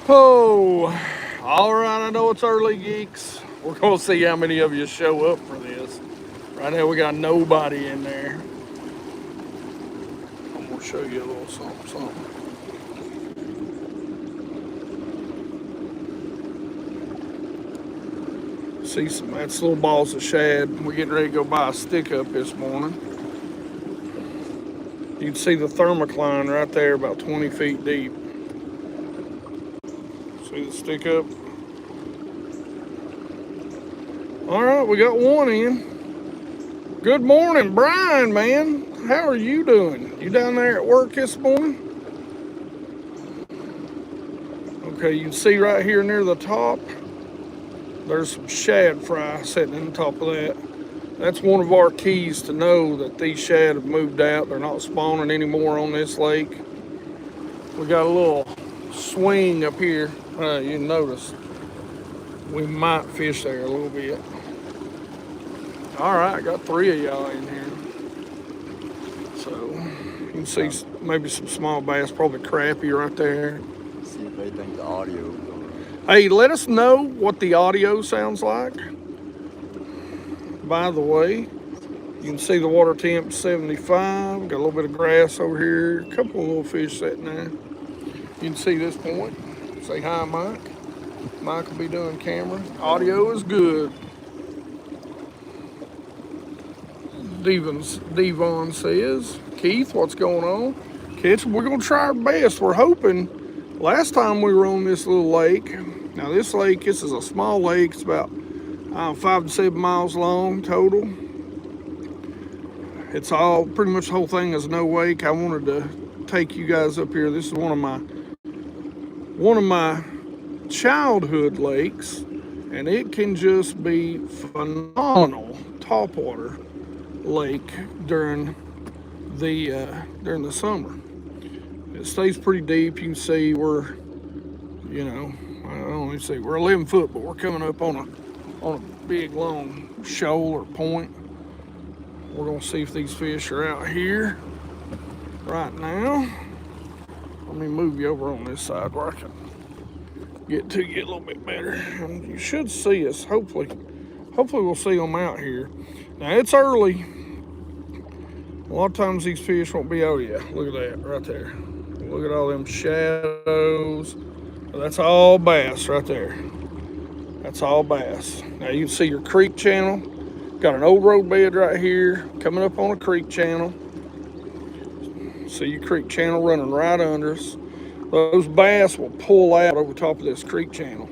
Oh, all right. I know it's early, geeks. We're going to see how many of you show up for this. Right now, we got nobody in there. I'm going to show you a little something. See some that's little balls of shad. We're getting ready to go buy a stick up this morning. You can see the thermocline right there, about 20 feet deep. See the stick up? All right, we got one in. Good morning, Brian, man. How are you doing? You down there at work this morning? Okay, you can see right here near the top, there's some shad fry sitting in the top of that. That's one of our keys to know that these shad have moved out. They're not spawning anymore on this lake. We got a little swing up here. You notice we might fish there a little bit. All right, got three of y'all in here. So you can see maybe some small bass, probably crappie right there. See if they think the audio. Hey, let us know what the audio sounds like. By the way, you can see the water temp 75. Got a little bit of grass over here. A couple of little fish sitting there. You can see this point. Say hi, Mike. Mike will be doing camera. Audio is good. Devon says, Keith, what's going on? Kids, we're going to try our best. We're hoping. Last time we were on this little lake. Now this lake, this is a small lake. It's about 5 to 7 miles long total. It's all pretty much the whole thing is no wake. I wanted to take you guys up here. This is one of my childhood lakes, and it can just be phenomenal topwater lake during the summer. It stays pretty deep. You can see we're, I don't even see we're 11 foot, but we're coming up on a big long shoal or point. We're gonna see if these fish are out here right now. Let me move you over on this side where I can get to you a little bit better. And you should see us. Hopefully we'll see them out here. Now it's early. A lot of times these fish won't be out yet. Look at that right there. Look at all them shadows. That's all bass right there. That's all bass. Now you can see your creek channel. Got an old road bed right here, coming up on a creek channel. See your creek channel running right under us. Those bass will pull out over top of this creek channel.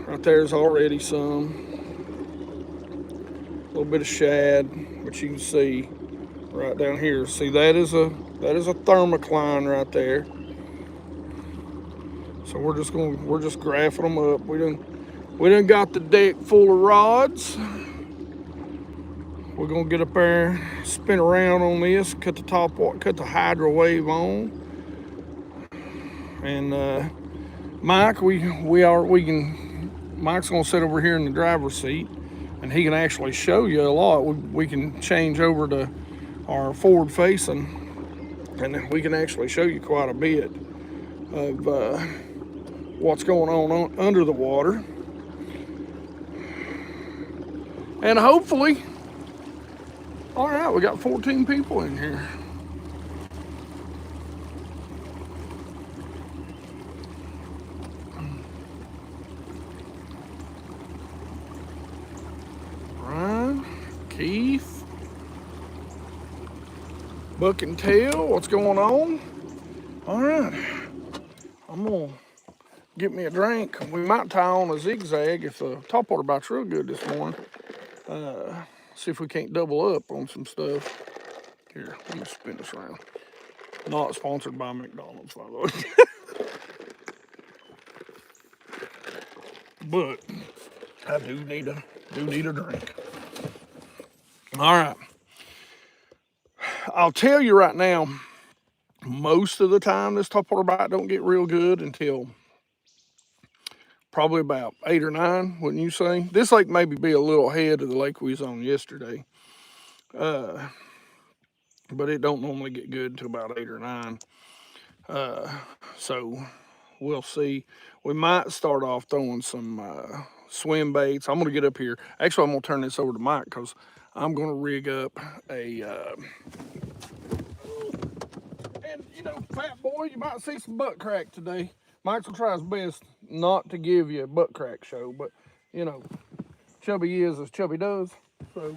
Right there's already some. A little bit of shad, but you can see right down here. See, that is a thermocline right there. So we're just graphing them up. We done got the deck full of rods. We're gonna get up there, spin around on this, cut the hydro wave on, and Mike, Mike's gonna sit over here in the driver's seat, and he can actually show you a lot. We can change over to our forward facing, and we can actually show you quite a bit of what's going on under the water, and hopefully. All right, we got 14 people in here. Ryan, Keith, Buck and Tail, what's going on? All right, I'm gonna get me a drink. We might tie on a zigzag if the topwater bites real good this morning. See if we can't double up on some stuff. Here, let me spin this around. Not sponsored by McDonald's, by the way. But I do need a drink. All right. I'll tell you right now, most of the time this topwater bite don't get real good until probably about 8 or 9, wouldn't you say? This lake maybe be a little ahead of the lake we was on yesterday. But it don't normally get good until about 8 or 9. So we'll see. We might start off throwing some swim baits. I'm going to get up here. Actually, I'm going to turn this over to Mike because I'm going to rig up a... and, you know, fat boy, you might see some butt crack today. Mike's will try his best not to give you a butt crack show, but, you know, Chubby is as Chubby does. So...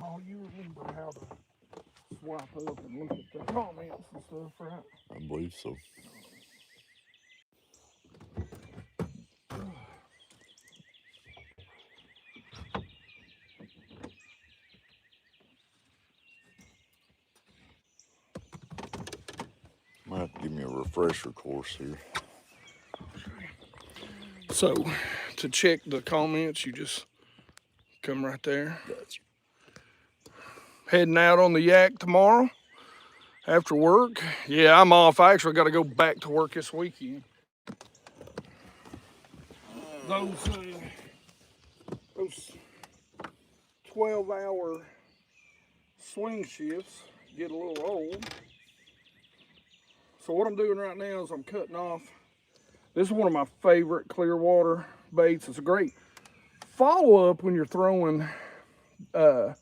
Oh, you remember how to swipe up and look at the comments and stuff, right? I believe so. Might have to give me a refresher course here. So, to check the comments, you just come right there. Gotcha. Heading out on the yak tomorrow after work. Yeah, I'm off. I actually got to go back to work this weekend. Those 12-hour swing shifts get a little old. So what I'm doing right now is I'm cutting off. This is one of my favorite Clearwater baits. It's a great follow-up when you're throwing a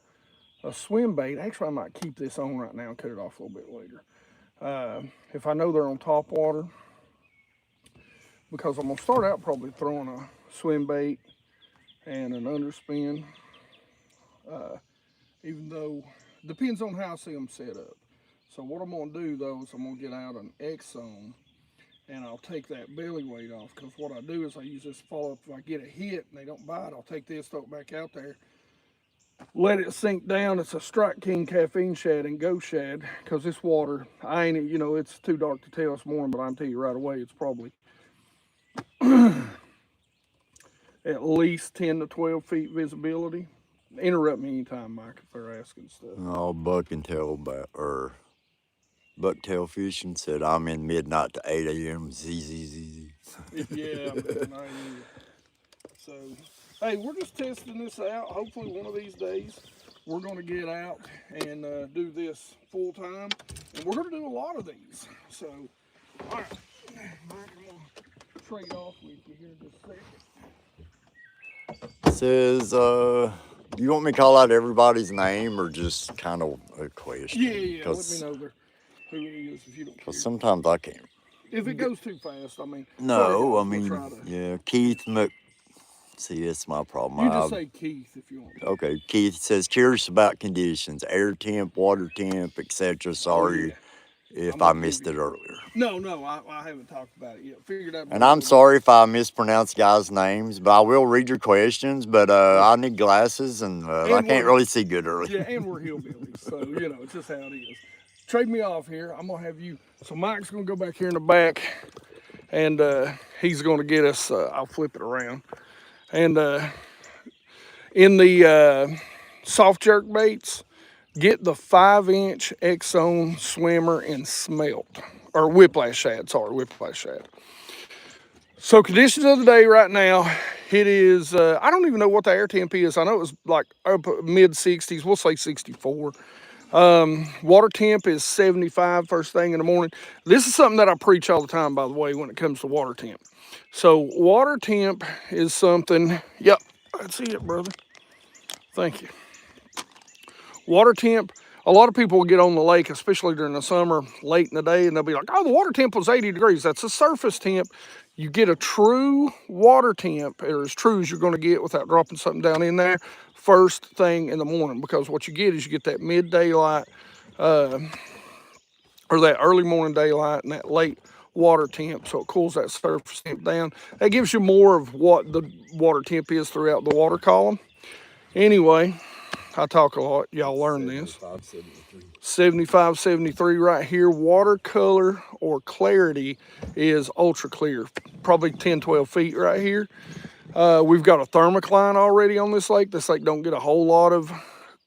swim bait. Actually, I might keep this on right now and cut it off a little bit later. If I know they're on TopWater, because I'm gonna start out probably throwing a swim bait and an underspin, even though it depends on how I see them set up. So what I'm gonna do though is I'm gonna get out an X-Zone and I'll take that belly weight off, because what I do is I use this follow-up. If I get a hit and they don't bite, I'll take this, throw it back out there, let it sink down. It's a Strike King caffeine shad and ghost shad, because this water, I ain't, you know, it's too dark to tell this morning, but I can tell you right away, it's probably at least 10 to 12 feet visibility. Interrupt me anytime, Mike, if they're asking stuff. No, bucktail fishing said I'm in midnight to 8 a.m. ZZZZ. Yeah, man, I hear. So, hey, we're just testing this out. Hopefully one of these days we're going to get out and do this full time. And we're going to do a lot of these. So, all right, Mike, I'm going to trade off with you here in just a second. Says, do you want me to call out everybody's name or just kind of a question? Yeah, let me know who it is if you don't care. Because sometimes I can't. If it goes too fast, I mean. No, I mean, yeah, Keith See, that's my problem. You just say Keith if you want to. Okay, Keith says, curious about conditions, air temp, water temp, etc. Sorry if I missed it earlier. No, I haven't talked about it yet. Figured out. And I'm sorry if I mispronounced guys' names, but I will read your questions. But I need glasses, and I can't really see good early. Yeah, and we're hillbillies, so, you know, it's just how it is. Trade me off here. I'm going to have you. So Mike's going to go back here in the back, and he's going to get us, I'll flip it around. And in the soft jerk baits, get the 5-inch X-Zone swimmer and smelt, or whiplash shad, So conditions of the day right now, it is, I don't even know what the air temp is. I know it was like up mid 60s, we'll say 64. Water temp is 75 first thing in the morning. This is something that I preach all the time, by the way, when it comes to water temp. So water temp is something, yep, that's it, brother. Thank you. Water temp, a lot of people will get on the lake, especially during the summer, late in the day, and they'll be like, oh, the water temp was 80 degrees. That's a surface temp. You get a true water temp, or as true as you're going to get without dropping something down in there, first thing in the morning, because what you get is you get that mid-daylight, or that early morning daylight and that late water temp, so it cools that surface temp down. That gives you more of what the water temp is throughout the water column. Anyway, I talk a lot. Y'all learn this. 75, 73 right here. Watercolor or clarity is ultra clear. Probably 10, 12 feet right here. We've got a thermocline already on this lake. This lake don't get a whole lot of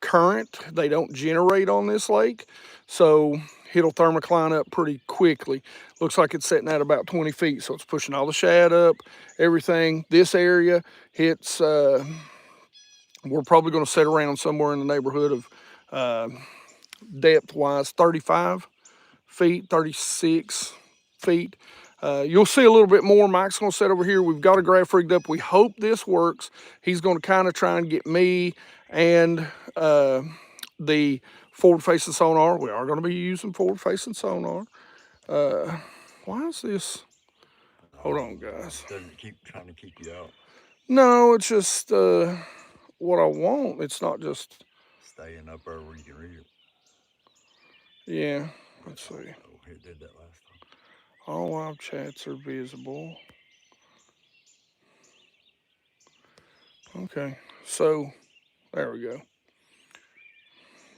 current. They don't generate on this lake. So it'll thermocline up pretty quickly. Looks like it's sitting at about 20 feet, so it's pushing all the shad up, everything. This area hits, we're probably going to set around somewhere in the neighborhood of depth-wise 35 feet, 36 feet. You'll see a little bit more. Mike's going to sit over here. We've got a graph rigged up. We hope this works. He's going to kind of try and get me and the forward-facing sonar. We are going to be using forward-facing sonar. Why is this? Hold on, guys. Doesn't keep trying to keep you out. No, it's just what I want. It's not just staying up there where you can read it. Yeah, let's see. Oh, it did that last time. All live chats are visible. Okay, so there we go.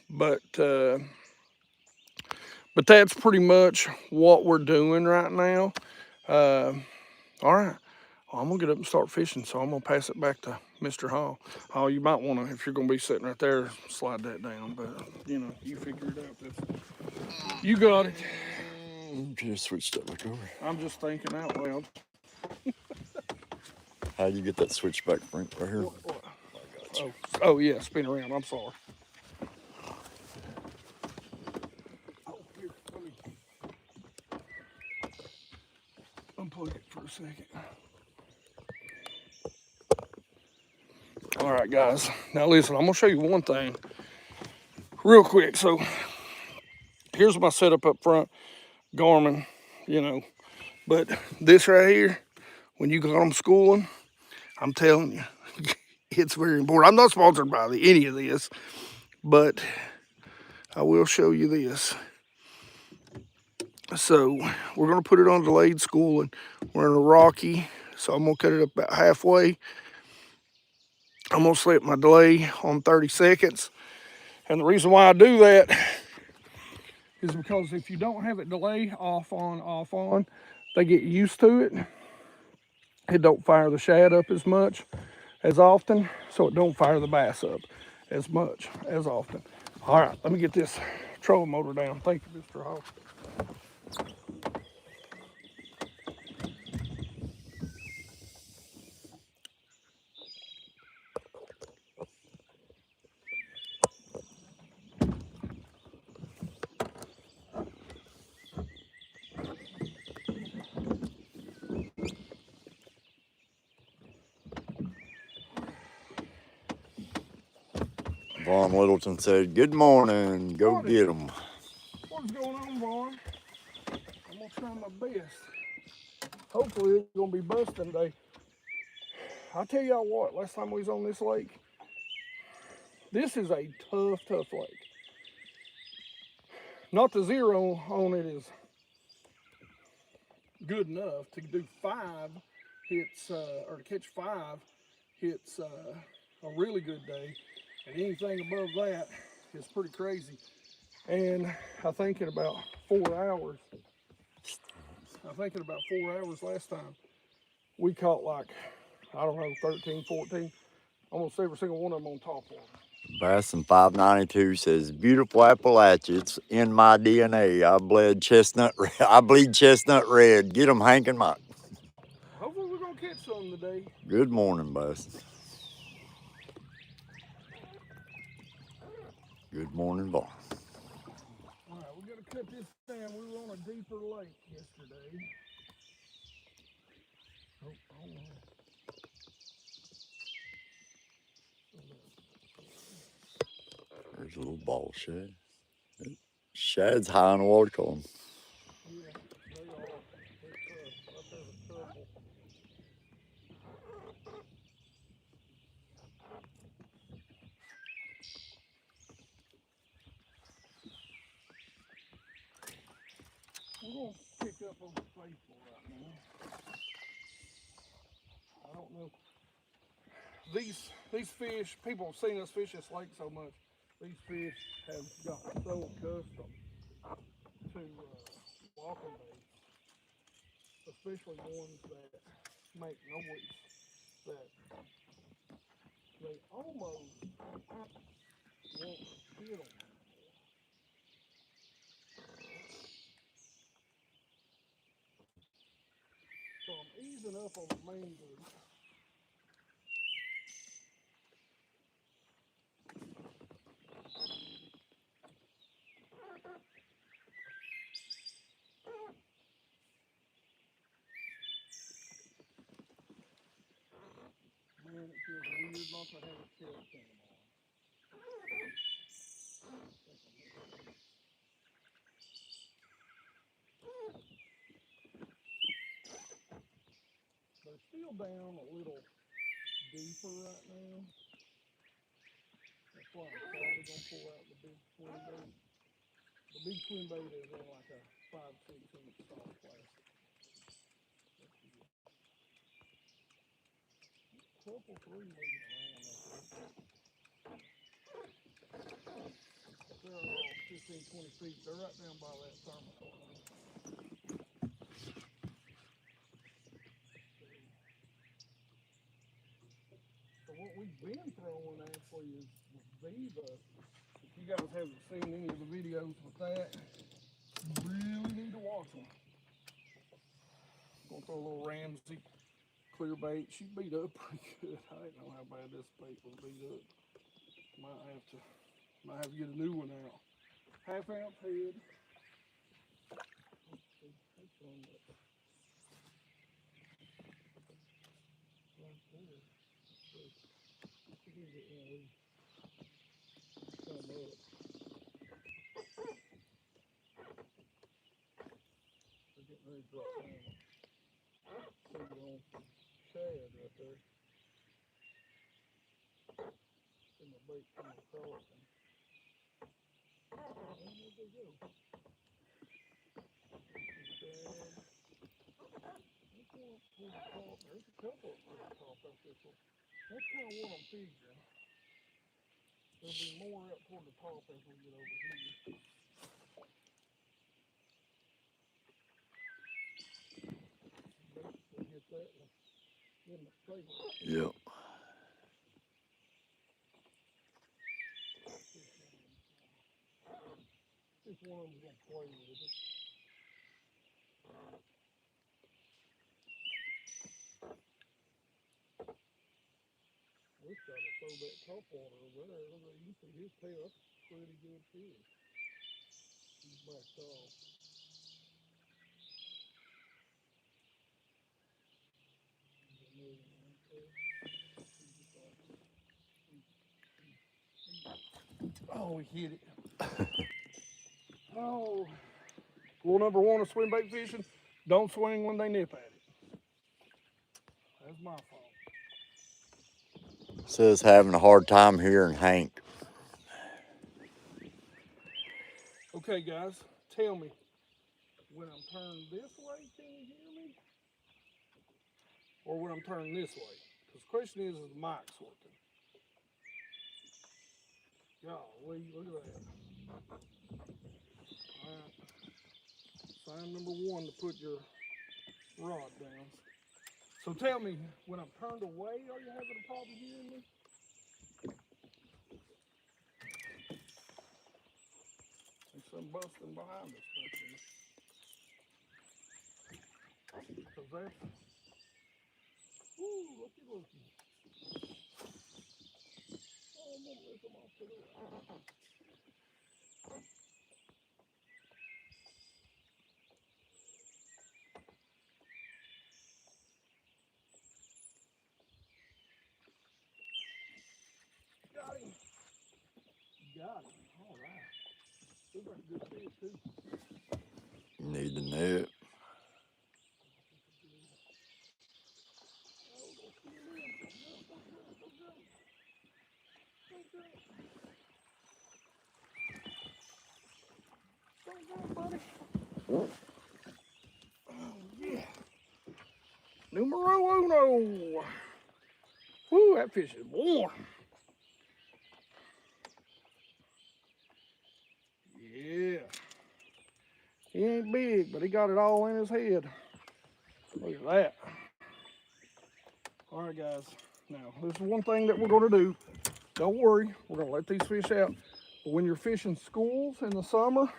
But that's pretty much what we're doing right now. All right, well, I'm gonna get up and start fishing, so I'm gonna pass it back to Mr. Hall. Hall, you might want to, if you're gonna be sitting right there, slide that down. But you know, you figure it out. You got it. Just switch that back over. I'm just thinking out loud. How do you get that switch back, Frank? Right here. What? Oh yeah, spin around. I'm sorry. Oh, here, let me unplug it for a second. All right, guys. Now listen, I'm gonna show you one thing real quick. So here's my setup up front. Garmin, you know, but this right here, when you got them schooling, I'm telling you, it's very important. I'm not sponsored by any of this, but I will show you this. So we're gonna put it on delayed schooling. We're in a rocky, so I'm gonna cut it up about halfway. I'm gonna set my delay on 30 seconds. And the reason why I do that is because if you don't have it delay off on, they get used to it. It don't fire the shad up as often, so it don't fire the bass up as much as often. All right, let me get this trolling motor down. Thank you, Mr. Hall. Vaughn Littleton said, "Good morning. Go Morning. get them." What's going on, Vaughn? I'm gonna try my best. Hopefully it's gonna be busting today. I'll tell y'all what, last time we was on this lake, this is a tough lake. Not the zero on it is good enough to do 5 hits, or to catch 5 hits a really good day. And anything above that is pretty crazy. And I think in about 4 hours, last time, we caught like, I don't know, 13, 14, almost every single one of them on TopWater. Bassin 592 says, "Beautiful Appalachia. It's in my DNA. I bleed chestnut red. Get them, Hank and Mike." Hopefully we're gonna catch some today. Good morning, Bassin. Good morning, Vaughn. All right, we're gonna cut this down. We were on a deeper lake yesterday. Oh no. There's a little ball shad. Shad's high on the water column. Yeah, they are. Up there's a couple. We're gonna pick up on the faithful right now. I don't know. These fish, people have seen us fish this lake so much. These fish have gotten so accustomed to walking baits, especially ones that make noise, that they almost won't hit them. easing up on the main loop. Man, it feels weird not to have a chest anymore. They're still down a little deeper right now. That's why I'm probably going to pull out the big twin bait. The big twin bait is in like a 5-6 inch soft plastic. Couple three moving around up there. They're all 15, 20 feet. They're right down by that thermostat. So what we've been throwing actually is Viva. If you guys haven't seen any of the videos with that, you really need to watch them. Gonna throw a little Ramsey clear bait. She beat up pretty good. I didn't know how bad this bait was beat up. Might have to get a new one out. 1/2 ounce head. Ready to drop down. Put it on shad right there. See my bait coming across. And where'd they go? Shad. There's a couple up to the top out this one. That's kind of what I'm figuring. There'll be more up toward the top as we get over here. We'll get that one in the table. Yep. This one of them's gonna play with it. This guy will throw that TopWater over there. You see his tail, that's a pretty good fish. He's backed off. Oh, he hit it. Oh. Rule number 1 of swim bait fishing, don't swing when they nip at it. That's my fault. Says having a hard time hearing Hank. Okay, guys, tell me, when I'm turned this way, can you hear me? Or when I'm turned this way? Because the question is the mic's working? Golly, look at that. All right. Sign number 1 to put your rod down. So tell me, when I'm turned away, are you having a problem hearing me? There's some busting behind us back there. Because that's, woo, looky. Oh, I'm going to lift them off to the right. Got him. Got him. All right. Those are good fish, too. Need the net. Buddy. Oh, yeah. Numero uno. Woo, that fish is warm. Yeah. He ain't big, but he got it all in his head. Look at that. All right, guys. Now, this is one thing that we're going to do. Don't worry. We're going to let these fish out. But when you're fishing schools in the summer,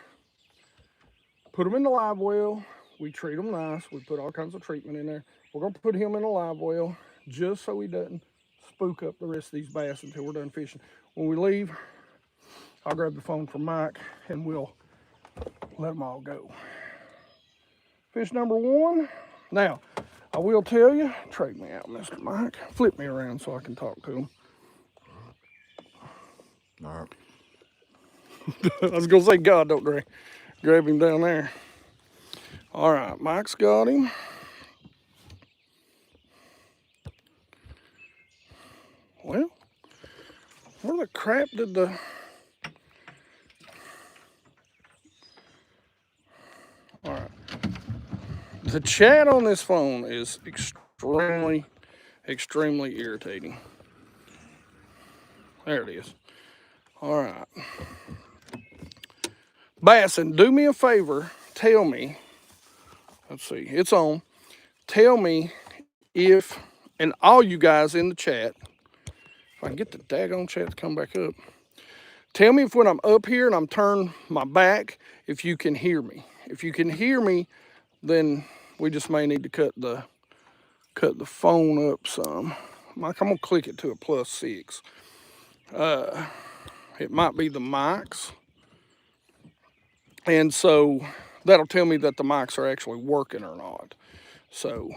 put them in the live well We treat him nice. We put all kinds of treatment in there. We're going to put him in a live well just so he doesn't spook up the rest of these bass until we're done fishing. When we leave, I'll grab the phone from Mike and we'll let them all go. Fish number 1. Now, I will tell you, trade me out, Mr. Mike. Flip me around so I can talk to him. All right. I was going to say, God, don't grab him down there. All right, Mike's got him. Well, where the crap did the... All right. The chat on this phone is extremely irritating. There it is. All right. Bassin, do me a favor. Tell me. Let's see. It's on. Tell me if, and all you guys in the chat, if I can get the daggone chat to come back up. Tell me if when I'm up here and I'm turned my back, if you can hear me. If you can hear me, then we just may need to cut the phone up some. Mike, I'm gonna click it to a +6. It might be the mics. And so that'll tell me that the mics are actually working or not. So,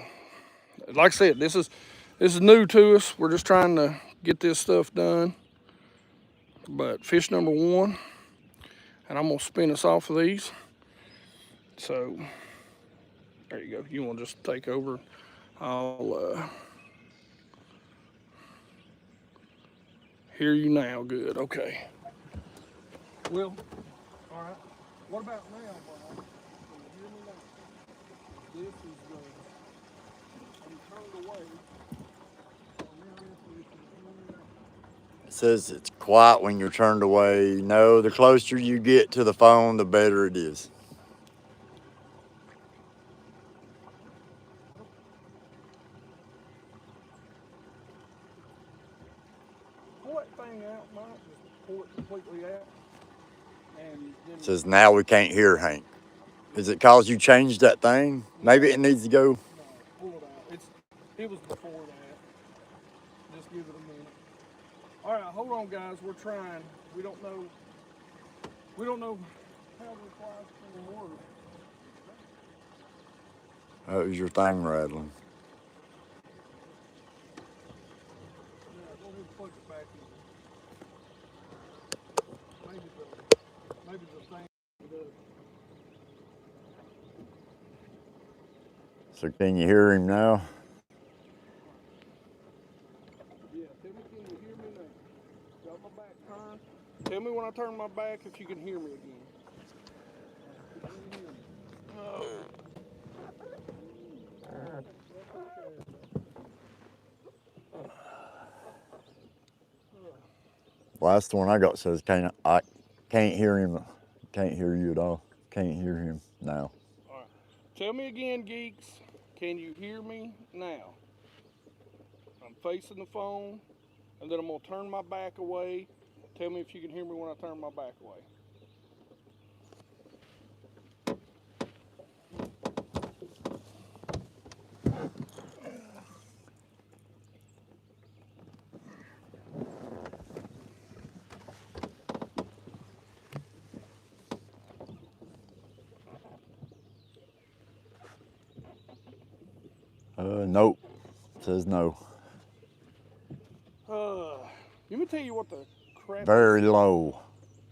like I said, this is new to us. We're just trying to get this stuff done. But fish number 1, and I'm gonna spin us off of these. So there you go. You want to just take over? I'll hear you now. Good. Okay. Well, all right. What about now, Bob? Can you hear me now? This is I'm turned away. It says it's quiet when you're turned away. No, the closer you get to the phone, the better it is. Pull that thing out, Mike. Just pull it completely out. And then It says now we can't hear Hank. Is it cause you changed that thing? Maybe it needs to go. no, pull it out. It was before that. Just give it a minute. All right, hold on, guys. We're trying. We don't know how the flies can work. That was your thing rattling. Yeah, go ahead and plug it back in. Maybe the thing does. So can you hear him now? Yeah, tell me, can you hear me now? Got my back turned. Tell me when I turn my back if you can hear me again. Can you hear me? Oh. Last one I got says I can't hear him. Can't hear you at all. Can't hear him now. All right. Tell me again, geeks. Can you hear me now? I'm facing the phone, and then I'm gonna turn my back away. Tell me if you can hear me when I turn my back away. Nope. Says no. Let me tell you what the Very low.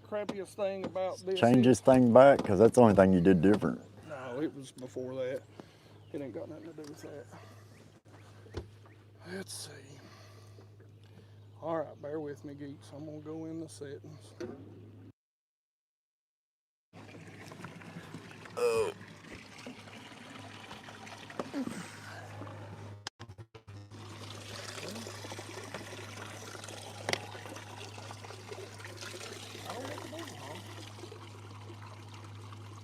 crappiest thing about this Change is. this thing back, because that's the only thing you did different. No, it was before that. It ain't got nothing to do with that. Let's see. All right, bear with me, geeks. I'm gonna go in the settings. Oh. I don't know what to do, Mom.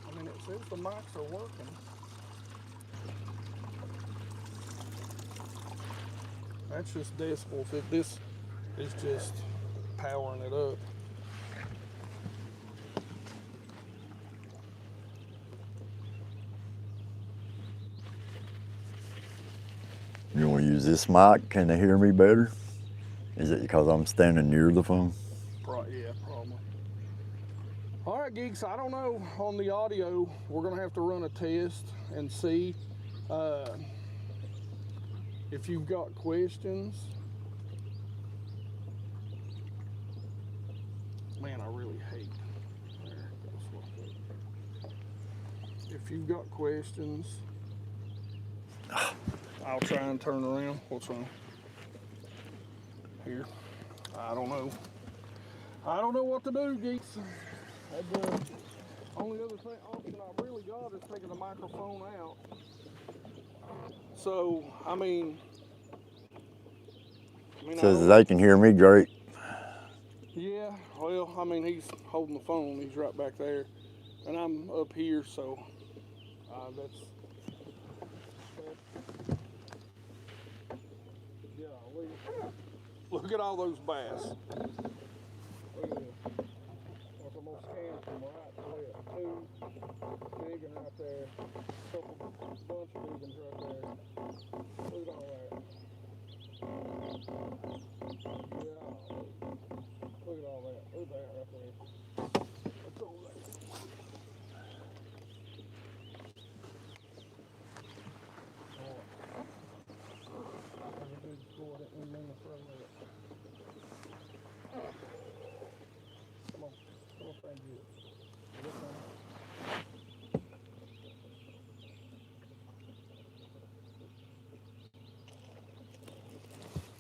I mean, it says the mics are working. That's just decibels. This is just powering it up. gonna use this mic. Can they hear me better? Is it because I'm standing near the phone? Yeah, probably. All right, geeks, I don't know on the audio. We're gonna have to run a test and see if you've got questions. Man, I really hate. There, that's what. If you've got questions, I'll try and turn around. What's wrong? Here. I don't know. I don't know what to do, geeks. The only other option I really got is taking the microphone out. So, I mean Says they can hear me great. Yeah, well, I mean, he's holding the phone. He's right back there. And I'm up here, so that's yeah, look at all those bass. Look at this. I'm going to scan from right to left. Two big and right there. Couple bunch of big ones right there. Look at all that. Yeah. Look at all that. Look at that right there. That's all that. Come on, thank you.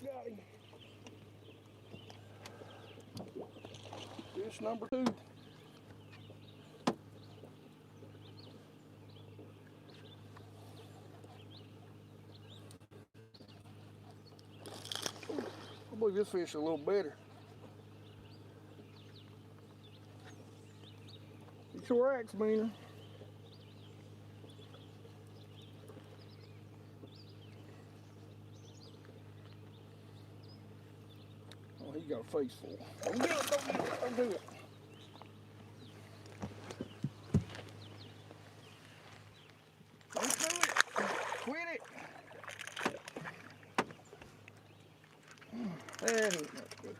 Got him. Fish number 2. I believe this fish is a little better. It's your axe, Meaner. Oh, he got a face full. Don't do it, don't do it, don't do it. Don't do it. Quit it. That ain't not good.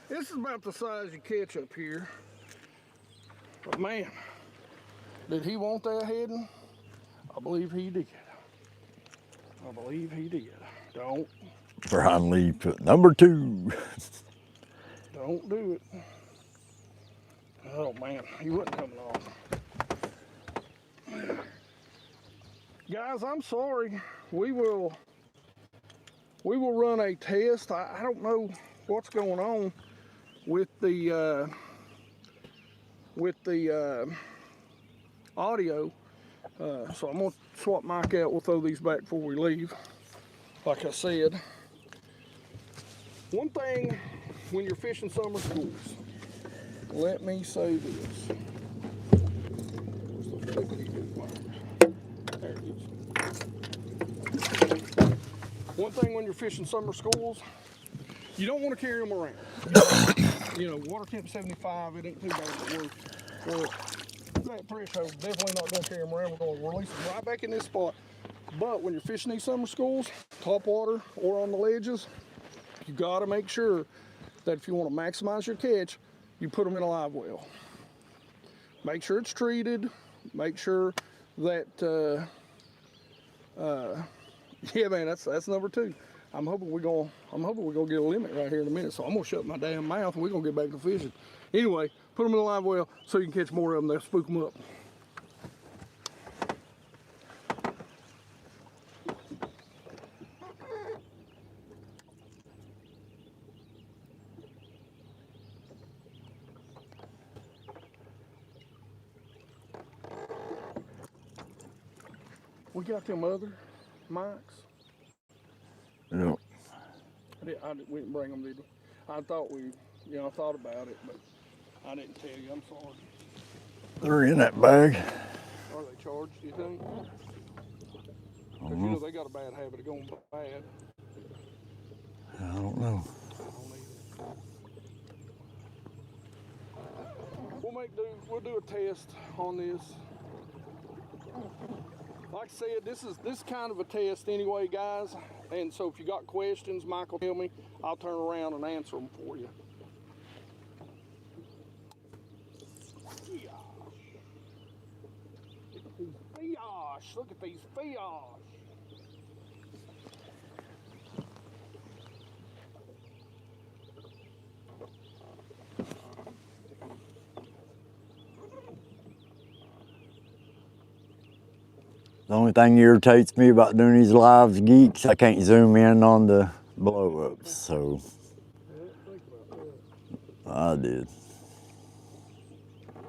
This is about the size you catch up here. But man, did he want that heading? I believe he did. I believe he did. Don't. Brian Lee put number 2. Don't do it. Oh man, he wasn't coming off. Guys, I'm sorry. We will run a test. I don't know what's going on with the audio. So I'm gonna swap mic out. We'll throw these back before we leave. Like I said, one thing when you're fishing summer schools, let me say this. There it is. One thing when you're fishing summer schools, you don't want to carry them around. You know, water temp 75, it ain't too bad. We're that threshold, definitely not going to carry them around. We're going to release them right back in this spot. But when you're fishing these summer schools, top water or on the ledges, you got to make sure that if you want to maximize your catch, you put them in a live well. Make sure it's treated. Make sure that, yeah, man, that's number 2. I'm hoping we're gonna get a limit right here in a minute. So I'm gonna shut my damn mouth and we're gonna get back to fishing. Anyway, put them in a live well so you can catch more of them. They'll spook them up. We got them other mics. No. We didn't bring them, did we? I thought I thought about it, but I didn't tell you. I'm sorry. They're in that bag. Are they charged, do you think? Because you know they got a bad habit of going bad. I don't know. We'll do a test on this. Like I said, this is kind of a test anyway, guys. And so if you got questions, Michael, tell me, I'll turn around and answer them for you. Look at these fish. The only thing that irritates me about doing these live geeks, I can't zoom in on the blow-ups, so I did.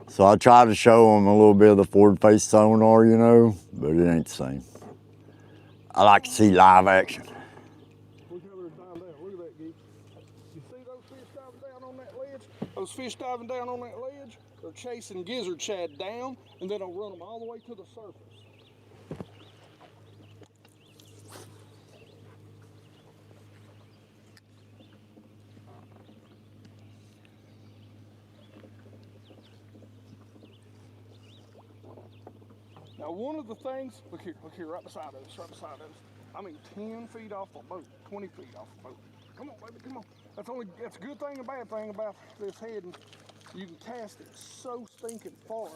So I try to show them a little bit of the forward face sonar, you know, but it ain't the same. I like to see live action. Look how they're diving down. Look at that, geek. You see those fish diving down on that ledge? Those fish diving down on that ledge, they're chasing gizzard shad down, and then they'll run them all the way to the surface. Now, one of the things, look here, right beside us, I mean, 10 feet off the boat, 20 feet off the boat. Come on, baby, come on. That's a good thing and bad thing about this heading. You can cast it so stinking far.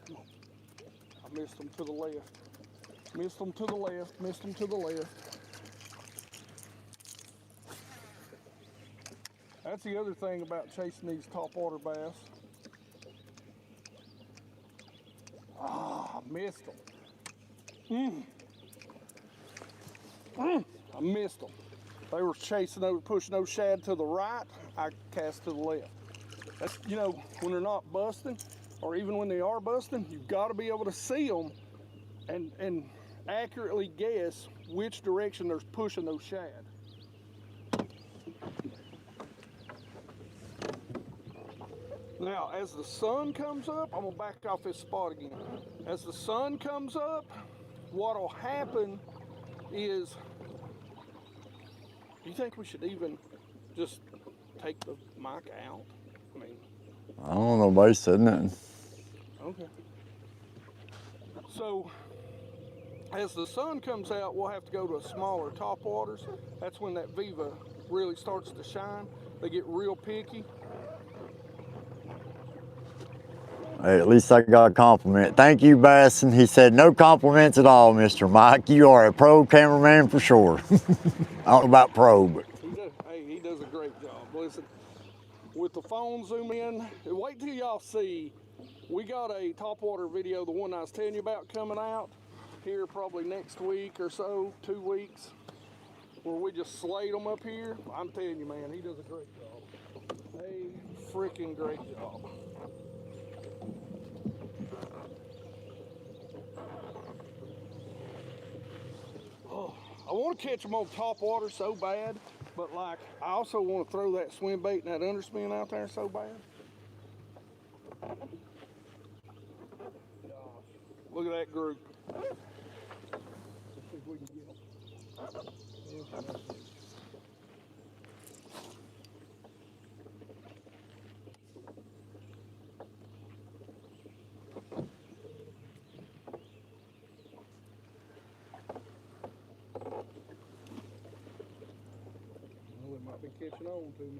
Come on. I missed them to the left. Missed them to the left, missed them to the left. That's the other thing about chasing these topwater bass. Ah, I missed them. I missed them. They were chasing, pushing those shad to the right. I cast to the left. That's, you know, when they're not busting, or even when they are busting, you've got to be able to see them and accurately guess which direction they're pushing those shad. Now, as the sun comes up, I'm gonna back off this spot again. As the sun comes up, what'll happen is, you think we should even just take the mic out? I mean, I don't know, nobody said nothing. okay. So, as the sun comes out, we'll have to go to a smaller topwaters. That's when that Viva really starts to shine. They get real picky. Hey, at least I got a compliment. Thank you, Bass. And he said, no compliments at all, Mr. Mike. You are a pro cameraman for sure. I don't know about pro, but. He does a great job. Listen, with the phone zoom in, wait till y'all see. We got a topwater video, the one I was telling you about, coming out here probably next week or so, 2 weeks, where we just slate them up here. I'm telling you, man, he does a great job. A freaking great job. Oh, I want to catch them on topwater so bad, but like I also want to throw that swim bait and that underspin out there so bad. Look at that group. Let's see if we can get them. Well, it might be catching on to me.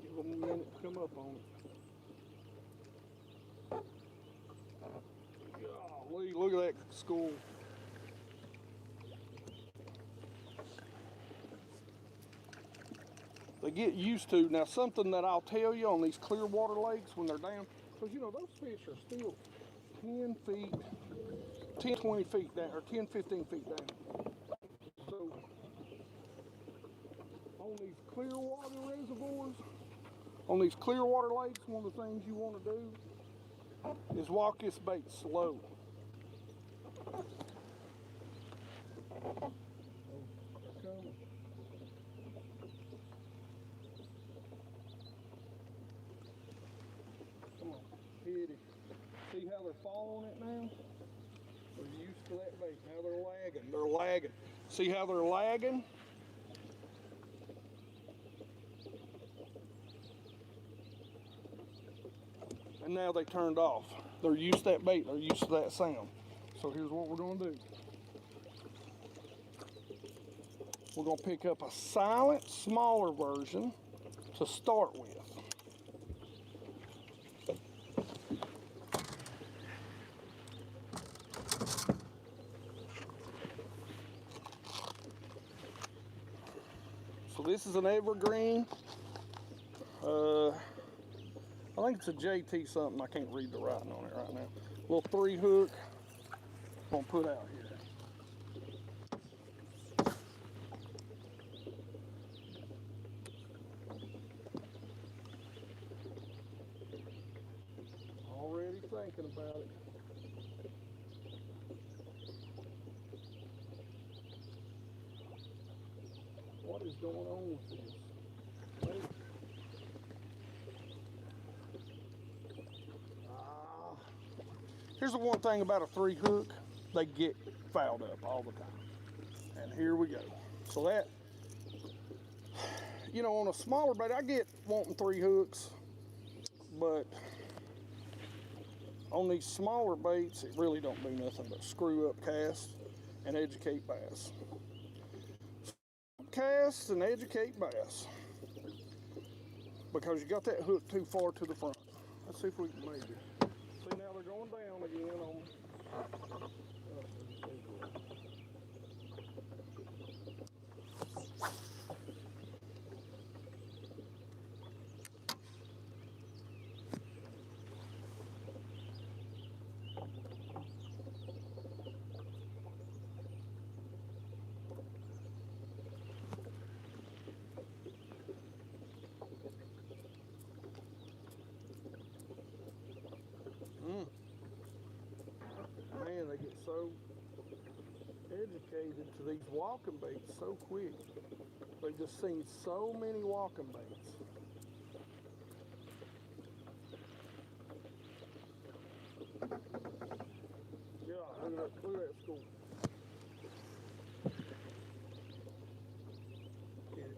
Give them a minute to come up on it. Golly, look at that school. They get used to, now something that I'll tell you on these clear water lakes when they're down, because you know those fish are still 10 feet, 10, 20 feet down, or 10, 15 feet down. So on these clear water reservoirs, on these clear water lakes, one of the things you want to do is walk this bait slow. Come on, hit it. See how they're following it now? They're used to that bait. Now they're lagging. They're lagging. See how they're lagging? And now they turned off. They're used to that bait. They're used to that sound. So here's what we're going to do. We're going to pick up a silent, smaller version to start with. So this is an evergreen. I think it's a JT something. I can't read the writing on it right now. Little 3 hook. I'm gonna put out here. Already thinking about it. What is going on with this? Wait. Here's the one thing about a 3 hook, they get fouled up all the time. And here we go. So that, you know, on a smaller bait, I get wanting 3 hooks, but on these smaller baits, it really don't do nothing but screw up casts and educate bass. Cast and educate bass, because you got that hook too far to the front. Let's see if we can maybe. See, now they're going down again on me. Man, they get so educated to these walking baits so quick. They've just seen so many walking baits. Yeah, look at that school. Get it.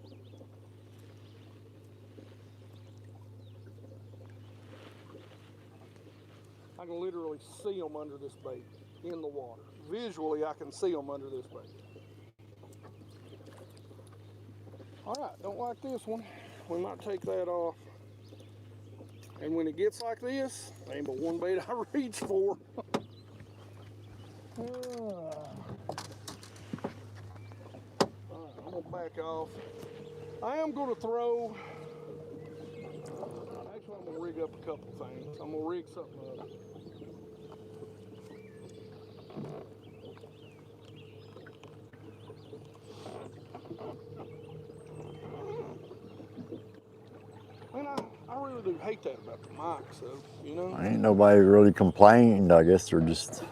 I can literally see them under this bait in the water. Visually, I can see them under this bait. All right, don't like this one. We might take that off. And when it gets like this, there ain't but one bait I reach for. All right, I'm gonna back off. I am gonna throw, actually I'm gonna rig up a couple things. I'm gonna rig something up. Man, I really do hate that about the mic, so, you know. Ain't nobody really complained. I guess they're just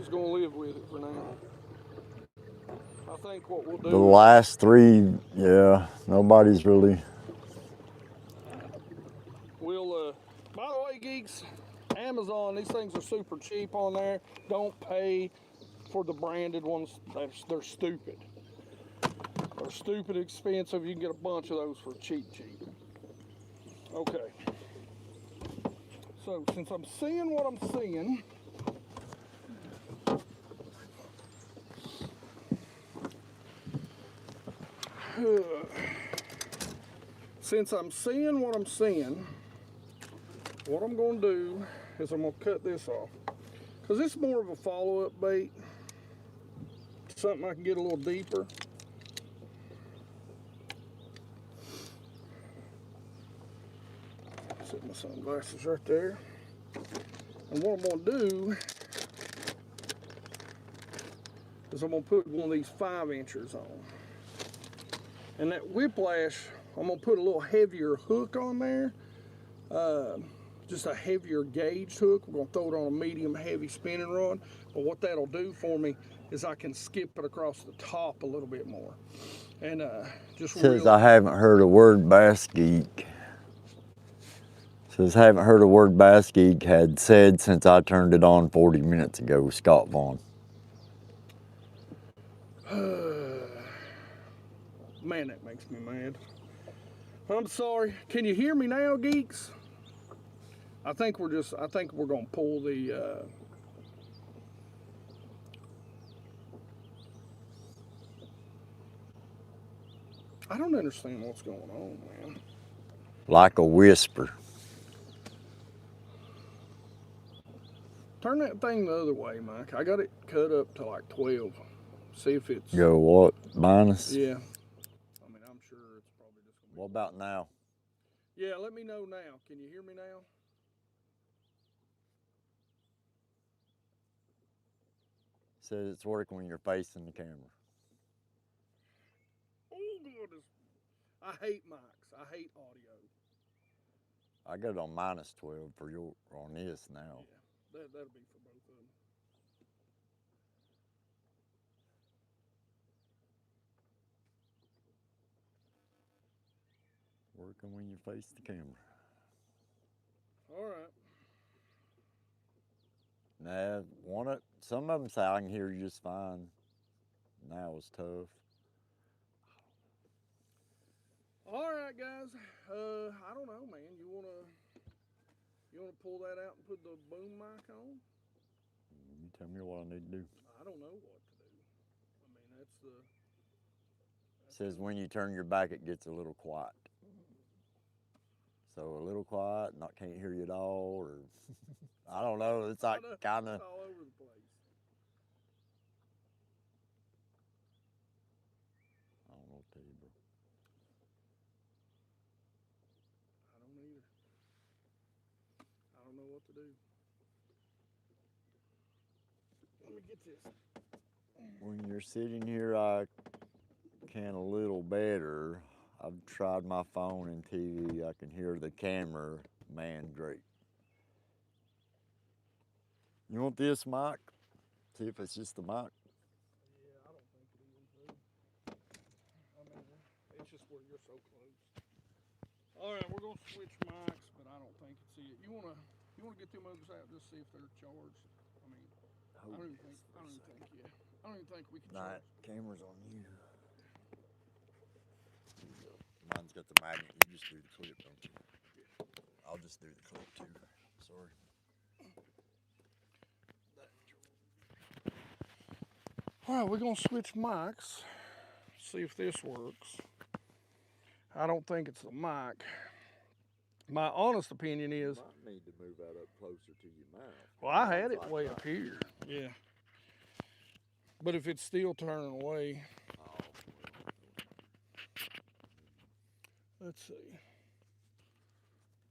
Gonna live with it for now. I think what we'll do. The last 3, yeah, nobody's really. We'll, by the way, geeks, Amazon, these things are super cheap on there. Don't pay for the branded ones. They're stupid. They're stupid expensive. You can get a bunch of those for cheap. Okay. So, since I'm seeing what I'm seeing, what I'm going to do is I'm going to cut this off. Because this is more of a follow-up bait. Something I can get a little deeper. Set my sunglasses right there. And what I'm going to do is I'm going to put one of these 5-inchers on. And that whiplash, I'm going to put a little heavier hook on there. Just a heavier gauge hook. We're going to throw it on a medium heavy spinning rod. But what that'll do for me is I can skip it across the top a little bit more. And just Says I haven't heard a word BassGeek. Says haven't heard a word BassGeek had said since I turned it on 40 minutes ago, Scott Vaughn. Man, that makes me mad. I'm sorry. Can you hear me now, geeks? I think we're gonna pull the I don't understand what's going on, man. Like a whisper. Turn that thing the other way, Mike. I got it cut up to like 12. See if it's... Go what? Minus? Yeah. I mean, I'm sure it's probably just gonna be... What about now? Yeah, let me know now. Can you hear me now? Says it's working when you're facing the camera. Oh, goodness. I hate mics. I hate audio. I got it on minus 12 for your on this now. Yeah, that'll be for both of them. Working when you face the camera. All right. Nah, some of them say I can hear you just fine. Now it's tough. All right, guys. I don't know, man. You wanna pull that out and put the boom mic on? You tell me what I need to do. I don't know what to do. I mean, that's the... It says when you turn your back, it gets a little quiet. So a little quiet, can't hear you at all, or I don't know. It's like kind of all over the place. I don't know what to tell you, bro. I don't either. I don't know what to do. Let me get this. When you're sitting here, I can a little better. I've tried my phone and TV. I can hear the camera. Man, great. You want this mic? See if it's just the mic. Yeah, I don't think it is, dude. I mean, it's just where you're so close. All right, we're gonna switch mics, but I don't think it's it. You wanna get them others out just see if they're charged? I mean, I don't even think we can charge. Camera's on you. Mine's got the magnet. You just do the clip, don't you? Yeah. I'll just do the clip too. Sorry. All right, we're gonna switch mics. See if this works. I don't think it's the mic. My honest opinion is... You might need to move that up closer to your mouth. Well, I had it way up here. Yeah. But if it's still turning away... Let's see.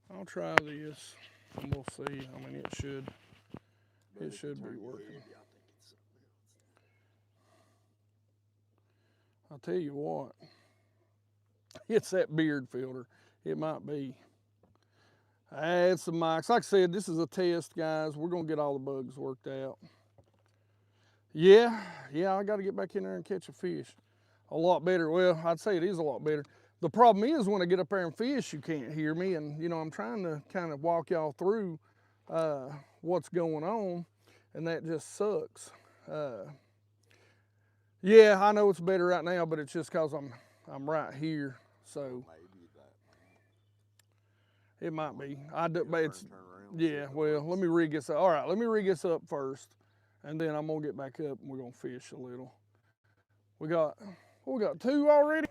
I'll try this and we'll see. I mean, it should be working. I'll tell you what. It's that beard filter. It might be. It's the mics. Like I said, this is a test, guys. We're going to get all the bugs worked out. Yeah, I got to get back in there and catch a fish. A lot better. Well, I'd say it is a lot better. The problem is when I get up there and fish, you can't hear me. And, you know, I'm trying to kind of walk y'all through what's going on. And that just sucks. Yeah, I know it's better right now, but it's just because I'm right here. So it might be. Yeah, well, let me rig this up. All right, let me rig this up first. And then I'm going to get back up and we're going to fish a little. We got two already.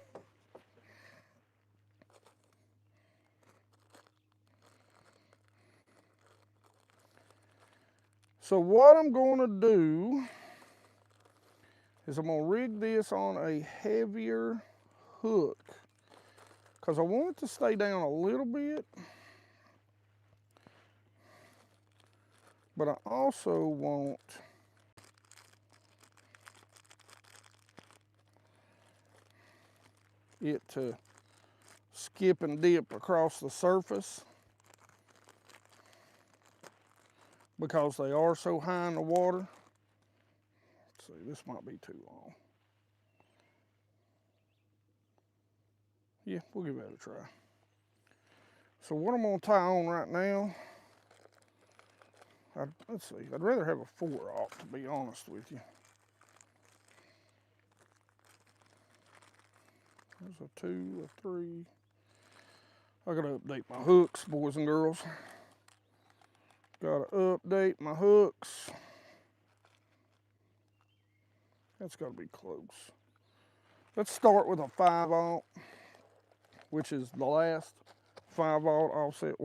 So what I'm going to do is I'm going to rig this on a heavier hook because I want it to stay down a little bit, but I also want it to skip and dip across the surface because they are so high in the water. Let's see, this might be too long. Yeah, we'll give that a try. So what I'm gonna tie on right now, let's see, I'd rather have a 4/0, to be honest with you. There's a 2, a 3. I gotta update my hooks, boys and girls. Gotta update my hooks. That's gotta be close. Let's start with a 5/0, which is the last 5/0 offset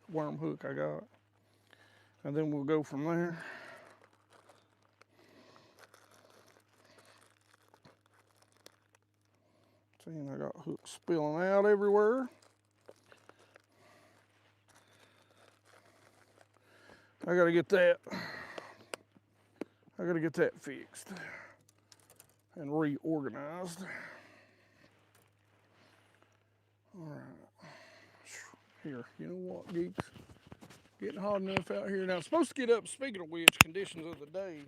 worm hook I got. And then we'll go from there. Seeing I got hooks spilling out everywhere. I gotta get that fixed and reorganized. All right. Here, you know what, geeks? Getting hot enough out here. Now, it's supposed to get up, speaking of which, conditions of the day.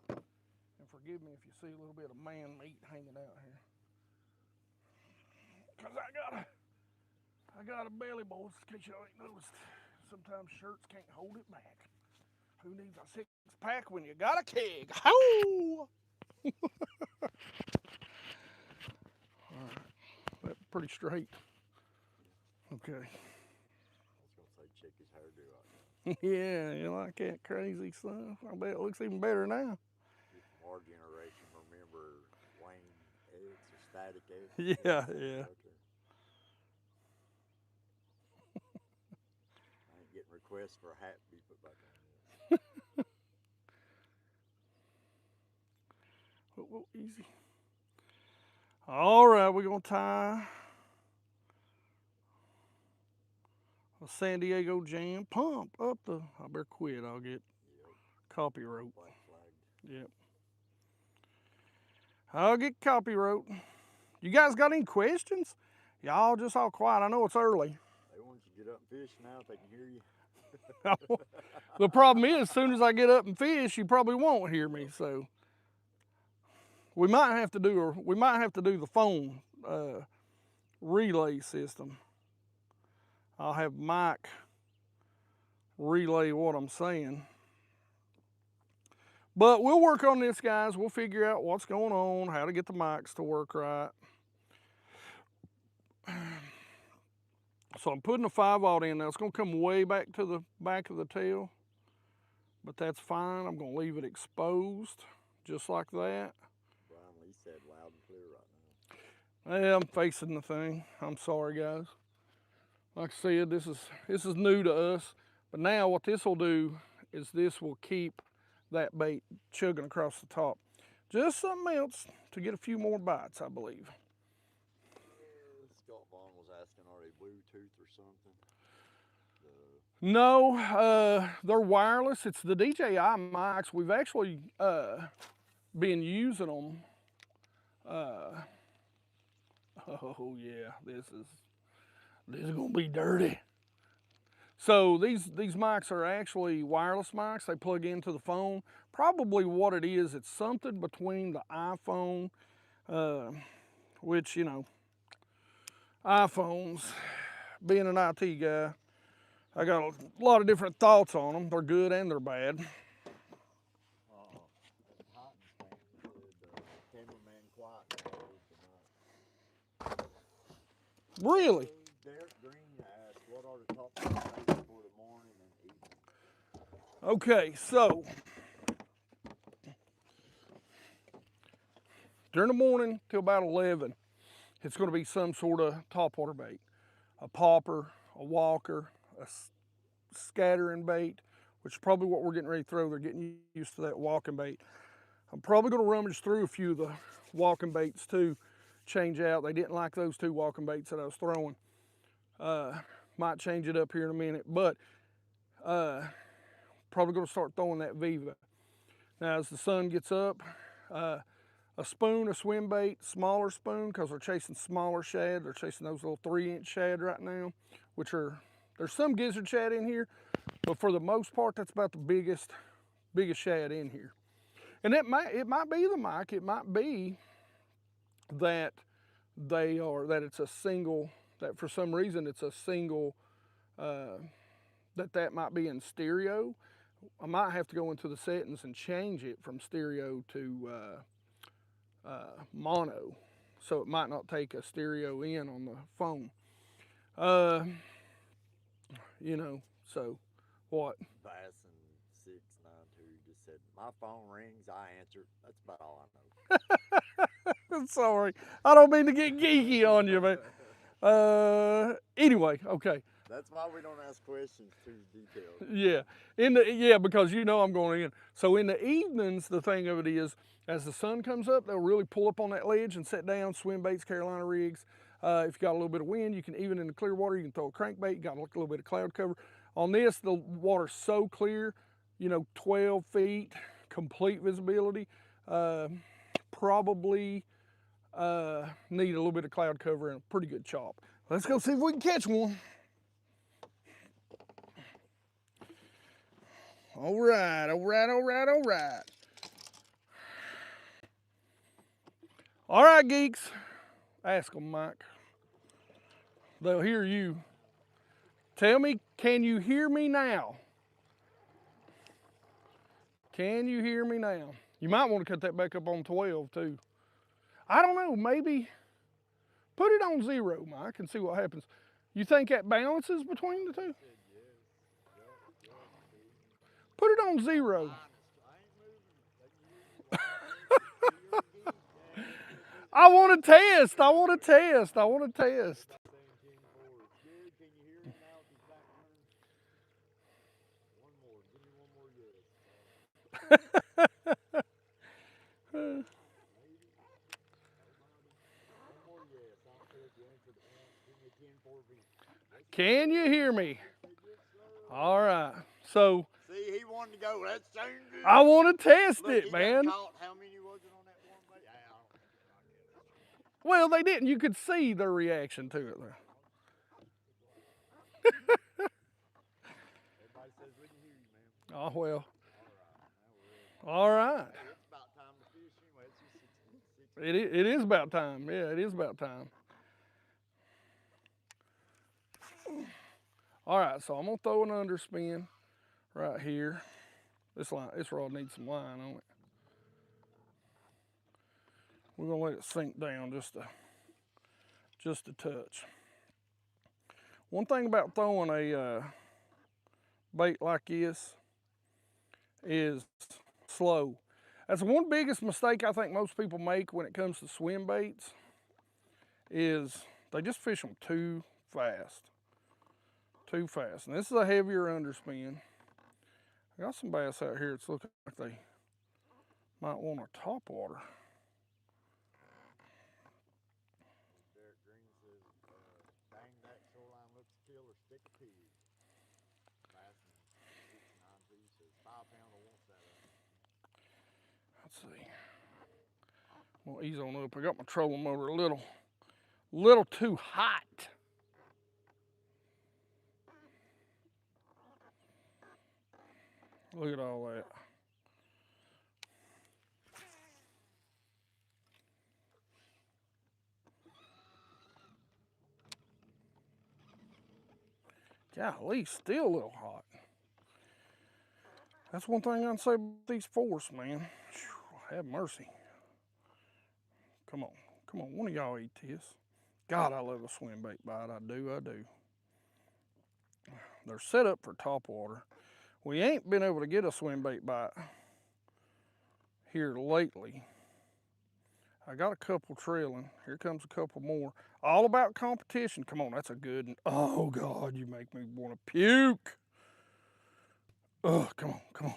And forgive me if you see a little bit of man meat hanging out here. Because I got a belly, boys, in case y'all ain't noticed. Sometimes shirts can't hold it back. Who needs a 6-pack when you got a keg? Ho! Alright, that's pretty straight. Okay. I was going to say check his hairdo out now. Yeah, you like that crazy stuff? I bet it looks even better now. If from our generation remember Wayne X or Static X. Yeah, yeah. Okay. I ain't getting requests for a hat to be put back on yet. Whoa, easy. All right, we're going to tie a San Diego Jam pump up the, I better quit, I'll get copyright. Yep. I'll get copyright. You guys got any questions? Y'all just all quiet. I know it's early. They want you to get up and fish now if they can hear you. The problem is, as soon as I get up and fish, you probably won't hear me. So we might have to do the phone relay system. I'll have Mike relay what I'm saying. But we'll work on this, guys. We'll figure out what's going on, how to get the mics to work right. So I'm putting a 5/0 in now. It's going to come way back to the back of the tail, but that's fine. I'm going to leave it exposed just like that. Brian Lee said loud and clear right now. Yeah, I'm facing the thing. I'm sorry, guys. Like I said, this is new to us. But now what this will do is this will keep that bait chugging across the top. Just something else to get a few more bites, I believe. Scott Vaughn was asking, are they Bluetooth or something? No, they're wireless. It's the DJI mics. We've actually been using them. Oh yeah, this is gonna be dirty. So these mics are actually wireless mics. They plug into the phone. Probably what it is, it's something between the iPhone, which, you know, iPhones, being an IT guy, I got a lot of different thoughts on them. They're good and they're bad. Really? Derek Green asked, what are the top things for the morning and evening? Okay, so during the morning till about 11, it's going to be some sort of topwater bait. A popper, a walker, a scattering bait, which is probably what we're getting ready to throw. They're getting used to that walking bait. I'm probably going to rummage through a few of the walking baits too, change out. They didn't like those 2 walking baits that I was throwing. Might change it up here in a minute, but probably going to start throwing that Viva. Now as the sun gets up, a spoon, a swim bait, smaller spoon, because they're chasing smaller shad. They're chasing those little 3-inch shad right now, which are, there's some gizzard shad in here, but for the most part, that's about the biggest shad in here. And it might be the mic, it might be that it's a single, that for some reason it's a single, that might be in stereo, I might have to go into the settings and change it from stereo to mono, so it might not take a stereo in on the phone. You know, so what? Bass and 692 just said, my phone rings, I answer. That's about all I know. Sorry, I don't mean to get geeky on you, man. Anyway, okay. That's why we don't ask questions too detailed. Yeah, because you know I'm going in. So in the evenings, the thing of it is, as the sun comes up, they'll really pull up on that ledge and set down, swim baits, Carolina rigs. If you got a little bit of wind, you can, even in the clear water, you can throw a crankbait. You got a little bit of cloud cover. On this, the water's so clear, you know, 12 feet, complete visibility. Probably need a little bit of cloud cover and a pretty good chop. Let's go see if we can catch one. All right. All right, geeks. Ask them, Mike. They'll hear you. Tell me, can you hear me now? Can you hear me now? You might want to cut that back up on 12 too. I don't know, maybe put it on 0, Mike, and see what happens. You think that balances between the two? Put it on 0. I want to test. Can you hear me? All right. So. See, he wanted to go. That sounds good. I want to test Look, it, man. Caught, how many was it on that one bait? Well, they didn't. You could see their reaction to it. Everybody says we can hear you, man. Oh, well. All right. Hey, it's about time to fish anyway. It's just It is about time. Yeah, it is about time. All right, so I'm gonna throw an underspin right here. This rod needs some line on it. We're gonna let it sink down just a touch. One thing about throwing a bait like this is slow. That's one biggest mistake I think most people make when it comes to swim baits, is they just fish them too fast. Too fast. And this is a heavier underspin. I got some bass out here that's looking like they might want a TopWater. Derek Green says, dang, that shoreline looks a killer, stick a pig. Bass and 692 says 5 pound of 1 7. Let's see. I'm gonna ease on up. I got my trolling motor a little too hot. Look at all that. Golly, still a little hot. That's one thing I can say about these force, man. Whew, have mercy. Come on, one of y'all eat this. God, I love a swim bait bite. I do. They're set up for TopWater. We ain't been able to get a swim bait bite here lately. I got a couple trailing. Here comes a couple more. All about competition. Come on, that's a good one. Oh God, you make me want to puke. Ugh, come on.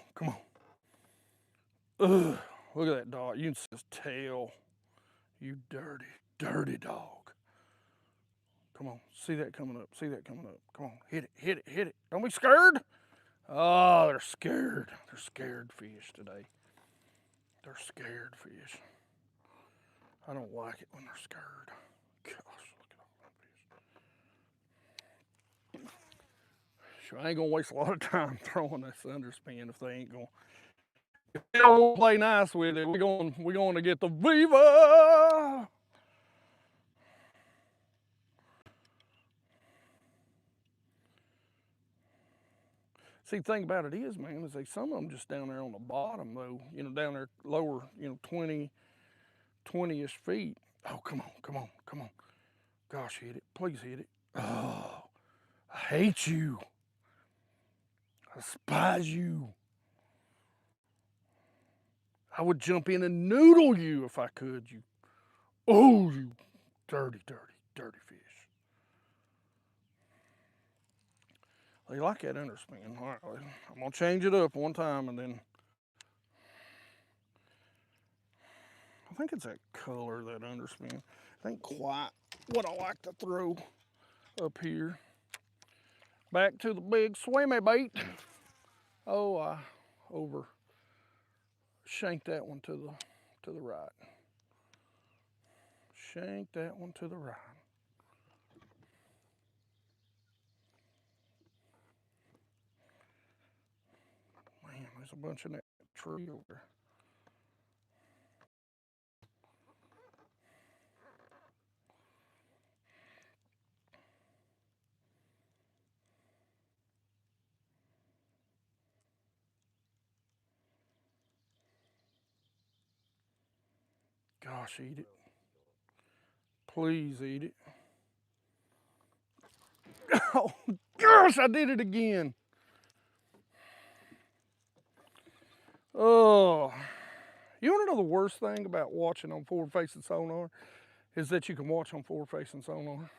Ugh, look at that dog. You can see his tail. You dirty dog. Come on, see that coming up. Come on, hit it. Don't be scared. Oh, they're scared. They're scared fish today. They're scared fish. I don't like it when they're scared. Gosh, look at all that fish. Sure, I ain't gonna waste a lot of time throwing this underspin if they ain't gonna. If they don't play nice with it, we're going to get the Viva. See, the thing about it is, man, is some of them just down there on the bottom, though, you know, down there lower, you know, 20-ish feet. Oh, come on, come on, come on. Gosh, hit it. Please hit it. Oh, I hate you. I despise you. I would jump in and noodle you if I could, you. Oh, you dirty, dirty, dirty fish. They like that underspin. All right, I'm going to change it up one time and then. I think it's that color, that underspin. I ain't quite what I like to throw up here. Back to the big swimmy bait. Oh, I over shanked that one to the right. Shank that one to the right. Man, there's a bunch in that tree over there. Gosh, eat it. Please eat it. Oh, gosh, I did it again. Oh, you want to know the worst thing about watching on forward-facing sonar is that you can watch on forward-facing sonar.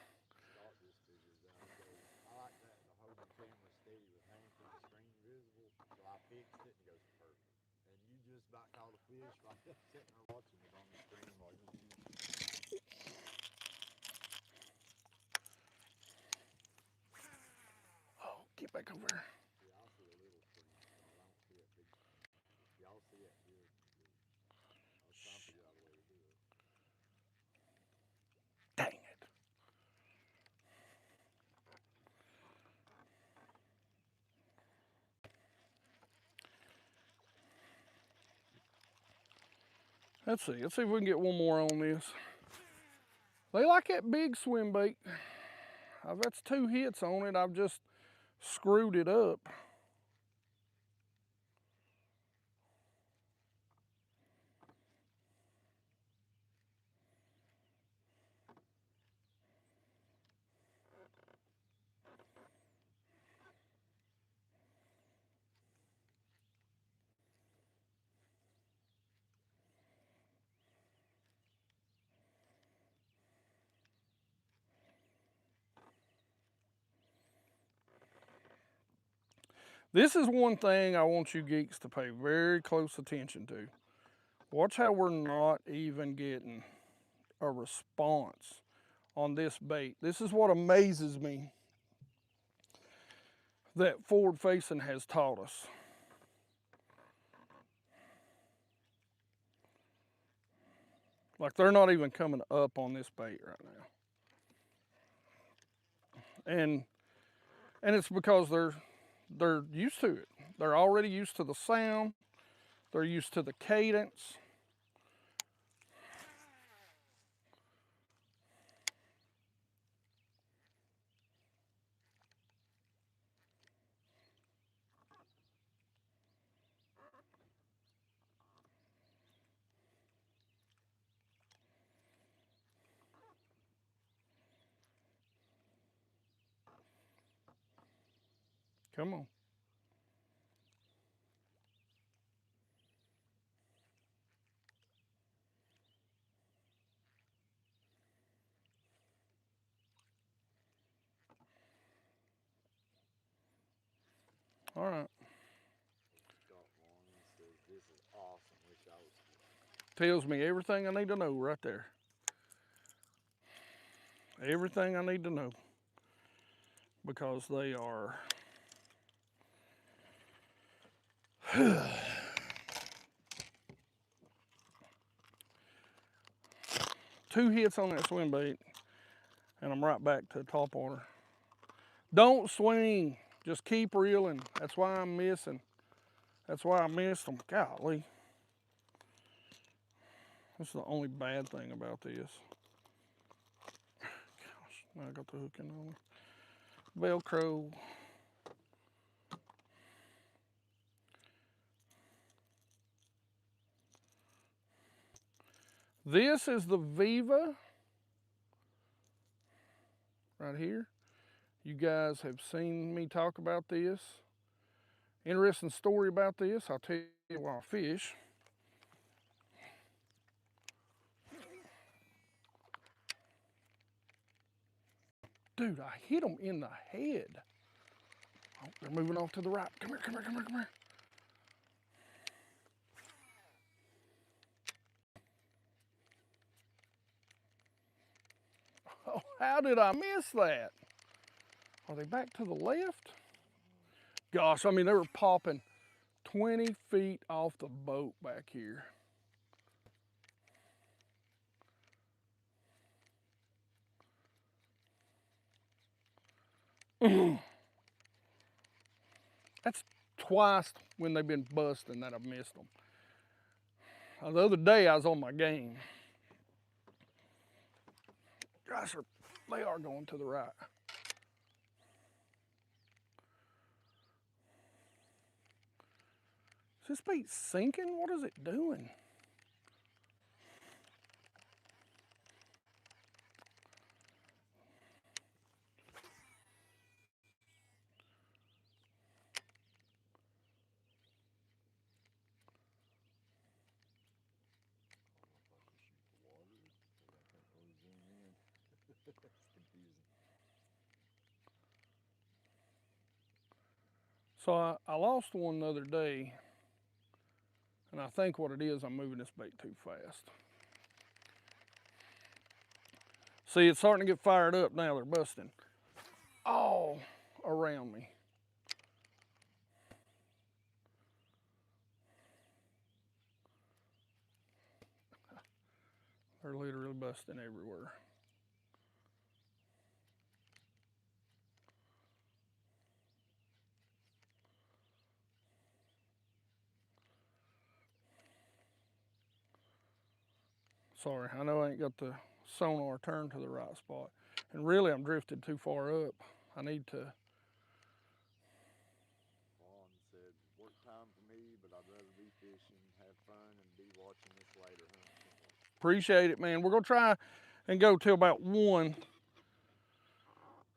Oh, get back over here. Dang it. Let's see if we can get one more on this. They like that big swim bait. That's 2 hits on it. I've just screwed it up. This is one thing I want you geeks to pay very close attention to. Watch how we're not even getting a response on this bait. This is what amazes me that forward facing has taught us. Like they're not even coming up on this bait right now. And it's because they're used to it. They're already used to the sound. They're used to the cadence. Come on. All right. Tells me everything I need to know right there. Everything I need to know. Because they are 2 hits on that swim bait, and I'm right back to TopWater. Don't swing, just keep reeling. That's why I'm missing. That's why I missed them. Golly. That's the only bad thing about this. Gosh, now I got the hook in on it. Velcro. This is the Viva right here. You guys have seen me talk about this. Interesting story about this. I'll tell you while I fish. Dude, I hit them in the head. Oh, they're moving off to the right. Come here, come here, come here, come here. Oh, how did I miss that? Are they back to the left? Gosh, I mean, they were popping 20 feet off the boat back here. That's twice when they've been busting that I've missed them. The other day I was on my game. Gosh, they are going to the right. Is this bait sinking? What is it doing? So I lost one the other day, and I think what it is, I'm moving this bait too fast. See, it's starting to get fired up now. They're busting all around me. They're literally busting everywhere. Sorry, I know I ain't got the sonar turned to the right spot. And really, I'm drifted too far up. I need to. Vaughn said, work time for me, but I'd rather be fishing, have fun, and be watching this later. Appreciate it, man. We're going to try and go till about 1.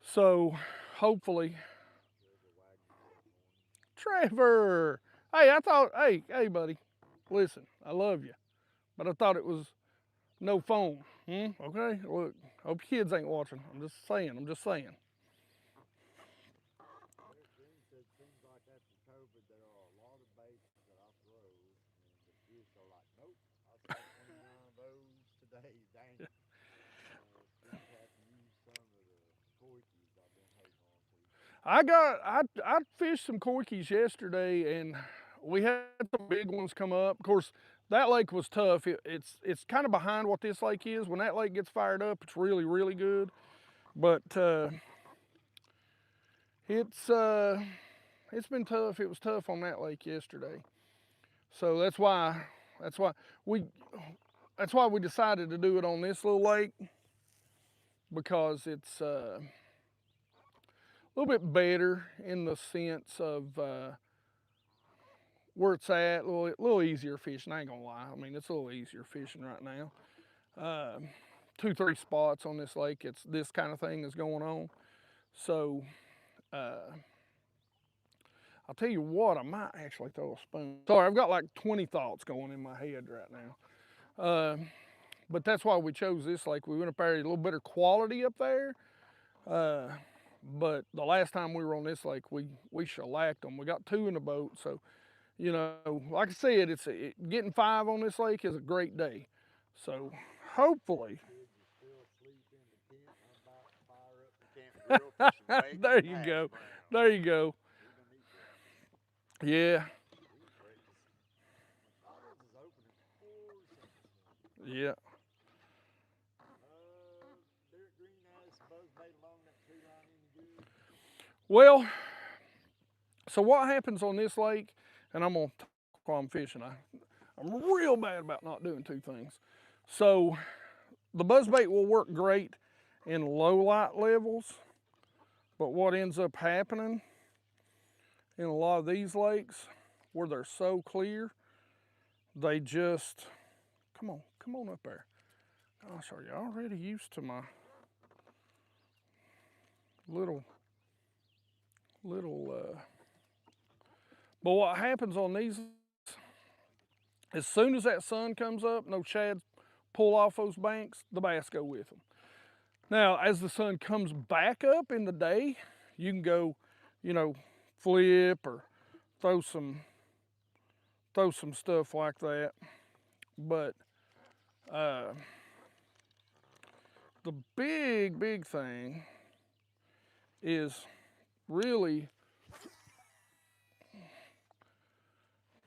So, hopefully. Trevor! Hey, hey, buddy. Listen, I love you. But I thought it was no phone. Okay? Look, hope your kids ain't watching. I'm just saying. It seems like after COVID, there are a lot of baits that I throw, and the fish are like, nope, I saw 29 of those today, dang it. Just have to use some of the koikies I've been holding on to. I fished some koikies yesterday, and we had some big ones come up. Of course, that lake was tough. It's kind of behind what this lake is. When that lake gets fired up, it's really, really good. But it's been tough. It was tough on that lake yesterday. So that's why we decided to do it on this little lake, because it's a little bit better in the sense of where it's at, a little easier fishing. I ain't gonna lie. I mean, it's a little easier fishing right now. 2, 3 spots on this lake, it's this kind of thing is going on. So I'll tell you what, I might actually throw a spoon. Sorry, I've got like 20 thoughts going in my head right now. But that's why we chose this lake. We went up there, a little better quality up there. But the last time we were on this lake, we shellacked them. We got 2 in the boat, so you know, like I said, getting 5 on this lake is a great day. So hopefully. There you go. There you go. Yeah. Yeah. Well, so what happens on this lake, and I'm gonna talk while I'm fishing. I'm real bad about not doing 2 things. So the buzzbait will work great in low light levels, but what ends up happening in a lot of these lakes where they're so clear, they just, come on up there. Gosh, are you already used to my little, but what happens on these, as soon as that sun comes up, no shads pull off those banks, the bass go with them. Now, as the sun comes back up in the day, you can go, you know, flip or throw some stuff like that. But the big thing is really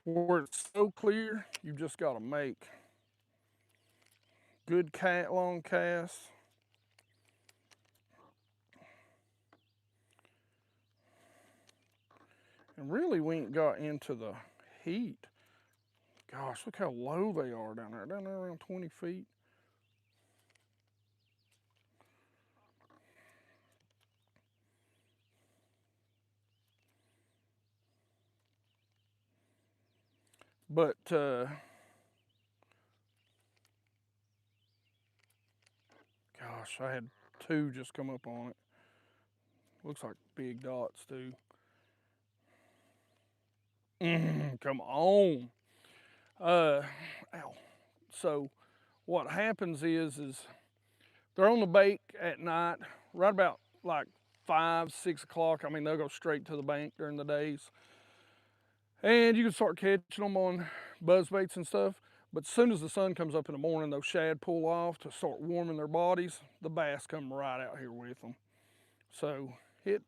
where it's so clear, you just got to make good long casts. And really, we ain't got into the heat. Gosh, look how low they are down there. Down there around 20 feet. But gosh, I had two just come up on it. Looks like big dots too. Come on. Ow. So what happens is they're on the bait at night, right about like 5, 6 o'clock. I mean, they'll go straight to the bank during the days. And you can start catching them on buzz baits and stuff. But as soon as the sun comes up in the morning, those shad pull off to start warming their bodies. The bass come right out here with them. So it's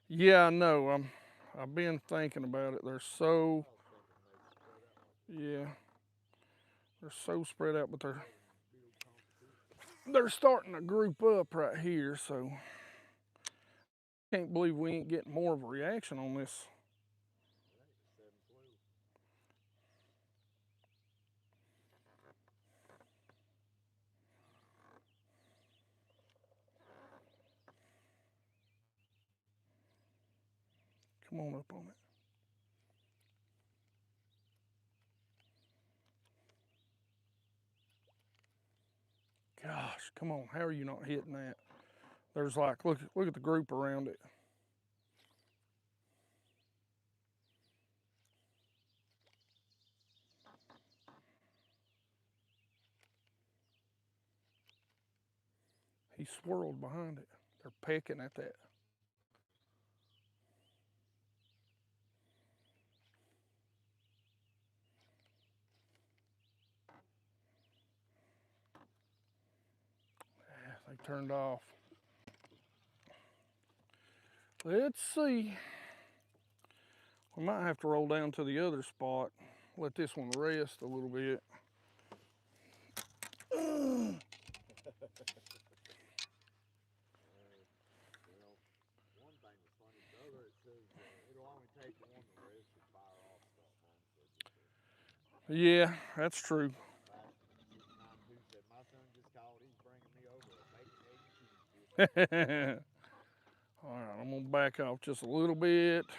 yeah, I know. I've been thinking about it. They're so yeah, they're so spread out, but they're starting to group up right here. So can't believe we ain't getting more of a reaction on this. Come on up on it. Gosh, come on. How are you not hitting that? There's like, look at the group around it. He swirled behind it. They're pecking at that. Yeah, they turned off. Let's see. We might have to roll down to the other spot. Let this one rest a little bit. Well, one thing was funny. The other, it says it'll only take one to rest and fire off stuff on. Yeah, that's true. 692 said, my son just called. He's bringing me over a bacon, egg, and cheese biscuit. All right, I'm gonna back off just a little bit. I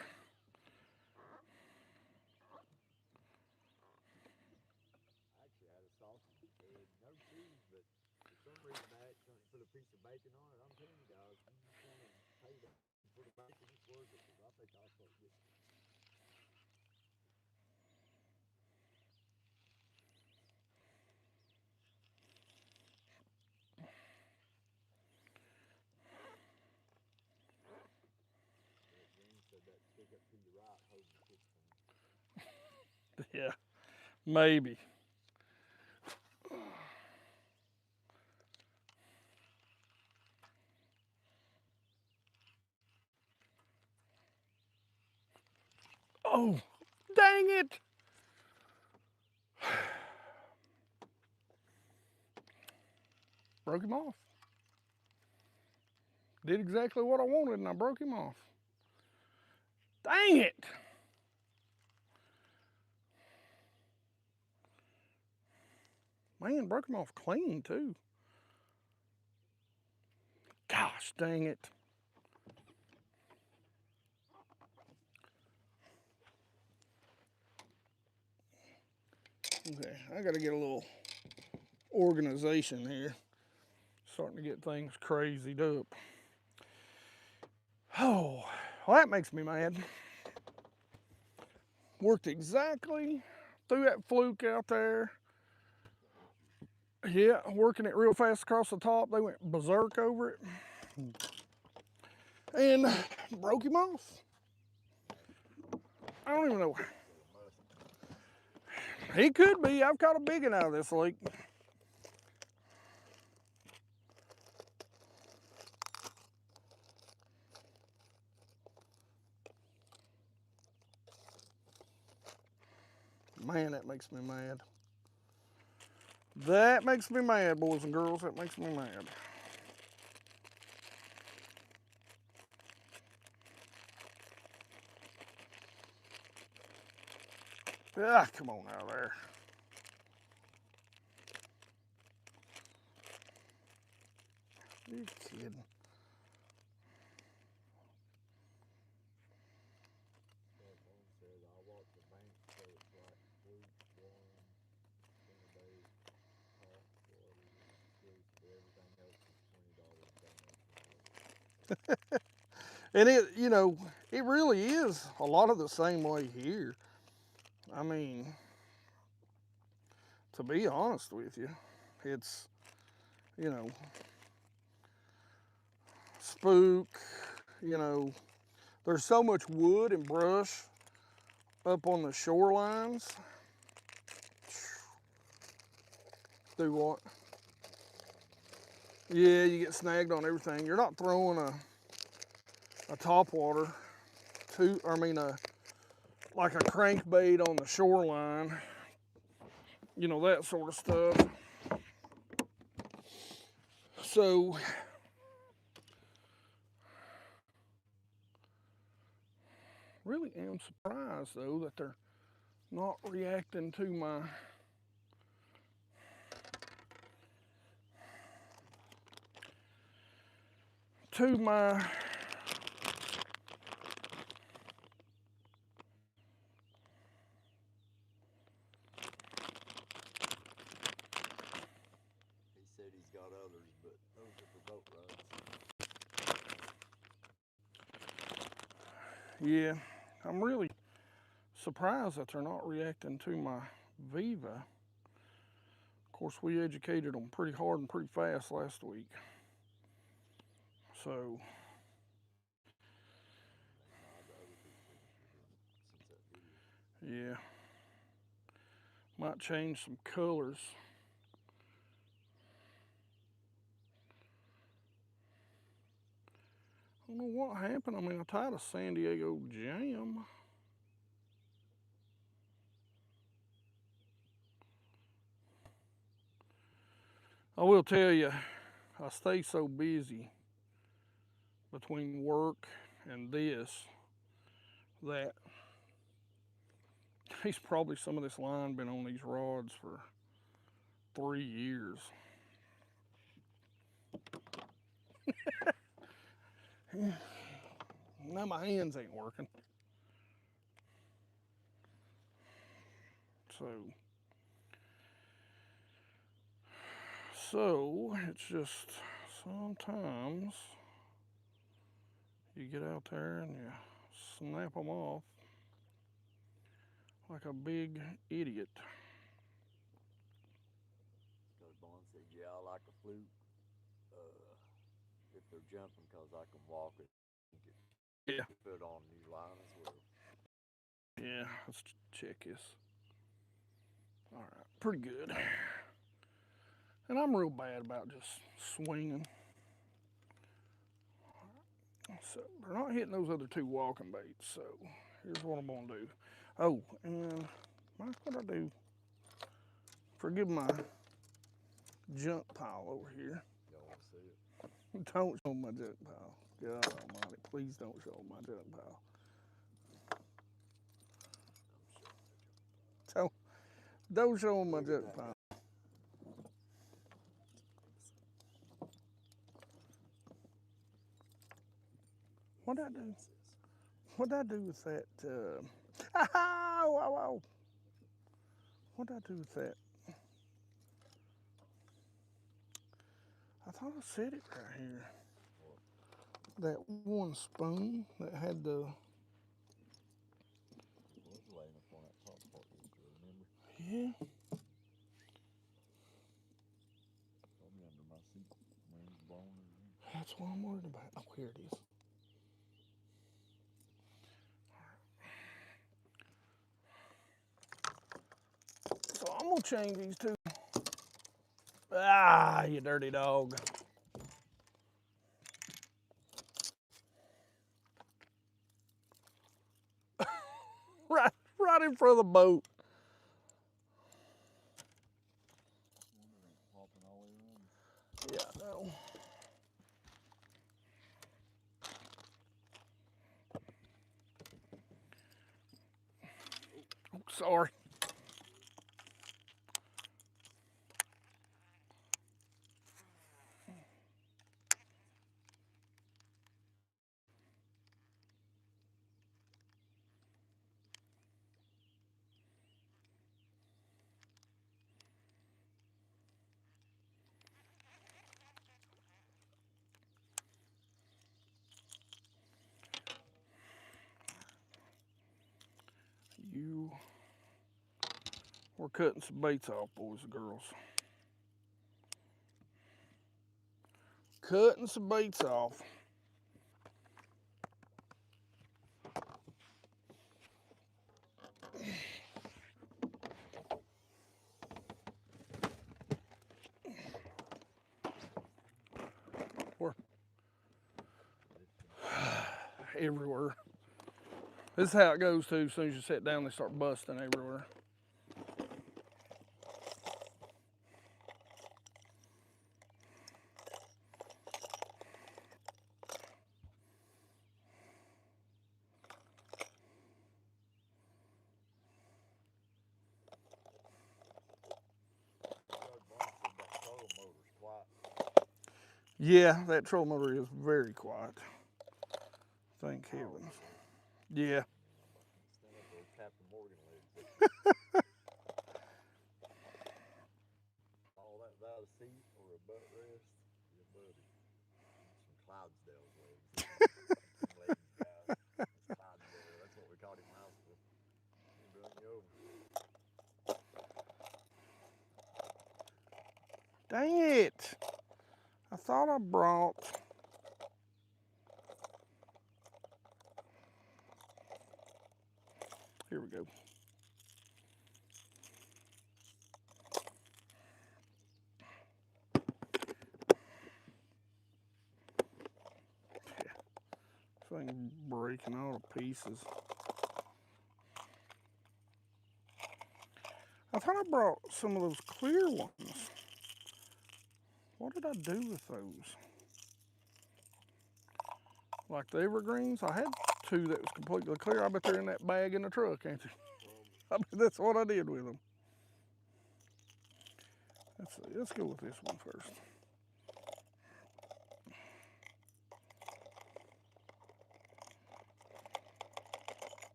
actually had a sausage, egg, no cheese, but for some reason I accidentally put a piece of bacon on it. I'm telling you guys, you just want to pay that for the bacon. It's worth it because I think I'll start getting. Said that stick up to your right, holding the six. Yeah, maybe. Oh, dang it! Broke him off. Did exactly what I wanted and I broke him off. Dang it! Man, broke him off clean too. Gosh, dang it. Okay, I gotta get a little organization here. Starting to get things crazied up. Oh, well, that makes me mad. Worked exactly through that fluke out there. Yeah, working it real fast across the top. They went berserk over it and broke him off. I don't even know. He could be. I've caught a big one out of this lake. Man, that makes me mad. That makes me mad, boys and girls. That makes me mad. Ah, come on out of there. You kidding? Mom said I walk the bank so it's like blue, warm, spinnerbait, hot water, exclusive, everything else is $20 donation. And it, you know, it really is a lot of the same way here. I mean, to be honest with you, it's, you know, spook, you know, there's so much wood and brush up on the shorelines. Do what? Yeah, you get snagged on everything. You're not throwing a topwater like a crankbait on the shoreline, you know, that sort of stuff. So, really am surprised though that they're not reacting to my He said he's got others, but those are for boat rides. yeah, I'm really surprised that they're not reacting to my Viva. Of course, we educated them pretty hard and pretty fast last week. So, yeah, might change some colors. I don't know what happened. I mean, I tied a San Diego jam. I will tell you, I stay so busy between work and this that he's probably some of this line been on these rods for 3 years. Now my hands ain't working. So it's just sometimes you get out there and you snap them off like a big idiot. Because Bond said, yeah, I like a fluke if they're jumping because I can walk it. Yeah. Put on new line as well. Yeah, let's check this. All right, pretty good. And I'm real bad about just swinging. So they're not hitting those other two walking baits. So here's what I'm gonna do. Oh, and what I do? Forgive my junk pile over here. Y'all want to see it? Don't show my junk pile. God almighty, please don't show my junk pile. Don't show my junk pile. What'd I do? What'd I do with that? Wow. What did I do with that? I thought I said it right here. That one spoon that had the. Was laying up on that top part, remember? Yeah. Probably under my seat. Wind's blowing it. That's what I'm worried about. Oh, here it is. So I'm gonna change these two. Ah, you dirty dog. Right in front of the boat. Popping all the way around. Yeah, I know. Oh, sorry. We're cutting some baits off, boys and girls. Cutting some baits off. Where? Everywhere. This is how it goes too. As soon as you sit down, they start busting everywhere. Yeah, that troll motor is very quiet. Thank heavens. Yeah. Stand up those Captain Morgan legs. All that without a seat or a butt rest, your buddy. Some Clydesdale's legs. Legs, guys. Clydesdale. That's what we called him last one. He'll run you over. Dang it. I thought I brought. Here we go. Thing breaking all to pieces. I thought I brought some of those clear ones. What did I do with those? Like the evergreens, I had two that was completely clear. I bet they're in that bag in the truck, ain't they? I bet that's what I did with them. Let's see, let's go with this one first.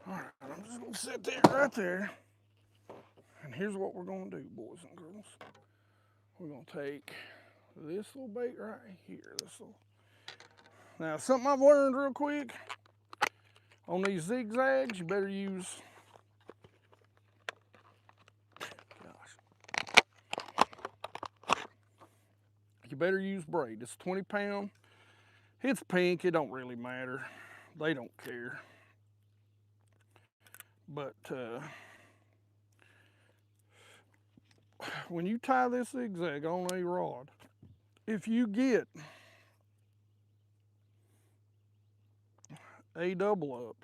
All right, I'm just gonna sit there right there. And here's what we're gonna do, boys and girls. We're gonna take this little bait right here. Now, something I've learned real quick on these zigzags, you better use. You better use braid. It's 20 pound. It's pink. It don't really matter. They don't care. But when you tie this zigzag on a rod, if you get a double up,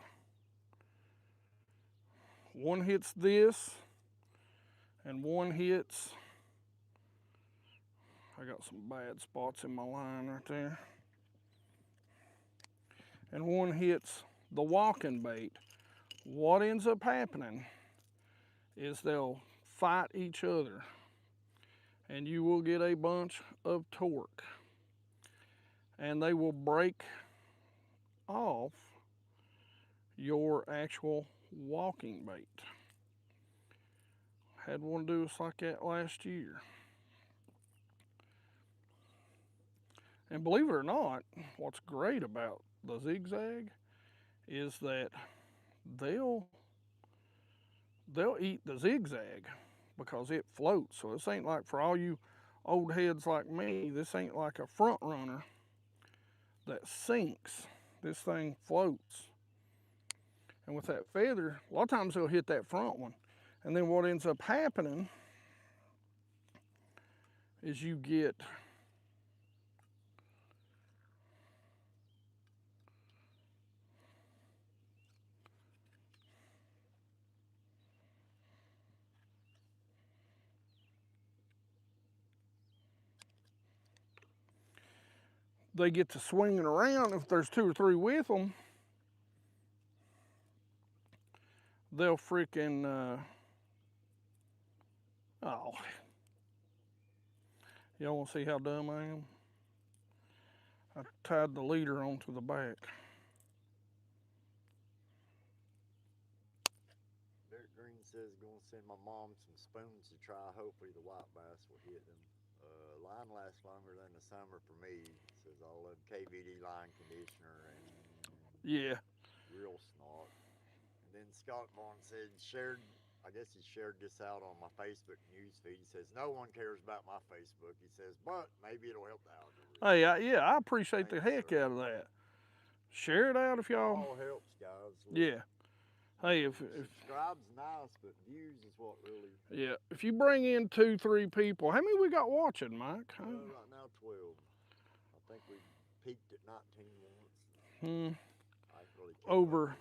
one hits this and one hits, I got some bad spots in my line right there, and one hits the walking bait, what ends up happening is they'll fight each other and you will get a bunch of torque and they will break off your actual walking bait. Had one do us like that last year. And believe it or not, what's great about the zigzag is that they'll eat the zigzag because it floats. So this ain't like, for all you old heads like me, this ain't like a front runner that sinks. This thing floats. And with that feather, a lot of times they'll hit that front one. And then what ends up happening is you get they get to swinging around. If there's 2 or 3 with them, they'll freaking, oh, y'all want to see how dumb I am? I tied the leader onto the back. Derek Green says going to send my mom some spoons to try. Hopefully the white bass will hit them. Line lasts longer than the summer for me. Says I love KVD line conditioner and Yeah. real snot. And then Scott Vaughn said I guess he shared this out on my Facebook news feed. He says no one cares about my Facebook. He says, but maybe it'll help the algorithm. Hey, yeah, I appreciate the heck out of that. Share it out if y'all. All helps, guys. Yeah. Hey, if subscribe's nice, but views is what really. Yeah, if you bring in 2, 3 people, how many we got watching, Mike? Right now 12. I think we peaked at 19 once. I really Over.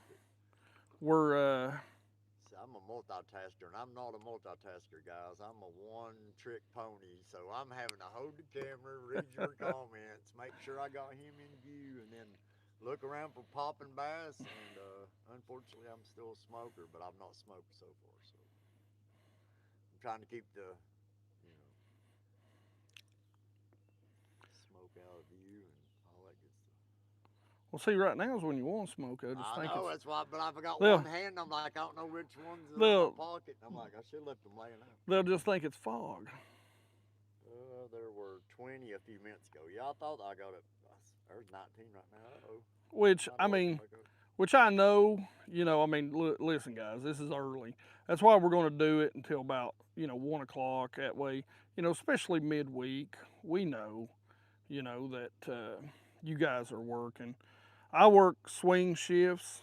We're I'm a multitasker, and I'm not a multitasker, guys. I'm a one-trick pony, so I'm having to hold the camera, read your comments, make sure I got him in view, and then look around for popping bass. And unfortunately, I'm still a smoker, but I've not smoked so far. So I'm trying to keep the, smoke out of view and all that good stuff. Well, see, right now is when you want to smoke. I know that's why, but I forgot one hand. I'm like, I don't know which one's in my pocket. I'm like, I should have left them laying out. They'll just think it's fog. There were 20 a few minutes ago. Yeah, I thought I got it. There's 19 right now. Uh-oh. Which I know, I mean, listen, guys, this is early. That's why we're going to do it until about, 1 o'clock. That way, especially midweek, we know, that you guys are working. I work swing shifts.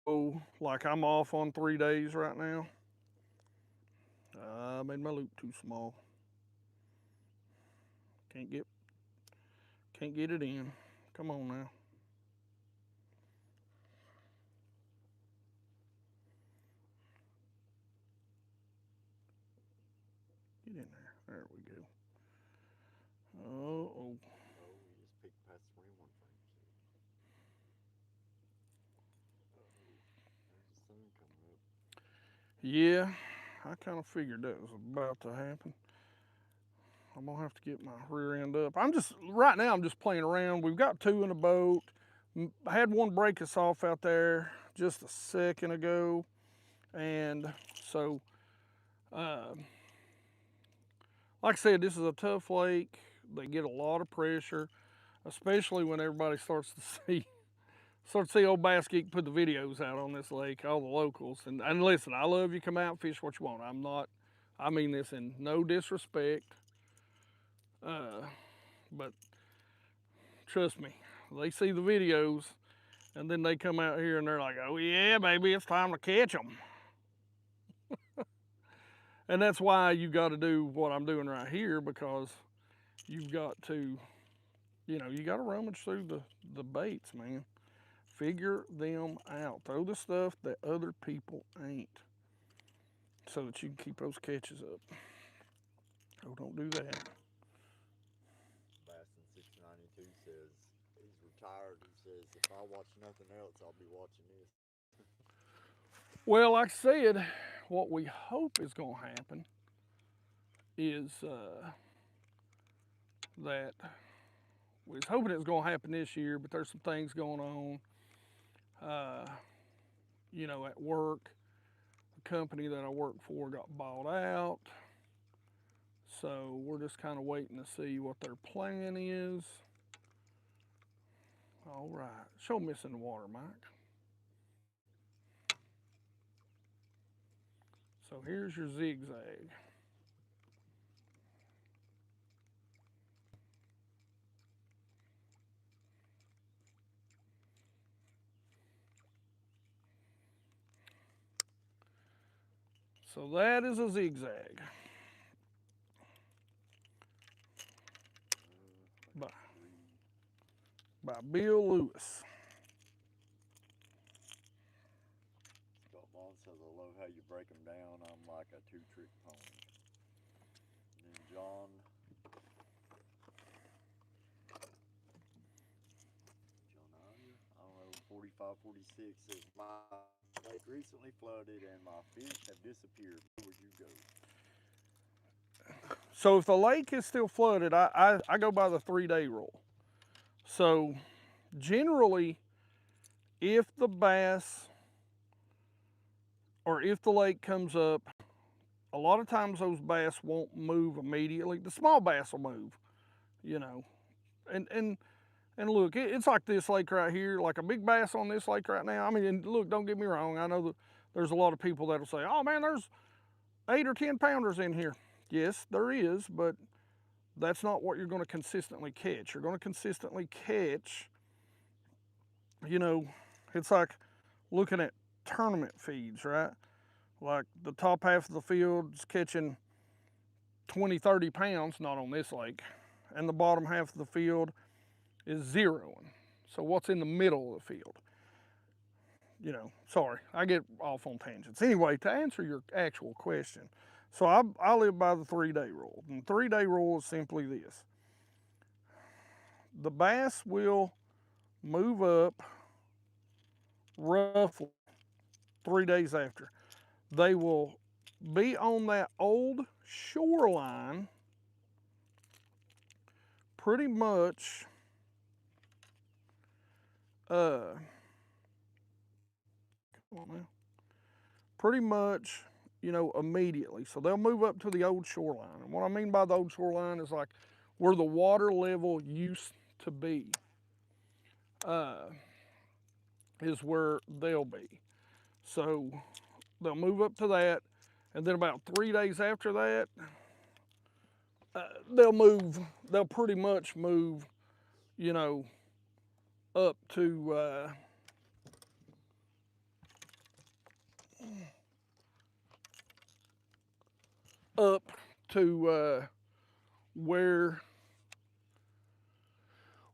So, like, I'm off on 3 days right now. I made my loop too small. Can't get it in. Come on now. Get in there. There we go. Oh, you just peeked past 21 frames. There's the sun coming up. Yeah, I kind of figured that was about to happen. I'm gonna have to get my rear end up. Right now I'm just playing around. We've got 2 in a boat. I had one break us off out there just a second ago. And so, like I said, this is a tough lake. They get a lot of pressure, especially when everybody starts to see old BassGeek put the videos out on this lake, all the locals. And listen, I love you, come out, fish what you want. I mean this in no disrespect. But trust me, they see the videos and then they come out here and they're like, oh yeah, baby, it's time to catch them. And that's why you got to do what I'm doing right here, because you've got to, you got to rummage through the baits, man. Figure them out. Throw the stuff that other people ain't so that you can keep those catches up. Oh, don't do that. Bassin692 says he's retired. He says, if I watch nothing else, I'll be watching this. Well, like I said, what we hope is going to happen is that we was hoping it was going to happen this year, but there's some things going on. You know, at work, the company that I work for got bought out. So we're just kind of waiting to see what their plan is. All right, show me this in the water, Mike. So here's your zigzag. So that is a zigzag. By Bill Lewis. Mom says, I love how you break them down. I'm like a two-trick pony. And then John, I don't know, 45, 46 says, my lake recently flooded and my fish have disappeared. Where would you go? So if the lake is still flooded, I go by the 3-day rule. So generally, if the bass or if the lake comes up, a lot of times those bass won't move immediately. The small bass will move, you know. And look, it's like this lake right here, like a big bass on this lake right now. I mean, and look, don't get me wrong. I know that there's a lot of people that'll say, oh man, there's 8 or 10 pounders in here. Yes, there is, but that's not what you're going to consistently catch. You're going to consistently catch, you know, it's like looking at tournament feeds, right? Like the top half of the field's catching 20, 30 pounds, not on this lake, and the bottom half of the field is zeroing. So what's in the middle of the field? You know, sorry, I get off on tangents. Anyway, to answer your actual question, so I live by the 3-day rule. And the 3-day rule is simply this. The bass will move up roughly 3 days after. They will be on that old shoreline pretty much pretty much, you know, immediately. So they'll move up to the old shoreline. And what I mean by the old shoreline is like where the water level used to be, is where they'll be. So they'll move up to that, and then about 3 days after that, they'll pretty much move, you know, up to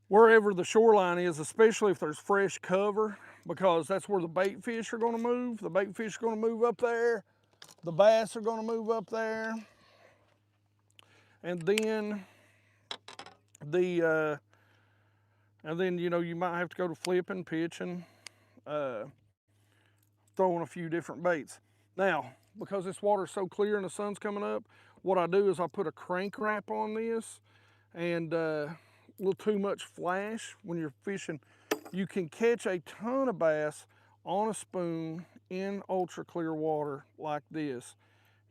wherever the shoreline is, especially if there's fresh cover, because that's where the bait fish are going to move. The bait fish are going to move up there. The bass are going to move up there. And then you know, you might have to go to flipping, pitching, throwing a few different baits. Now, because this water's so clear and the sun's coming up, what I do is I put a crank wrap on this, and a little too much flash when you're fishing. You can catch a ton of bass on a spoon in ultra clear water like this.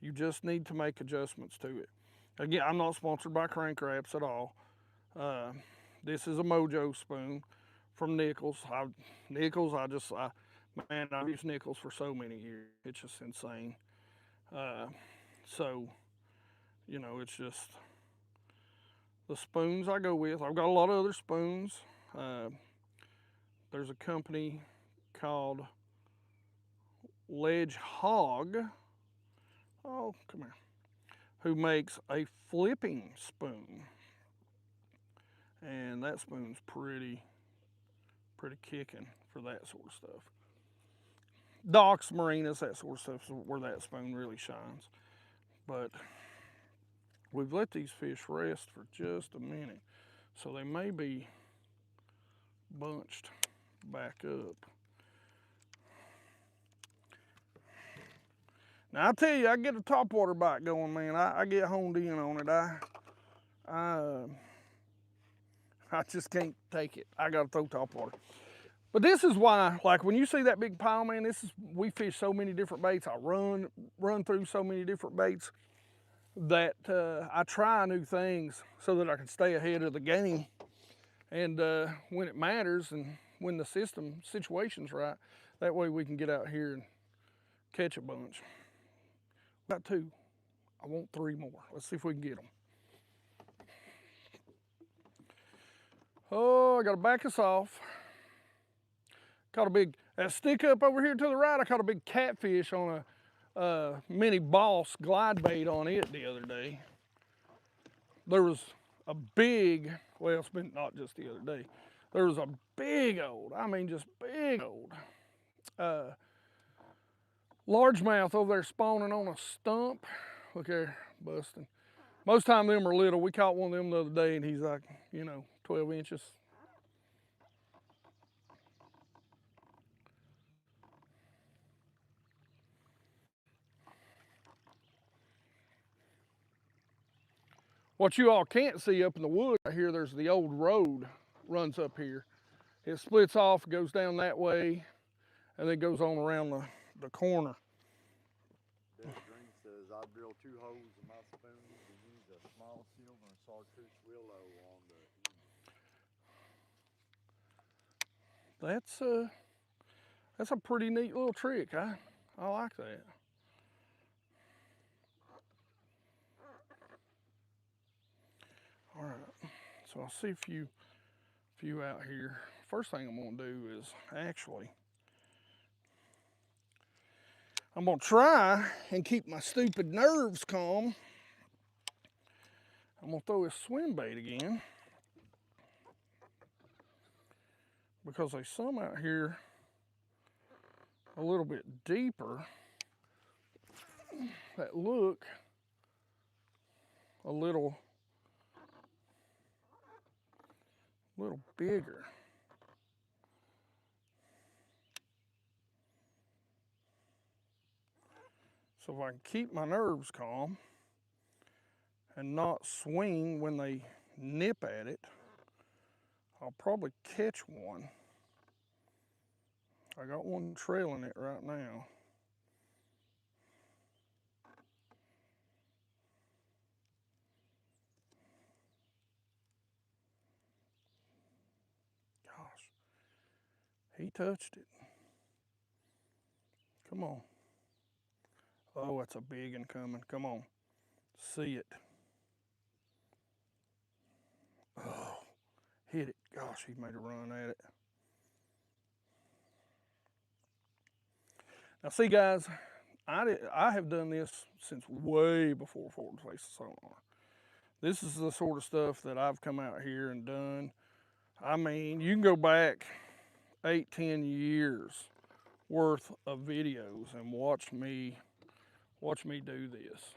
You just need to make adjustments to it. Again, I'm not sponsored by crank wraps at all. This is a Mojo spoon from Nichols. I've used Nichols for so many years. It's just insane. So, you know, it's just the spoons I go with. I've got a lot of other spoons. There's a company called Ledge Hog. Oh, come here. Who makes a flipping spoon. And that spoon's pretty kicking for that sort of stuff. Docks, marinas, that sort of stuff is where that spoon really shines. But we've let these fish rest for just a minute, so they may be bunched back up. Now I tell you, I get a topwater bite going, man. I get honed in on it. I just can't take it. I gotta throw topwater. But this is why, like when you see that big pile, man, we fish so many different baits. I run through so many different baits that I try new things so that I can stay ahead of the game. And when it matters and when the situation's right, that way we can get out here and catch a bunch. About 2. I want 3 more. Let's see if we can get them. Oh, I gotta back us off. Caught a big, that stick up over here to the right, I caught a big catfish on a mini Boss glide bait on it the other day. There was a big, well, it's been not just the other day, there was a big old, I mean just big old, largemouth over there spawning on a stump. Look there, busting. Most time them are little. We caught one of them the other day and he's like, 12 inches. What you all can't see up in the woods right here, there's the old road runs up here. It splits off, goes down that way, and then goes on around the corner. This Green says, I drilled 2 holes in my spoons and used a small silver and chartreuse willow on the end. That's a pretty neat little trick. I like that. All right, so I'll see a few out here. First thing I'm gonna do is I'm gonna try and keep my stupid nerves calm. I'm gonna throw this swim bait again because there's some out here a little bit deeper that look a little bigger. So if I can keep my nerves calm and not swing when they nip at it, I'll probably catch one. I got one trailing it right now. Gosh, he touched it. Come on. Oh, that's a big one coming. Come on. See it. Oh, hit it. Gosh, he made a run at it. Now see guys, I have done this since way before forward facing sonar. This is the sort of stuff that I've come out here and done. I mean, you can go back 8-10 years worth of videos and watch me do this.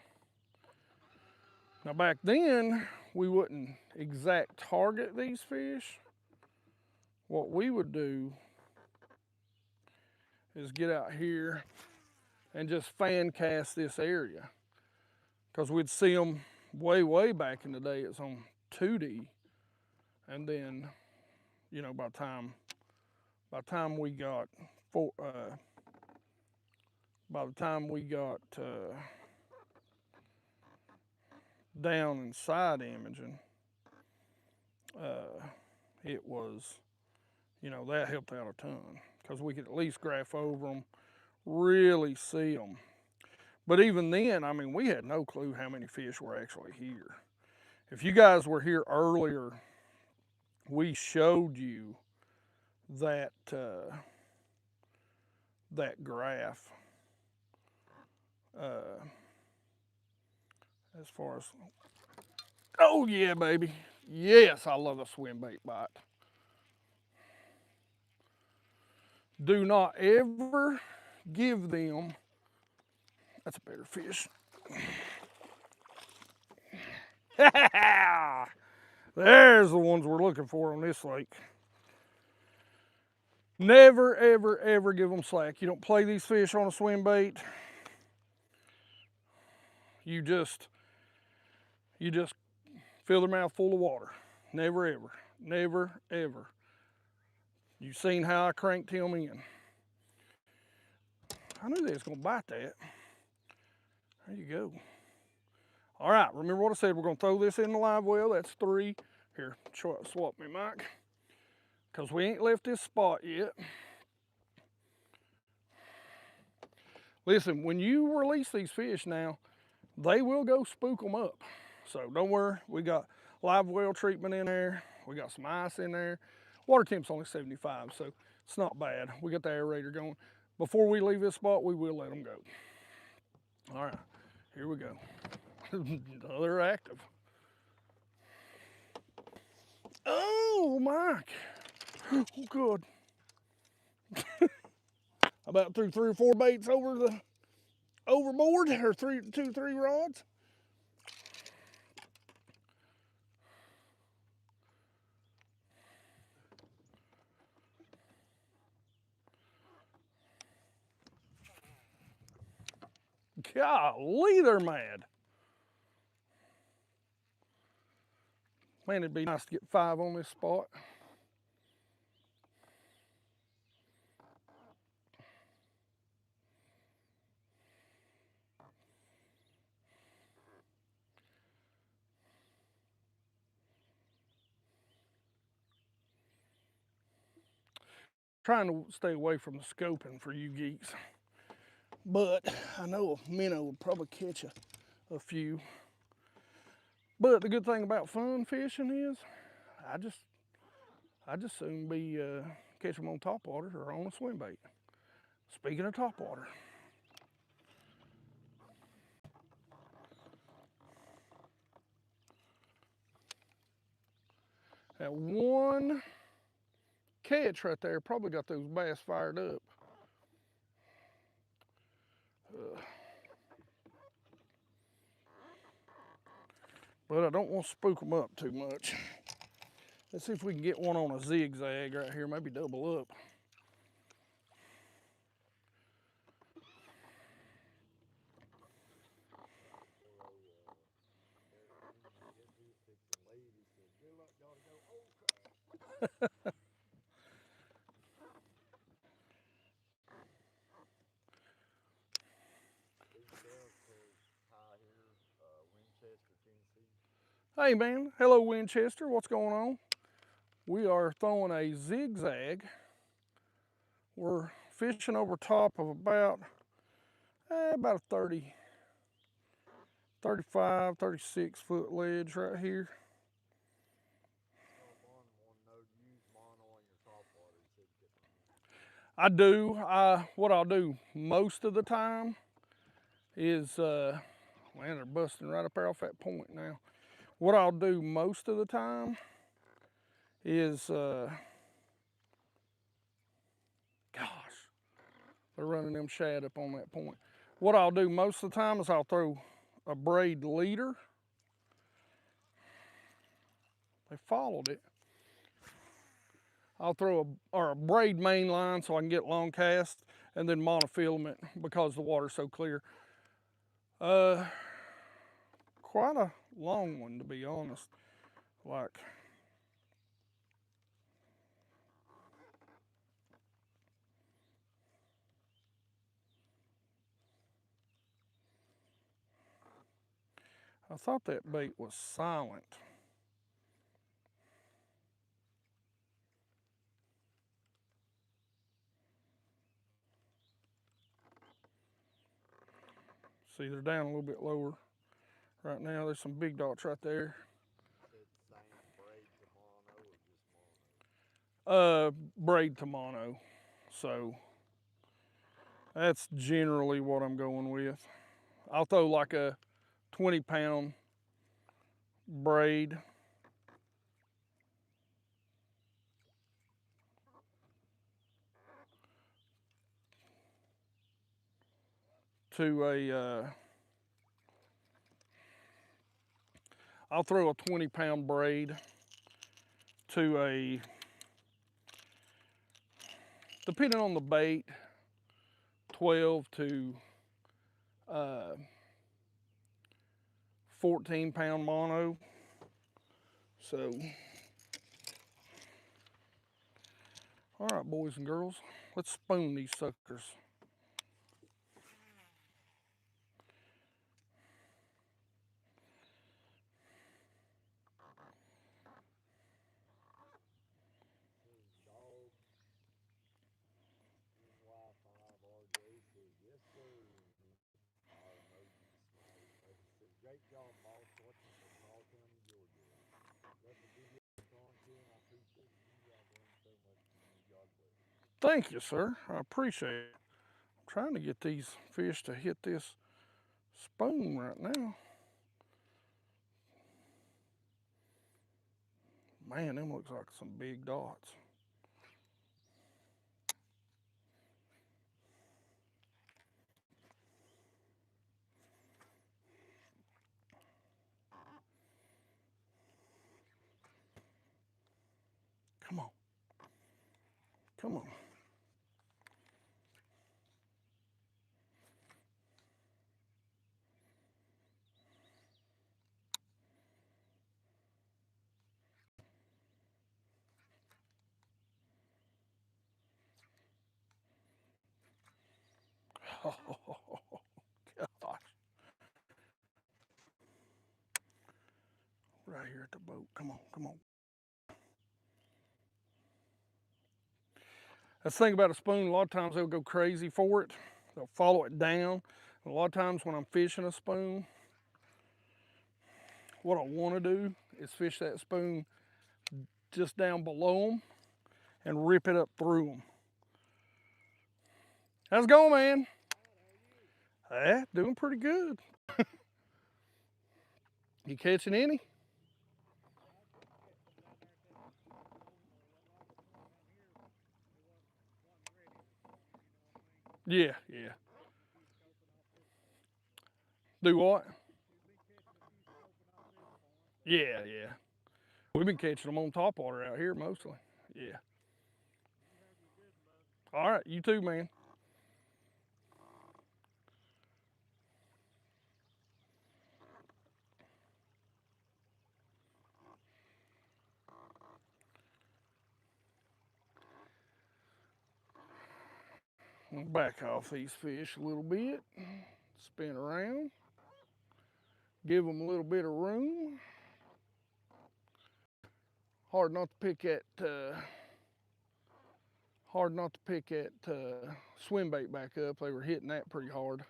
Now back then, we wouldn't exact target these fish. What we would do is get out here and just fan cast this area, because we'd see them way back in the day. It's on 2D, and then by the time we got down and side imaging, it was, that helped out a ton, because we could at least graph over them, really see them. But even then, I mean, we had no clue how many fish were actually here. If you guys were here earlier, we showed you that that graph as far as, oh yeah, baby. Yes, I love a swim bait bite. Do not ever give them, that's a better fish. There's the ones we're looking for on this lake. Never, ever give them slack. You don't play these fish on a swim bait. You just fill their mouth full of water. Never, ever. You seen how I cranked him in. I knew they was gonna bite that. There you go. All right, remember what I said, we're gonna throw this in the live well, that's 3. Here, swap me mic, because we ain't left this spot yet. Listen, when you release these fish now, they will go spook them up. So don't worry, we got live well treatment in there, we got some ice in there. Water temp's only 75, so it's not bad. We got the aerator going. Before we leave this spot, we will let them go. All right, here we go. They're active. Oh, Mike. Oh, good. About threw 3 or 4 baits over the overboard, or 2 or 3 rods. Golly, they're mad. Man, it'd be nice to get 5 on this spot. Trying to stay away from the scoping for you geeks. But I know a minnow would probably catch a few. But the good thing about fun fishing is I just soon be catch them on topwater or on a swim bait. Speaking of topwater. That one catch right there probably got those bass fired up. But I don't want to spook them up too much. Let's see if we can get one on a zigzag right here, maybe double up. Hey man, hello Winchester, what's going on? We are throwing a zigzag. We're fishing over top of about a 30, 35, 36 foot ledge right here. I do. What I'll do most of the time is, man, they're busting right up there off that point now. What I'll do most of the time is, gosh, they're running them shad up on that point. What I'll do most of the time is I'll throw a braid leader. They followed it. I'll throw a braid main line so I can get long cast, and then monofilament because the water's so clear. Quite a long one, to be honest. Like, I thought that bait was silent. See, they're down a little bit lower right now. There's some big dots right there. Braid to mono. So that's generally what I'm going with. I'll throw like a 20-pound braid. To I'll throw a 20-pound braid to a, depending on the bait, 12 to 14-pound mono. So All right, boys and girls, let's spoon these suckers. Says dog NY5RJ says, yes, sir. Our emoji smiley face says, great job, boss, watching from Small County, Georgia. Love the video content. I appreciate you. I've learned so much from you. God bless. Thank you, sir. I appreciate it. I'm trying to get these fish to hit this spoon right now. Man, them looks like some big dots. Come on. Come on. Oh, gosh. Right here at the boat. Come on, come on. That's the thing about a spoon, a lot of times they'll go crazy for it. They'll follow it down. A lot of times when I'm fishing a spoon, what I want to do is fish that spoon just down below them and rip it up through them. How's it going, man? Doing pretty good. You catching any? Yeah, yeah. Do what? Yeah, yeah. We've been catching them on TopWater out here mostly. Yeah. All right, you too, man. We'll back off these fish a little bit, spin around, give them a little bit of room. Hard not to pick that swim bait back up. They were hitting that pretty hard.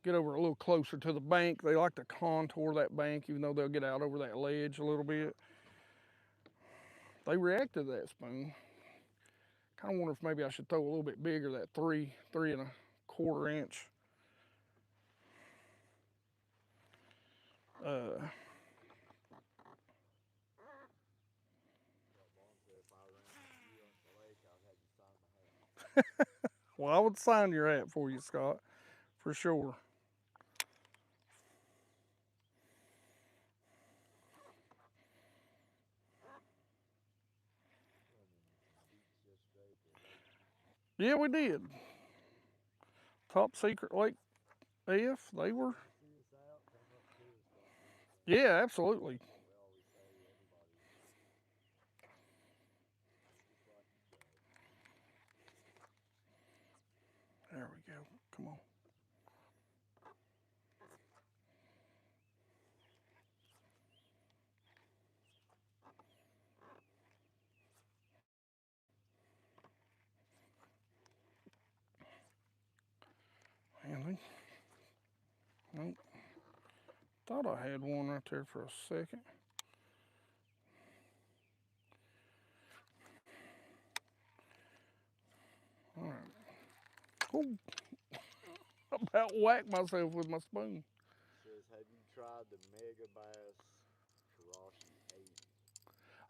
Get over a little closer to the bank. They like to contour that bank, even though they'll get out over that ledge a little bit. They react to that spoon. Kind of wonder if maybe I should throw a little bit bigger, that 3.25 inch. Well, I would sign your hat for you, Scott, for sure. Yeah, we did. Top Secret Lake F, they were. Yeah, absolutely. There we go. Come on. Really? Nope. Thought I had one right there for a second. All right. Oh, about whacked myself with my spoon. Says, have you tried the Mega Bass Karashi 80?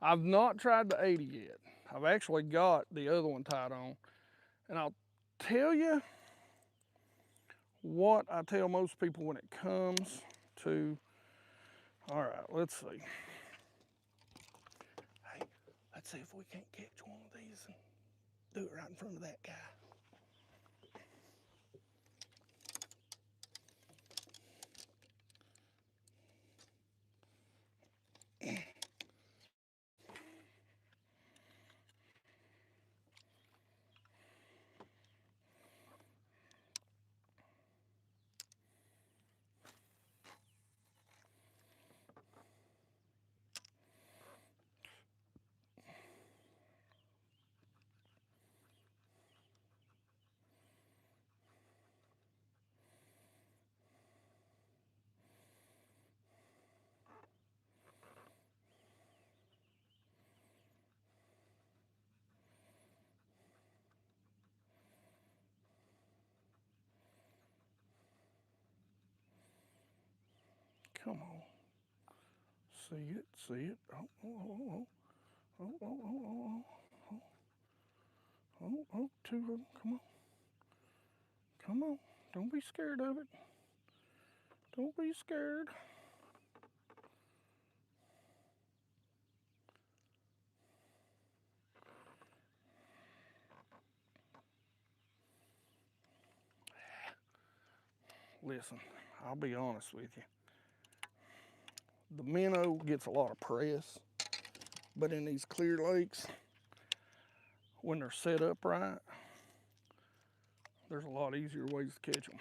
I've not tried the 80 yet. I've actually got the other one tied on. And I'll tell you what I tell most people when it comes to, all right, let's see. Hey, let's see if we can't catch one of these and do it right in front of that guy. Come on. See it, see it. Oh, oh, oh, oh, oh, oh, oh, oh, oh, oh, two of them. Come on. Come on. Don't be scared of it. Don't be scared. Listen, I'll be honest with you. The minnow gets a lot of press, but in these clear lakes, when they're set up right, there's a lot easier ways to catch them.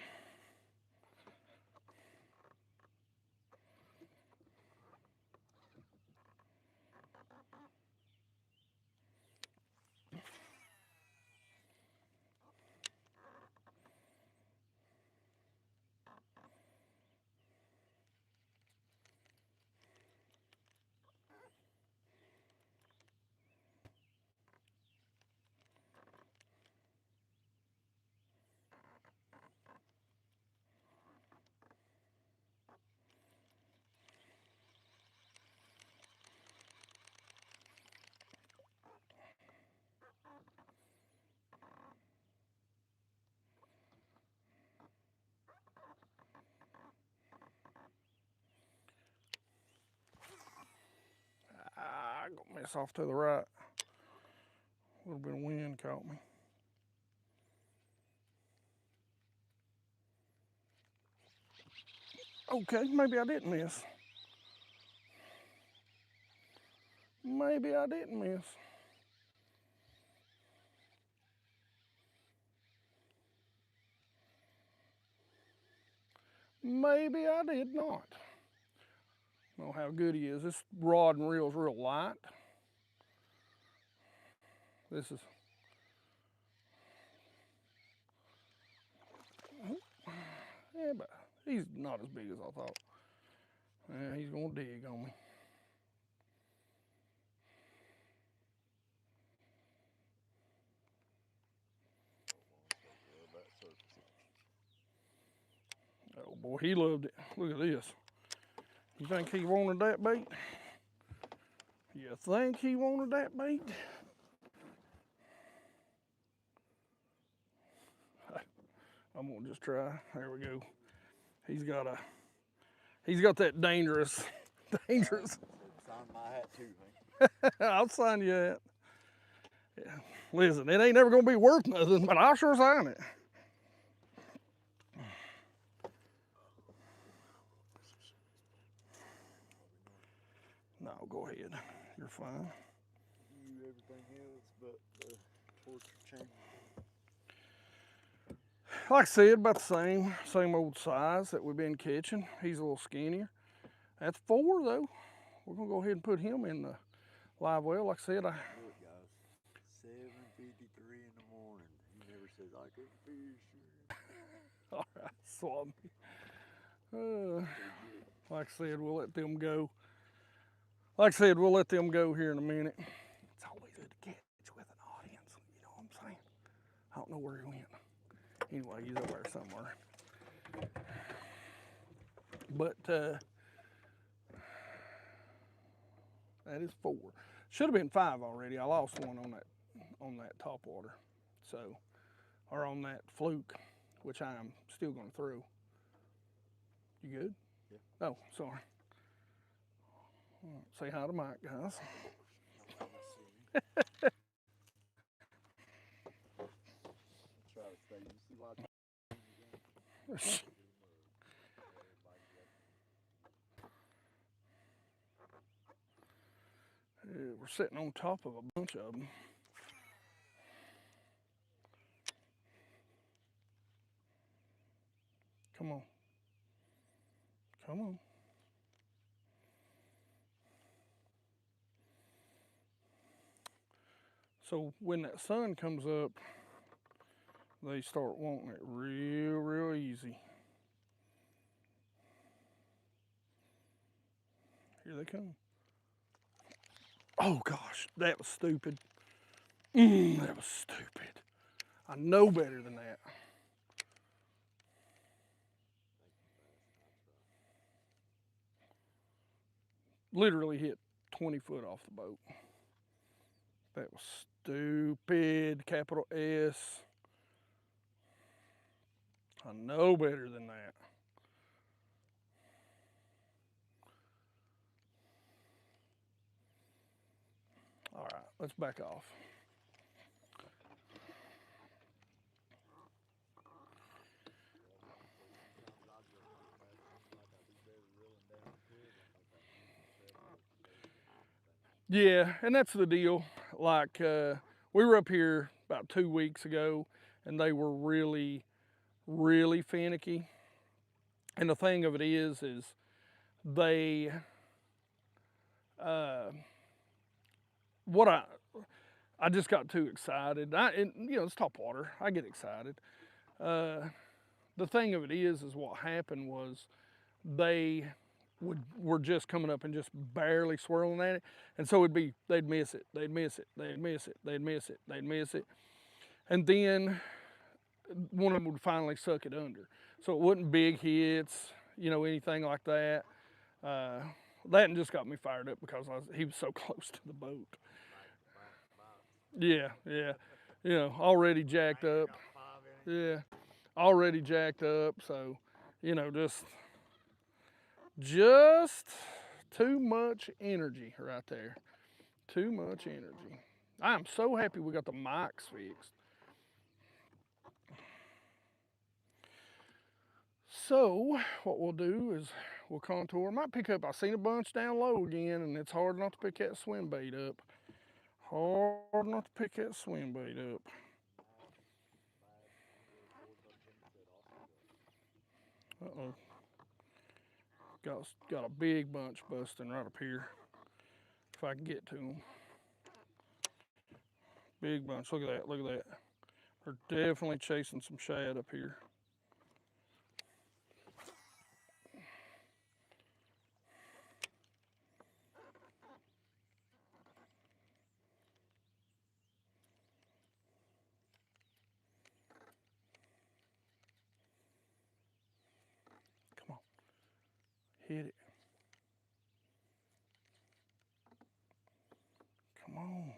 I got mess off to the right. A little bit of wind caught me. Okay, maybe I didn't miss. Maybe I didn't miss. Maybe I did not. I don't know how good he is. This rod and reel is real light. This is, yeah, but he's not as big as I thought. Yeah, he's gonna dig on me. Oh boy, he loved it. Look at this. You think he wanted that bait? You think he wanted that bait? I'm gonna just try. There we go. He's got that dangerous. Sign my hat too, man. I'll sign you that. Yeah. Listen, it ain't never gonna be worth nothing, but I'll sure sign it. No, go ahead. You're fine. You everything else but the torture chamber. Like I said, about the same old size that we've been catching. He's a little skinnier. That's 4 though. We're gonna go ahead and put him in the live well. Like I said, Look, guys, 7:53 in the morning. He never says I can fish. All right, swap me. Like I said, we'll let them go. Like I said, we'll let them go here in a minute. It's always good to catch with an audience. You know what I'm saying? I don't know where he went. Anyway, he's over there somewhere. But that is 4. Should have been 5 already. I lost one on that TopWater, so, or on that fluke, which I'm still going to throw. You good? Yeah. Oh, sorry. Say hi to Mike, guys. We're sitting on top of a bunch of them. Come on. Come on. So when that sun comes up, they start wanting it real easy. Here they come. Oh gosh, that was stupid. That was stupid. I know better than that. literally hit 20 foot off the boat. That was stupid, capital S. I know better than that. All right, let's back off. Yeah, and that's the deal. Like, we were up here about 2 weeks ago, and they were really, really finicky. And the thing of it is they, what I just got too excited. It's TopWater. I get excited. The thing of it is what happened was they were just coming up and just barely swirling at it, and so they'd miss it, they'd miss it, they'd miss it, they'd miss it, they'd miss it, and then one of them would finally suck it under. So it wasn't big hits, anything like that. That just got me fired up because he was so close to the boat. Yeah, already jacked up. Yeah, already jacked up. So, just too much energy right there. Too much energy. I'm so happy we got the mics fixed. So what we'll do is we'll contour. Might pick up. I seen a bunch down low again, and it's hard not to pick that swim bait up. Hard not to pick that swim bait up. Uh-oh. Got a big bunch busting right up here. If I can get to them. Big bunch. Look at that. Look at that. They're definitely chasing some shad up here. Come on. Hit it. Come on.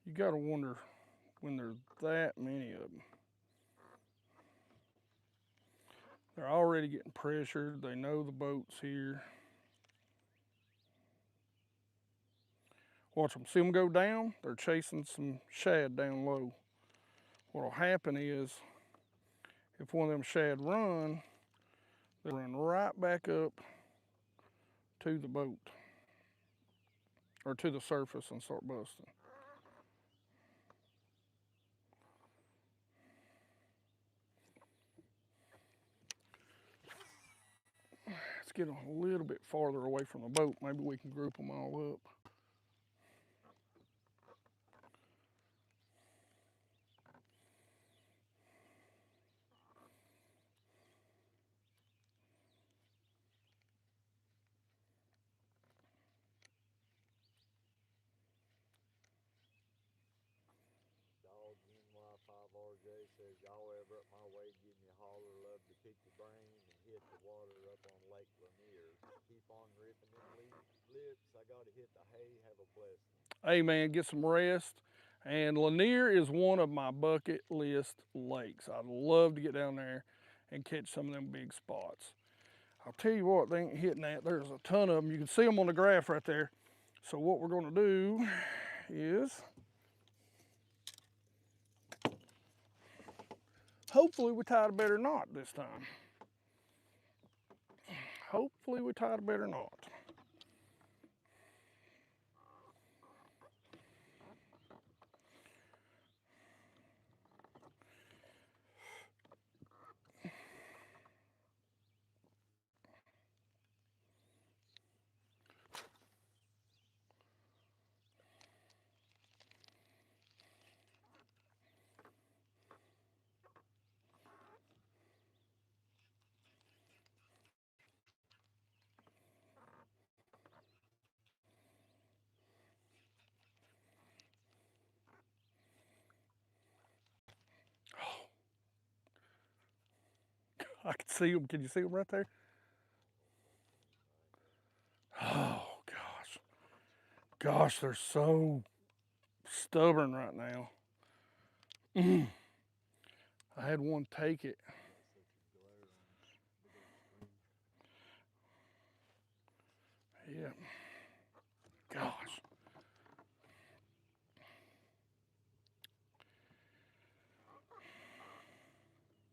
You gotta wonder when there's that many of them. They're already getting pressured. They know the boat's here. Watch them. See them go down? They're chasing some shad down low. What'll happen is, if one of them shad run, they run right back up to the boat or to the surface and start busting. Let's get a little bit farther away from the boat. Maybe we can group them all up. Dog NY5RJ says, y'all ever up my way, give me a holler, love to pick your brain and hit the water up on Lake Lanier. Keep on ripping them lips. I gotta hit the hay. Have a blessing. Hey man, get some rest. And Lanier is one of my bucket list lakes. I'd love to get down there and catch some of them big spots. I'll tell you what, they ain't hitting that. There's a ton of them. You can see them on the graph right there. So what we're gonna do is, hopefully we tied a better knot this time. Hopefully we tied a better knot. I can see them. Can you see them right there? Oh, gosh. Gosh, they're so stubborn right now. I had one take it. Yeah. Gosh.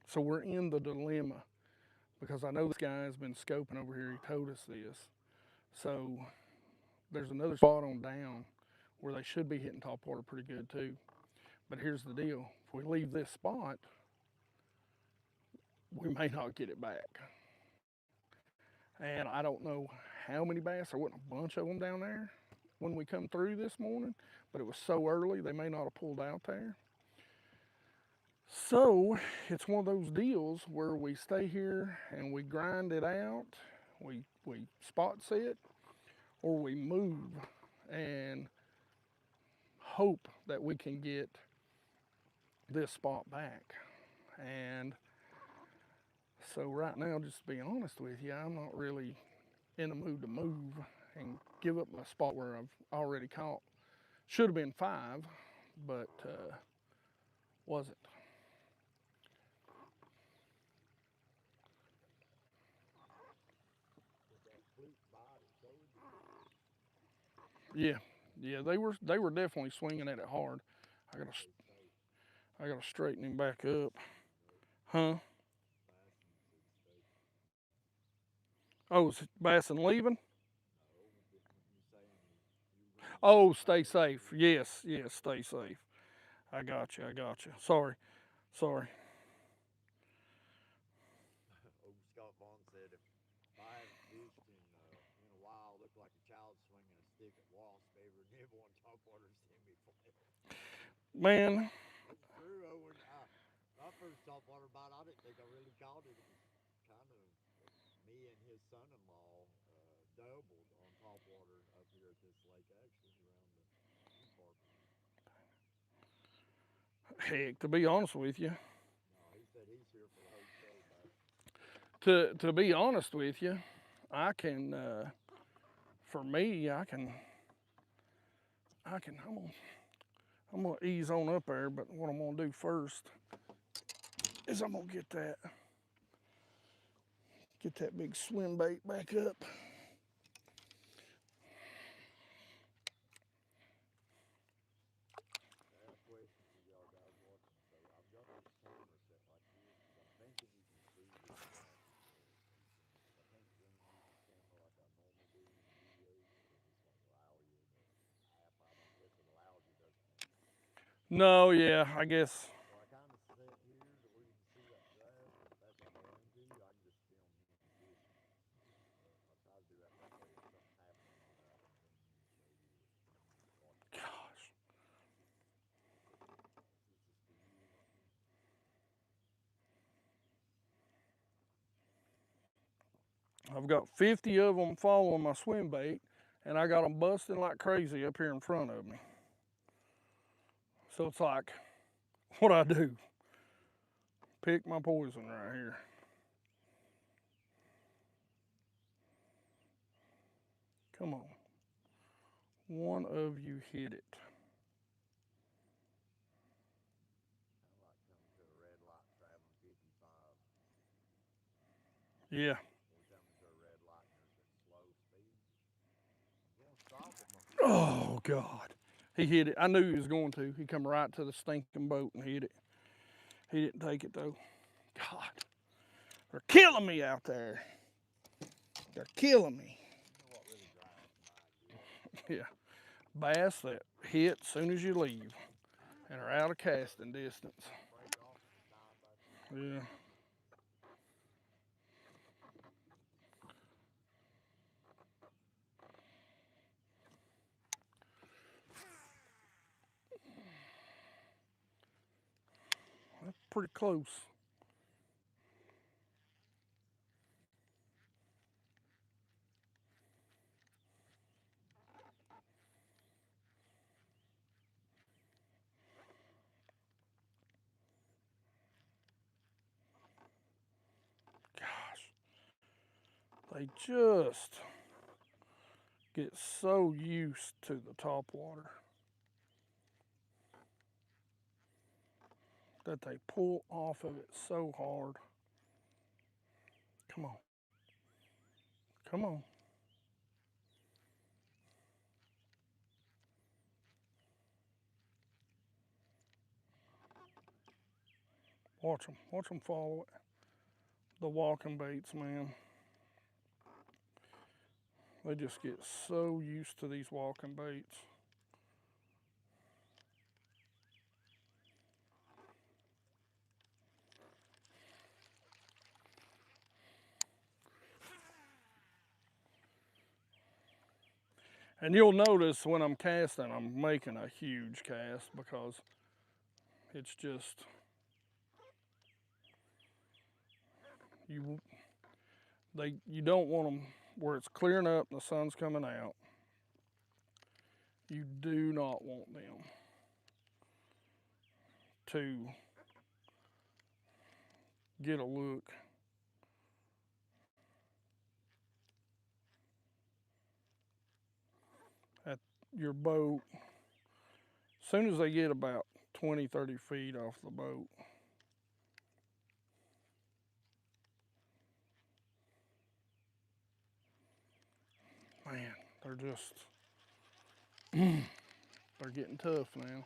So we're in the dilemma because I know this guy has been scoping over here. He told us this. So there's another spot on down where they should be hitting top water pretty good too. But here's the deal. If we leave this spot, we may not get it back. And I don't know how many bass. There wasn't a bunch of them down there when we come through this morning, but it was so early they may not have pulled out there. So it's one of those deals where we stay here and we grind it out, we spot set, or we move and hope that we can get this spot back. And so right now, just to be honest with you, I'm not really in the mood to move and give up my spot where I've already caught. Should have been 5, but wasn't. Yeah, yeah, they were definitely swinging at it hard. I gotta straighten him back up, huh? Oh, is Basson leaving? Oh, stay safe. Yes, yes, stay safe. I got you. I got you. Sorry, sorry. Old Scott Vaughn said, if I haven't fished in a while, look like a child swinging a stick at wasp, every nibble on top water semi-flail. Man, That's true. When my first top water bite, I didn't think I really caught it. It was kind of me and his son-in-law doubled on top water up here at this lake, actually, around the ski park. heck, to be honest with you, No, he said he's here for the whole show, but to be honest with you, I can, for me, I'm gonna ease on up there. But what I'm gonna do first is I'm gonna get that big swim bait back up. I have a question for y'all guys watching. So I've got this camera set like this because I'm thinking you can see this bass I can't zoom in this camera like I normally do in videos because this won't allow you. The app, I don't guess it allows you, doesn't it? No, yeah, I guess. So I kind of set here to where you can see that grass, but if that's what I'm going to, I can just film him fishing. But I'll try to do that way if something happens, I can zoom in and show you watch the bass. Gosh, This is just for you right here. I've got 50 of them following my swim bait, and I got them busting like crazy up here in front of me. So it's like, what I do? Pick my poison right here. Come on. One of you hit it. Kind of like coming to a red light traveling 55. Yeah. We're coming to a red light and there's that slow speed. I'm going to stop him. Oh, God. He hit it. I knew he was going to. He come right to the stinking boat and hit it. He didn't take it, though. God. They're killing me out there. They're killing me. You know what really drives my Yeah. Bass that hit as soon as you leave and are out of casting distance. break off and dive back in. Yeah. That's pretty close. They just get so used to the TopWater that they pull off of it so hard. Come on. Come on. Watch them. Watch them follow it. The walking baits, man. They just get so used to these walking baits. And you'll notice when I'm casting, I'm making a huge cast because it's just, you don't want them where it's clearing up and the sun's coming out. You do not want them to get a look at your boat. As soon as they get about 20, 30 feet off the boat, man, they're just, they're getting tough now.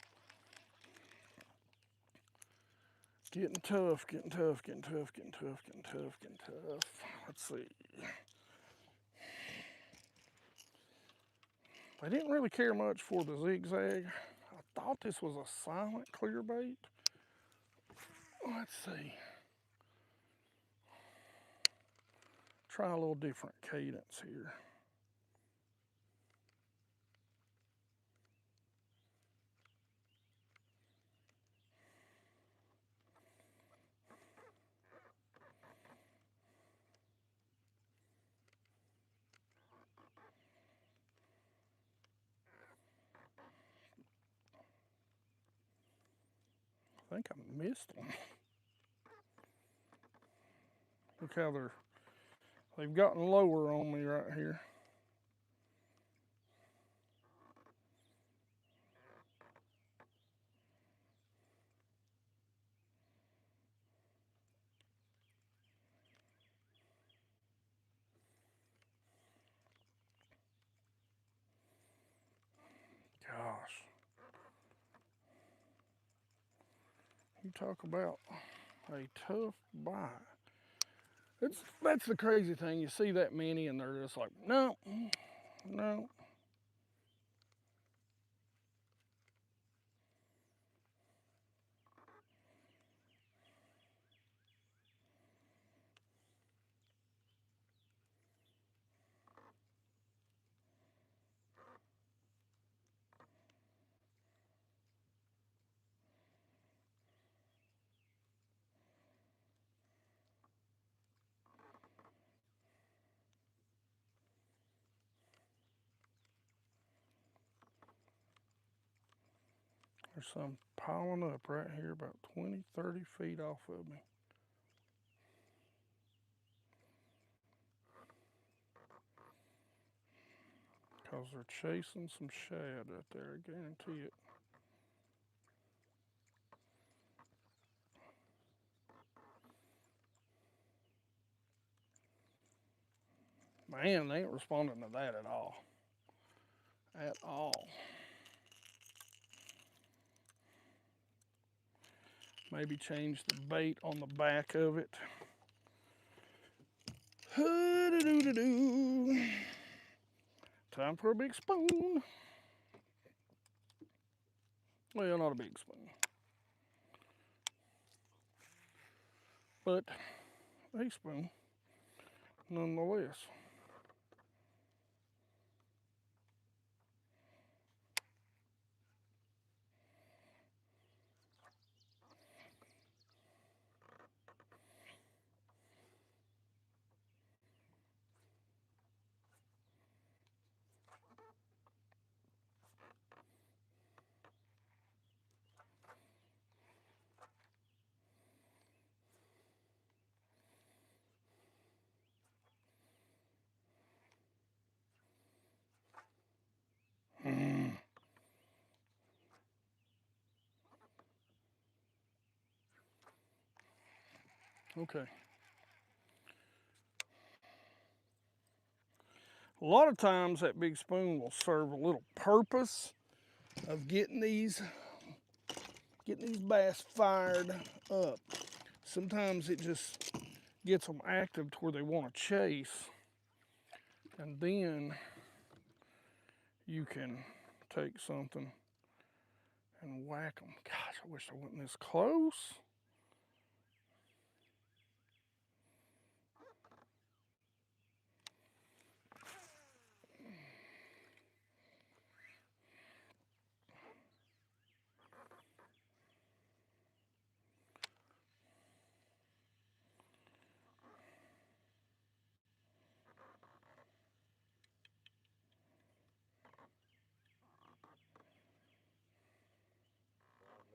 Getting tough, getting tough, getting tough, getting tough, getting tough, getting tough. Let's see. They didn't really care much for the zigzag. I thought this was a silent clear bait. Let's see. Try a little different cadence here. I think I missed them. Look how they've gotten lower on me right here. Gosh. You talk about a tough bite. That's the crazy thing. You see that many and they're just like, no, no. There's some piling up right here about 20, 30 feet off of me. Because they're chasing some shad right there, I guarantee it. Man, they ain't responding to that at all. At all. Maybe change the bait on the back of it. Time for a big spoon. Well, not a big spoon, but a spoon nonetheless. Okay. A lot of times that big spoon will serve a little purpose of getting these bass fired up. Sometimes it just gets them active to where they want to chase, and then you can take something and whack them. Gosh, I wish I wasn't this close.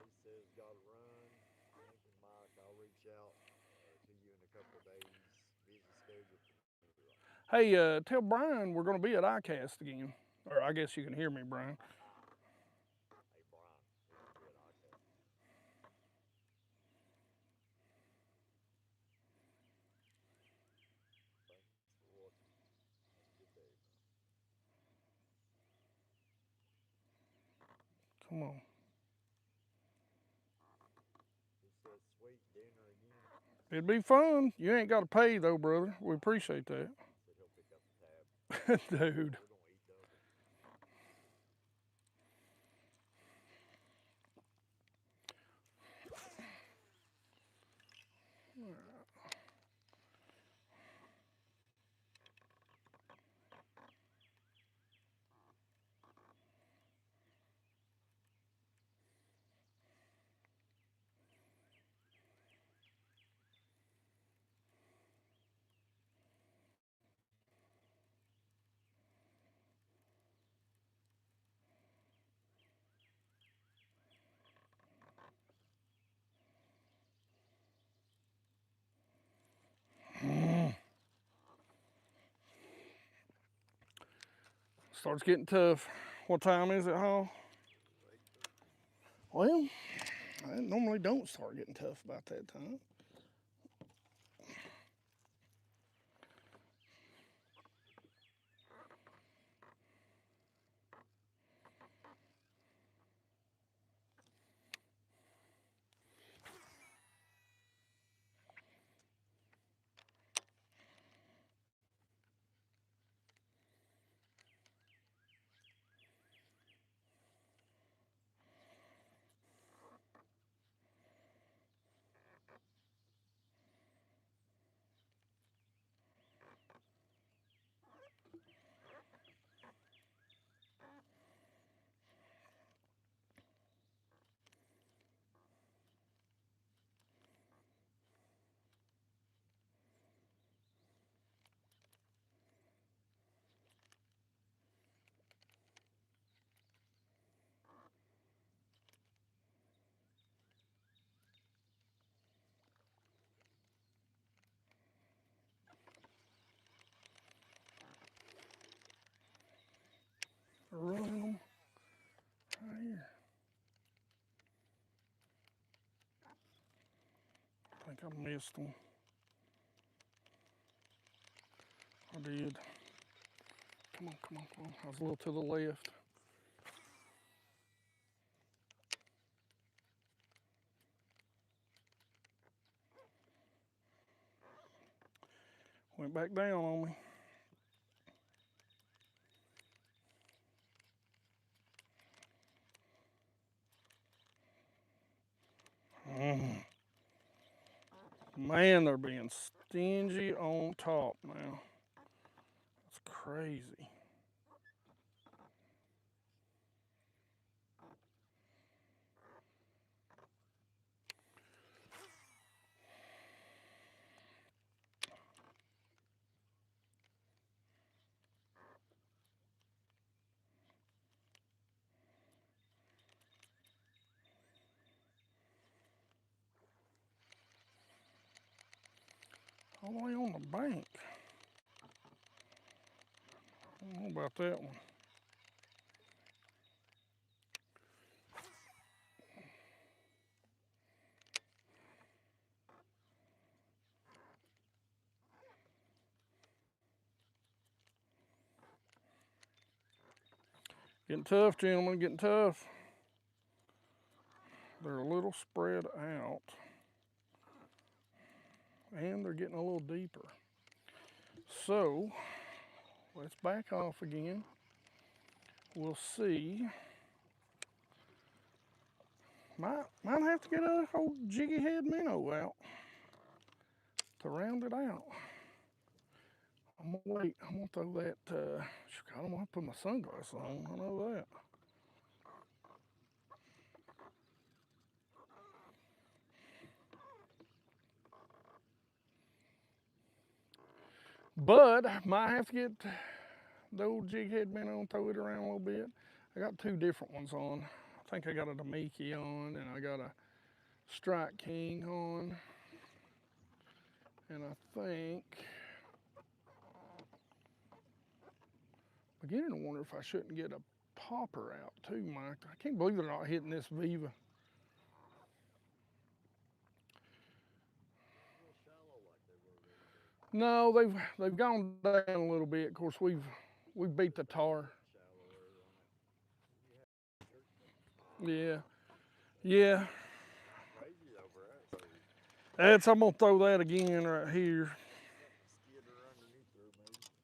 Lee says got to run. Thank you, Mike. I'll reach out to you in a couple of days. Busy schedule for me right now. Hey, tell Brian we're going to be at ICAST again. Or I guess you can hear me, Brian. Hey, Brian, we're going to be at ICAST. Thanks for watching. Have a good day, man. Come on. He said sweet dinner again. It'd be fun. You ain't got to pay though, brother. We appreciate that. Said he'll pick up the tab. Dude. We're going to eat double. Starts getting tough. What time is it, Hall? Well, I normally don't start getting tough about that time. Running them right here. I think I missed them. I did. Come on, come on, come on. I was a little to the left. Went back down on me. Man, they're being stingy on top now. That's crazy. All the way on the bank. I don't know about that one. Getting tough, gentlemen, getting tough. They're a little spread out. And they're getting a little deeper. So, let's back off again. We'll see. Might have to get a whole jiggy head minnow out to round it out. I'm gonna wait. I'm gonna throw that. I'm gonna put my sunglasses on. I know that. But I might have to get the old jig head minnow and throw it around a little bit. I got two different ones on. I think I got a Damiki on, and I got a Strike King on. And I think I'm beginning to wonder if I shouldn't get a popper out too, Mike. I can't believe they're not hitting this Viva. No, they've gone down a little bit. Of course, we've beat the tar. Yeah, yeah. I'm gonna throw that again right here.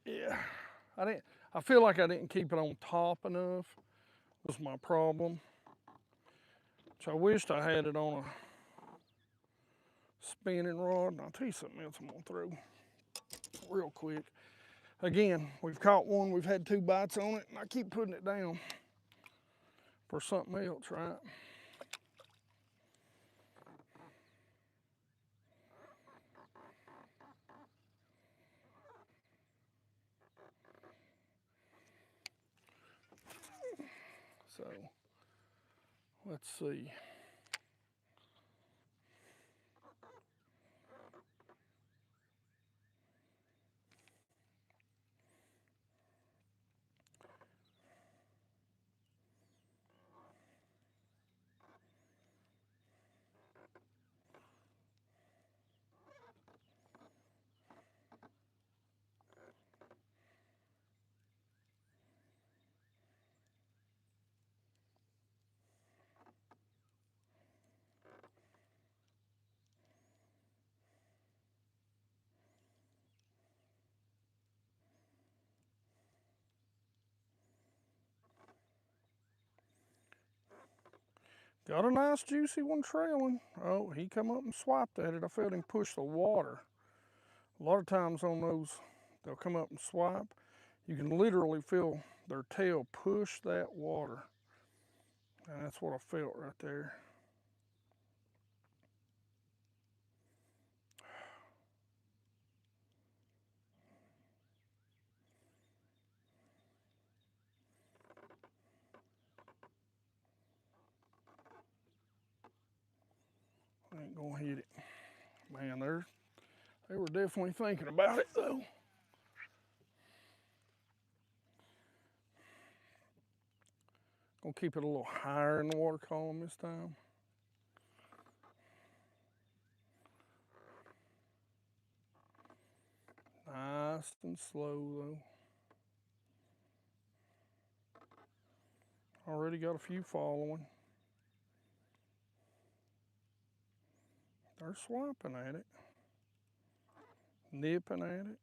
Yeah, I feel like I didn't keep it on top enough. Was my problem. So I wished I had it on a spinning rod. And I'll tell you something else I'm gonna throw real quick. Again, we've caught one. We've had 2 bites on it, and I keep putting it down for something else, right? So, let's see. Got a nice juicy one trailing. Oh, he come up and swiped at it. I felt him push the water. A lot of times on those, they'll come up and swipe. You can literally feel their tail push that water. And that's what I felt right there. I ain't gonna hit it. Man, they were definitely thinking about it though. Gonna keep it a little higher in the water column this time. Nice and slow though. Already got a few following. They're swiping at it, nipping at it.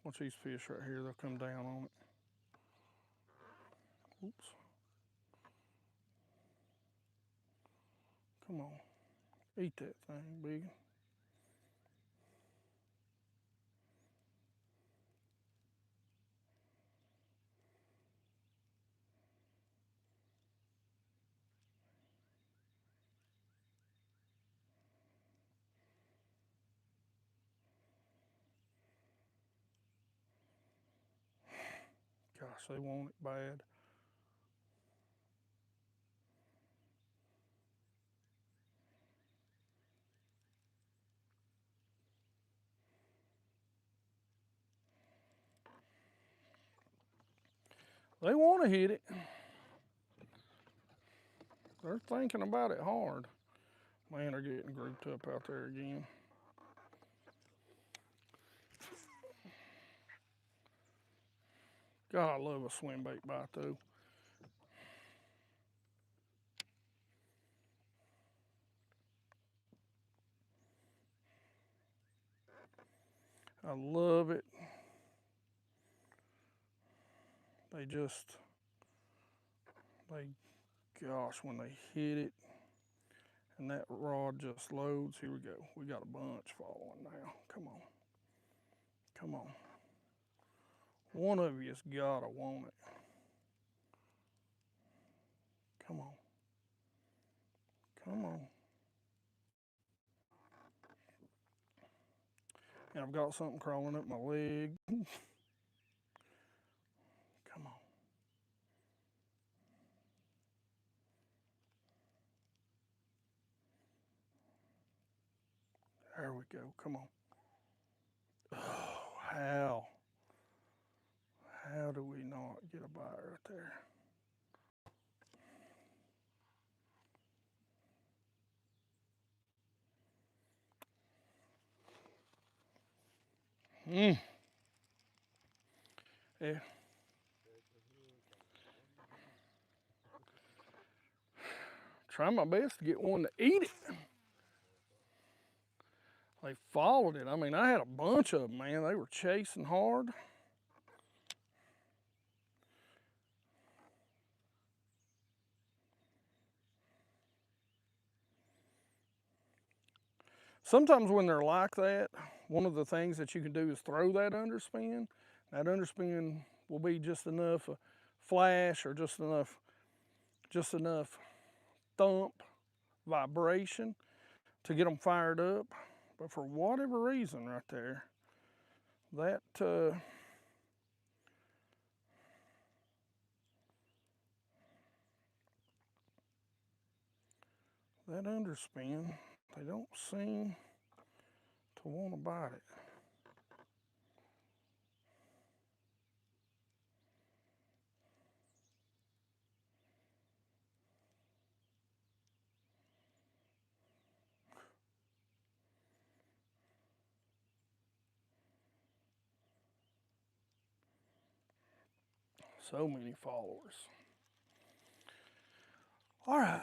Watch these fish right here, they'll come down on it. Oops. Come on, eat that thing, big. Gosh, they want it bad. They want to hit it. They're thinking about it hard. Man, they're getting grouped up out there again. God, I love a swim bait bite though. I love it. Gosh, when they hit it and that rod just loads. Here we go. We got a bunch following now. Come on. Come on. One of you's gotta want it. Come on. Come on. And I've got something crawling up my leg. Come on. There we go. Come on. Oh, how? How do we not get a bite right there? Yeah. Try my best to get one to eat it. They followed it. I mean, I had a bunch of them, man. They were chasing hard. Sometimes when they're like that, one of the things that you can do is throw that underspin. That underspin will be just enough flash or just enough thump, vibration to get them fired up. But for whatever reason right there, that that underspin, they don't seem to want to bite it. So many followers. All right,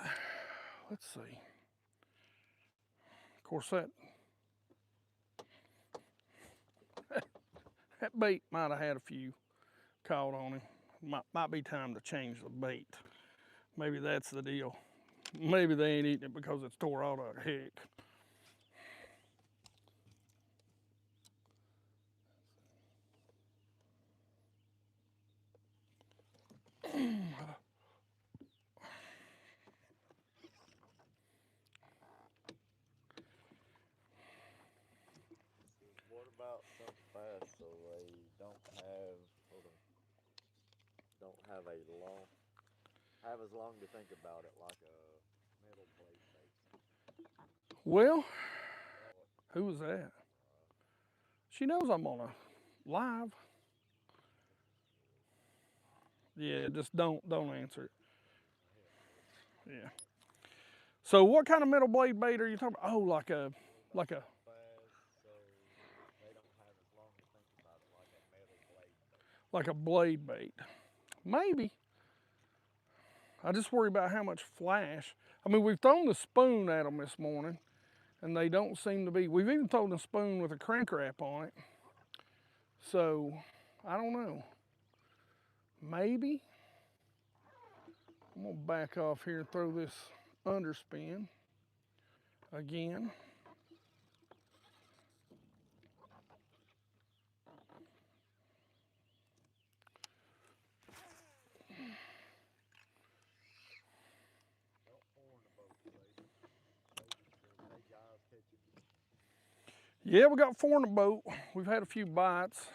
let's see. Of course, that bait might have had a few caught on him. Might be time to change the bait. Maybe that's the deal. Maybe they ain't eating it because it's tore out of heck. What about some bass so they don't have as long to think about it like a metal blade bait? Well, who was that? She knows I'm on a live. Yeah, just don't answer it. Yeah. So what kind of metal blade bait are you talking about? Oh, like a Bass so they don't have as long to think about it like a metal blade bait. like a blade bait. Maybe. I just worry about how much flash. I mean, we've thrown the spoon at them this morning, and they don't seem to be. We've even thrown the spoon with a crank wrap on it. So, I don't know. Maybe. I'm gonna back off here and throw this underspin again. Yeah, we got 4 in the boat. We've had a few bites.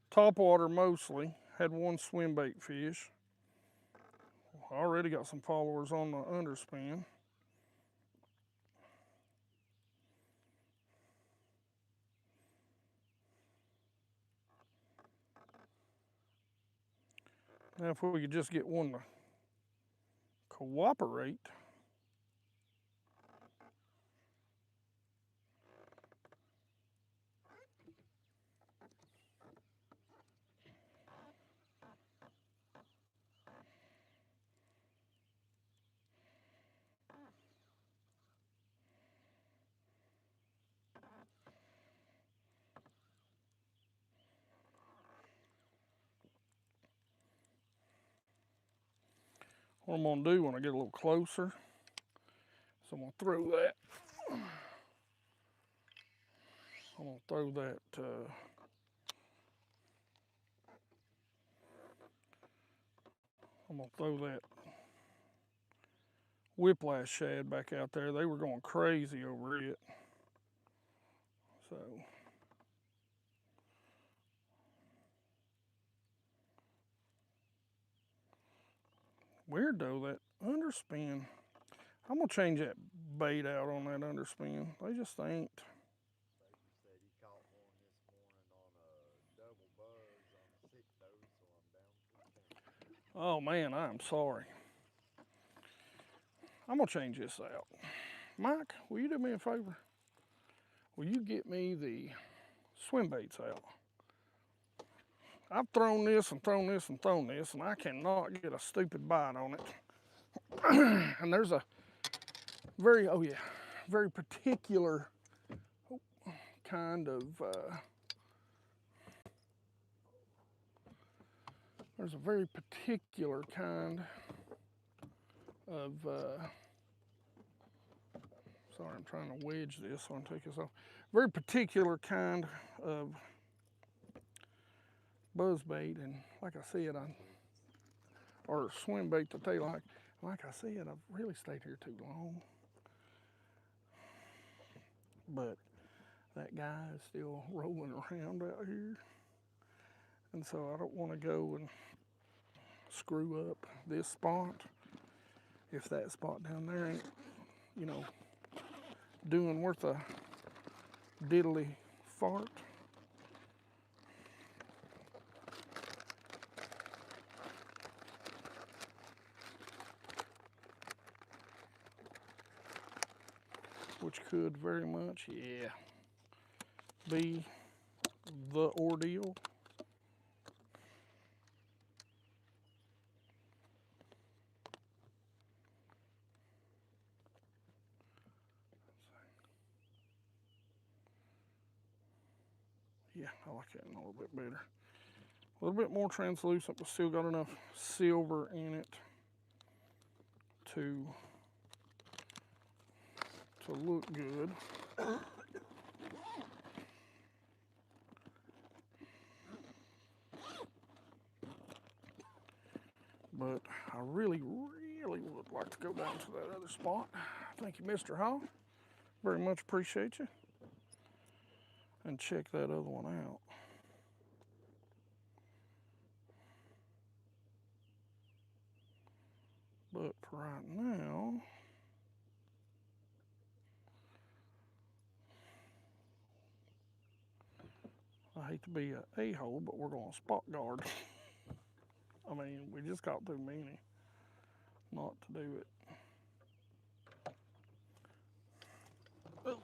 TopWater mostly. Had 1 swim bait fish. Already got some followers on the underspin. Now if we could just get one to cooperate. what I'm gonna do when I get a little closer, so I'm gonna throw that. I'm gonna throw that. I'm gonna throw that whiplash shad back out there. They were going crazy over it. So weird though, that underspin. I'm gonna change that bait out on that underspin. They just ain't. Baby said he caught one this morning on a double buzz on a 6 dose, so I'm down to 10. Oh man, I'm sorry. I'm gonna change this out. Mike, will you do me a favor? Will you get me the swim baits out? I've thrown this and thrown this and thrown this, and I cannot get a stupid bite on it. And there's a very, oh yeah, very particular kind of, there's a very particular kind of, sorry, I'm trying to wedge this so I can take this off. Very particular kind of buzz bait, and like I said, or swim bait that they like. Like I said, I've really stayed here too long. But that guy is still rolling around out here. And so I don't want to go and screw up this spot if that spot down there ain't, you know, doing worth a diddly fart. Which could very much, yeah, be the ordeal. Yeah, I like that a little bit better. A little bit more translucent, but still got enough silver in it to look good. But I really, really would like to go down to that other spot. Thank you, Mr. Hall. Very much appreciate you. And check that other one out. But for right now, I hate to be an a-hole, but we're going to spot guard. I mean, we just got too many not to do it. Oh.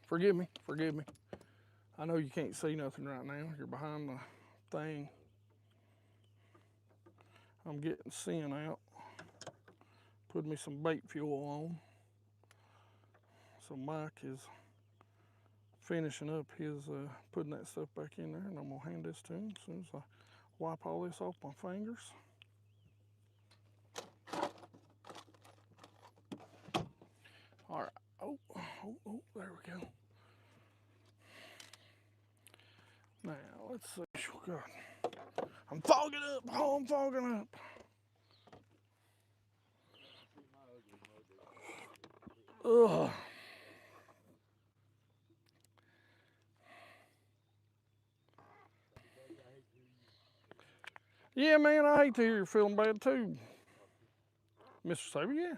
Forgive me, forgive me. I know you can't see nothing right now. You're behind the thing. I'm getting sin out. Put me some bait fuel on. So Mike is finishing up his putting that stuff back in there, and I'm gonna hand this to him as soon as I wipe all this off my fingers. All right. Oh, there we go. Now let's see. God, I'm fogging up. Oh, I'm fogging up. Ugh. Yeah, man, I hate to hear you're feeling bad too, Mr. Saber. Yeah,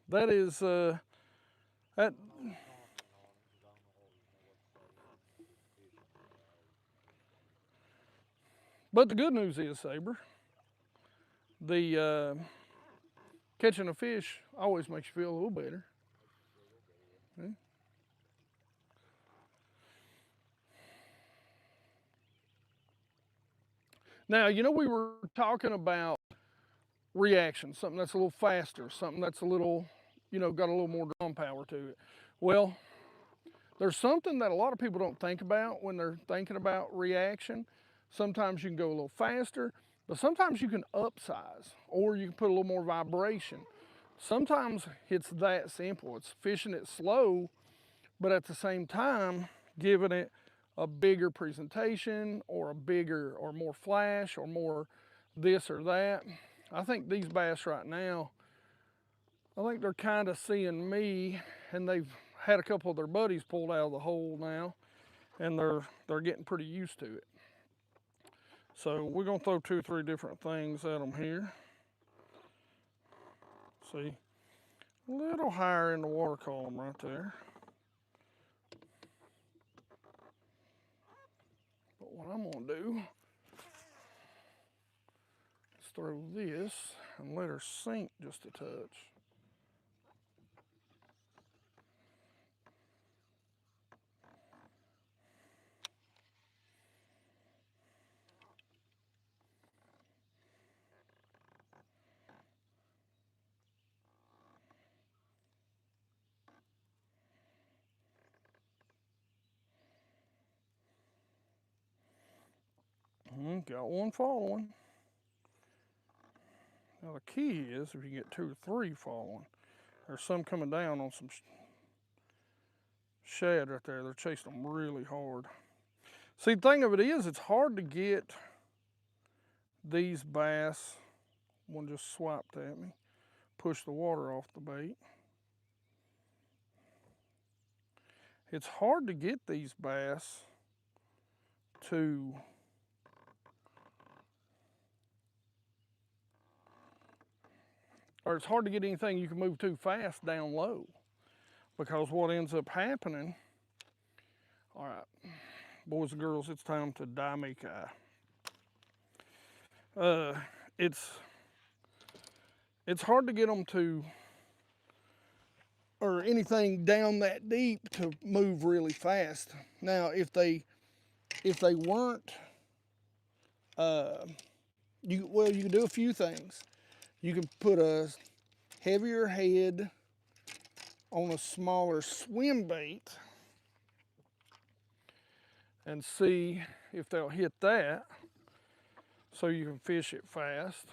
that is that. But the good news is, Saber, the catching a fish always makes you feel a little better. Yeah. Now, you know, we were talking about reaction, something that's a little faster, something that's a little, you know, got a little more drum power to it. Well, there's something that a lot of people don't think about when they're thinking about reaction. Sometimes you can go a little faster, but sometimes you can upsize or you can put a little more vibration. Sometimes it's that simple. It's fishing it slow, but at the same time, giving it a bigger presentation or a bigger or more flash or more this or that. I think these bass right now, I think they're kind of seeing me, and they've had a couple of their buddies pulled out of the hole now, and they're getting pretty used to it. So we're gonna throw 2 or 3 different things at them here. See, a little higher in the water column right there. But what I'm gonna do is throw this and let her sink just a touch. Got one following. Now the key is if you get 2 or 3 following, there's some coming down on some shad right there. They're chasing them really hard. See, the thing of it is, it's hard to get these bass. One just swiped at me, pushed the water off the bait. It's hard to get these bass to or it's hard to get anything you can move too fast down low, because what ends up happening, all right, boys and girls, it's time to dye make eye. It's hard to get them to, or anything down that deep to move really fast. Now, if they weren't, you can do a few things. You can put a heavier head on a smaller swim bait and see if they'll hit that, so you can fish it fast.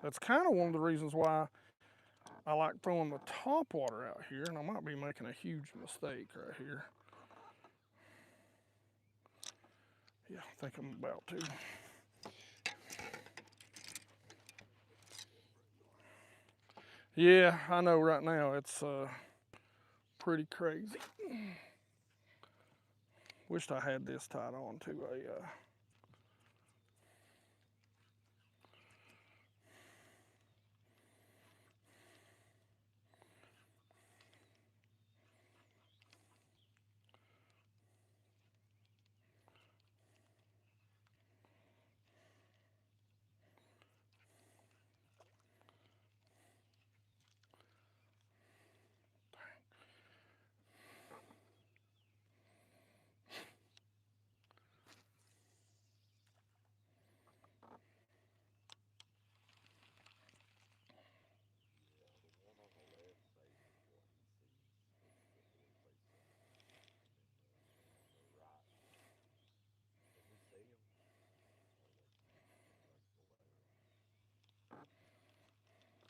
That's kind of one of the reasons why I like throwing the TopWater out here, and I might be making a huge mistake right here. Yeah, I think I'm about to. Yeah, I know right now it's pretty crazy. Wished I had this tied on to a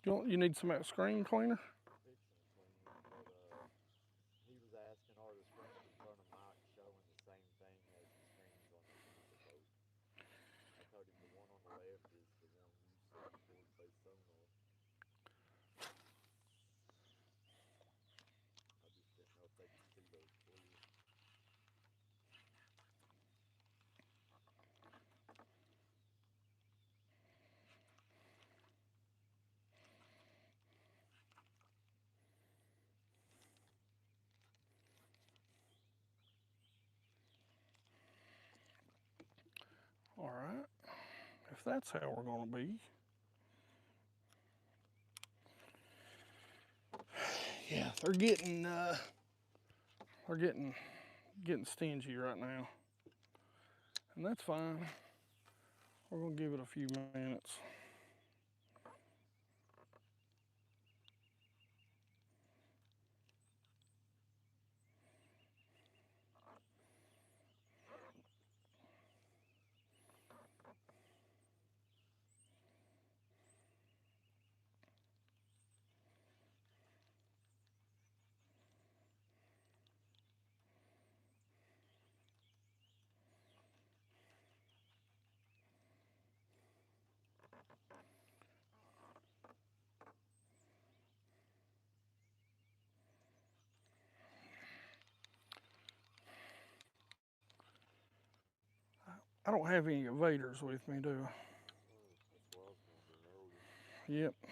You need some screen cleaner? He was asking, are the screens in front of Mike showing the same thing as the screens on the front of the boat? I told him the one on the left is the one you see forward face sonar. I just didn't know if they could see those for you. All right, if that's how we're gonna be. Yeah, they're getting stingy right now, and that's fine. We're gonna give it a few minutes. I don't have any evaders with me, do I? That's what I was wondering earlier. Yep. You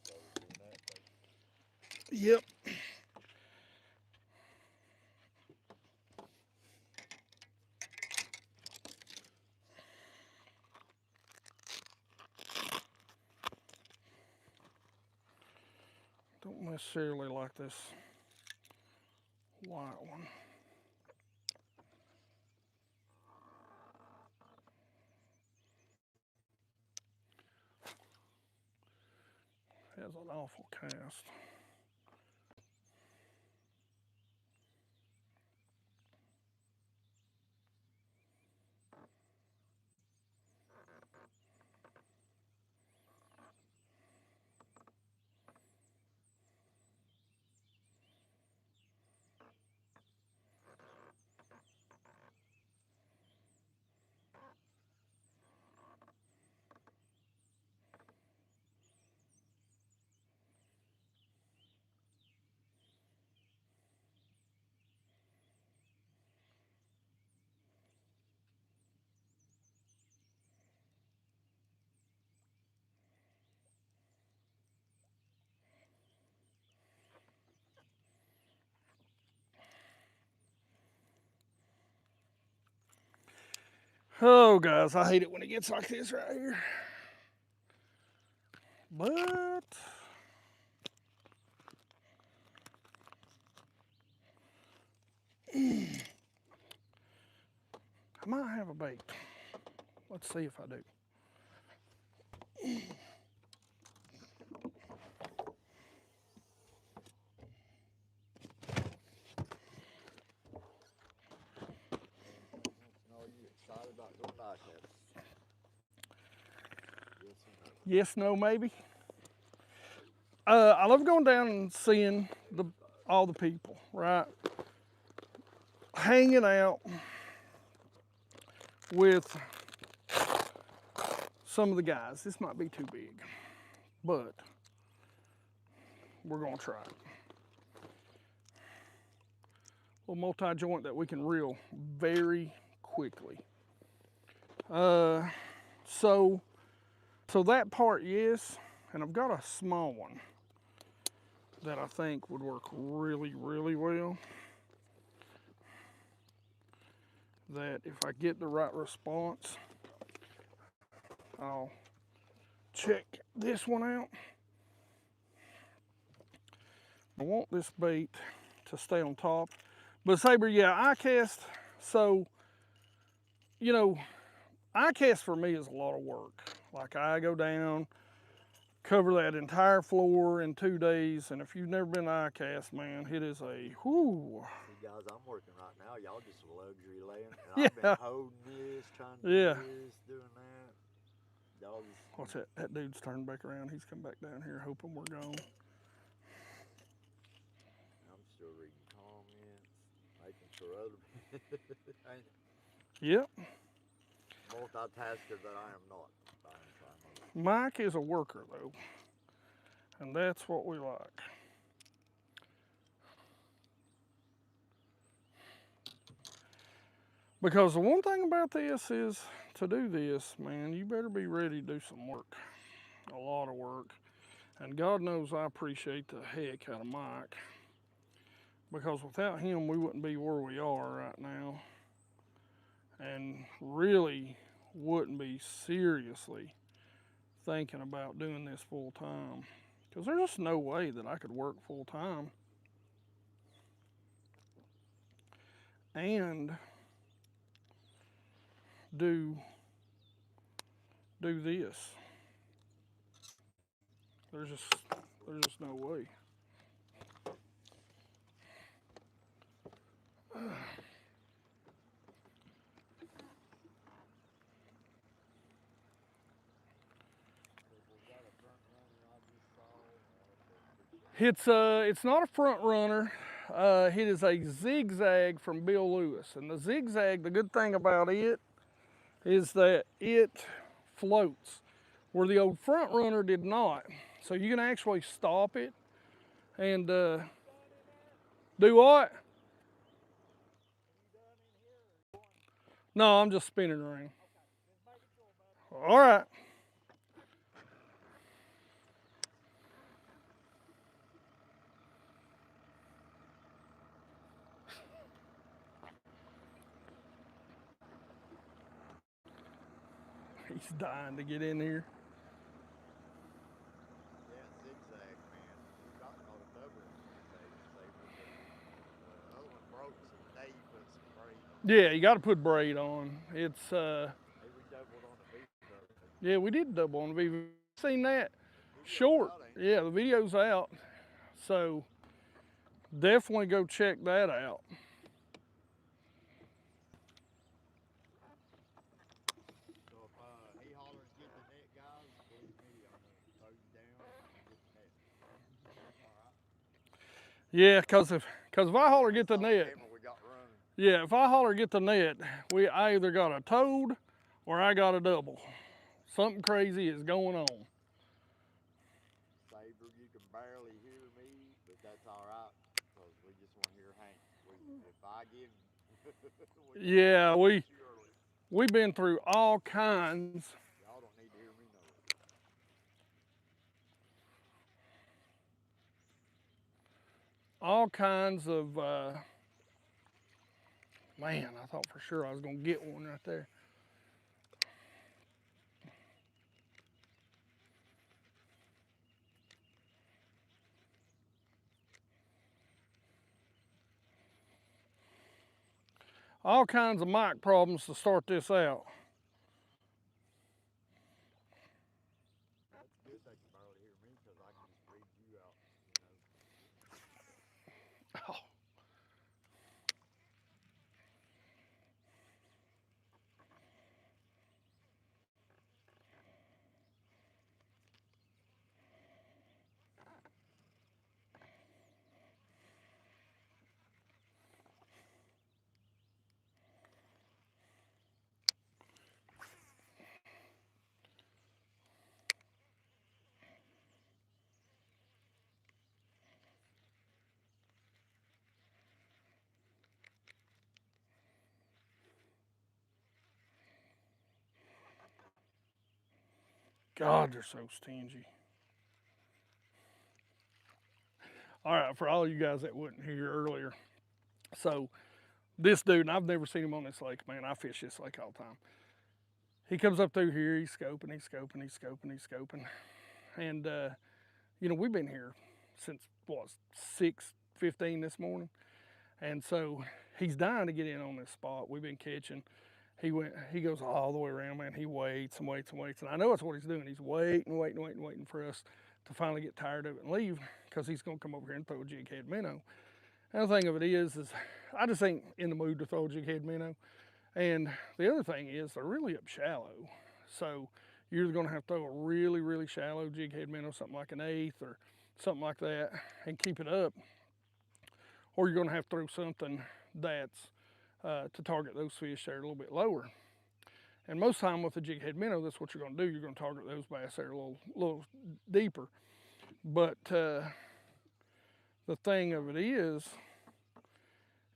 started doing that bait. Yep. Don't necessarily like this white one. Has an awful cast. Oh, guys, I hate it when it gets like this right here. But I might have a bait. Let's see if I do. No, you excited about going diecast? Yes or no? Yes, no, maybe. I love going down and seeing all the people, right? Hanging out with some of the guys. This might be too big, but we're gonna try it. A little multi-joint that we can reel very quickly. So that part, yes, and I've got a small one that I think would work really, really well. That if I get the right response, I'll check this one out. I want this bait to stay on top. But Saber, yeah, I cast, so, you know, I cast for me is a lot of work. Like I go down, cover that entire floor in 2 days, and if you've never been ICAST, man, it is a whoo. See, guys, I'm working right now. Y'all just luxury laying, and I've been holding this, trying to do this, doing that. Y'all just. What's that? That dude's turned back around. He's come back down here, hoping we're gone. I'm still reading comments, making sure other people. Yep. Multitasker that I am not. Mike is a worker, though, and that's what we like. Because the one thing about this is, to do this, man, you better be ready to do some work. A lot of work. And God knows I appreciate the heck out of Mike. Because without him, we wouldn't be where we are right now. And really wouldn't be seriously thinking about doing this full time. Because there's just no way that I could work full time and do this. There's just no way. It's not a front runner. It is a zigzag from Bill Lewis, and the zigzag, the good thing about it is that it floats where the old front runner did not. So you can actually stop it and do what? No, I'm just spinning around. All right. He's dying to get in here. Yeah, zigzag, man. We about caught a double on one day, Saber, but the other one broke, so today you put some braid on. Yeah, you got to put braid on. It's Hey, we doubled on the beat the other day. yeah, we did double on the Viva. Seen that? Video's Short. out, ain't it? Yeah, the video's out. So definitely go check that out. So if he holler and get the net, guys, believe me, I'm gonna throw you down and get the net. All right. Yeah, cause if I holler get the Saw net, camera we got running. yeah, if I holler get the net, I either got a toad or I got a double. Something crazy is going on. Saber, you can barely hear me, but that's all right, because we just want to hear Hank. If I give, we Yeah, you early. we've been through all kinds. Y'all don't need to hear me know it. All kinds of man, I thought for sure I was gonna get one right there. All kinds of mic problems to start this out. That's good they can barely hear me, because I can just read you out, Oh, God, they're so stingy. All right, for all you guys that wasn't here earlier, so this dude, and I've never seen him on this lake, man. I fish this lake all the time. He comes up through here, he's scoping, he's scoping, he's scoping, he's scoping. And you know, we've been here since what 6:15 this morning. And so he's dying to get in on this spot. We've been catching. He goes all the way around, man. He waits and waits and waits. And I know that's what he's doing. He's waiting for us to finally get tired of it and leave, because he's gonna come over here and throw a jig head minnow. And the thing of it is I just ain't in the mood to throw a jig head minnow. And the other thing is they're really up shallow. So you're either gonna have to throw a really, really shallow jig head minnow, something like an eighth or something like that, and keep it up, or you're gonna have to throw something that's to target those fish that are a little bit lower. And most time with a jig head minnow, that's what you're gonna do. You're gonna target those bass that are a little deeper. But the thing of it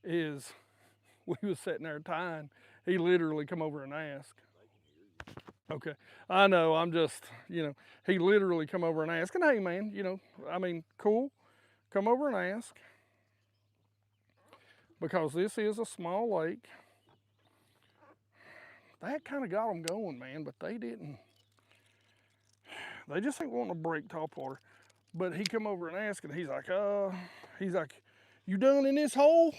is we was sitting there tying. He literally come over and asked. Okay, I know. I'm just, he literally come over and asked, and hey, man, I mean, cool. Come over and ask, because this is a small lake. That kind of got them going, man, but they didn't. They just ain't wanting to break topwater. But he come over and asked, and he's like, you done in this hole?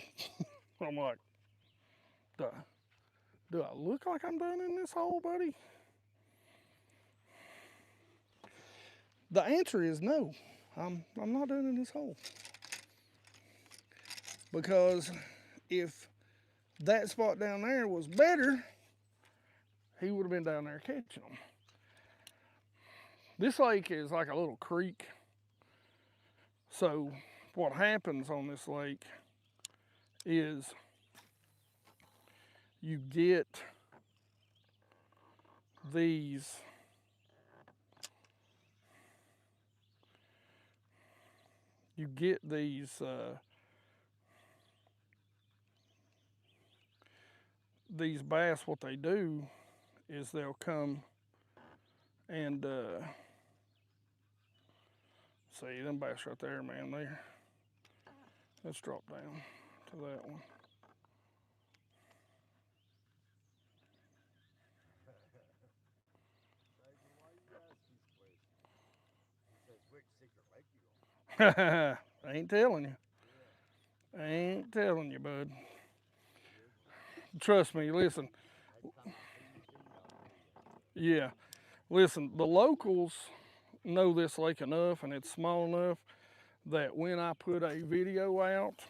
I'm like, do I look like I'm done in this hole, buddy? The answer is no. I'm not done in this hole. Because if that spot down there was better, he would have been down there catching them. This lake is like a little creek. So what happens on this lake is you get these these bass, what they do is they'll come and see them bass right there, man. Let's drop down to that one. Why you ask these questions? He says, which secret lake you on? I ain't telling you. I ain't telling you, bud. Trust me, listen. Yeah, listen, the locals know this lake enough and it's small enough that when I put a video out,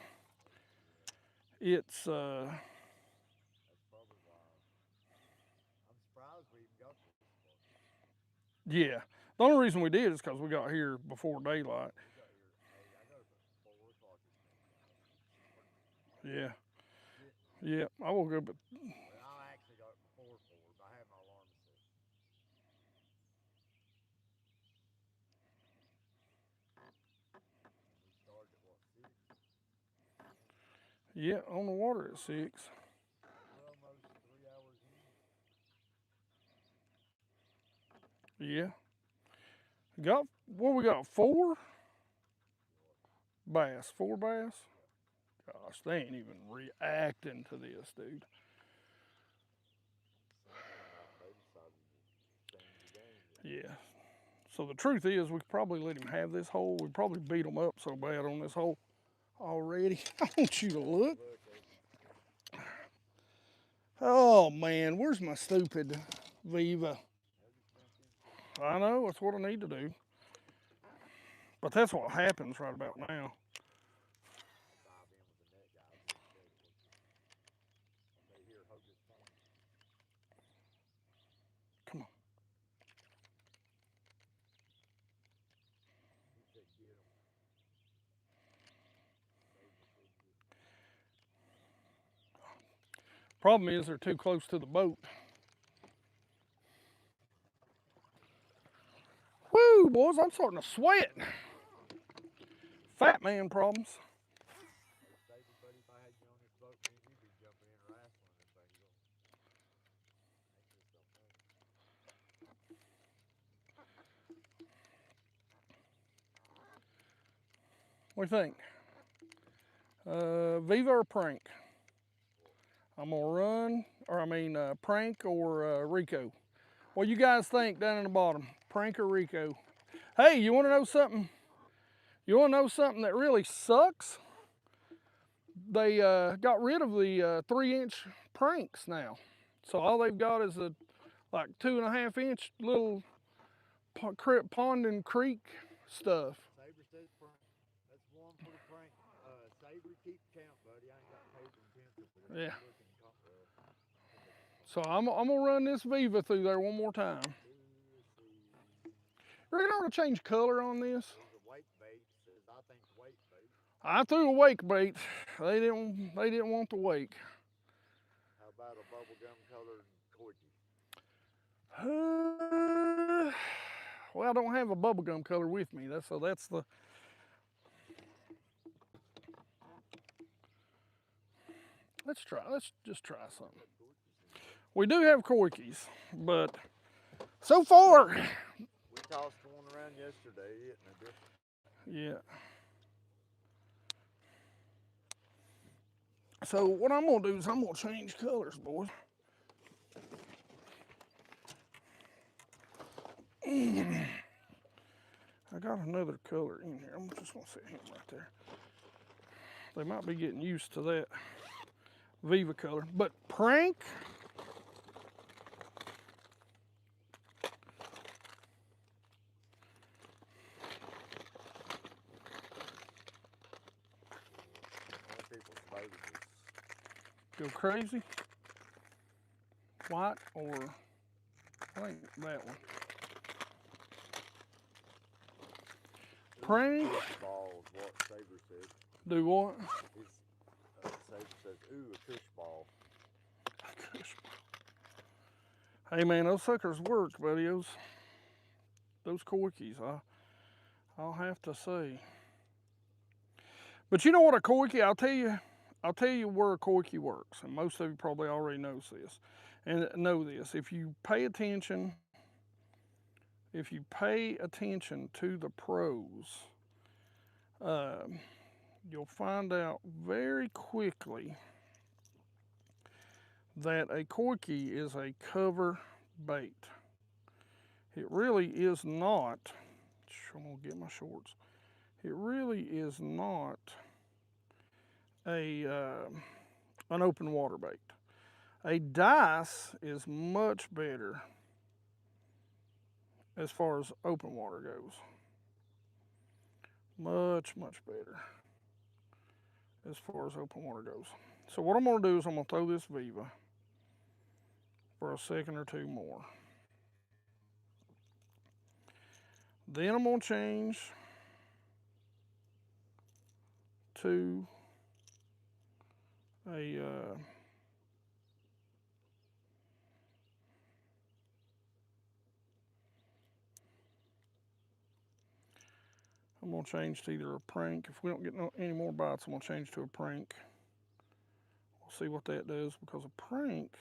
it's That's probably why. I'm surprised we even got this far. yeah. The only reason we did is because we got here before daylight. We got here, hey, I got up at 4 o'clock this morning, guys. Yeah. Yeah, I woke up at Well, I actually got up before 4, but I had my alarm set. We started at what, 6? yeah, on the water at 6. We're almost 3 hours in. Yeah. Got what we got? 4 bass. 4 bass. Gosh, they ain't even reacting to this, dude. Yeah. So the truth is, we could probably let him have this hole. We'd probably beat him up so bad on this hole already. I want you to look. Oh man, where's my stupid Viva? I know, that's what I need to do. But that's what happens right about now. Come on. Problem is they're too close to the boat. Woo, boys, I'm starting to sweat. Fat man problems. What do you think? Viva or prank? I'm gonna run, or I mean prank or Rico. What you guys think down in the bottom? Prank or Rico? Hey, you wanna know something? You wanna know something that really sucks? They got rid of the 3-inch pranks now. So all they've got is a like 2.5-inch little pond and creek stuff. Saber says prank. That's one for the prank. Saber, keep count, buddy. I ain't got paper and pencil for this. Yeah. So I'm gonna run this Viva through there one more time. You're gonna change color on this. There's a wake bait. Says I think wake bait. I threw a wake bait. They didn't want the wake. How about a bubblegum colored corky? Well, I don't have a bubblegum color with me. That's the. Let's just try something. We do have corkies, but so far. We tossed one around yesterday, isn't it? Yeah. So what I'm gonna do is I'm gonna change colors, boys. I got another color in here. I'm just gonna set him right there. They might be getting used to that Viva color, but prank. Go crazy. White or I think that one. Prank. Ball is what Saber said. Do what? Saber says, ooh, a cush ball. A cush ball. Hey man, those suckers work, buddy. Those corkies, I'll have to say. But you know what a corky, I'll tell you, I'll tell you where a Koike works, and most of you probably already knows this, and know this. If you pay attention to the pros, you'll find out very quickly that a Koike is a cover bait. It really is not. I'm gonna get my shorts. It really is not an open water bait. A dice is much better as far as open water goes. Much better as far as open water goes. So what I'm gonna do is I'm gonna throw this Viva for a second or two more. Then I'm gonna change to a I'm gonna change to either a prank. If we don't get any more bites, I'm gonna change to a prank. We'll see what that does, because a prank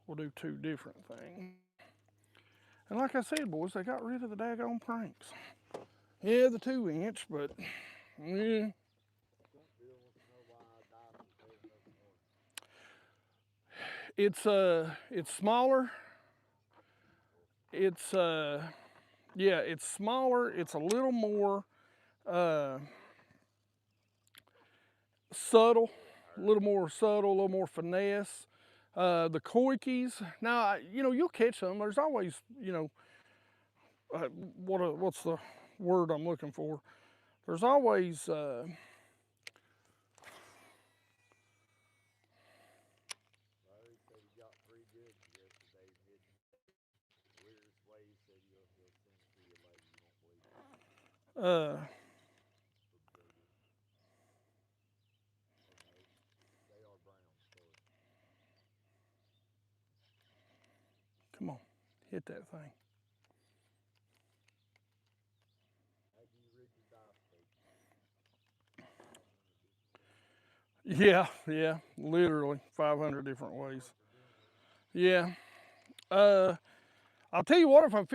will do two different things. And like I said, boys, they got rid of the daggone pranks. Yeah, the 2-inch, but yeah. It's smaller. It's yeah, it's smaller. It's a little more subtle, a little more finesse. The Koikes, now, you know, you'll catch them. There's always, you know, what's the word I'm looking for? There's always Larry said he got 3 good yesterday. The weirdest way he said he'll send it to you later. You won't believe it. They are brown. So come on, hit that thing. how do you rig your dice bait? Yeah, literally 500 different ways. Yeah. I'll tell you what, if I'm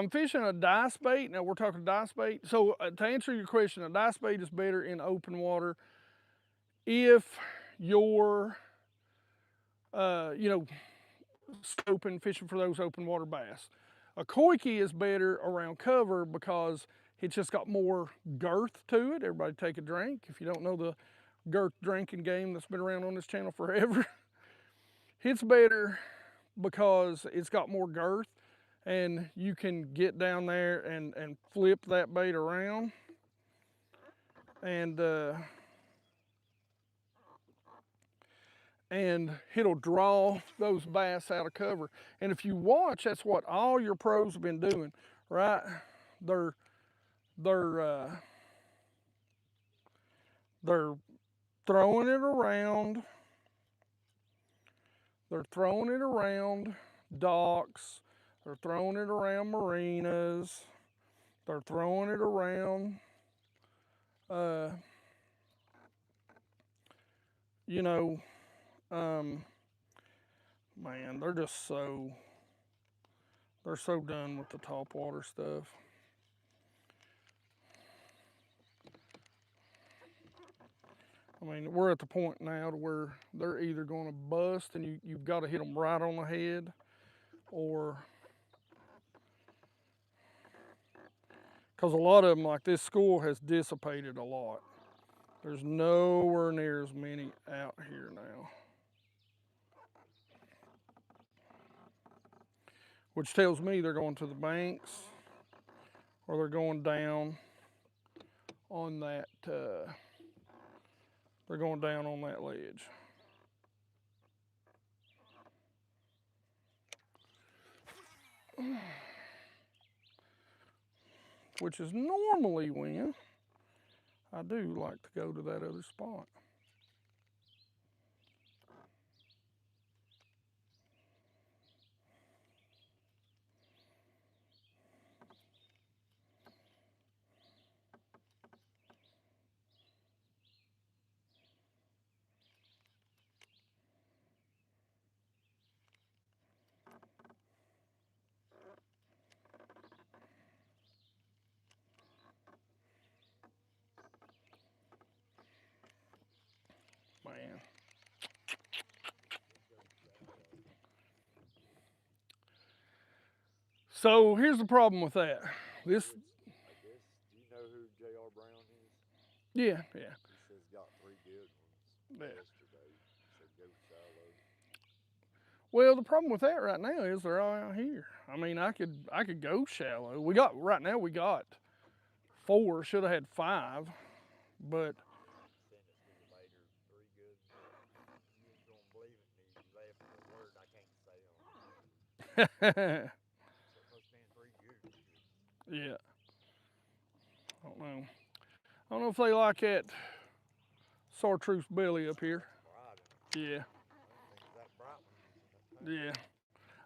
fishing a dice bait, now we're talking dice bait. So to answer your question, a dice bait is better in open water if you're, you know, scoping, fishing for those open water bass. A Koike is better around cover because it's just got more girth to it. Everybody take a drink. If you don't know the girth drinking game that's been around on this channel forever, it's better because it's got more girth, and you can get down there and flip that bait around, and it'll draw those bass out of cover. And if you watch, that's what all your pros have been doing, right? They're throwing it around. They're throwing it around docks. They're throwing it around marinas. They're throwing it around, you know, man, they're so done with the TopWater stuff. I mean, we're at the point now to where they're either going to bust and you've got to hit them right on the head, or because a lot of them, like this school, has dissipated a lot. There's nowhere near as many out here now, which tells me they're going to the banks or they're going down on that. They're going down on that ledge. Which is normally when I do like to go to that other spot. So here's the problem with that. This, I guess, do you know who J.R. Brown is? yeah, yeah. He says got 3 good ones Yeah. yesterday. He said go shallow. Well, the problem with that right now is they're all out here. I mean, I could go shallow. We got right now. We got 4. Should have had 5, but Send it to you later. 3 good. You ain't gonna believe it. And he left a word I can't say on it. So it must have been 3 good. yeah. I don't know. I don't know if they like that chartreuse belly up here. Bright in it. Yeah, I don't think it's that bright one. yeah.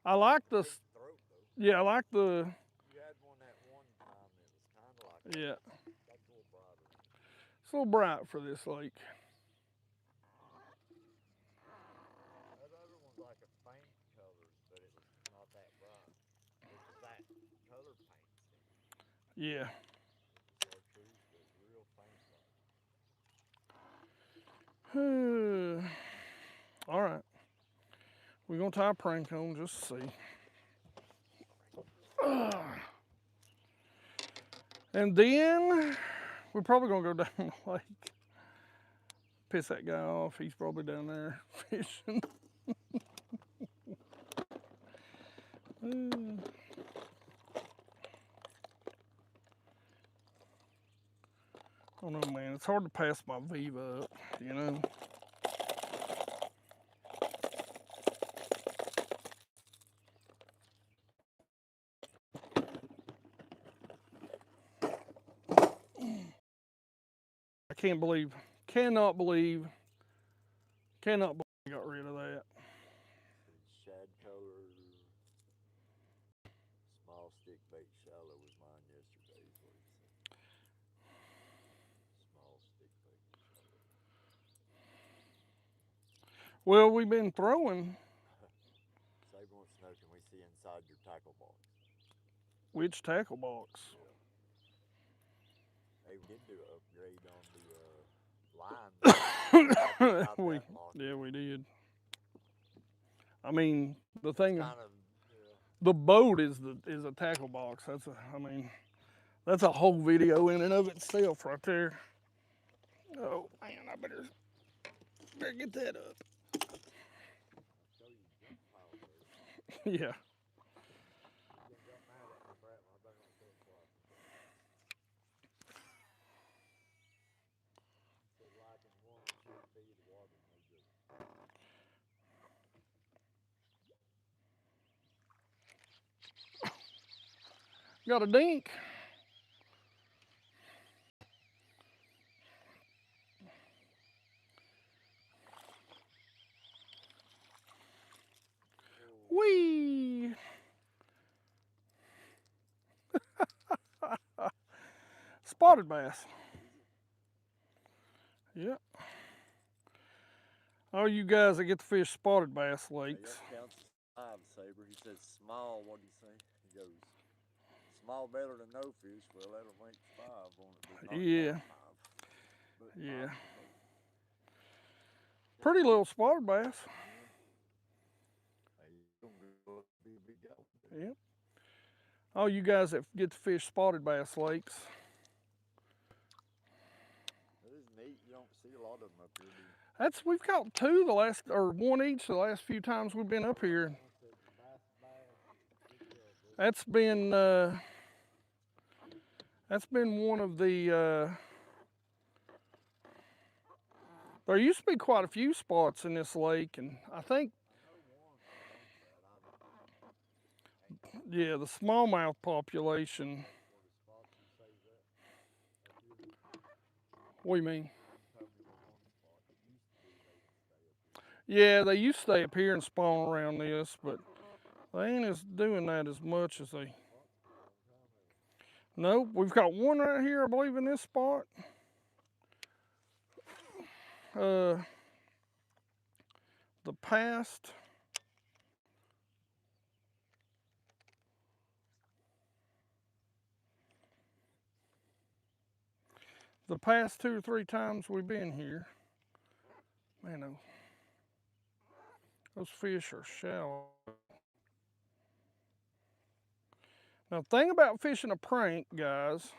I like the. Big throat though. Yeah, I like the. You had one that one time that was kind of like that. Yeah, That's a little brighter. it's a little bright for this lake. That other one's like a faint colors, but it was not that bright. It was that color paint scheme. Yeah. The chartreuse was real faint like. All right. We're gonna tie a prank on just to see. And then we're probably gonna go down the lake. Piss that guy off. He's probably down there fishing. I don't know, man. It's hard to pass my Viva up, you know. I cannot believe I got rid of that. Shad color. Small stick bait shallow was mine yesterday, is what he said. Small stick bait shallow. Well, we've been throwing. Save wants to know, can we see inside your tackle box? Which tackle box? Yeah. Hey, we did do an upgrade on the line. Yeah, we did. I mean, the thing, Kind of, the boat is a tackle box. That's a whole video in and of itself right there. Oh man, I better get that up. show you the junk pile there. Yeah. You got mad at me, Brett, when I better not say it twice. So like in 1 or 2 feet of water, no good. Got a dink. Whee! Spotted bass. Yep. All you guys that get to fish spotted bass lakes. That counts as 5, Saber. He says small, what do you say? He goes, small better than no fish. Well, that'll make 5, won't it? But not Yeah. 5. But Yeah. 5. Pretty little spotted bass. Be a big guy. Yep. All you guys that get to fish spotted bass lakes. It is neat. You don't see a lot of them up here, do you? We've caught 2 the last, or 1 each the last few times we've been up here. That's been one of the. There used to be quite a few spots in this lake, and I think, yeah, the smallmouth population. What do you mean? Yeah, they used to stay up here and spawn around this, but they ain't doing that as much as they. Nope, we've got 1 right here, I believe, in this spot. The past. The past 2 or 3 times we've been here, man, those fish are shallow. Now, the thing about fishing a prank, guys,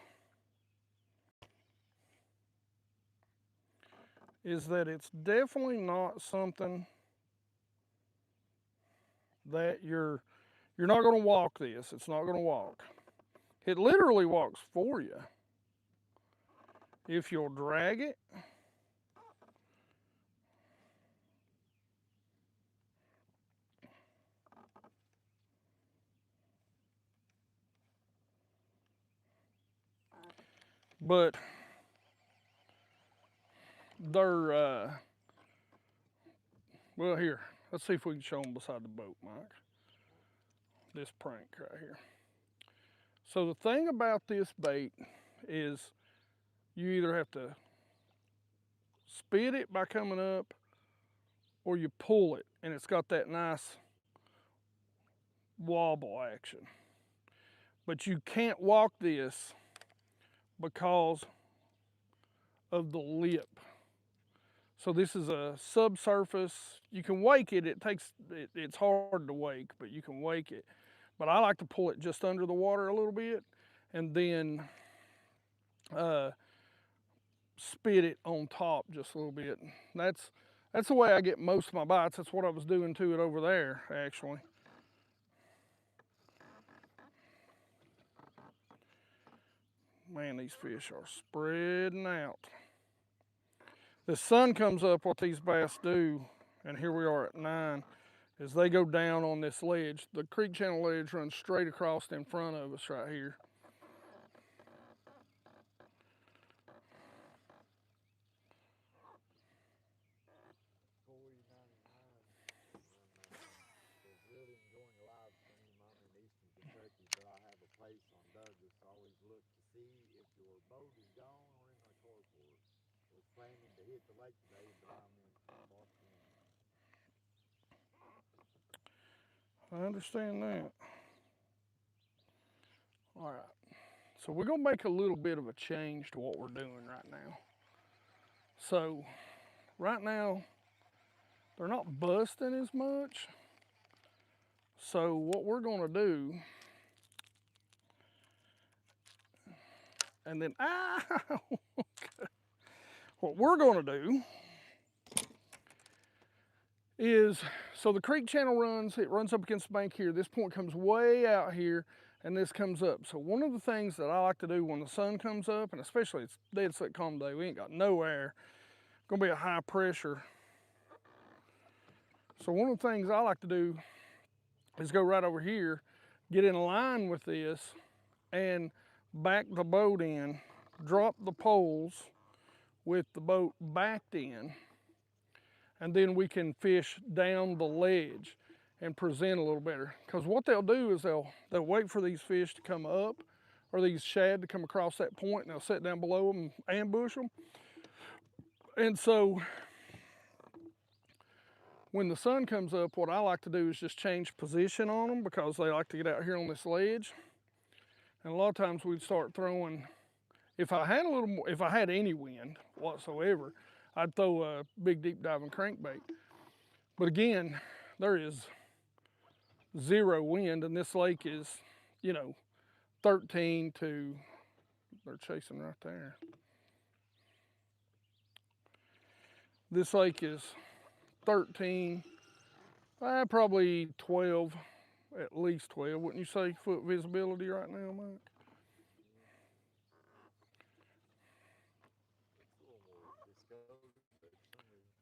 is that it's definitely not something that you're not going to walk this. It's not going to walk. It literally walks for you if you'll drag it. But they're, well, here, let's see if we can show them beside the boat, Mike. This prank right here. So the thing about this bait is you either have to spit it by coming up or you pull it, and it's got that nice wobble action. But you can't walk this because of the lip. So this is a subsurface. You can wake it. It's hard to wake, but you can wake it. But I like to pull it just under the water a little bit and then spit it on top just a little bit. That's the way I get most of my bites. That's what I was doing to it over there, actually. Man, these fish are spreading out. The sun comes up, what these bass do, and here we are at 9, is they go down on this ledge. The creek channel ledge runs straight across in front of us right here. Really enjoying the live stream. I'm in Eastern Kentucky, but I have a place on Douglas. I always look to see if your boat is gone or in my carport. I was planning to hit the lake today, but I'm in Boston. I understand that. All right, so we're gonna make a little bit of a change to what we're doing right now. So right now, they're not busting as much. So what we're gonna do, and then, what we're gonna do is, so the creek channel it runs up against the bank here. This point comes way out here, and this comes up. So one of the things that I like to do when the sun comes up, and especially it's dead set calm day, we ain't got no air, gonna be a high pressure. So one of the things I like to do is go right over here, get in line with this, and back the boat in, drop the poles with the boat backed in, and then we can fish down the ledge and present a little better. Because what they'll do is they'll wait for these fish to come up, or these shad to come across that point, and they'll sit down below them and ambush them. And so when the sun comes up, what I like to do is just change position on them because they like to get out here on this ledge. And a lot of times we'd start throwing, if I had a little more, if I had any wind whatsoever, I'd throw a big deep diving crankbait. But again, there is zero wind, and this lake is, 13 to, they're chasing right there. This lake is 13, probably 12, at least 12, wouldn't you say, foot visibility right now, Mike?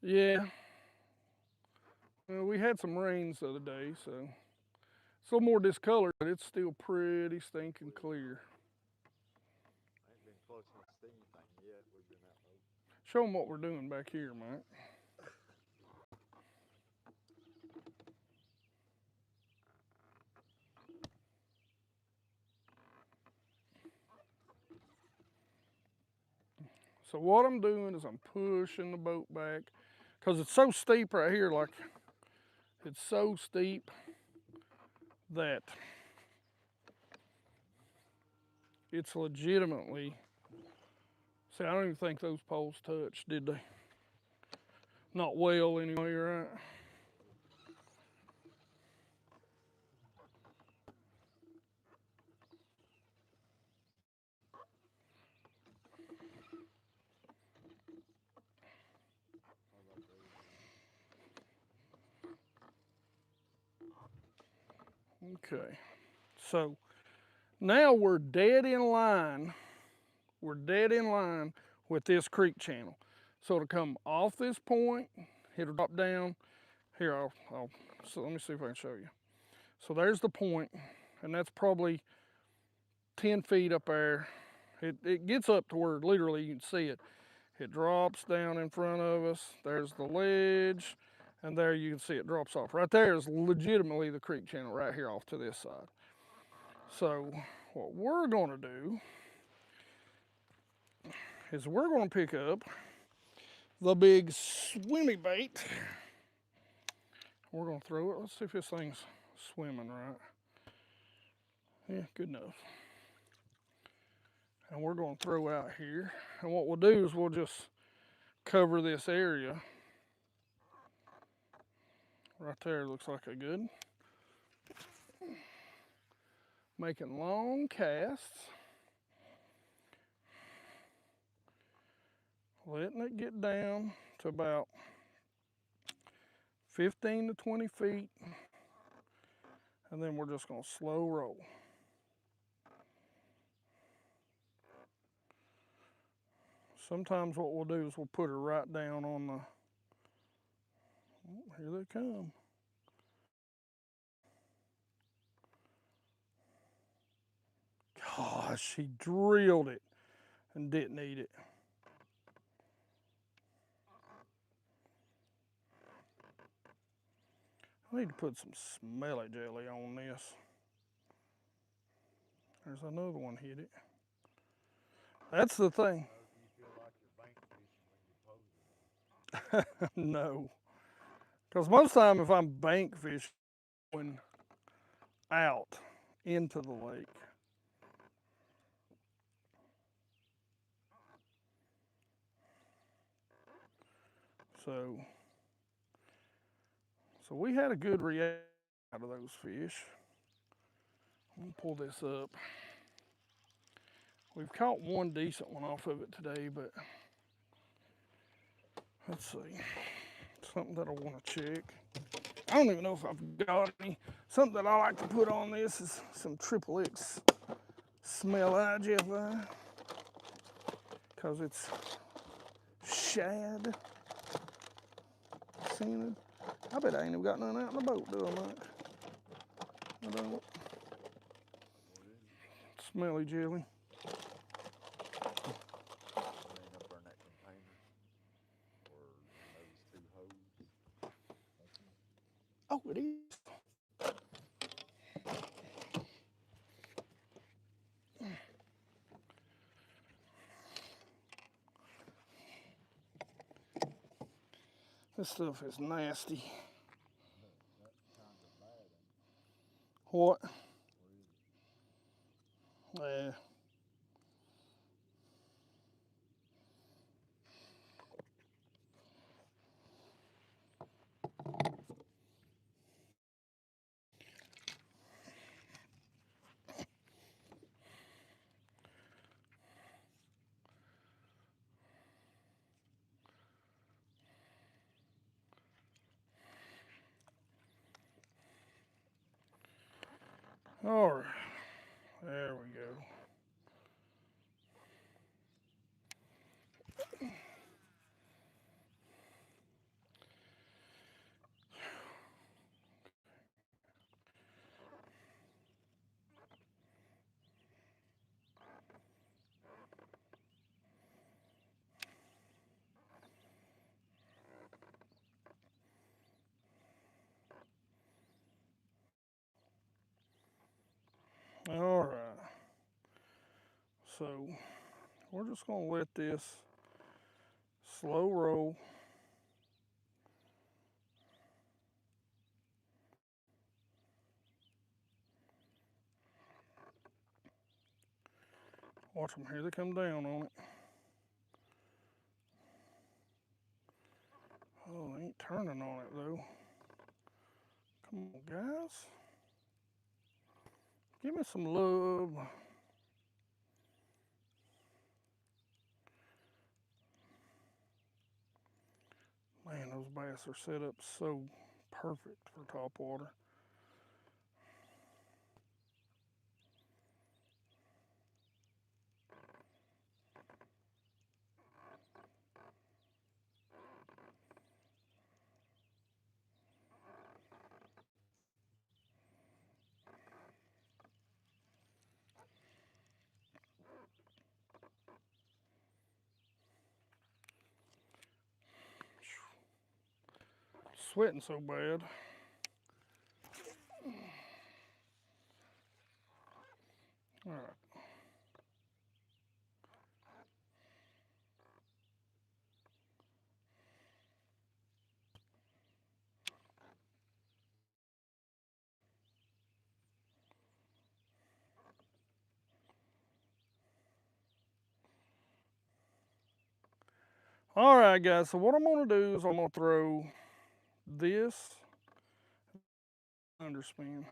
Yeah. Well, we had some rains the other day, so it's a little more discolored, but it's still pretty stinking clear. I ain't been close enough to see anything yet. We've been out low. Show them what we're doing back here, Mike. So what I'm doing is I'm pushing the boat back because it's so steep right here, like it's so steep that it's legitimately, see, I don't even think those poles touched, did they? Not well anyway, right? Okay, so now we're dead in line. We're dead in line with this creek channel. So it'll come off this point, it'll drop down. Here, so let me see if I can show you. So there's the point, and that's probably 10 feet up there. It gets up to where literally you can see it. It drops down in front of us. There's the ledge, and there you can see it drops off. Right there is legitimately the creek channel right here off to this side. So what we're gonna do is we're gonna pick up the big swimmy bait. We're gonna throw it. Let's see if this thing's swimming right. Yeah, good enough. And we're gonna throw out here. And what we'll do is we'll just cover this area. Right there looks like a good. Making long casts. Letting it get down to about 15 to 20 feet. And then we're just gonna slow roll. Sometimes what we'll do is we'll put her right down on the, oh, here they come. Gosh, she drilled it and didn't eat it. I need to put some smelly jelly on this. There's another one hit it. That's the thing. Do you feel like you're bank fishing when you're posing? No. Because most of the time if I'm bank fishing, going out into the lake. So we had a good reaction out of those fish. I'm gonna pull this up. We've caught one decent one off of it today, but let's see. Something that I want to check. I don't even know if I've got any. Something that I like to put on this is some XXX smell jelly because it's shad scented. I bet I ain't even got none out in the boat, do I, Mike? I don't. Smelly jelly. Laying up there in that container, or in those two holes. Oh, it is. This stuff is nasty. That's kind of bad, ain't it? What? Where is it? Yeah. All right. There we go. All right. So we're just gonna let this slow roll. Watch them, here they come down on it. Oh, they ain't turning on it though. Come on, guys. Give me some love. Man, those bass are set up so perfect for top water. sweating so bad. All right. All right, guys, so what I'm gonna do is I'm gonna throw this underspin.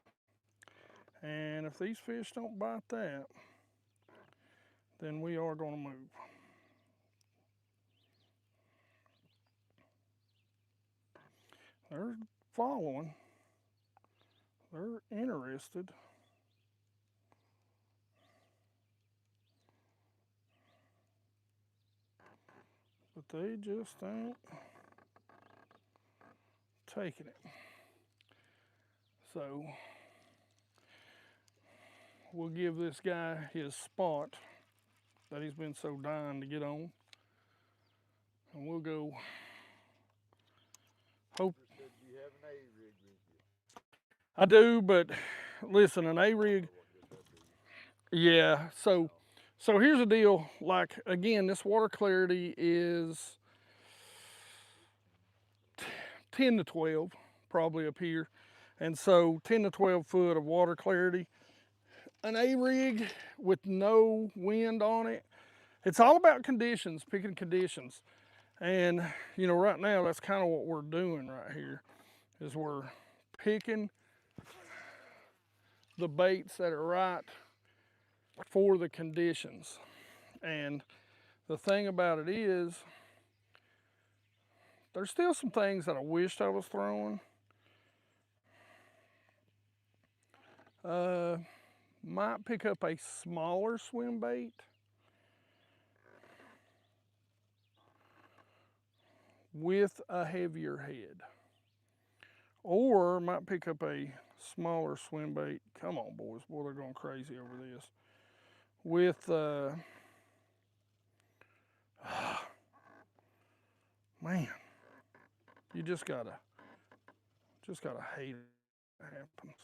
And if these fish don't bite that, then we are gonna move. They're following. They're interested. But they just ain't taking it. So we'll give this guy his spot that he's been so dying to get on. And we'll go hope. Said you have an A-rig with you. I do, but listen, an A-rig, yeah. So here's the deal. Like, again, this water clarity is 10 to 12, probably up here. And so 10 to 12 foot of water clarity. An A-rig with no wind on it, it's all about conditions, picking conditions. And, you know, right now, that's kind of what we're doing right here, is we're picking the baits that are right for the conditions. And the thing about it is, there's still some things that I wished I was throwing. Might pick up a smaller swim bait. With a heavier head. Or might pick up a smaller swim bait. Come on, boys. Boy, they're going crazy over this. With, man, you just gotta hate it when it happens.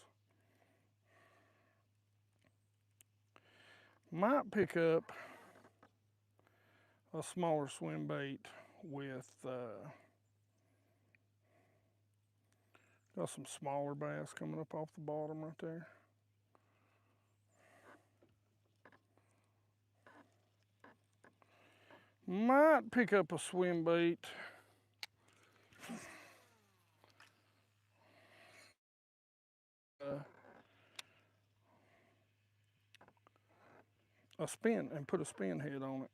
Might pick up a smaller swim bait with, got some smaller bass coming up off the bottom right there. Might pick up a swim bait. A spin and put a spin head on it.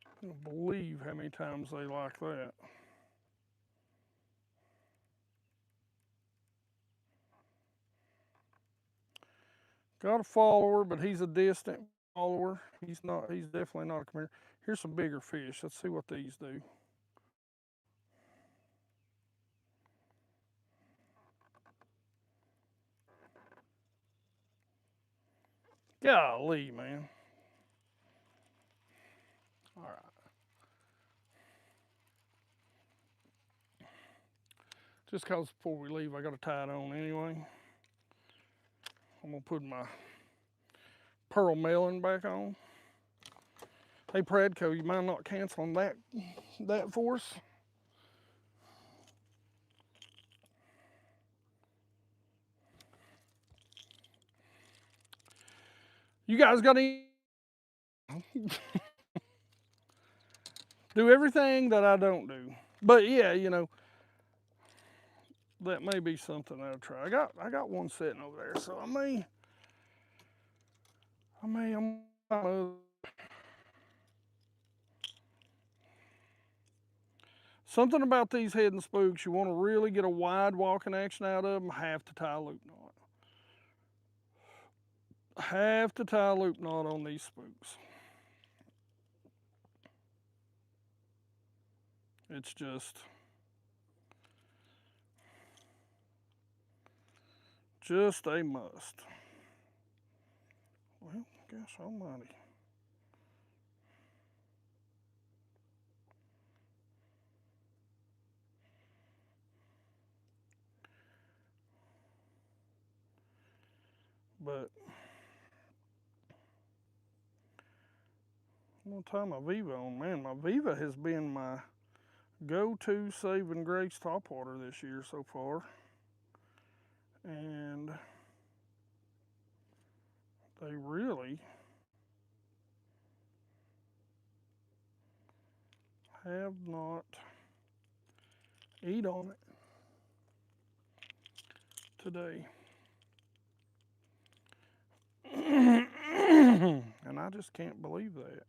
I can't believe how many times they like that. Got a follower, but he's a distant follower. He's definitely not a commander. Here's some bigger fish. Let's see what these do. Golly, man. All right. Just because before we leave, I got to tie it on anyway. I'm going to put my pearl melon back on. Hey, Pradco, you mind not canceling that for us? You guys got any? Do everything that I don't do. But yeah, you know, that may be something I'll try. I got one sitting over there, so I'm something about these hidden spooks, you want to really get a wide walking action out of them, have to tie a loop knot. Have to tie a loop knot on these spooks. It's just a must. Well, gosh almighty. But I'm gonna tie my Viva on. Man, my Viva has been my go-to saving grace topwater this year so far. And they really have not eat on it today. And I just can't believe that.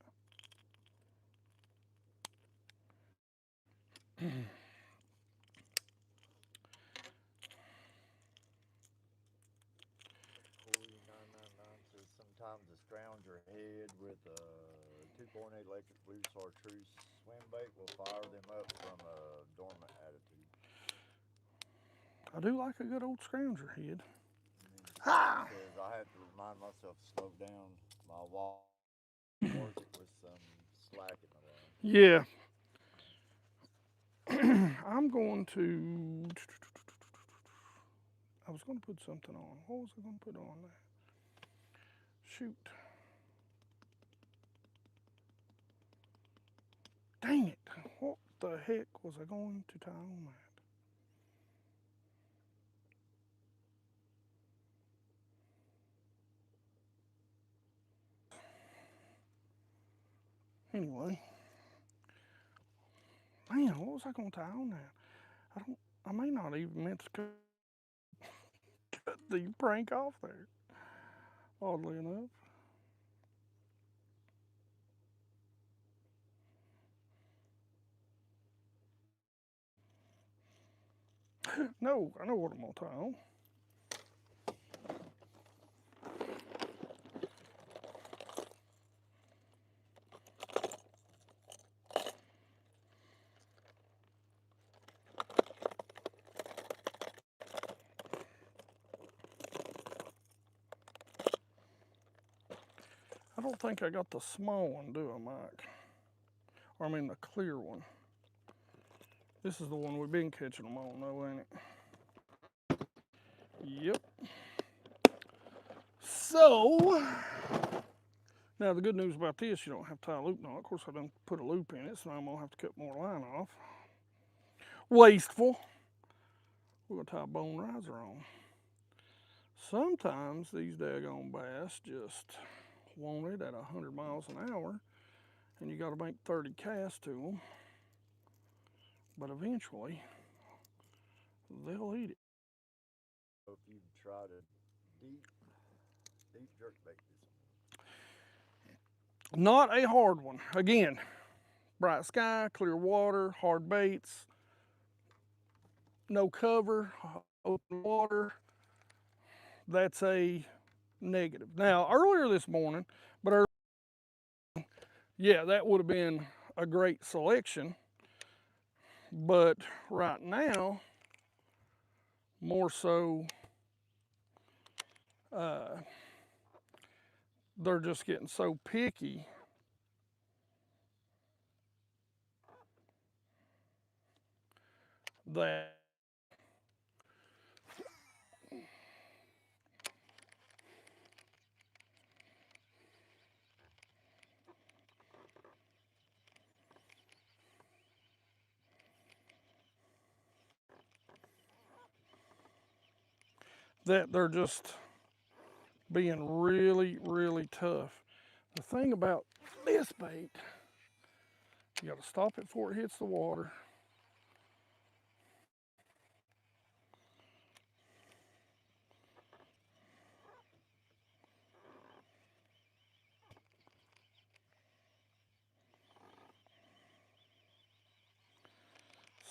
Says sometimes a scrounger head with a 2.8 electric blue chartreuse swim bait will fire them up from a dormant attitude. I do like a good old scrounger head. Ha! Says I have to remind myself to slow down my walk with some slack in the line. Yeah. I'm going to. I was going to put something on. What was I going to put on there? Shoot. Dang it. What the heck was I going to tie on that? Anyway. Man, what was I going to tie on that? I may not even meant to cut the prank off there. Oddly enough. No, I know what I'm going to tie on. I don't think I got the small one, do I, Mike? Or I mean the clear one. This is the one we've been catching them on, though, ain't it? Yep. So, now the good news about this, you don't have to tie a loop knot. Of course, I done put a loop in it, so now I'm going to have to cut more line off. Wasteful. We're going to tie a bone riser on. Sometimes these daggone bass just want it at 100 miles an hour, and you got to make 30 casts to them. But eventually, they'll eat it. So if you try to deep jerk bait this one. Not a hard one. Again, bright sky, clear water, hard baits, no cover, open water. That's a negative. Now, earlier this morning, yeah, that would have been a great selection. But right now, more so, they're just getting so picky that they're just being really, really tough. The thing about this bait, you got to stop it before it hits the water.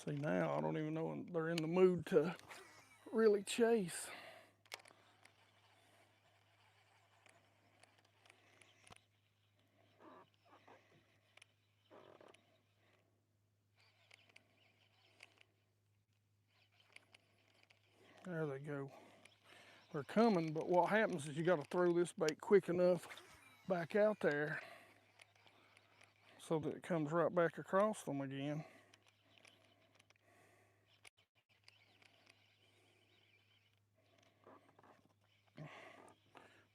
See, now I don't even know when they're in the mood to really chase. There they go. they're coming, but what happens is you got to throw this bait quick enough back out there so that it comes right back across them again.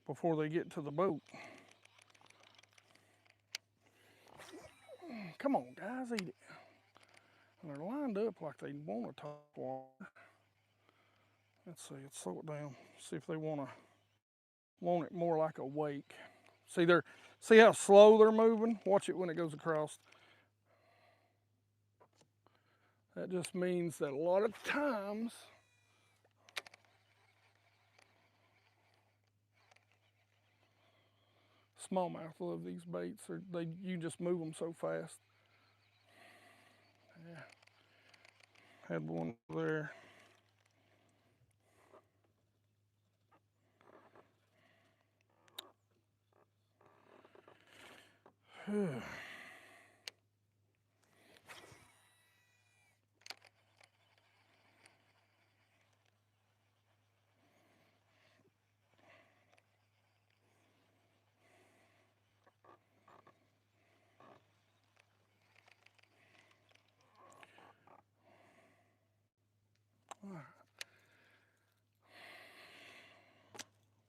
Before they get to the boat. Come on, guys, eat it. And they're lined up like they want to top water. Let's see, let's slow it down. See if they want it more like a wake. See how slow they're moving? Watch it when it goes across. That just means that a lot of times smallmouth love these baits. You just move them so fast. Yeah. Had one there.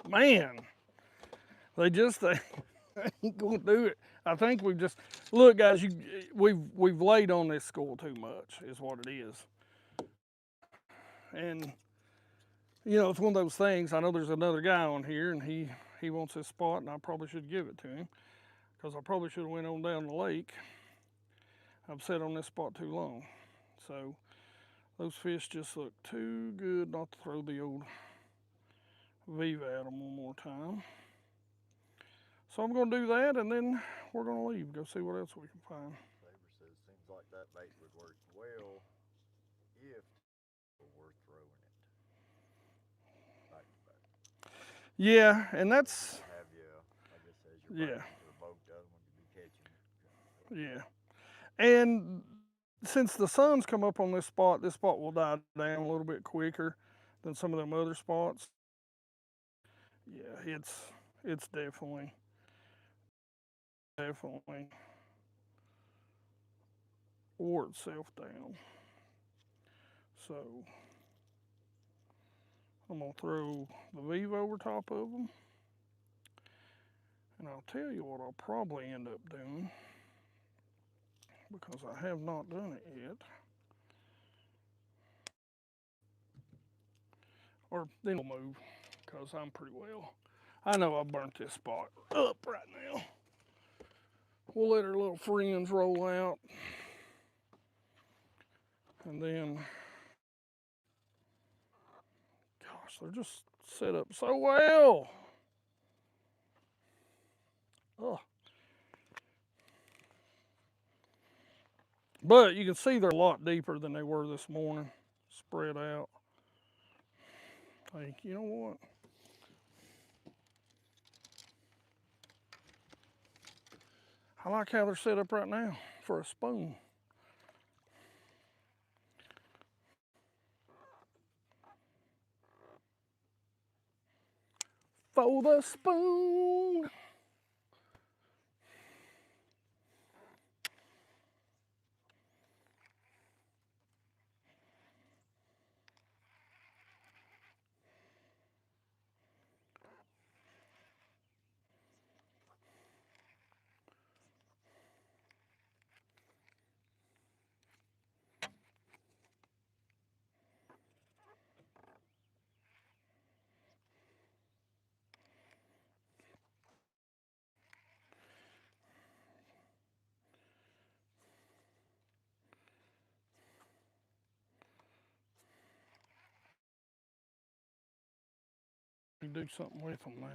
Man, they ain't gonna do it. I think we've just look, guys. We've laid on this school too much, is what it is. And you know, it's one of those things. I know there's another guy on here, and he wants his spot, and I probably should give it to him because I probably should have went on down the lake. I've sat on this spot too long, so those fish just look too good not to throw the old Viva at them one more time. So I'm going to do that, and then we're going to leave, go see what else we can find. Saber says, seems like that bait would work well if it were throwing it back to back. Yeah, and that's Have you, I guess, as you're yeah, to the boat, the other one could be catching it. yeah. And since the sun's come up on this spot will die down a little bit quicker than some of them other spots. Yeah, it's definitely wore itself down. So I'm gonna throw the Viva over top of them, and I'll tell you what I'll probably end up doing because I have not done it yet. Or then we'll move because I'm pretty well. I know I burnt this spot up right now. We'll let our little friends roll out. And then, gosh, they're just set up so well. Oh. But you can see they're a lot deeper than they were this morning, spread out. Hey, you know what? I like how they're set up right now for a spoon. For the spoon. You do something with them now.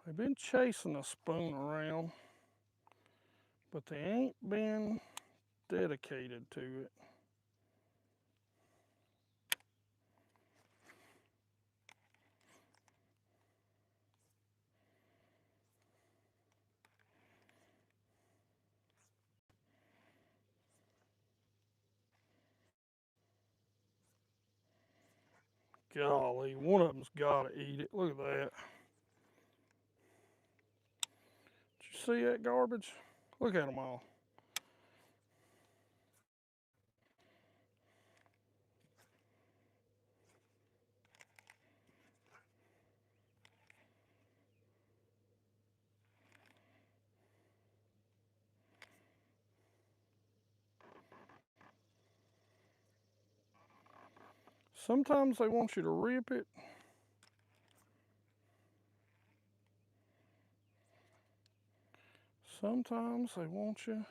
They've been chasing a spoon around, but they ain't been dedicated to it. Golly, one of them's got to eat it. Look at that. Did you see that garbage? Look at them all. Sometimes they want you to rip it. Sometimes they want you.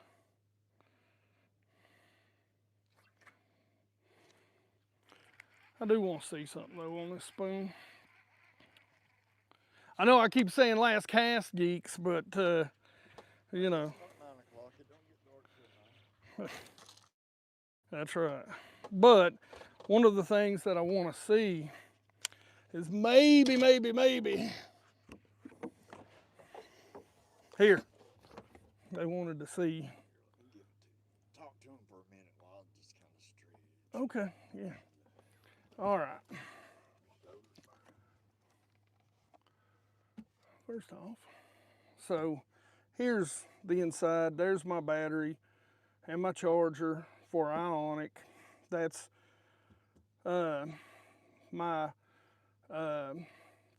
I do want to see something though on this spoon. I know I keep saying last cast, geeks, but you know. About 9 o'clock. It don't get dark till 9. That's right. But one of the things that I want to see is maybe here. They wanted to see. Talk to him for a minute while I just kind of stretch. Okay, yeah. All right. First off, so here's the inside. There's my battery and my charger for Ionic. That's my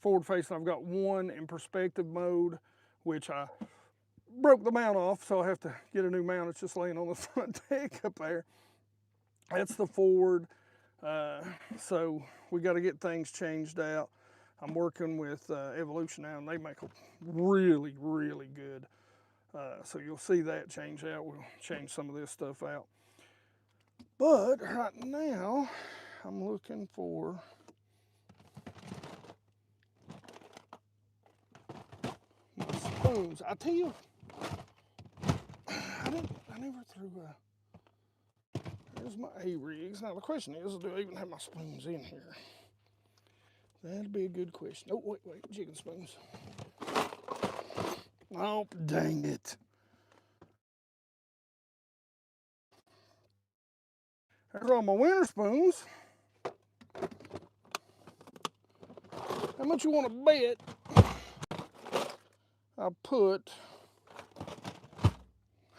forward facing. I've got one in perspective mode, which I broke the mount off, so I have to get a new mount. It's just laying on the front deck up there. That's the forward. So we got to get things changed out. I'm working with Evolution now, and they make them really, really good. So you'll see that change out. We'll change some of this stuff out. But right now, I'm looking for my spoons. I tell you, I never threw there's my A-rigs. Now the question is, do I even have my spoons in here? That'd be a good question. Oh, wait, chicken spoons. Oh, dang it. There's all my winter spoons. How much you want to bet I put,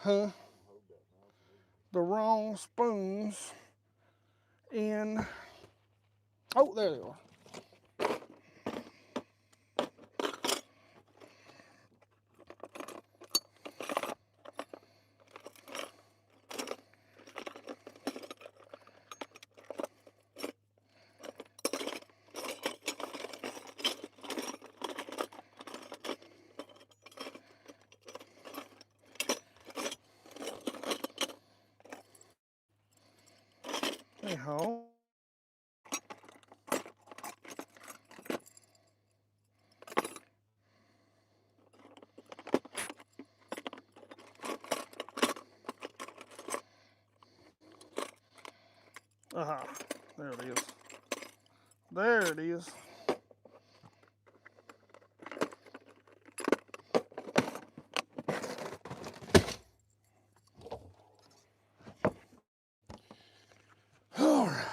the wrong spoons in, oh, there they are. Anyhow, there it is. There it is. All right.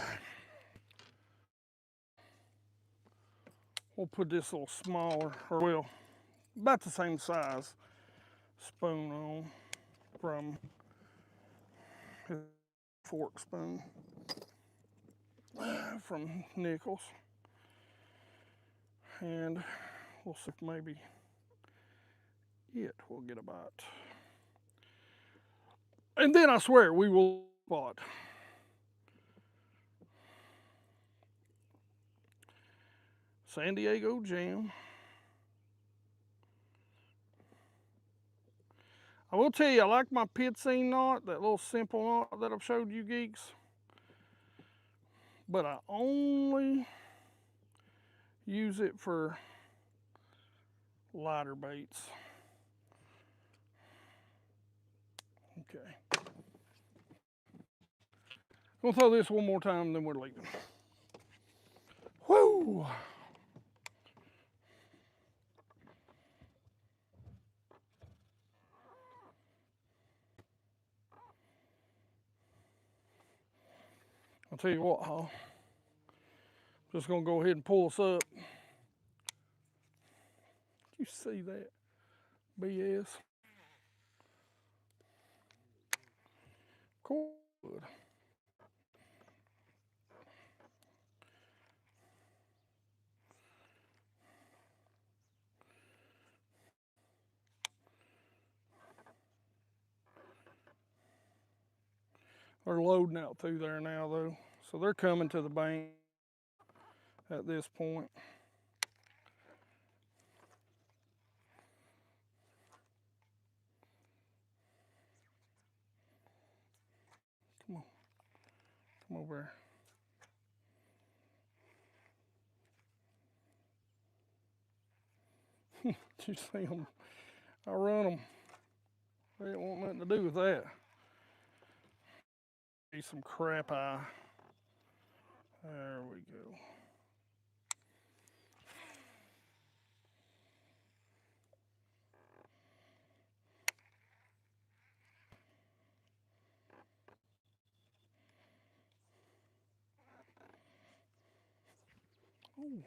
We'll put this little smaller, or well, about the same size spoon on from his fork spoon from Nichols. And we'll see if maybe it will get a bite. And then I swear we will spot. San Diego jam. I will tell you, I like my pit seam knot, that little simple knot that I've showed you geeks. But I only use it for lighter baits. Okay. We'll throw this one more time, then we're leaving. Whoo! I'll tell you what, huh? Just gonna go ahead and pull us up. You see that BS? Cool. They're loading out through there now, though. So they're coming to the bank at this point. Come on. Come over here. You see them? I run them. They didn't want nothing to do with that. Be some crap eye. There we go. Ooh.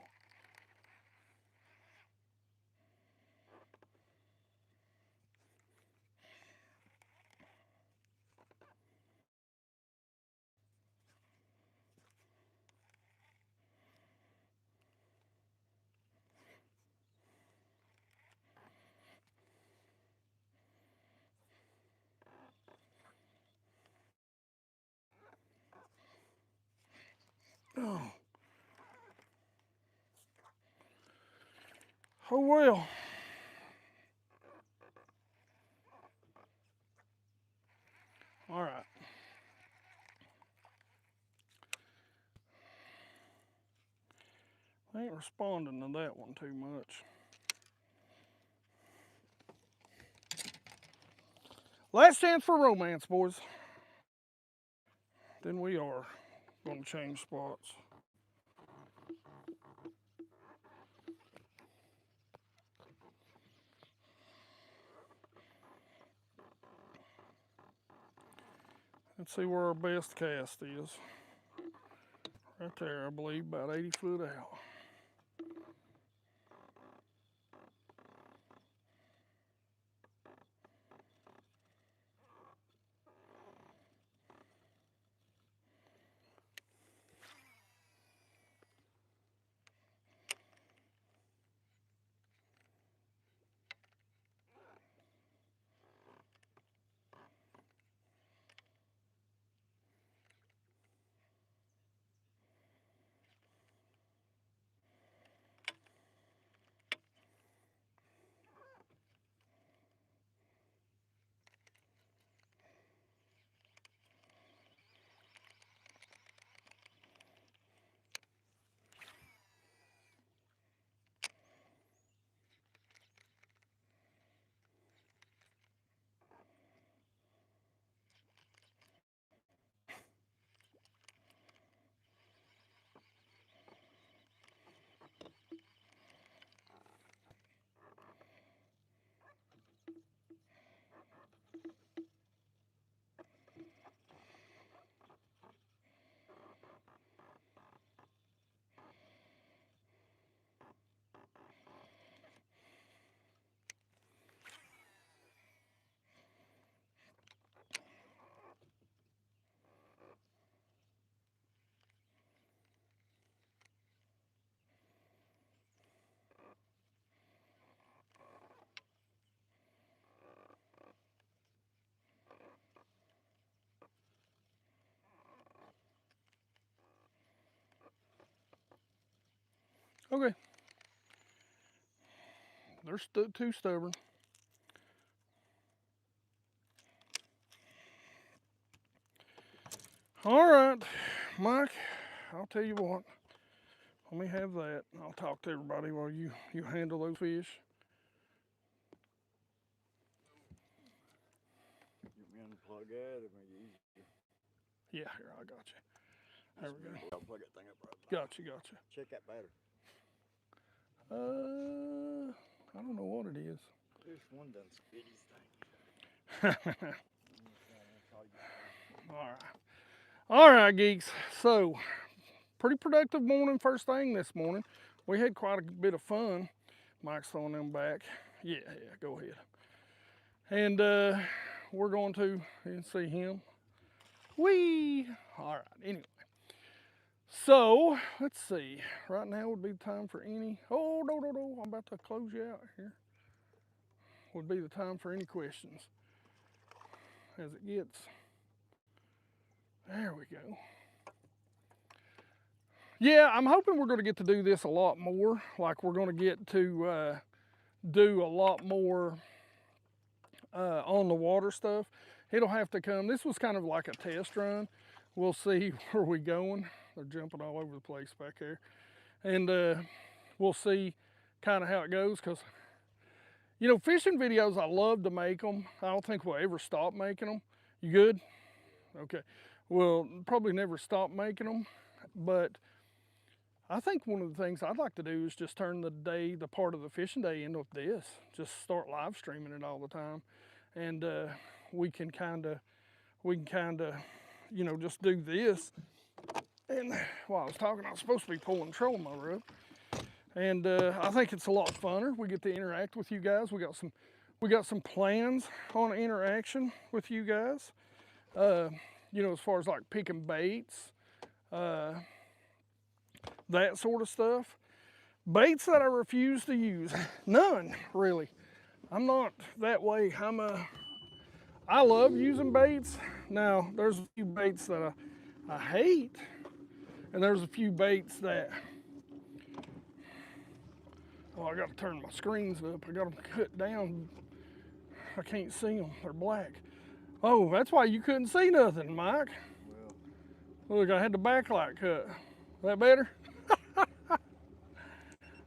Oh. Oh well. All right. I ain't responding to that one too much. Last chance for romance, boys. Then we are going to change spots. Let's see where our best cast is. Right there, I believe, about 80 foot out. Okay. They're too stubborn. All right, Mike, I'll tell you what. Let me have that. I'll talk to everybody while you handle those fish. You can unplug that, it make it easier. Yeah, here, I got you. There we go. I'll plug that thing up right now. Gotcha. Check that battery. I don't know what it is. This one done spit his thing. All right, geeks. So, pretty productive morning first thing this morning. We had quite a bit of fun. Mike's throwing them back. Yeah, go ahead. And we're going to, you can see him. Whee! All right, anyway. So, let's see. Right now would be the time for any, oh, no, I'm about to close you out here. Would be the time for any questions as it gets. There we go. Yeah, I'm hoping we're going to get to do this a lot more. Like we're going to get to do a lot more on the water stuff. It'll have to come. This was kind of like a test run. We'll see where we're going. They're jumping all over the place back there. And we'll see kind of how it goes because, you know, fishing videos, I love to make them. I don't think we'll ever stop making them. You good? Okay. We'll probably never stop making them, but I think one of the things I'd like to do is just turn the part of the fishing day into this. Just start live streaming it all the time. And we can kind of, you know, just do this. And while I was talking, I was supposed to be pulling trolling motor up. And I think it's a lot funner. We get to interact with you guys. We got some plans on interaction with you guys. You know, as far as like picking baits, that sort of stuff. Baits that I refuse to use, none really. I'm not that way. I love using baits. Now, there's a few baits that I hate, and there's a few baits that, oh, I gotta turn my screens up. I got them cut down. I can't see them, they're black. Oh, that's why you couldn't see nothing, Mike. Well, look, I had the backlight cut. That better?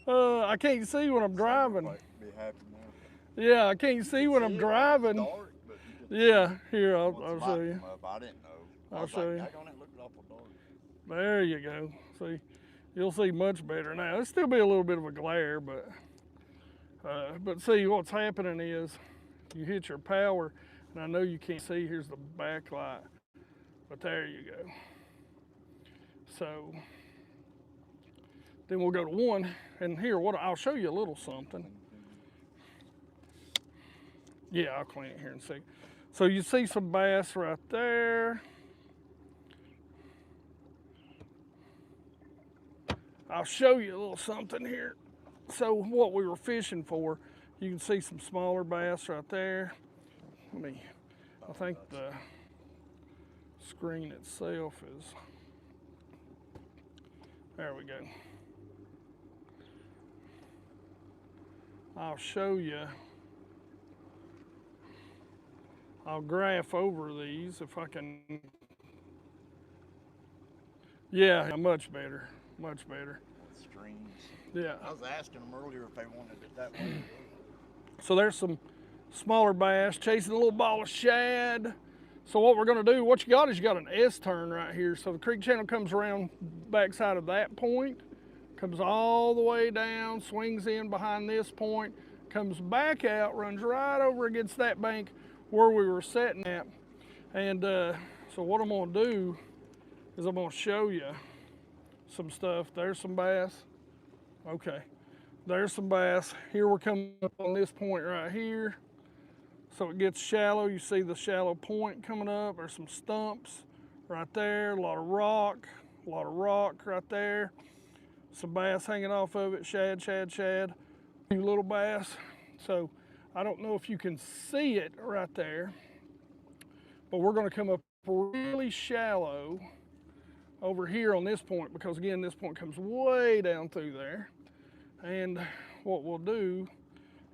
I can't see when I'm driving. Be happy now. Yeah, I can't see when I'm driving. Dark, but yeah, here, I'll show you. I didn't know. I'll show you. It looked awful dark. There you go. See, you'll see much better now. It'll still be a little bit of a glare, but see, what's happening is you hit your power, and I know you can't see. Here's the backlight, but there you go. So then we'll go to one, and here, I'll show you a little something. Yeah, I'll clean it here in a second. So you see some bass right there. I'll show you a little something here. So what we were fishing for, you can see some smaller bass right there. I think the screen itself is, there we go. I'll show you. I'll graph over these if I can. Yeah, much better, much better. Streams. Yeah. I was asking them earlier if they wanted it that way. So there's some smaller bass chasing a little ball of shad. So what we're gonna do, what you got is you got an S-turn right here. So the creek channel comes around backside of that point, comes all the way down, swings in behind this point, comes back out, runs right over against that bank where we were sitting at. And so what I'm gonna do is I'm gonna show you some stuff. There's some bass. Okay, there's some bass. Here we're coming up on this point right here. So it gets shallow. You see the shallow point coming up. There's some stumps right there. A lot of rock right there. Some bass hanging off of it. Shad. A few little bass. So I don't know if you can see it right there, but we're going to come up really shallow over here on this point because again, this point comes way down through there. And what we'll do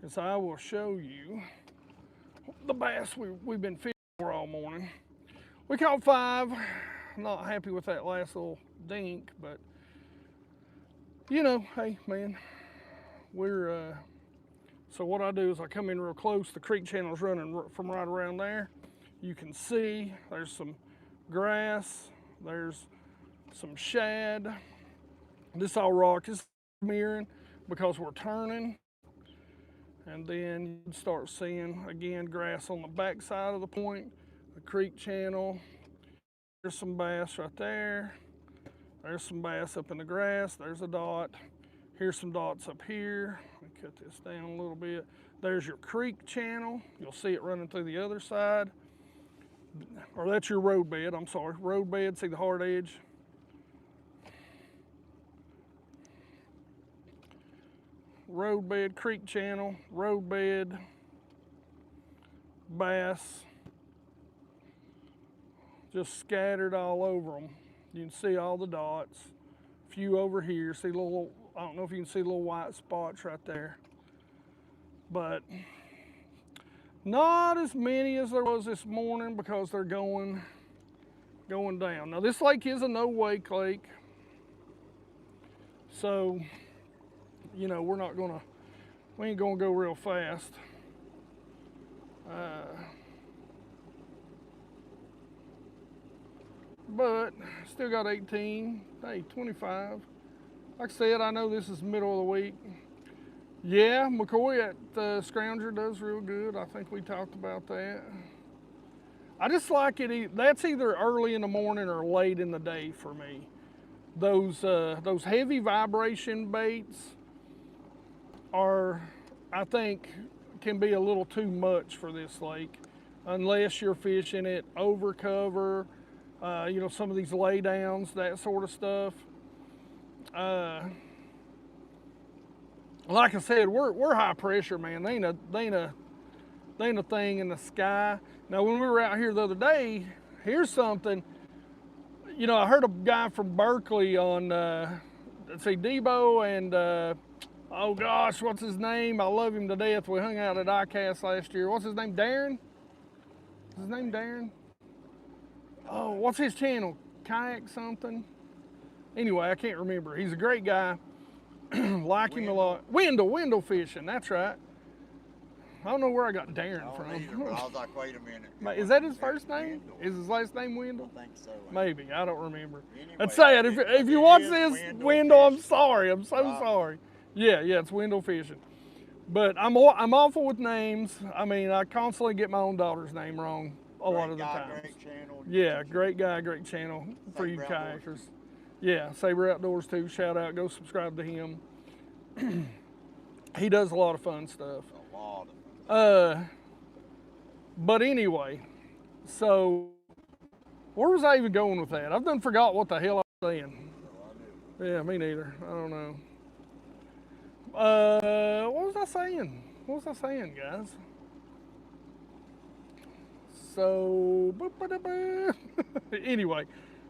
is I will show you the bass we've been fishing for all morning. We caught 5. Not happy with that last little dink, but you know, hey man, we're so what I do is I come in real close. The creek channel's running from right around there. You can see there's some grass, there's some shad. This all rock is mirroring because we're turning. And then you start seeing, again, grass on the back side of the point, the creek channel. There's some bass right there. There's some bass up in the grass. There's a dot. Here's some dots up here. Let me cut this down a little bit. There's your creek channel. You'll see it running through the other side. Or that's your road bed, I'm sorry. Road bed, see the hard edge? Road bed, creek channel, road bed, bass. Just scattered all over them. You can see all the dots. A few over here, see little, I don't know if you can see little white spots right there. But not as many as there was this morning because they're going down. Now this lake is a no-wake lake. So, you know, we ain't gonna go real fast. But still got 18, hey, 25. Like I said, I know this is middle of the week. Yeah, McCoy at Scrounger does real good. I think we talked about that. I just like it, that's either early in the morning or late in the day for me. Those heavy vibration baits are, I think, can be a little too much for this lake unless you're fishing it over cover, you know, some of these lay downs, that sort of stuff. Like I said, we're high pressure, man. They ain't a thing in the sky. Now, when we were out here the other day, here's something. You know, I heard a guy from Berkeley on, let's see, Debo and, oh gosh, what's his name? I love him to death. We hung out at ICAST last year. What's his name, Darren? Is his name Darren? Oh, what's his channel? Kayak something? Anyway, I can't remember. He's a great guy. Like him a lot. Wendell fishing, that's right. I don't know where I got Darren from. Either, but I was like, wait a minute. Is that his first name? Wendell. Is his last name Wendell? I think so. Maybe, I don't remember. Anyway, That's sad. If you watch this, Wendell, I'm sorry. I'm so sorry. Yeah, it's Wendell fishing. But I'm awful with names. I mean, I constantly get my own daughter's name wrong a lot of the time. Great channel. Yeah, great guy, great channel for you kayakers. Yeah, Saber Outdoors too. Shout out, go subscribe to him. He does a lot of fun stuff. A lot of fun. But anyway, so where was I even going with that? I've done forgot what the hell I was saying. Yeah, me neither. I don't know. What was I saying? What was I saying, guys? So, anyway,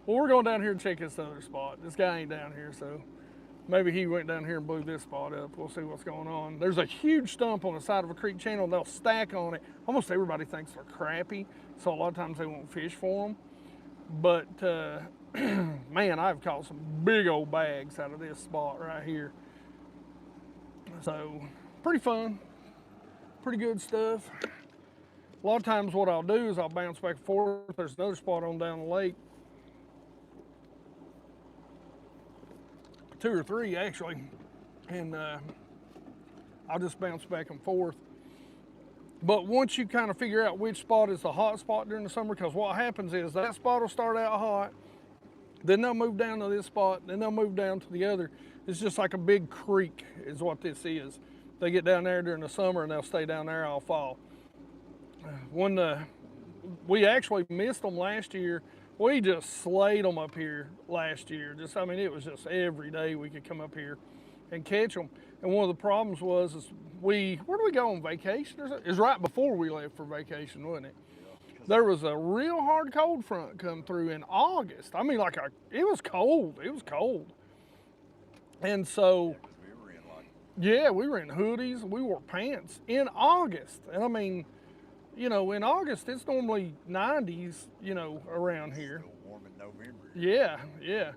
well, we're going down here and check this other spot. This guy ain't down here, so maybe he went down here and blew this spot up. We'll see what's going on. There's a huge stump on the side of a creek channel, and they'll stack on it. Almost everybody thinks they're crappy, so a lot of times they won't fish for them. But, man, I've caught some big old bags out of this spot right here. So, pretty fun. Pretty good stuff. A lot of times what I'll do is I'll bounce back and forth. There's another spot on down the lake. 2 or 3 actually. And I'll just bounce back and forth. But once you kind of figure out which spot is the hot spot during the summer, because what happens is that spot will start out hot, then they'll move down to this spot, then they'll move down to the other. It's just like a big creek is what this is. They get down there during the summer and they'll stay down there all fall. When we actually missed them last year, we just slayed them up here last year. I mean, it was just every day we could come up here and catch them. And one of the problems was where did we go on vacation? It was right before we left for vacation, wasn't it? There was a real hard cold front come through in August. I mean, it was cold. It was cold. And so, yeah, we were in hoodies. We wore pants in August. And I mean, you know, in August, it's normally 90s, you know, around here. Still warm in November. Yeah.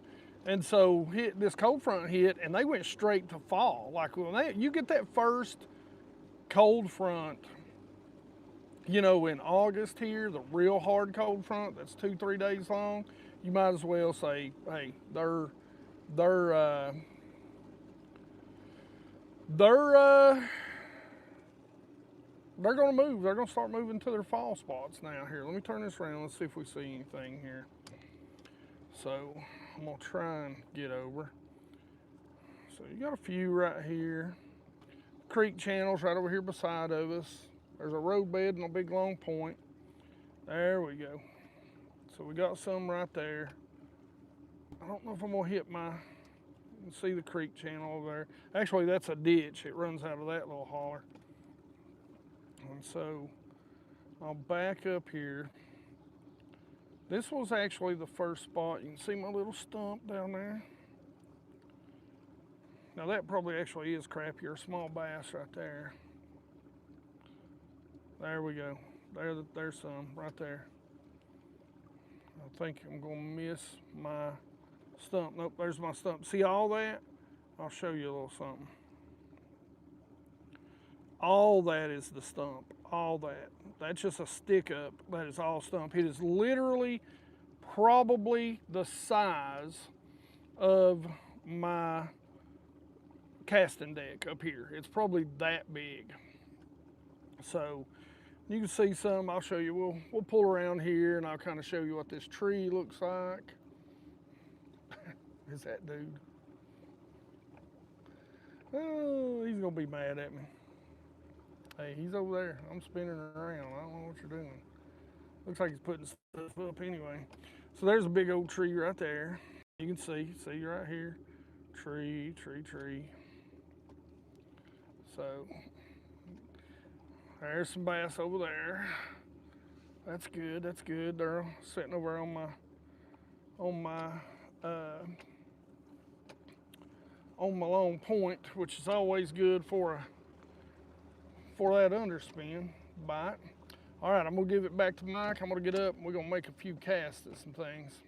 And so this cold front hit, and they went straight to fall. Like when you get that first cold front, you know, in August here, the real hard cold front that's 2-3 days long, you might as well say, hey, they're gonna move. They're gonna start moving to their fall spots now. Here, let me turn this around. Let's see if we see anything here. So, I'm gonna try and get over. So you got a few right here. Creek channels right over here beside of us. There's a roadbed and a big long point. There we go. So we got some right there. I don't know if I'm gonna hit my, you can see the creek channel over there. Actually, that's a ditch. It runs out of that little holler. And so I'll back up here. This was actually the first spot. You can see my little stump down there. Now that probably actually is crappie or small bass right there. There we go. There's some right there. I think I'm gonna miss my stump. Nope, there's my stump. See all that? I'll show you a little something. All that is the stump. All that. That's just a stick up. That is all stump. It is literally probably the size of my casting deck up here. It's probably that big. So you can see some. I'll show you. We'll pull around here and I'll kind of show you what this tree looks like. Is that dude? Oh, he's gonna be mad at me. Hey, he's over there. I'm spinning around. I don't know what you're doing. Looks like he's putting stuff up anyway. So there's a big old tree right there. You can see right here. Tree. So there's some bass over there. That's good. They're sitting over on my long point, which is always good for that underspin bite. All right, I'm gonna give it back to Mike. I'm gonna get up and we're gonna make a few casts at some things.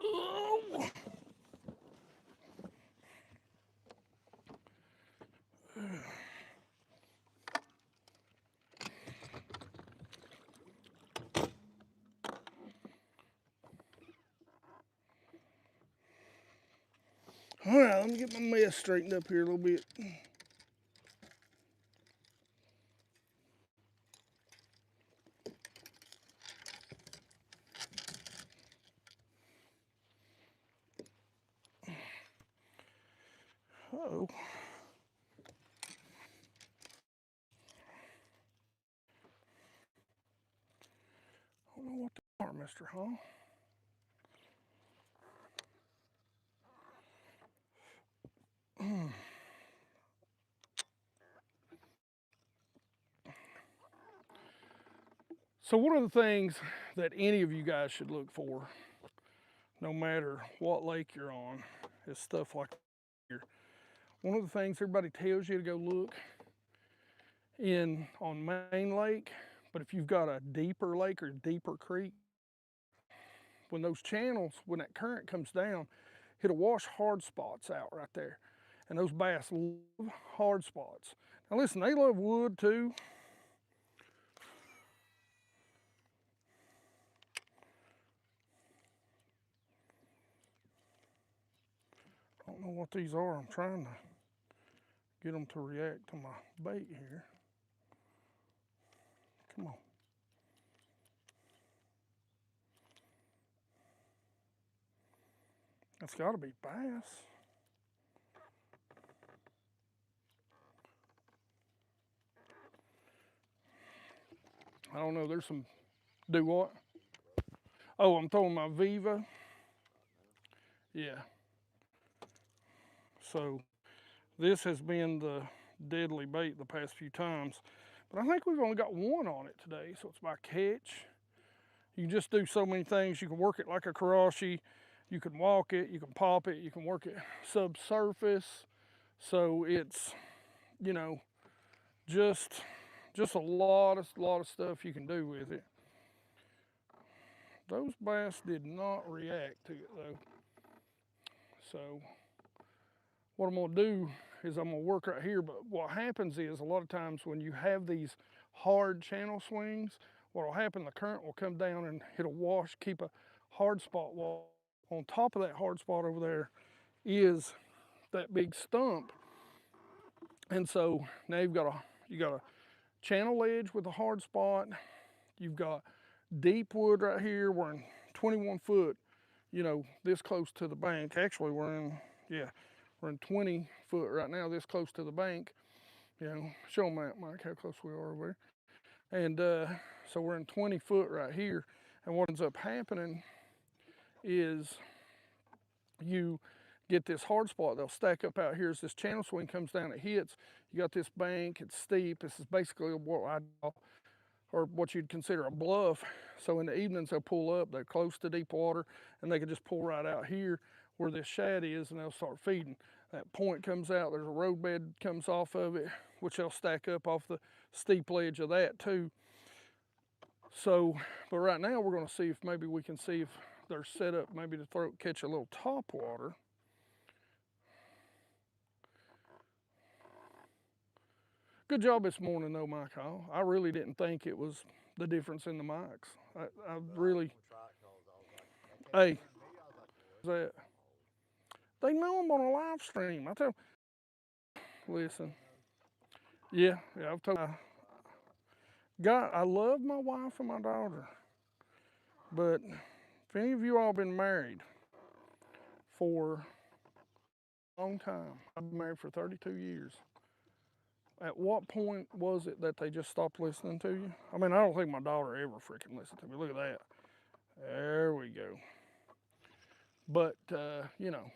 Oh. All right, let me get my mess straightened up here a little bit. Uh-oh. I don't know what they are, Mr. Hall. So one of the things that any of you guys should look for, no matter what lake you're on, is stuff like here. One of the things everybody tells you to go look on main lake, but if you've got a deeper lake or deeper creek, when those channels, when that current comes down, it'll wash hard spots out right there. And those bass love hard spots. Now listen, they love wood too. I don't know what these are. I'm trying to get them to react to my bait here. Come on. That's got to be bass. I don't know. There's some. Do what? Oh, I'm throwing my Viva. Yeah. So this has been the deadly bait the past few times. But I think we've only got one on it today, so it's by catch. You can just do so many things. You can work it like a karashi. You can walk it, you can pop it, you can work it subsurface. So it's, you know, just a lot of stuff you can do with it. Those bass did not react to it though. So what I'm gonna do is I'm gonna work right here, but what happens is a lot of times when you have these hard channel swings, what will happen, the current will come down and it'll wash, keep a hard spot wall. On top of that hard spot over there is that big stump. And so now you got a channel ledge with a hard spot. You've got deep wood right here. We're in 21 foot, you know, this close to the bank. Actually, we're in 20 foot right now, this close to the bank. You know, show them that, Mike, how close we are over there. And so we're in 20 foot right here. And what ends up happening is you get this hard spot. They'll stack up out here as this channel swing comes down, it hits. You got this bank, it's steep. This is basically what I call, or what you'd consider a bluff. So in the evenings they'll pull up, they're close to deep water, and they can just pull right out here where this shad is, and they'll start feeding. That point comes out, there's a road bed comes off of it, which they'll stack up off the steep ledge of that too. So, but right now we're gonna see if maybe we can see if they're set up maybe to catch a little topwater. Good job this morning though, Mike Hall. I really didn't think it was the difference in the mics. I really, hey, that they know I'm on a live stream. I tell, listen, yeah, I've told. God, I love my wife and my daughter, but if any of you all been married for a long time, I've been married for 32 years. At what point was it that they just stopped listening to you? I mean, I don't think my daughter ever freaking listened to me. Look at that. There we go. But, you know,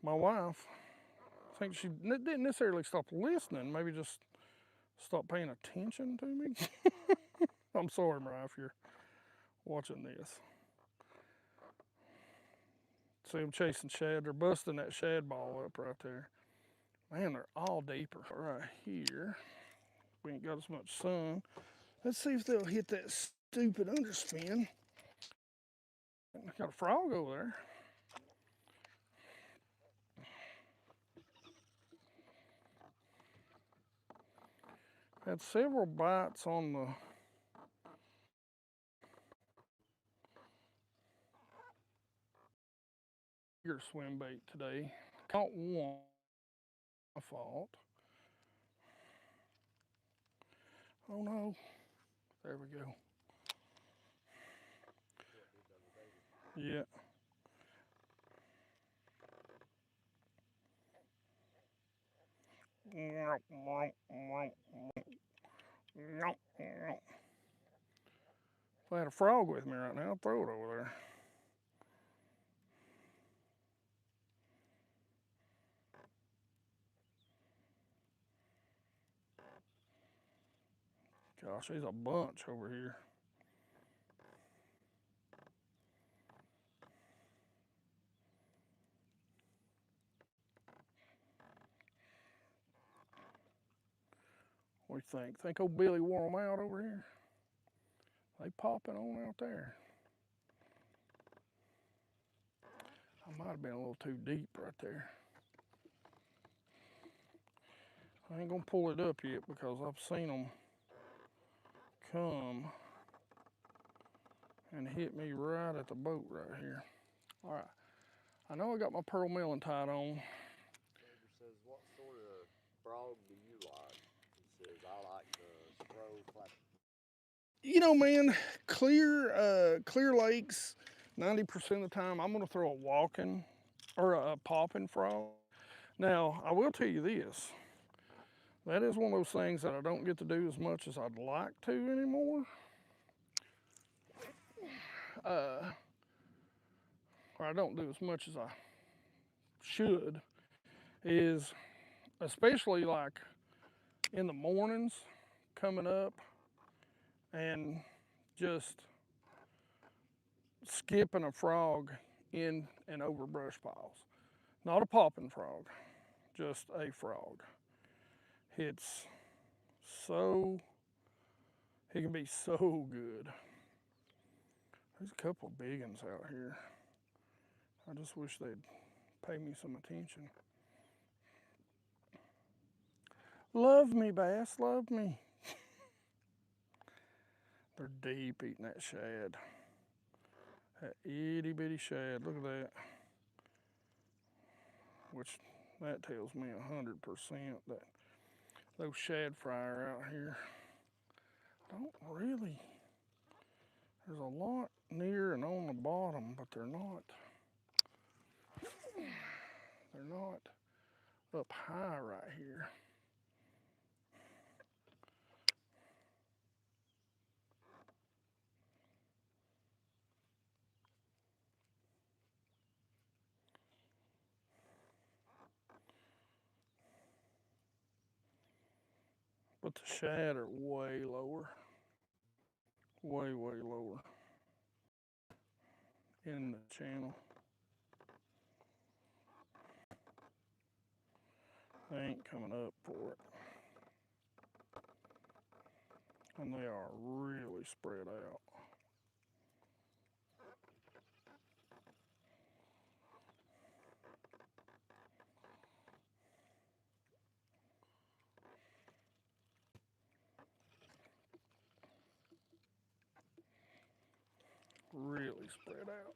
my wife, I think she didn't necessarily stop listening, maybe just stop paying attention to me. I'm sorry, Mariah, if you're watching this. See them chasing shad. They're busting that shad ball up right there. Man, they're all deeper right here. We ain't got as much sun. Let's see if they'll hit that stupid underspin. Got a frog over there. Had several bites on the bigger swim bait today. Caught one. My fault. Oh no. There we go. Yeah. If I had a frog with me right now, I'd throw it over there. Gosh, there's a bunch over here. What do you think? Think old Billy wore them out over here? They popping on out there. I might have been a little too deep right there. I ain't gonna pull it up yet because I've seen them come and hit me right at the boat right here. All right, I know I got my pearl melon tied on. Neighbor says, what sort of frog do you like? He says, I like the spro clap. You know, man, clear lakes, 90% of the time, I'm gonna throw a walking or a popping frog. Now, I will tell you this. That is one of those things that I don't get to do as much as I'd like to anymore. Or I don't do as much as I should, is especially like in the mornings coming up and just skipping a frog in and over brush piles. Not a popping frog, just a frog. It's so, it can be so good. There's a couple of big ones out here. I just wish they'd pay me some attention. Love me, bass, love me. They're deep eating that shad. That itty bitty shad, look at that. Which, that tells me 100% that those shad fry are out here. Don't really bottom, but they're not. They're not up high right here. But the shad are way lower. Way, way lower in the channel. They ain't coming up for it. And they are really spread out. Really spread out.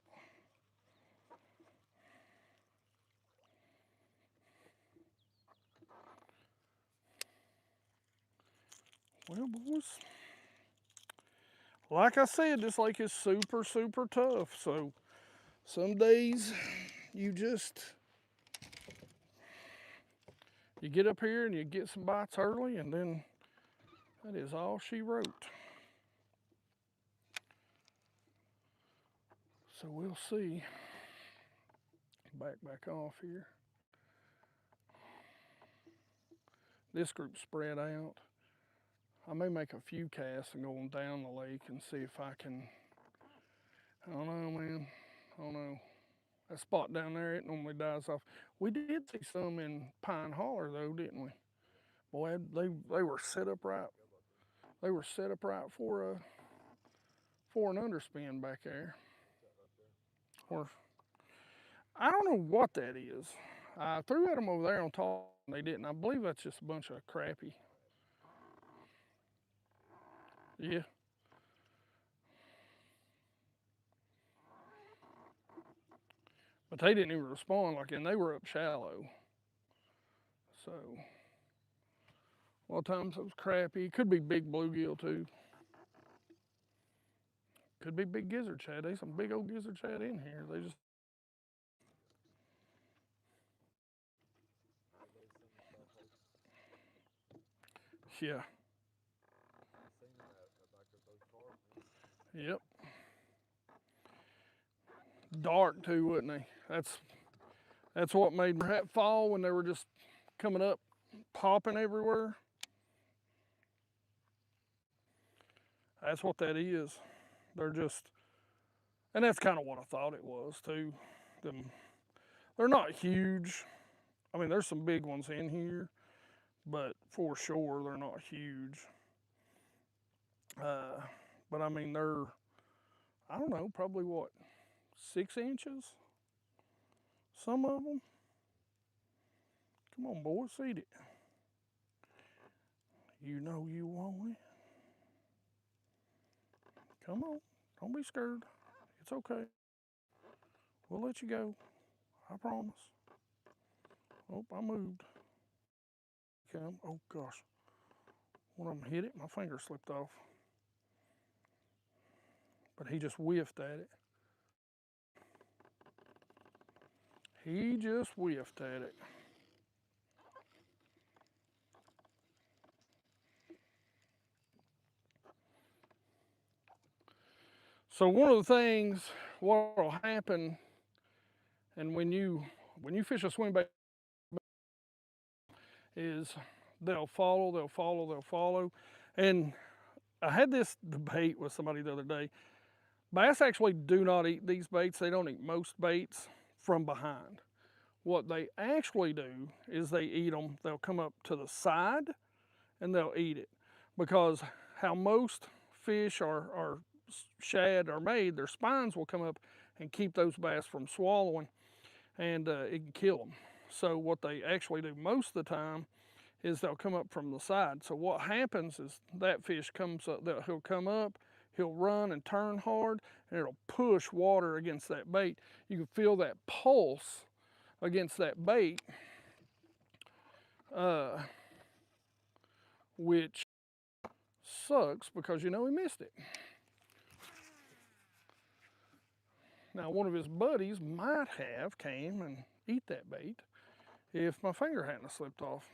Well, boys, like I said, this lake is super, super tough. So some days you get up here and you get some bites early, and then that is all she wrote. So we'll see. Back off here. This group spread out. I may make a few casts and go on down the lake and see if I can. I don't know, man. I don't know. That spot down there, it normally dies off. We did see some in Pine Holler though, didn't we? Boy, they were set up right. They were set up right for an underspin back there. Or I don't know what that is. I threw at them over there on top and they didn't. I believe that's just a bunch of crappie. Yeah. But they didn't even respond and they were up shallow. So a lot of times those crappie, could be big bluegill too. Could be big gizzard shad. There's some big old gizzard shad in here. They just yeah. Yep. Dark too, wouldn't they? That's what made that fall when they were just coming up, popping everywhere. That's what that is. They're just, and that's kind of what I thought it was too. They're not huge. I mean, there's some big ones in here, but for sure they're not huge. But I mean, they're, I don't know, probably what, 6 inches? Some of them. Come on, boys, eat it. You know you want it. Come on, don't be scared. It's okay. We'll let you go. I promise. Oh, I moved. Come. Oh gosh. One of them hit it. My finger slipped off. But he just whiffed at it. He just whiffed at it. So one of the things, what will happen, and when you fish a swim bait, is they'll follow. And I had this debate with somebody the other day. Bass actually do not eat these baits. They don't eat most baits from behind. What they actually do is they eat them. They'll come up to the side and they'll eat it. Because how most fish or shad are made, their spines will come up and keep those bass from swallowing, and it can kill them. So what they actually do most of the time is they'll come up from the side. So what happens is that fish comes up, he'll come up, he'll run and turn hard, and it'll push water against that bait. You can feel that pulse against that bait, which sucks because you know he missed it. Now, one of his buddies might have came and eat that bait if my finger hadn't slipped off.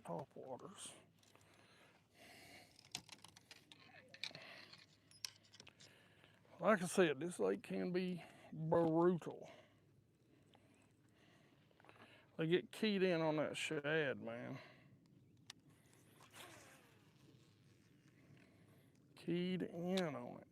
TopWaters. Like I said, this lake can be brutal. They get keyed in on that shad, man. Keyed in on it.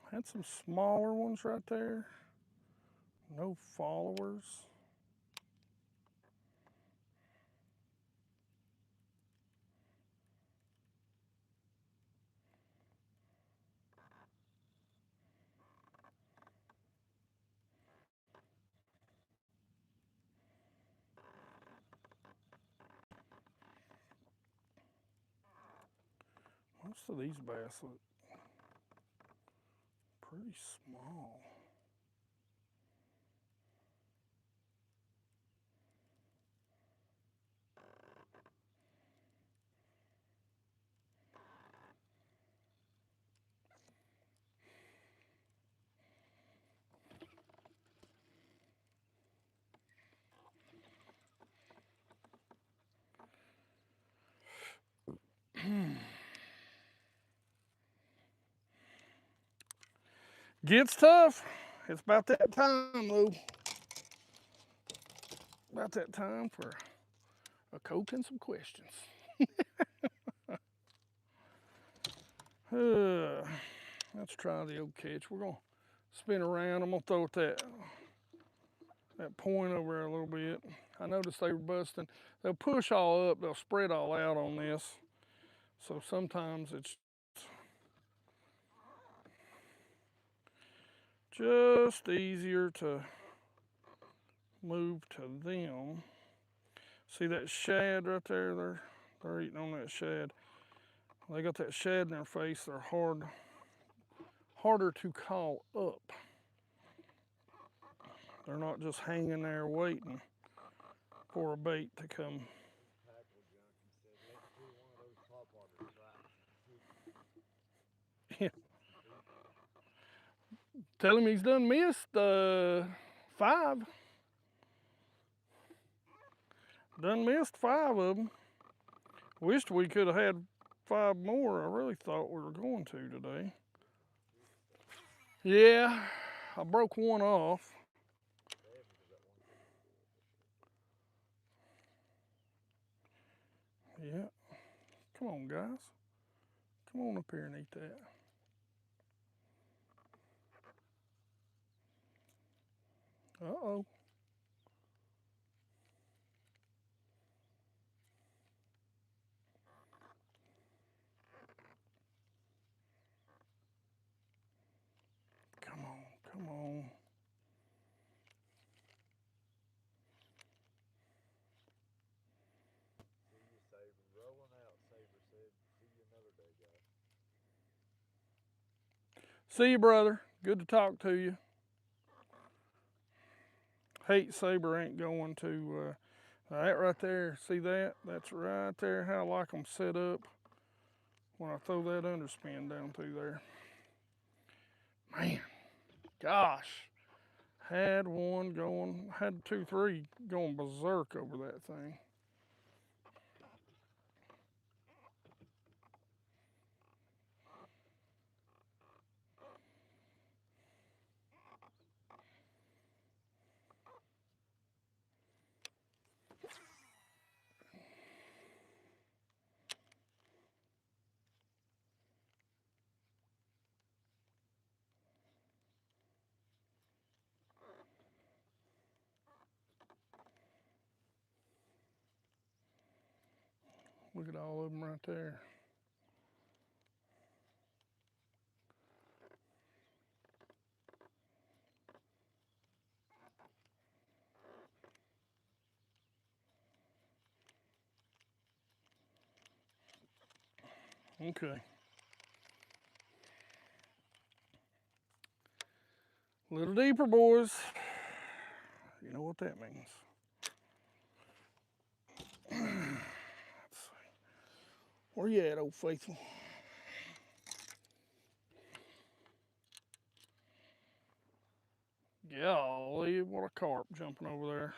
Had some smaller ones right there. No followers. Most of these bass look pretty small. Gets tough. It's about that time, though. About that time for a Coke and some questions. Let's try the old catch. We're gonna spin around. I'm gonna throw it that point over there a little bit. I noticed they were busting. They'll push all up. They'll spread all out on this. So sometimes it's just easier to move to them. See that shad right there? They're eating on that shad. They got that shad in their face. They're harder to call up. They're not just hanging there waiting for a bait to come. Yeah. Tell him he's done missed 5. Done missed 5 of them. Wished we could have had 5 more. I really thought we were going to today. Yeah, I broke one off. Yeah. Come on, guys. Come on up here and eat that. Uh-oh. Come on, come on. See you, Saber. Rolling out, Saber said. See you another day, guys. See you, brother. Good to talk to you. Hate Saber ain't going to that right there. See that? That's right there how I like them set up when I throw that underspin down through there. Man, gosh. Had one going, had 2, 3 going berserk over that thing. Look at all of them right there. Okay. A little deeper, boys. You know what that means. Let's see. Where you at, old faithful? Golly, what a carp jumping over there.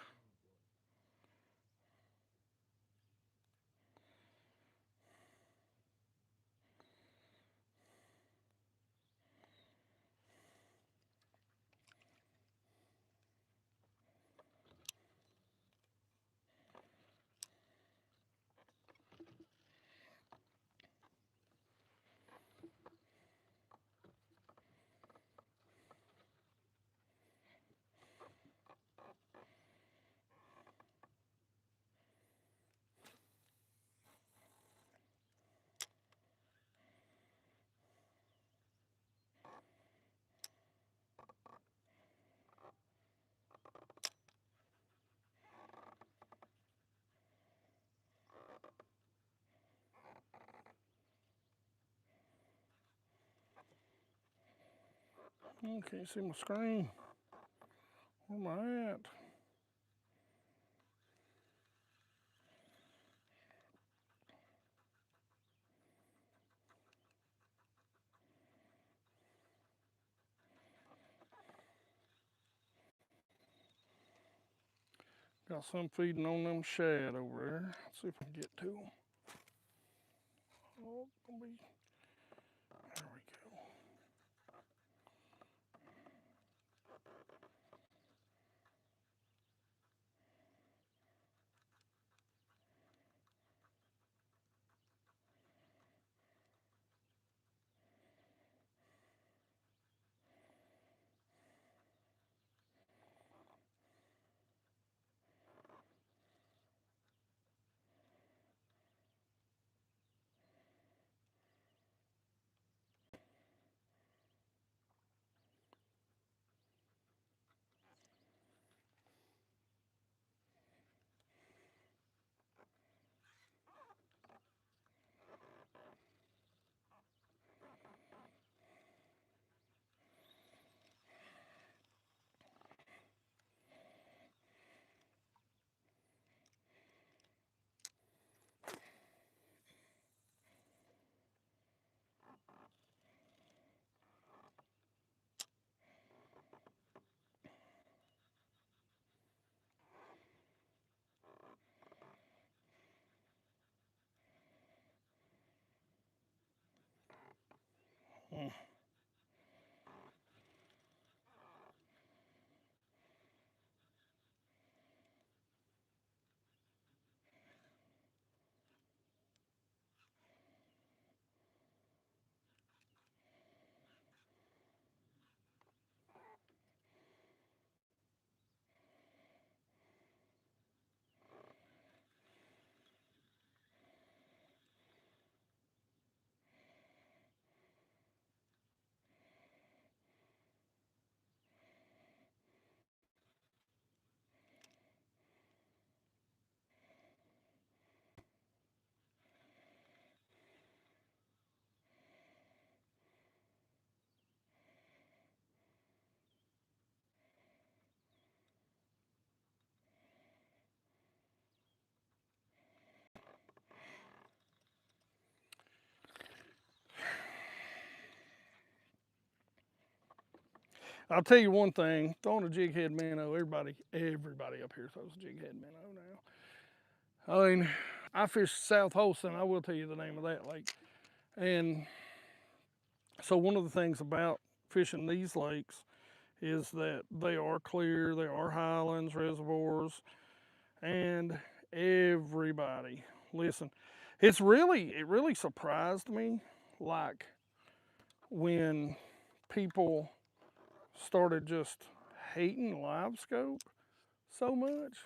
Can't see my screen. Where am I at? Got some feeding on them shad over there. Let's see if I can get to them. Oh, gonna be. There we go. I'll tell you one thing, throwing a jig head minnow, everybody up here throws a jig head minnow now. I mean, I fish South Holston, I will tell you the name of that lake. And so one of the things about fishing these lakes is that they are clear, they are highlands, reservoirs, and everybody, listen, it really surprised me, like when people started just hating live scope so much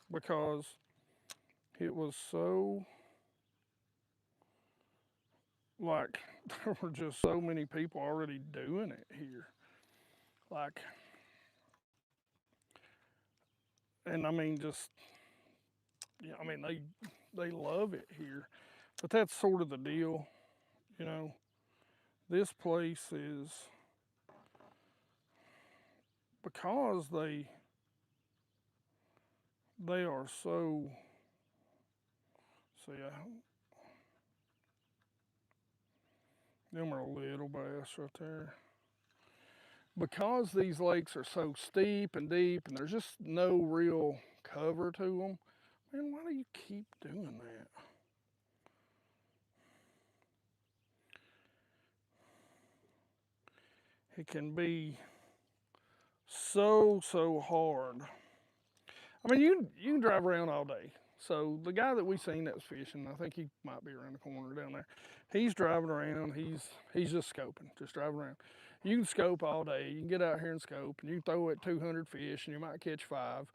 because it was so, like, there were just so many people already doing it here. Like, and I mean, just, yeah, I mean, they love it here. But that's sort of the deal, you know. This place is, because they are so, see, them are little bass right there. Because these lakes are so steep and deep and there's just no real cover to them, man, why do you keep doing that? It can be so hard. I mean, you can drive around all day. So the guy that we seen that was fishing, I think he might be around the corner down there. He's driving around. He's just scoping, just driving around. You can scope all day. You can get out here and scope, and you can throw at 200 fish, and you might catch 5.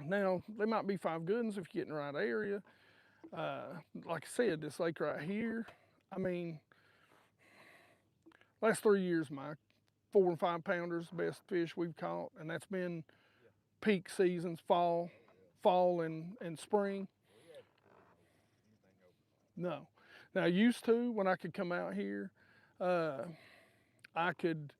Now they might be 5 good ones if you get in the right area. Like I said, this lake right here. I mean, last 3 years, my 4 and 5 pounders, the best fish we've caught, and that's been peak seasons, fall and spring. No. Now, used to, when I could come out here, I could,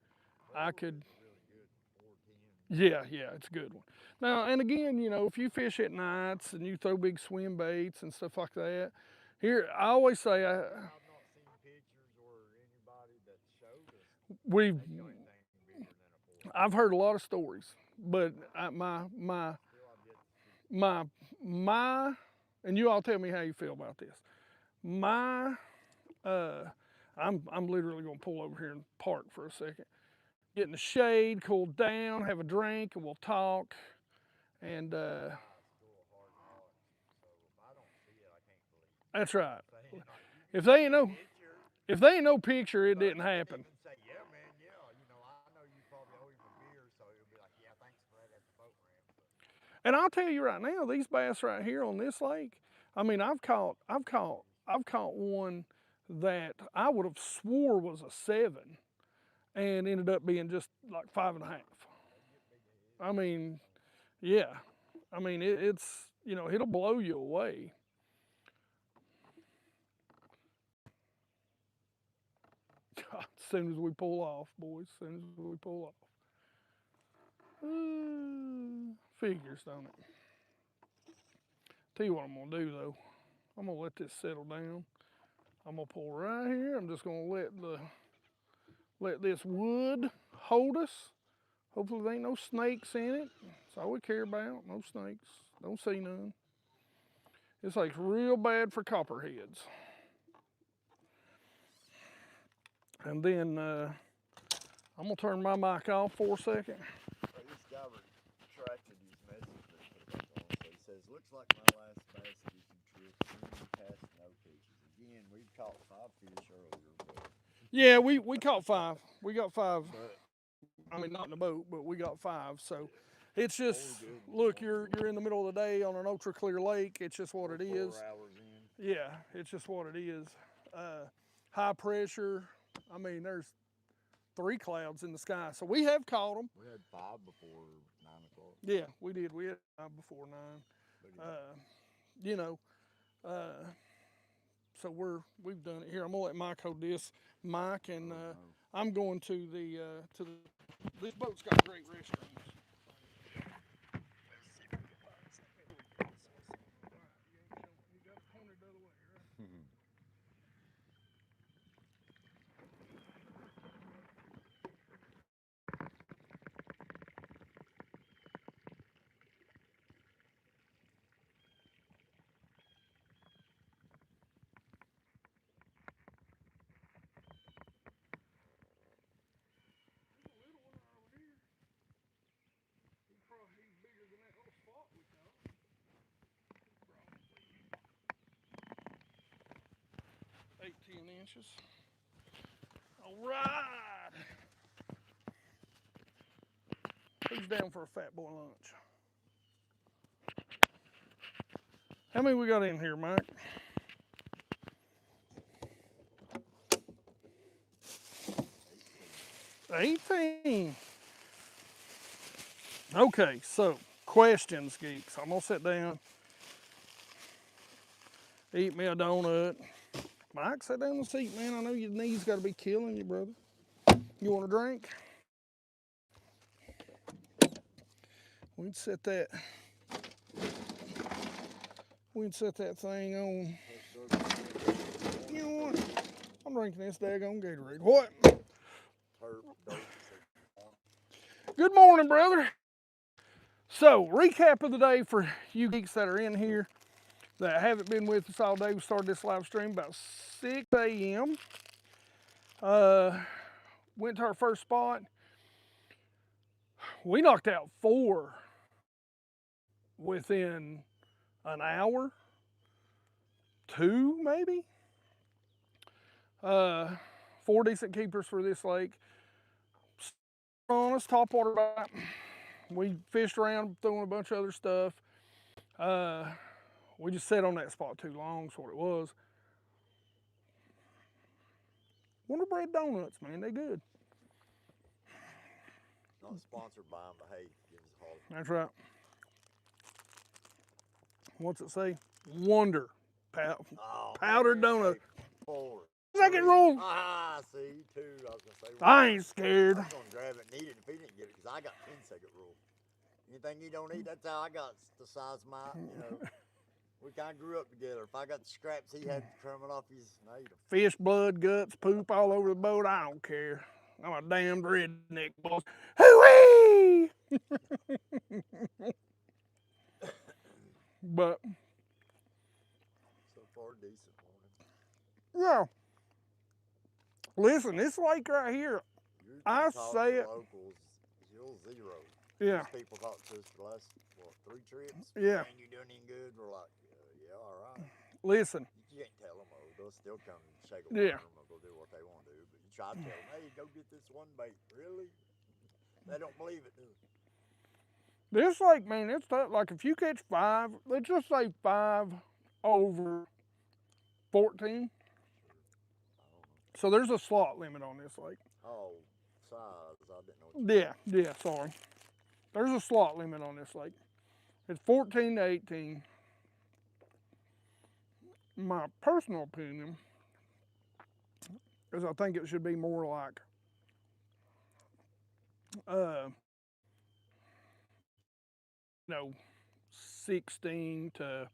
yeah, it's a good one. Now, and again, you know, if you fish at nights and you throw big swim baits and stuff like that, here, I always say, I've not seen pictures or anybody that showed us we've, they got anything bigger than a 4. I've heard a lot of stories, but my, and you all tell me how you feel about this. I'm literally gonna pull over here and park for a second, get in the shade, cool down, have a drink, and we'll talk. And that's right. If they ain't no picture, it didn't happen. Say, yeah, man, yeah, you know, I know you probably owe him a beer, so he'll be like, yeah, thanks for that at the boat ramp. And I'll tell you right now, these bass right here on this lake, I mean, I've caught one that I would have swore was a 7 and ended up being just like 5.5. I mean, yeah. I mean, it's, you know, it'll blow you away. God, as soon as we pull off, boys, as soon as we pull off. Figures, don't it? Tell you what I'm gonna do though. I'm gonna let this settle down. I'm gonna pull right here. I'm just gonna let this wood hold us. Hopefully there ain't no snakes in it. That's all we care about. No snakes. Don't see none. This lake's real bad for copperheads. And then I'm gonna turn my mic off for a second. This guy retracted his message that he put back on. So he says, looks like my last bass fishing trip soon past no catches. Again, we've caught 5 fish earlier, but yeah, we caught 5. We got 5. I mean, not in the boat, but we got 5. So it's just, look, you're in the middle of the day on an ultra clear lake. It's just what it is. 4 hours in. Yeah, it's just what it is. High pressure. I mean, there's 3 clouds in the sky. So we have caught them. We had 5 before 9 o'clock. Yeah, we did. We had 5 before 9. You know, so we've done it here. I'm gonna let Mike hold this mic, and I'm going to the this boat's got great restrooms. 8-10 inches. All right. Who's down for a fat boy lunch? How many we got in here, Mike? 18. Okay, so questions, geeks. I'm gonna sit down, eat me a donut. Mike, sit down in the seat, man. I know your knees got to be killing you, brother. You want a drink? We can set that. We can set that thing on. You know what? I'm drinking this daggone Gatorade. What? Good morning, brother. So, recap of the day for you geeks that are in here that haven't been with us all day. We started this live stream about 6 a.m. Went to our first spot. We knocked out 4 within an hour, 2 maybe. 4 decent keepers for this lake. On us, topwater bite. We fished around throwing a bunch of other stuff. We just sat on that spot too long, is what it was. Wonder Bread donuts, man, they good. Not sponsored by them, but hey, give us a holler. That's right. What's it say? Wonder powdered donut. 4. Second rule. Ah, see, 2. I was gonna say. I ain't scared. I was gonna grab it and eat it if he didn't get it, because I got 10-second rule. Anything you don't eat, that's how I got the size of my, we kind of grew up together. If I got the scraps he had coming off his, I ate them. Fish, blood, guts, poop all over the boat. I don't care. I'm a damned redneck boss. Hooey! But So far, decent morning. yeah. Listen, this lake right here, I say it. Locals, you'll zero. Yeah. These people talked to us for the last, 3 trips. Yeah. Man, you doing any good? We're like, yeah, all right. Listen. You can't tell them, they'll still come and shake a Yeah. worm or go do what they want to do. But you try to tell them, hey, go get this one bait. Really? They don't believe it, do they? This lake, man, it's tough. Like if you catch 5, let's just say 5 over 14. So there's a slot limit on this lake. Oh, size. I didn't know. Yeah, sorry. There's a slot limit on this lake. It's 14 to 18. My personal opinion is I think it should be more like 16 to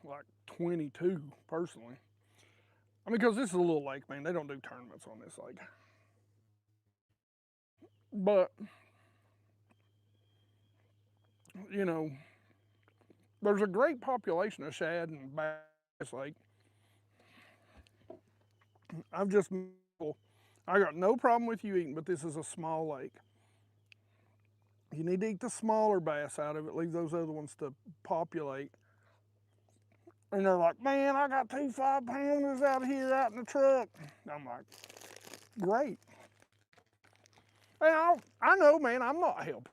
like 22 personally. I mean, because this is a little lake, man. They don't do tournaments on this lake. But, there's a great population of shad and bass lake. I got no problem with you eating, but this is a small lake. You need to eat the smaller bass out of it, leave those other ones to populate. And they're like, man, I got 2 5-pounders out here out in the truck. I'm like, great. And I know, man, I'm not helping.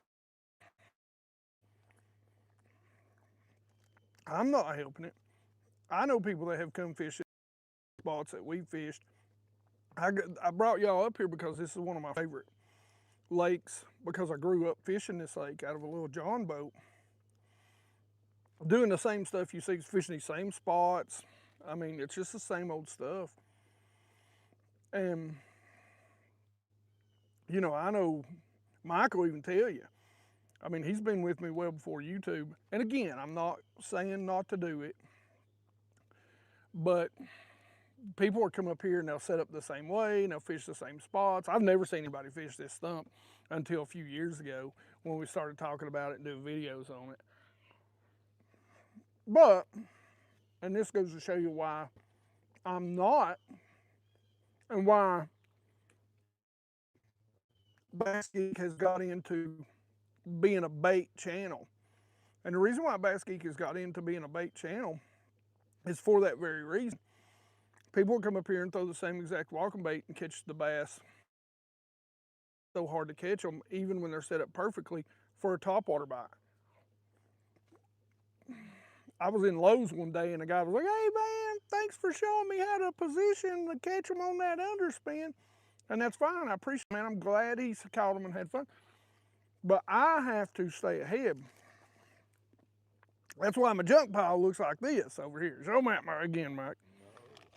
I'm not helping it. I know people that have come fishing spots that we fished. I brought y'all up here because this is one of my favorite lakes, because I grew up fishing this lake out of a little John boat. Doing the same stuff you see, fishing these same spots. I mean, it's just the same old stuff. And, I know Mike will even tell you. I mean, he's been with me well before YouTube. And again, I'm not saying not to do it. But people will come up here and they'll set up the same way and they'll fish the same spots. I've never seen anybody fish this stump until a few years ago when we started talking about it and doing videos on it. But, and this goes to show you why I'm not, and why BassGeek has got into being a bait channel. And the reason why BassGeek has got into being a bait channel is for that very reason. People will come up here and throw the same exact walking bait and catch the bass. So hard to catch them, even when they're set up perfectly for a topwater bite. I was in Lowe's one day and the guy was like, "Hey man, thanks for showing me how to position to catch them on that underspin." And that's fine. I appreciate it, man. I'm glad he caught them and had fun. But I have to stay ahead. That's why my junk pile looks like this over here. Show Matt again, Mike.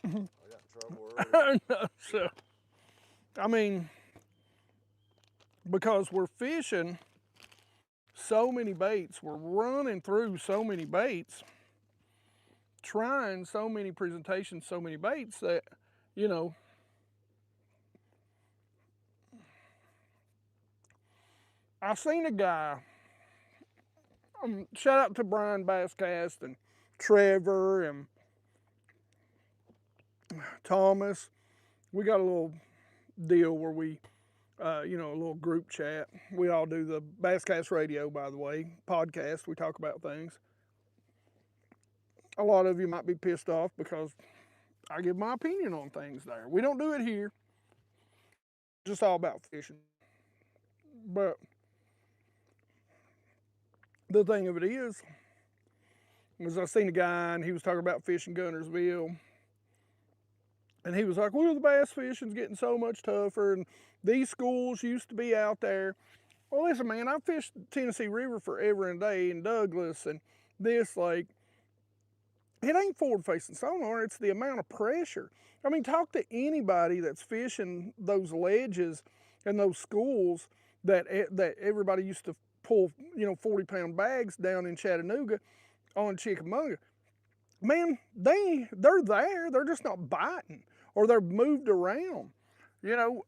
No, I got in trouble earlier. No, so, I mean, because we're fishing so many baits, we're running through so many baits, trying so many presentations, so many baits that, you know, I seen a guy, shout out to Brian Basscast and Trevor and Thomas. We got a little deal where we, you know, a little group chat. We all do the Basscast Radio, by the way, podcast. We talk about things. A lot of you might be pissed off because I give my opinion on things there. We don't do it here. It's just all about fishing. But the thing of it is I seen a guy and he was talking about fishing Guntersville. And he was like, well, the bass fishing's getting so much tougher and these schools used to be out there. Well, listen, man, I fished Tennessee River forever and a day in Douglas and this, like, it ain't forward-facing sonar, it's the amount of pressure. I mean, talk to anybody that's fishing those ledges and those schools that everybody used to pull, you know, 40-pound bags down in Chattanooga on Chickamauga. Man, they're there, they're just not biting, or they're moved around. You know,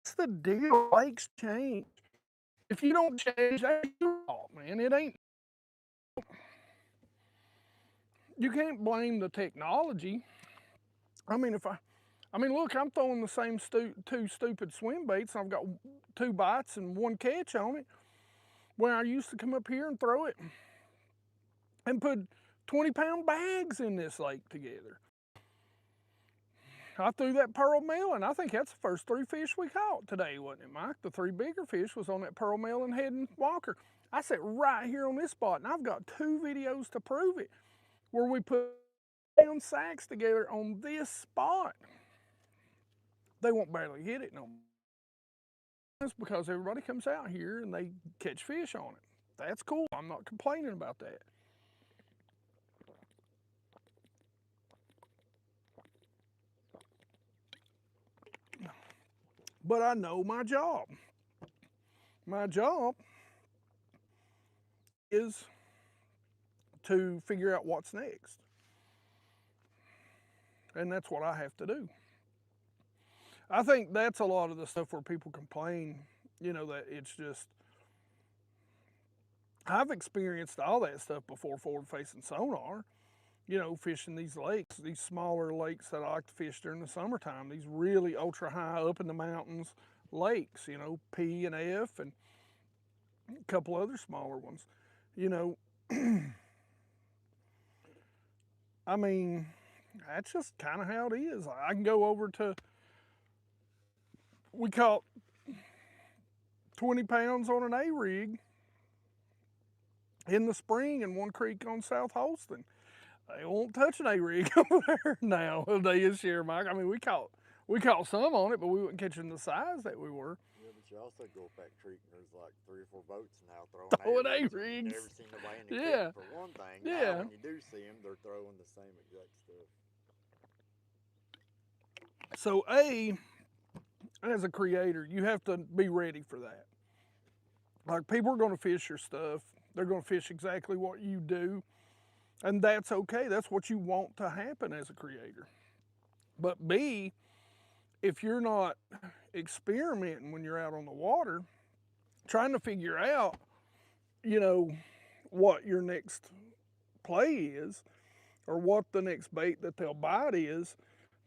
that's the deal. Lakes change. If you don't change, that's your fault, man. It ain't. You can't blame the technology. I mean, look, I'm throwing the same two stupid swim baits. I've got 2 bites and 1 catch on it. When I used to come up here and throw it and put 20-pound bags in this lake together. I threw that pearl melon. I think that's the first 3 fish we caught today, wasn't it, Mike? The 3 bigger fish was on that pearl melon head and walker. I sat right here on this spot, and I've got 2 videos to prove it, where we put down sacks together on this spot. They won't barely hit it no more. It's because everybody comes out here and they catch fish on it. That's cool. I'm not complaining about that. But I know my job. My job is to figure out what's next. And that's what I have to do. I think that's a lot of the stuff where people complain, you know, that it's just, I've experienced all that stuff before forward-facing sonar, you know, fishing these lakes, these smaller lakes that I like to fish during the summertime, these really ultra high up in the mountains lakes, you know, P and F and a couple other smaller ones, you know. I mean, that's just kind of how it is. I can go over to, we caught 20 pounds on an A-rig in the spring in one creek on South Holston. They won't touch an A-rig over there now this year, Mike. I mean, we caught some on it, but we weren't catching the size that we were. Yeah, but you also go up that creek and there's like 3 or 4 boats now throwing A-rigs. A-rigs. You've never seen nobody in the creek for one thing. Yeah. Now when you do see them, they're throwing the same exact stuff. So as a creator, you have to be ready for that. Like, people are going to fish your stuff. They're going to fish exactly what you do. And that's okay. That's what you want to happen as a creator. But B, if you're not experimenting when you're out on the water, trying to figure out, you know, what your next play is or what the next bait that they'll bite is,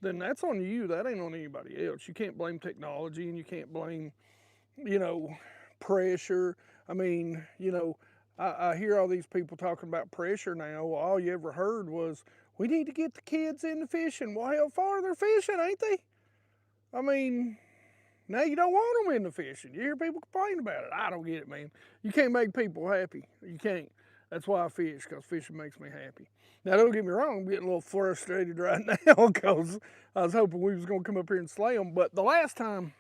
then that's on you. That ain't on anybody else. You can't blame technology and you can't blame, you know, pressure. I mean, you know, I hear all these people talking about pressure now. Well, all you ever heard was, we need to get the kids into fishing. Well, hell, far they're fishing, ain't they? I mean, now you don't want them in the fishing. You hear people complain about it. I don't get it, man. You can't make people happy. You can't. That's why I fish, because fishing makes me happy. Now, don't get me wrong, I'm getting a little frustrated right now because I was hoping we was going to come up here and slay them. But the last time,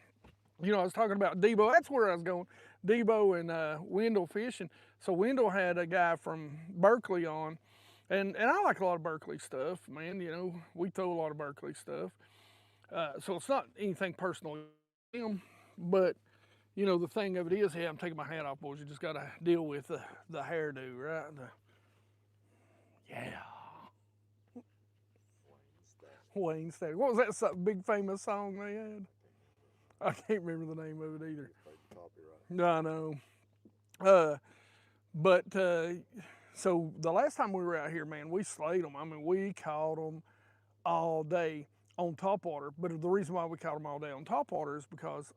I was talking about Debo. That's where I was going. Debo and Wendell fishing. So Wendell had a guy from Berkeley on, and I like a lot of Berkeley stuff, man. We throw a lot of Berkeley stuff. So it's not anything personal to him, but the thing of it is, hey, I'm taking my hat off, boys. You just got to deal with the hairdo, right? Yeah. Wayne Static. What was that big famous song they had? I can't remember the name of it either. No, I know. But so the last time we were out here, man, we slayed them. I mean, we caught them all day on TopWater. But the reason why we caught them all day on TopWater is because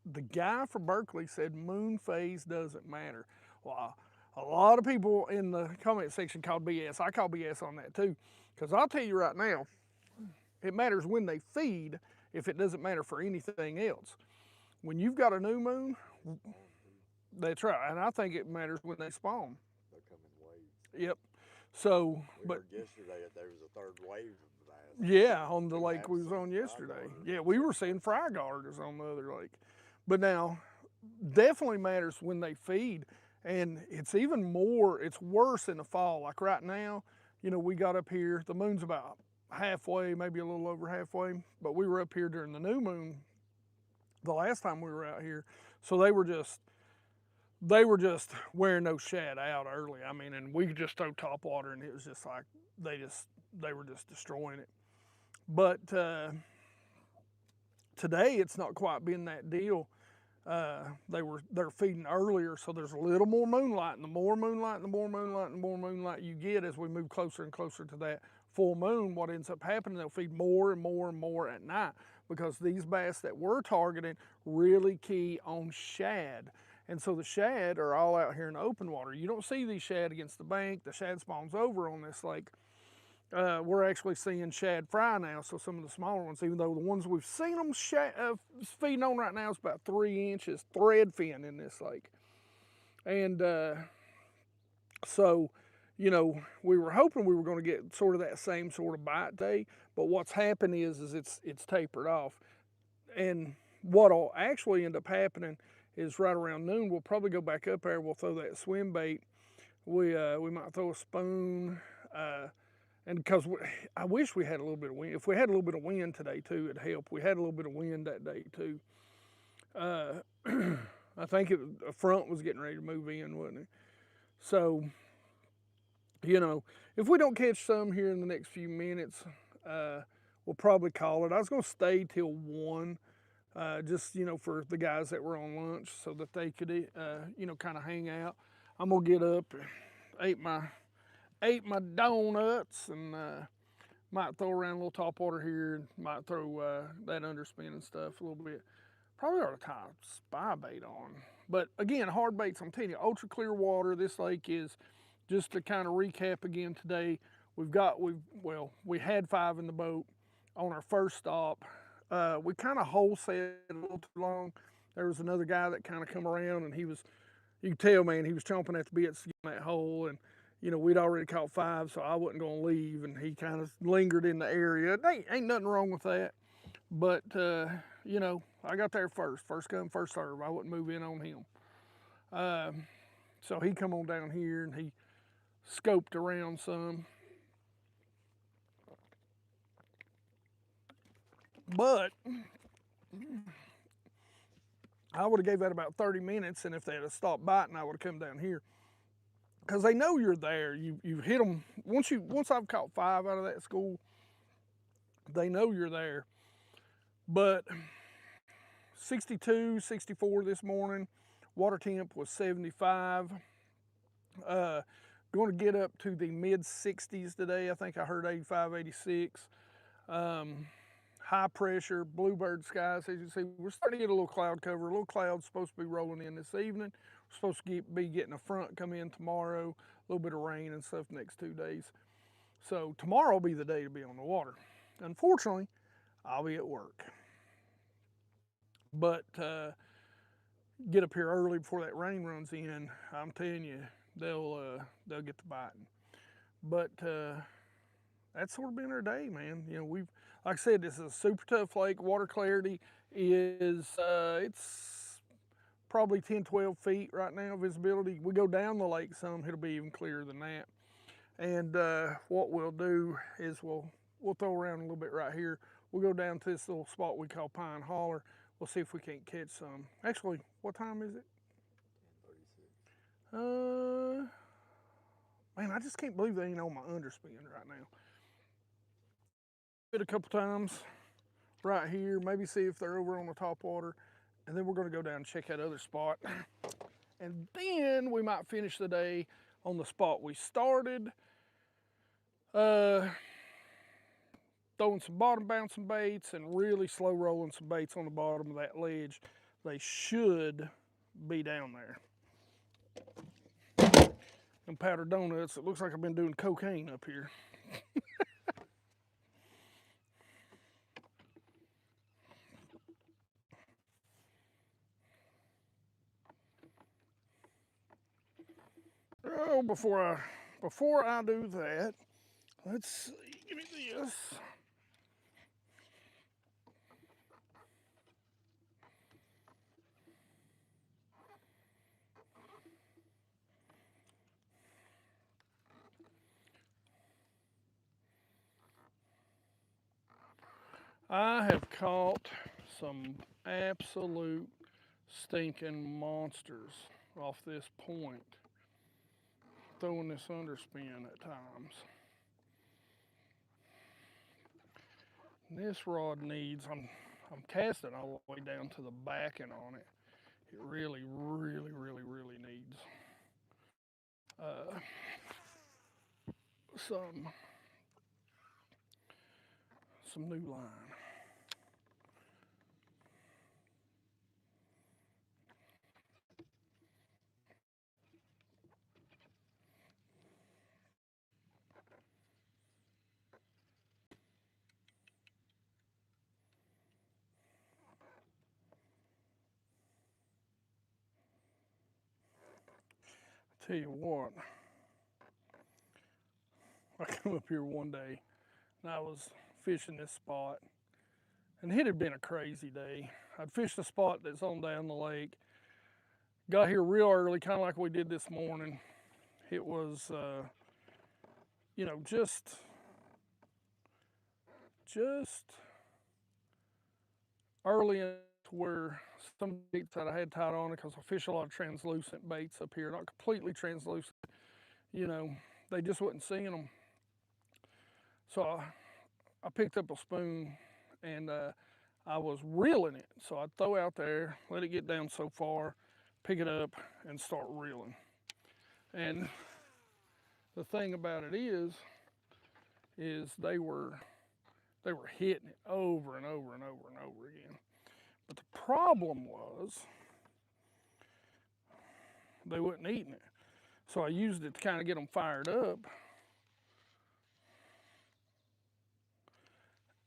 the guy from Berkeley said moon phase doesn't matter. Well, a lot of people in the comment section called BS. I call BS on that too. Because I'll tell you right now, it matters when they feed if it doesn't matter for anything else. When you've got a new moon, that's right. And I think it matters when they spawn. They come in waves. Yep. So, but yesterday there was a third wave of bass. Yeah, on the lake we was on yesterday. Yeah, we were seeing fry garters on the other lake. But now, definitely matters when they feed. And it's it's worse in the fall. Like right now, we got up here, the moon's about halfway, maybe a little over halfway, but we were up here during the new moon the last time we were out here. So they were just wearing those shad out early. I mean, and we could just throw TopWater and it was just like they were just destroying it. But today it's not quite been that deal. They're feeding earlier, so there's a little more moonlight, and the more moonlight, and the more moonlight, and the more moonlight you get as we move closer and closer to that full moon, what ends up happening, they'll feed more and more and more at night because these bass that we're targeting really key on shad. And so the shad are all out here in open water. You don't see these shad against the bank. The shad spawns over on this lake. We're actually seeing shad fry now, so some of the smaller ones, even though the ones we've seen them feeding on right now is about 3 inches thread fin in this lake. And so, we were hoping we were going to get sort of that same sort of bite day, but what's happened is it's tapered off. And what'll actually end up happening is right around noon, we'll probably go back up there, we'll throw that swim bait. We might throw a spoon, and because I wish we had a little bit of wind. If we had a little bit of wind today too, it'd help. We had a little bit of wind that day too. I think a front was getting ready to move in, wasn't it? So, if we don't catch some here in the next few minutes, we'll probably call it. I was going to stay till 1, just, for the guys that were on lunch so that they could, kind of hang out. I'm going to get up, ate my donuts, and might throw around a little TopWater here, and might throw that underspin and stuff a little bit. Probably ought to tie spy bait on. But again, hard baits, I'm telling you, ultra clear water. This lake is, just to kind of recap again today, we had 5 in the boat on our first stop. We kind of hole set a little too long. There was another guy that kind of come around, and you could tell, man, he was chomping at the bits to get in that hole. And we'd already caught 5, so I wasn't going to leave, and he kind of lingered in the area. Ain't nothing wrong with that, but I got there first come, first serve. I wouldn't move in on him. So he come on down here, and he scoped around some. But I would have gave that about 30 minutes, and if they had stopped biting, I would have come down here. Because they know you're there. You hit them. Once I've caught 5 out of that school, they know you're there. But 62, 64 this morning. Water temp was 75. Going to get up to the mid 60s today. I think I heard 85, 86. High pressure, bluebird skies. As you can see, we're starting to get a little cloud cover. A little cloud's supposed to be rolling in this evening. We're supposed to be getting a front come in tomorrow. A little bit of rain and stuff next 2 days. So tomorrow will be the day to be on the water. Unfortunately, I'll be at work. But get up here early before that rain runs in. I'm telling you, they'll get to biting. But that's sort of been our day, man. You know, like I said, this is a super tough lake. Water clarity is it's probably 10, 12 feet right now visibility. We go down the lake some, it'll be even clearer than that. And what we'll do is we'll throw around a little bit right here. We'll go down to this little spot we call Pine Holler. We'll see if we can't catch some. Actually, what time is it? 10:36. Man, I just can't believe they ain't on my underspin right now. It a couple times right here, maybe see if they're over on the TopWater, and then we're gonna go down and check that other spot. And then we might finish the day on the spot we started. Throwing some bottom bouncing baits and really slow rolling some baits on the bottom of that ledge. They should be down there. And powder donuts, it looks like I've been doing cocaine up here. Oh, before I do that, let's see, give me this. I have caught some absolute stinking monsters off this point, throwing this underspin at times. This rod needs, I'm casting all the way down to the backing on it. It really, really, really, really needs some new line. Tell you what, I come up here one day and I was fishing this spot, and it had been a crazy day. I'd fished a spot that's on down the lake, got here real early, kind of like we did this morning. It was, you know, just early enough to where some baits that I had tied on it, because I fish a lot of translucent baits up here, not completely translucent, you know, they just wasn't seeing them. So I picked up a spoon and I was reeling it. So I'd throw out there, let it get down so far, pick it up and start reeling. And the thing about it is they were hitting it over and over and over and over again. But the problem was they wasn't eating it. So I used it to kind of get them fired up.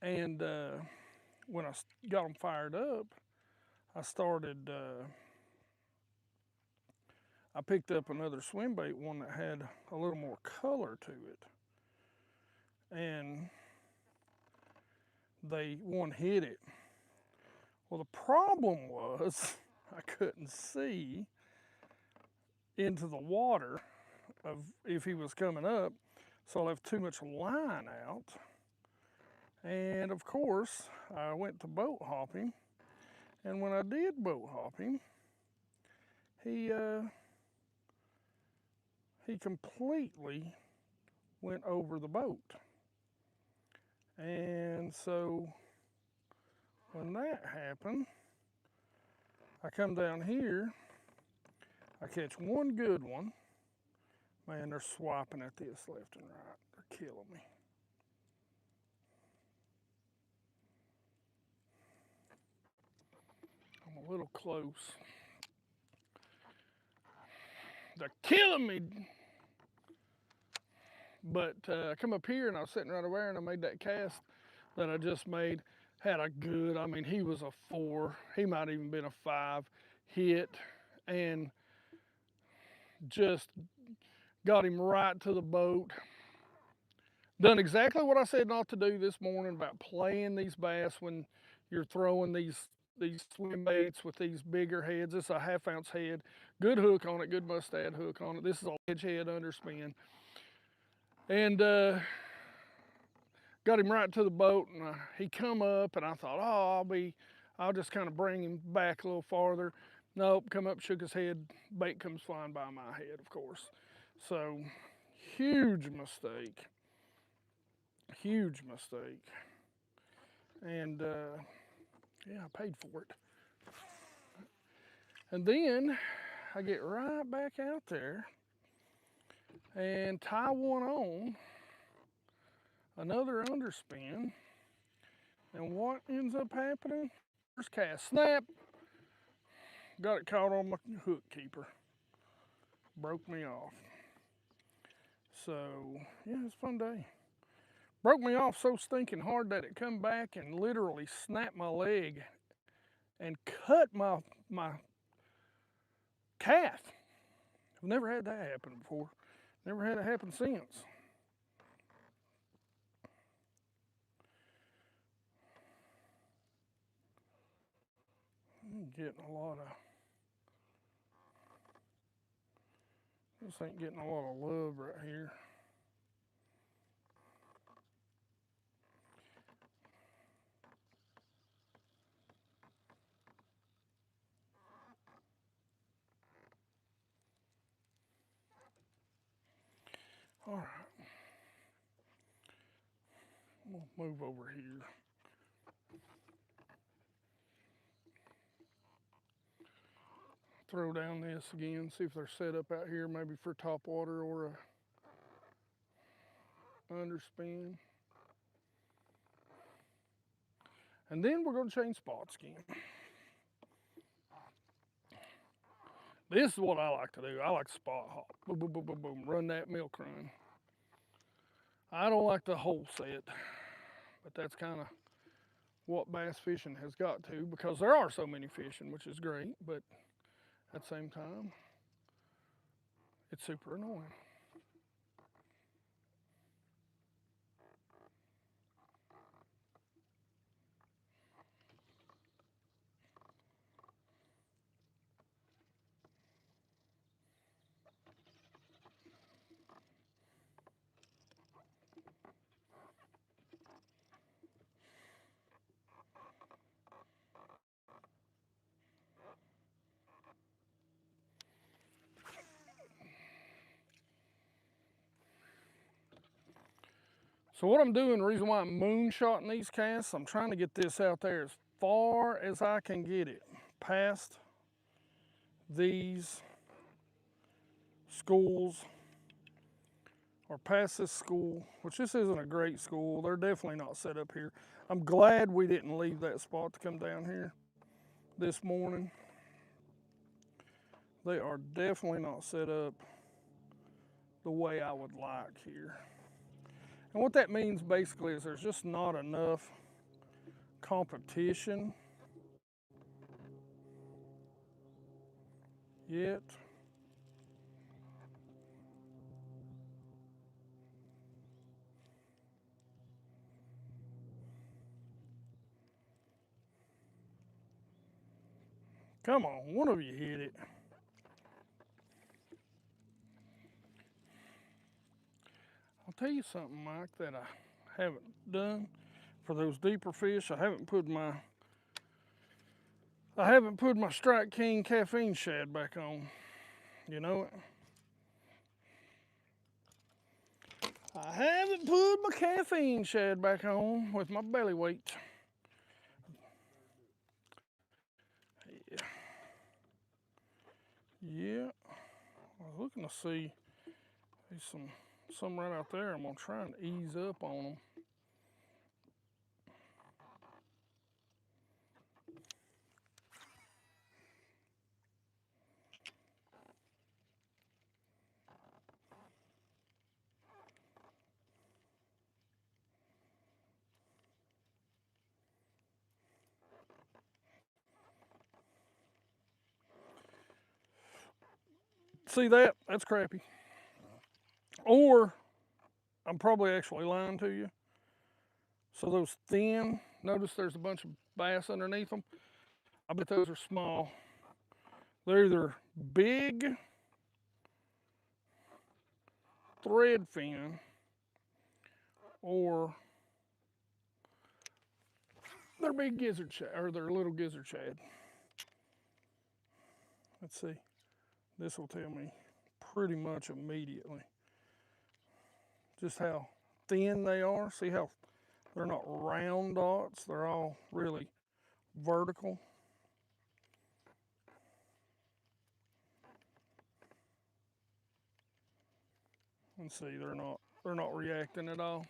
And when I got them fired up, I started, I picked up another swim bait, one that had a little more color to it. And one hit it. Well, the problem was I couldn't see into the water of if he was coming up, so I left too much line out. And of course, I went to boat hopping, and when I did boat hop him, he completely went over the boat. And so when that happened, I come down here, I catch one good one. Man, they're swiping at this left and right. They're killing me. I'm a little close. They're killing me. But I come up here and I was sitting right over there and I made that cast that I just made. Had a good, I mean, he was a 4. He might even been a 5 hit, and just got him right to the boat. Done exactly what I said not to do this morning about playing these bass when you're throwing these swim baits with these bigger heads. This is a 1/2 ounce head, good hook on it, good mustad hook on it. This is a edge head underspin, and got him right to the boat, and he come up, and I thought, oh, I'll just kind of bring him back a little farther. Nope, come up, shook his head, bait comes flying by my head, of course. So, huge mistake. Huge mistake. And yeah, I paid for it. And then I get right back out there and tie one on, another underspin. And what ends up happening? First cast, snap, got it caught on my hook keeper. Broke me off. So, yeah, it's a fun day. Broke me off so stinking hard that it come back and literally snapped my leg and cut my calf. I've never had that happen before. Never had it happen since. I'm getting a lot of, this ain't getting a lot of love right here. All right. We'll move over here. Throw down this again, see if they're set up out here, maybe for TopWater or a underspin. And then we're going to change spots again. This is what I like to do. I like to spot hop. Boom, boom, boom, boom, boom. Run that milk run. I don't like the whole set, but that's kind of what bass fishing has got to, because there are so many fishing, which is great, but at the same time, it's super annoying. So what I'm doing, the reason why I'm moonshotting these casts, I'm trying to get this out there as far as I can get it, past these schools, or past this school, which this isn't a great school. They're definitely not set up here. I'm glad we didn't leave that spot to come down here this morning. They are definitely not set up the way I would like here. And what that means basically is there's just not enough competition yet. Come on, one of you hit it. I'll tell you something, Mike, that I haven't done for those deeper fish. I haven't put my Strike King caffeine shad back on. You know it? I haven't put my caffeine shad back on with my belly weight. Yeah. Yeah. I was looking to see, there's some right out there. I'm gonna try and ease up on them. See that? That's crappy. Or I'm probably actually lying to you. So those thin, notice there's a bunch of bass underneath them. I bet those are small. They're either big thread fin or they're big gizzard shad, or they're little gizzard shad. Let's see. This will tell me pretty much immediately just how thin they are. See how they're not round dots, they're all really vertical. Let's see, they're not reacting at all.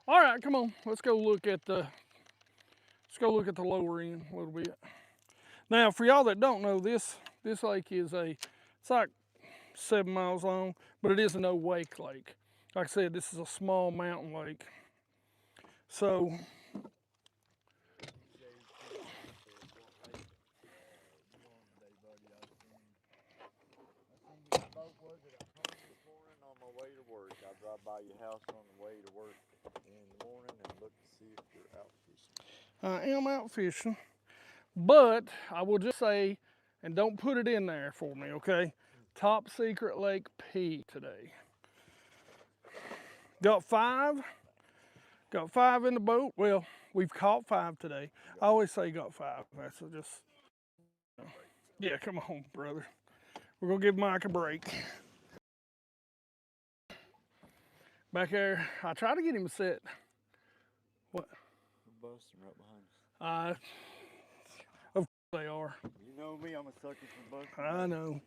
All right, come on, let's go look at the lower end a little bit. Now, for y'all that don't know, this lake is it's like 7 miles long, but it is a no wake lake. Like I said, this is a small mountain lake. So on my way to work. I drive by your house on the way to work in the morning and look to see if you're out fishing. I am out fishing, but I will just say, and don't put it in there for me, okay? Top secret Lake P today. Got five in the boat. Well, we've caught 5 today. I always say got 5. That's just, yeah, come on, brother. We're gonna give Mike a break. Back there, I try to get him set. What? We're busting right behind us. Of course they are. You know me, I'm a sucker for busting. I know.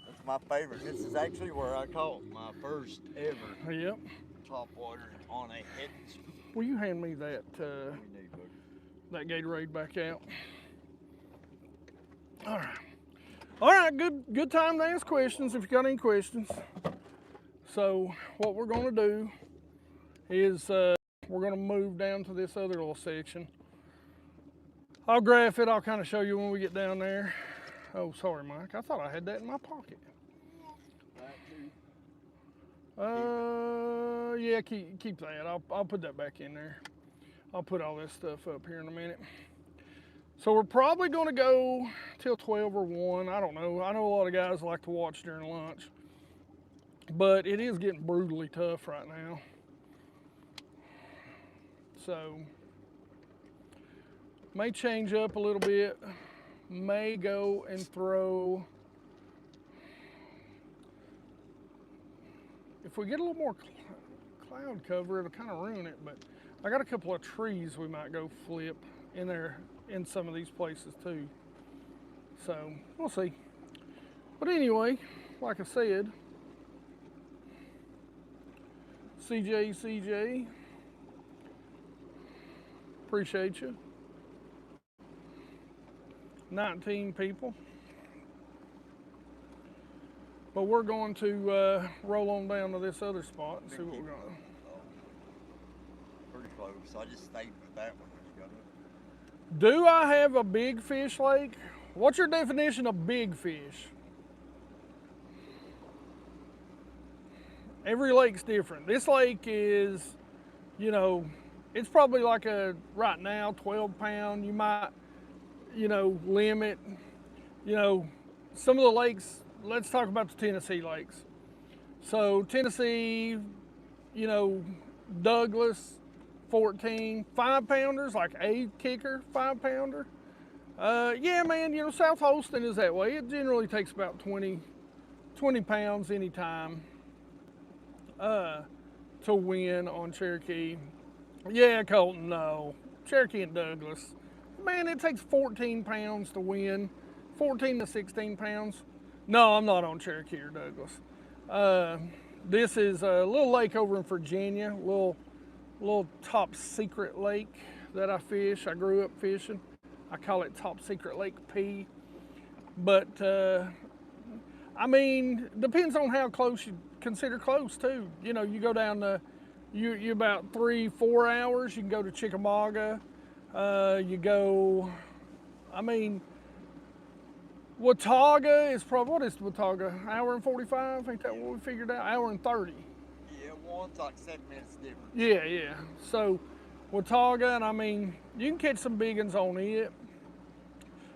That's my favorite. This is actually where I caught my first ever Yep. topwater on a head. Will you hand me that that Gatorade back out? All right. All right, good time to ask questions if you got any questions. So what we're gonna do is we're gonna move down to this other little section. I'll graph it, I'll kind of show you when we get down there. Oh, sorry, Mike, I thought I had that in my pocket. Yeah, keep that. I'll put that back in there. I'll put all this stuff up here in a minute. So we're probably gonna go till 12 or 1, I don't know. I know a lot of guys like to watch during lunch, but it is getting brutally tough right now. So, may change up a little bit, may go and throw, if we get a little more cloud cover, it'll kind of ruin it, but I got a couple of trees we might go flip in there in some of these places too. So, we'll see. But anyway, like I said, CJ, appreciate you. 19 people. But we're going to roll on down to this other spot and see what we're going to. Pretty close. I just stayed with that one when you got up. Do I have a big fish lake? What's your definition of big fish? Every lake's different. This lake is, you know, it's probably like right now, 12 pound. You might, you know, limit, you know, some of the lakes. Let's talk about the Tennessee lakes. So Tennessee, you know, Douglas, 14, 5 pounders, like a kicker, 5 pounder. Yeah, man, you know, South Holston is that way. It generally takes about 20 pounds anytime to win on Cherokee. Yeah, Colton, no. Cherokee and Douglas. Man, it takes 14 pounds to win, 14 to 16 pounds. No, I'm not on Cherokee or Douglas. This is a little lake over in Virginia, little top secret lake that I fish. I grew up fishing. I call it Top Secret Lake P. But, I mean, depends on how close you consider close too. You know, you go down to, you about 3-4 hours, you can go to Chickamauga. You go, I mean, Watauga is probably, what is Watauga? Hour and 45? Ain't that what we figured out? Hour and 30. Yeah, one's like 7 minutes difference. Yeah, yeah. So Watauga, and I mean, you can catch some big ones on it.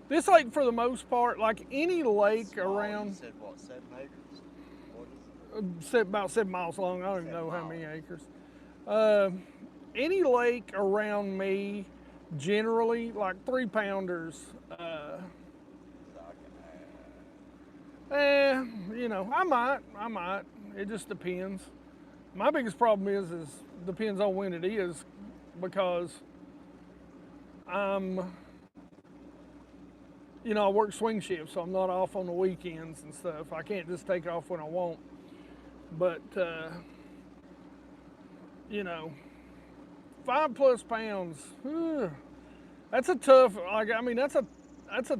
This lake, for the most part, like any lake Small, around, you said what, 7 acres? What is it? about 7 miles long. I don't even 7 know how miles. many acres. Any lake around me, generally, like 3-pounders. You know, I might. It just depends. My biggest problem is depends on when it is, because I'm, you know, I work swing shifts, so I'm not off on the weekends and stuff. I can't just take off when I want. But you know, 5+ pounds. That's a tough. Like, I mean, that's a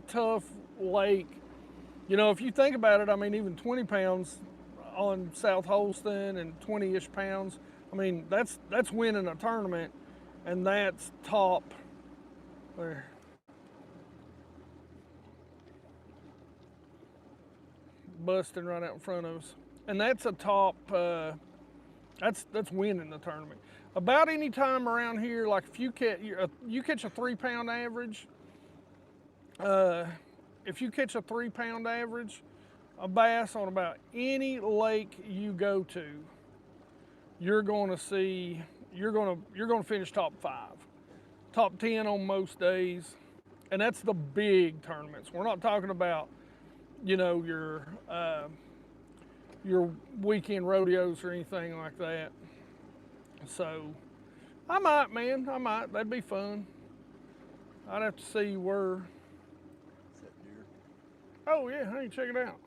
tough lake. You know, if you think about it, I mean, even 20 pounds on South Holston and 20-ish pounds. I mean, that's winning a tournament, and that's top. Where? Busting right out in front of us, and that's a top. That's winning the tournament. About any time around here, like if you catch a 3-pound average. If you catch a 3-pound average, a bass on about any lake you go to, you're going to see, you're going to finish top 5, top 10 on most days, and that's the big tournaments. We're not talking about, you know, your weekend rodeos or anything like that. So, I might. That'd be fun. I'd have to see where. Oh yeah, hey, check it out.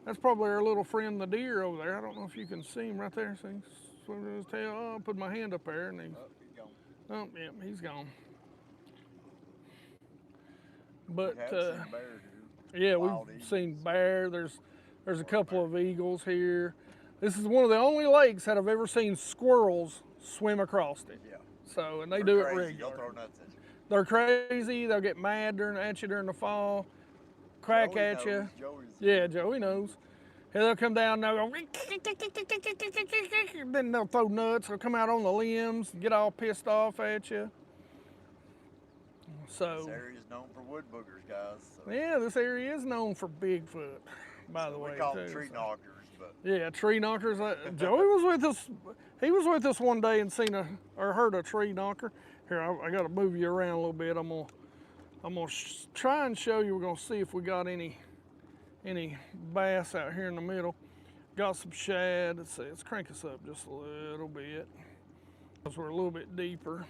That's probably our little friend the deer over there. I don't know if you can see him right there. See, swimming his tail. Oh, I put my hand up there and he's gone. Oh, yeah, he's gone. But seen bear here. yeah, Wild we've eagles. seen bear. There's a couple of eagles here. This is one of the only lakes that I've ever seen squirrels swim across it. Yeah. So, and they They're do it crazy. regularly. They'll throw nuts at you. They're crazy. They'll get mad at you during the fall, crack Joey at you. Joey's Yeah, Joey knows. And they'll come down and they'll go, then they'll throw nuts. They'll come out on the limbs and get all pissed off at you. So This area is known for wood boogers, guys. So. yeah, this area is known for Bigfoot, by the way. We call them too, tree so. knockers, but Yeah, tree knockers. Joey was with us. He was with us one day and heard a tree knocker. Here, I got to move you around a little bit. I'm gonna try and show you. We're gonna see if we got any bass out here in the middle. Got some shad. Let's see. Let's crank us up just a little bit, because we're a little bit deeper.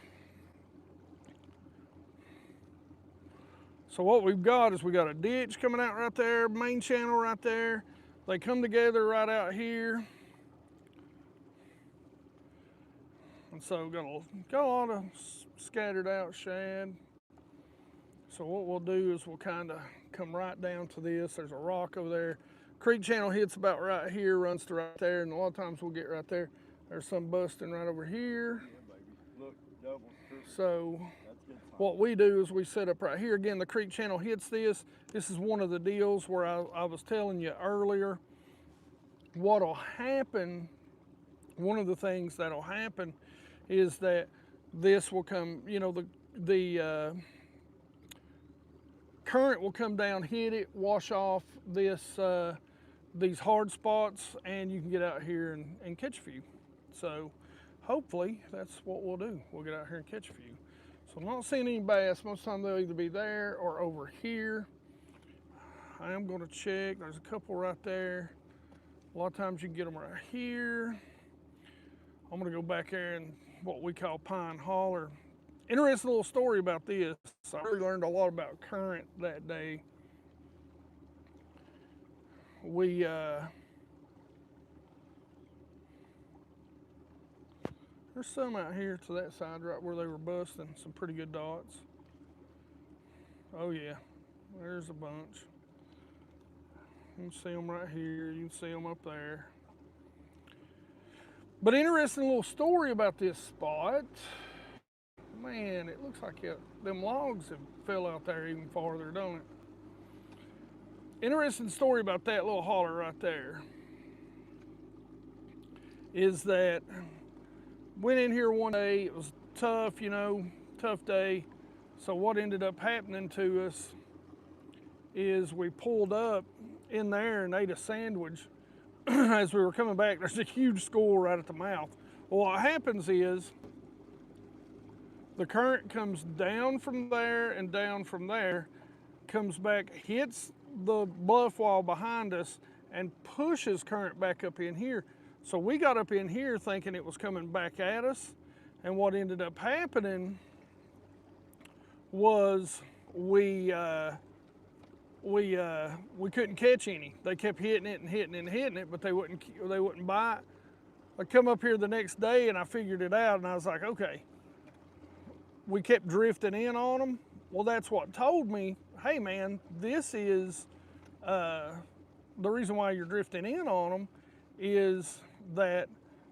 So what we've got is we got a ditch coming out right there, main channel right there. They come together right out here. And so got a lot of scattered out shad. So what we'll do is we'll kind of come right down to this. There's a rock over there. Creek channel hits about right here, runs to right there, and a lot of times we'll get right there. There's some busting right over here. yeah, baby. Look, double, triple. So That's good. what we do is we set up right here. Again, the creek channel hits this. This is one of the deals where I was telling you earlier. What'll happen, one of the things that'll happen is that this will come, you know, the current will come down, hit it, wash off these hard spots, and you can get out here and catch a few. So hopefully that's what we'll do. We'll get out here and catch a few. So I'm not seeing any bass. Most of the time they'll either be there or over here. I am going to check. There's a couple right there. A lot of times you can get them right here. I'm going to go back there and what we call Pine Holler. Interesting little story about this. I really learned a lot about current that day. There's some out here to that side right where they were busting, some pretty good dots. Oh yeah, there's a bunch. You can see them right here, you can see them up there. But interesting little story about this spot. Man, it looks like them logs have fell out there even farther, don't it? interesting story about that little holler right there is that went in here one day. It was tough, you know, tough day. So what ended up happening to us is we pulled up in there and ate a sandwich. As we were coming back, there's a huge school right at the mouth. Well, what happens is the current comes down from there and down from there, comes back, hits the bluff wall behind us, and pushes current back up in here. So we got up in here thinking it was coming back at us, and what ended up happening was we couldn't catch any. They kept hitting it and hitting it and hitting it, but they wouldn't bite. I come up here the next day and I figured it out, and I was like, okay. We kept drifting in on them. Well, that's what told me, hey man, this is the reason why you're drifting in on them is that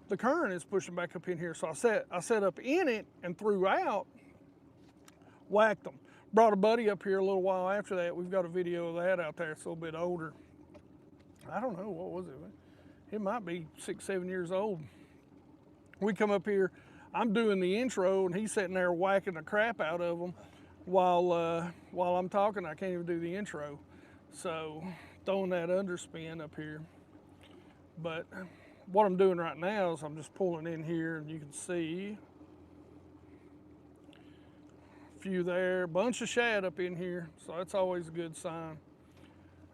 the current is pushing back up in here. So I set up in it and threw out, whacked them. Brought a buddy up here a little while after that. We've got a video of that out there. It's a little bit older. I don't know, what was it? It might be 6, 7 years old. We come up here, I'm doing the intro and he's sitting there whacking the crap out of them while I'm talking. I can't even do the intro. So throwing that underspin up here. But what I'm doing right now is I'm just pulling in here and you can see a few there, bunch of shad up in here. So that's always a good sign.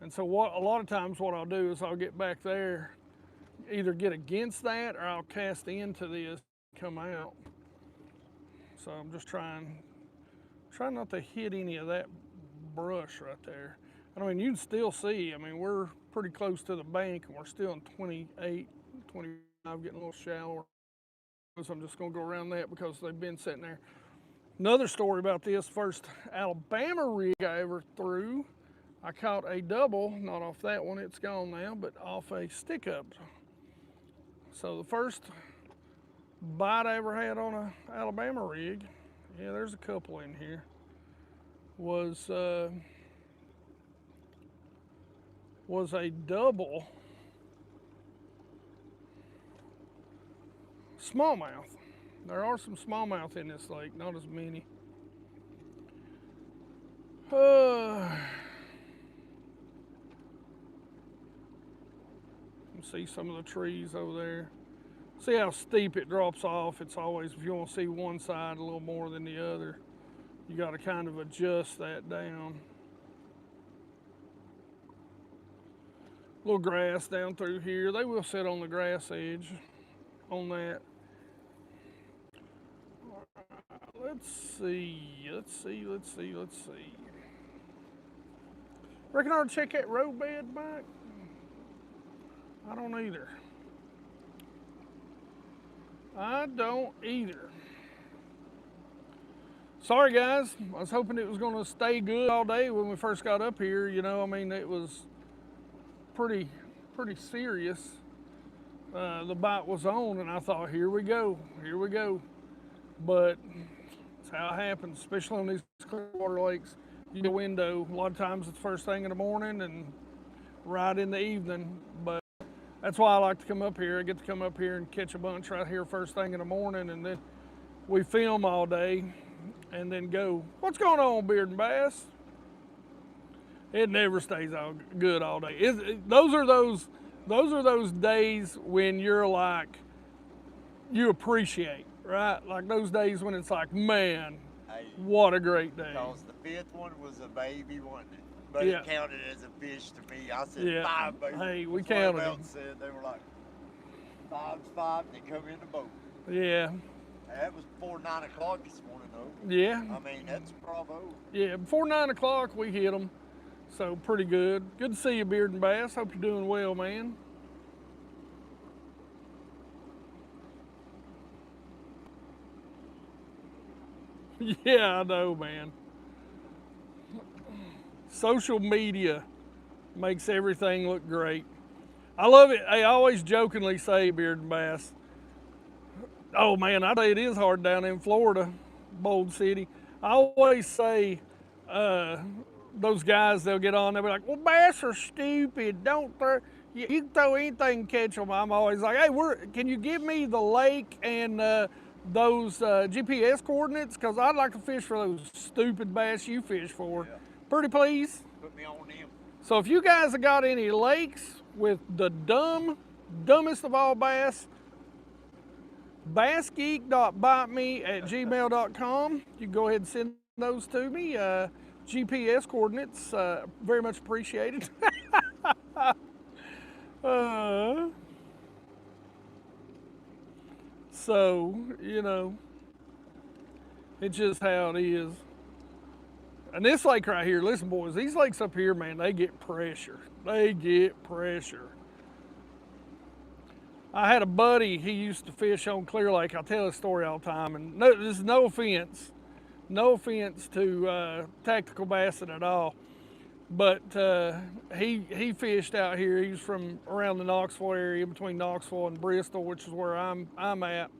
And so a lot of times what I'll do is I'll get back there, either get against that or I'll cast into this, come out. So I'm just trying not to hit any of that brush right there. I mean, you can still see, I mean, we're pretty close to the bank and we're still in 28, 25, getting a little shallower. So I'm just gonna go around that because they've been sitting there. Another story about this, first Alabama rig I ever threw, I caught a double, not off that one, it's gone now, but off a stick up. So the first bite I ever had on a Alabama rig, yeah, there's a couple in here, was a double smallmouth. There are some smallmouth in this lake, not as many. You can see some of the trees over there. See how steep it drops off. It's always, if you want to see one side a little more than the other, you got to kind of adjust that down. Little grass down through here. They will sit on the grass edge on that. Let's see. Reckon I ought to check that roadbed, Mike? I don't either. Sorry guys, I was hoping it was gonna stay good all day when we first got up here. You know, I mean, it was pretty serious. The bite was on and I thought, here we go. But it's how it happens, especially on these clear water lakes. You get a window, a lot of times it's first thing in the morning and right in the evening, but that's why I like to come up here. I get to come up here and catch a bunch right here first thing in the morning, and then we film all day and then go, what's going on, Beard and Bass? It never stays all good all day. Those are those days when you're like, you appreciate, right? Like those days when it's like, man, hey, what a great day. Because the fifth one was a baby, wasn't it? But it counted as a fish to me. I said 5 babies. Hey, we counted them. Said they were like 5's 5, and they come in the boat. Yeah. That was before 9 o'clock this morning, though. Yeah. I mean, that's bravo. Yeah, before 9 o'clock we hit them, so pretty good. Good to see you, Beard and Bass. Hope you're doing well, man. Yeah, I know, man. Social media makes everything look great. I love it. I always jokingly say, Beard and Bass, oh man, I say it is hard down in Florida, Bold City. I always say, those guys, they'll get on, they'll be like, well, bass are stupid. Don't throw, you can throw anything and catch them. I'm always like, hey, can you give me the lake and those GPS coordinates? Because I'd like to fish for those stupid bass you fish for. Yeah. Pretty please. Put me on them. So if you guys have got any lakes with the dumbest of all bass, BassGeek.biteme@gmail.com. You can go ahead and send those to me. GPS coordinates, very much appreciated. So, you know, it's just how it is. And this lake right here, listen, boys, these lakes up here, man, they get pressure. They get pressure. I had a buddy, he used to fish on Clear Lake. I tell this story all the time, and no, this is no offense to tactical bassing at all. But he fished out here. He was from around the Knoxville area, between Knoxville and Bristol, which is where I'm at.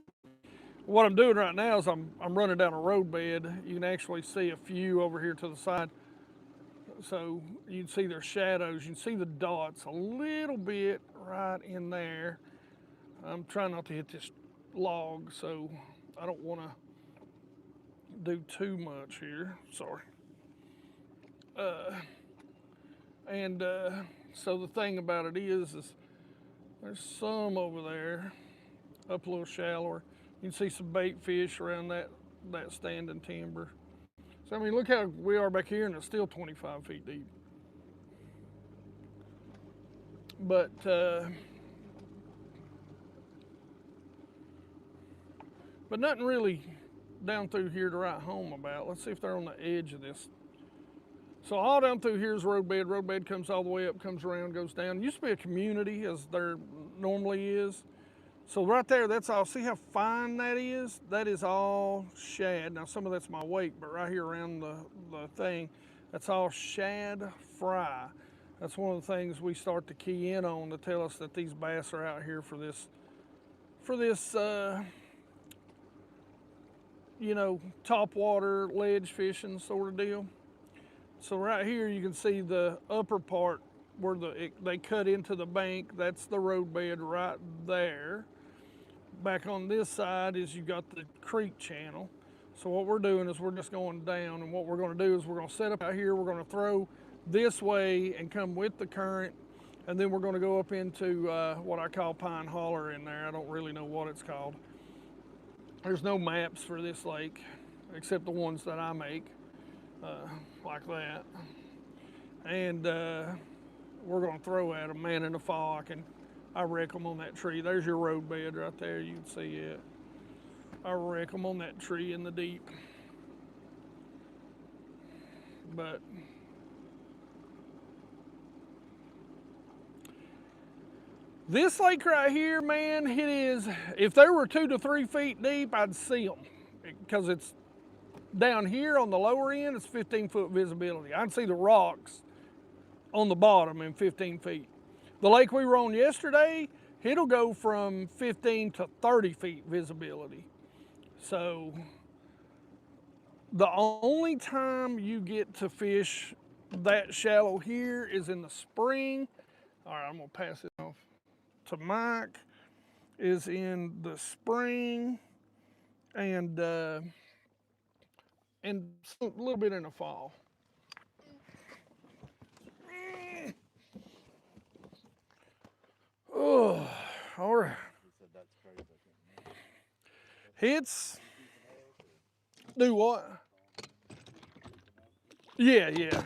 What I'm doing right now is I'm running down a road bed. You can actually see a few over here to the side. So you can see their shadows. You can see the dots a little bit right in there. I'm trying not to hit this log, so I don't want to do too much here. Sorry. So the thing about it is there's some over there, up a little shallower. You can see some bait fish around that standing timber. So I mean, look how we are back here, and it's still 25 feet deep. But nothing really down through here to write home about. Let's see if they're on the edge of this. So all down through here is roadbed. Roadbed comes all the way up, comes around, goes down. It used to be a community, as there normally is. So right there, that's all. See how fine that is? That is all shad. Now some of that's my weight, but right here around the thing, that's all shad fry. That's one of the things we start to key in on to tell us that these bass are out here for this you know, topwater ledge fishing sort of deal. So right here you can see the upper part where they cut into the bank. That's the roadbed right there. Back on this side is you got the creek channel. So what we're doing is we're just going down, and what we're going to do is we're going to set up out here. We're going to throw this way and come with the current, and then we're going to go up into what I call Pine Holler in there. I don't really know what it's called. There's no maps for this lake except the ones that I make, like that. And we're going to throw at them, man, in the fall. I wreck them on that tree. There's your roadbed right there. You can see it. I wreck them on that tree in the deep. But this lake right here, man, it is, if they were 2 to 3 feet deep, I'd see them. Because it's down here on the lower end, it's 15-foot visibility. I'd see the rocks on the bottom in 15 feet. The lake we were on yesterday, it'll go from 15 to 30 feet visibility. So the only time you get to fish that shallow here is in the spring. All right, I'm gonna pass it off to Mike. Is in the spring and a little bit in the fall. Oh, all right. It's do what? Yeah. I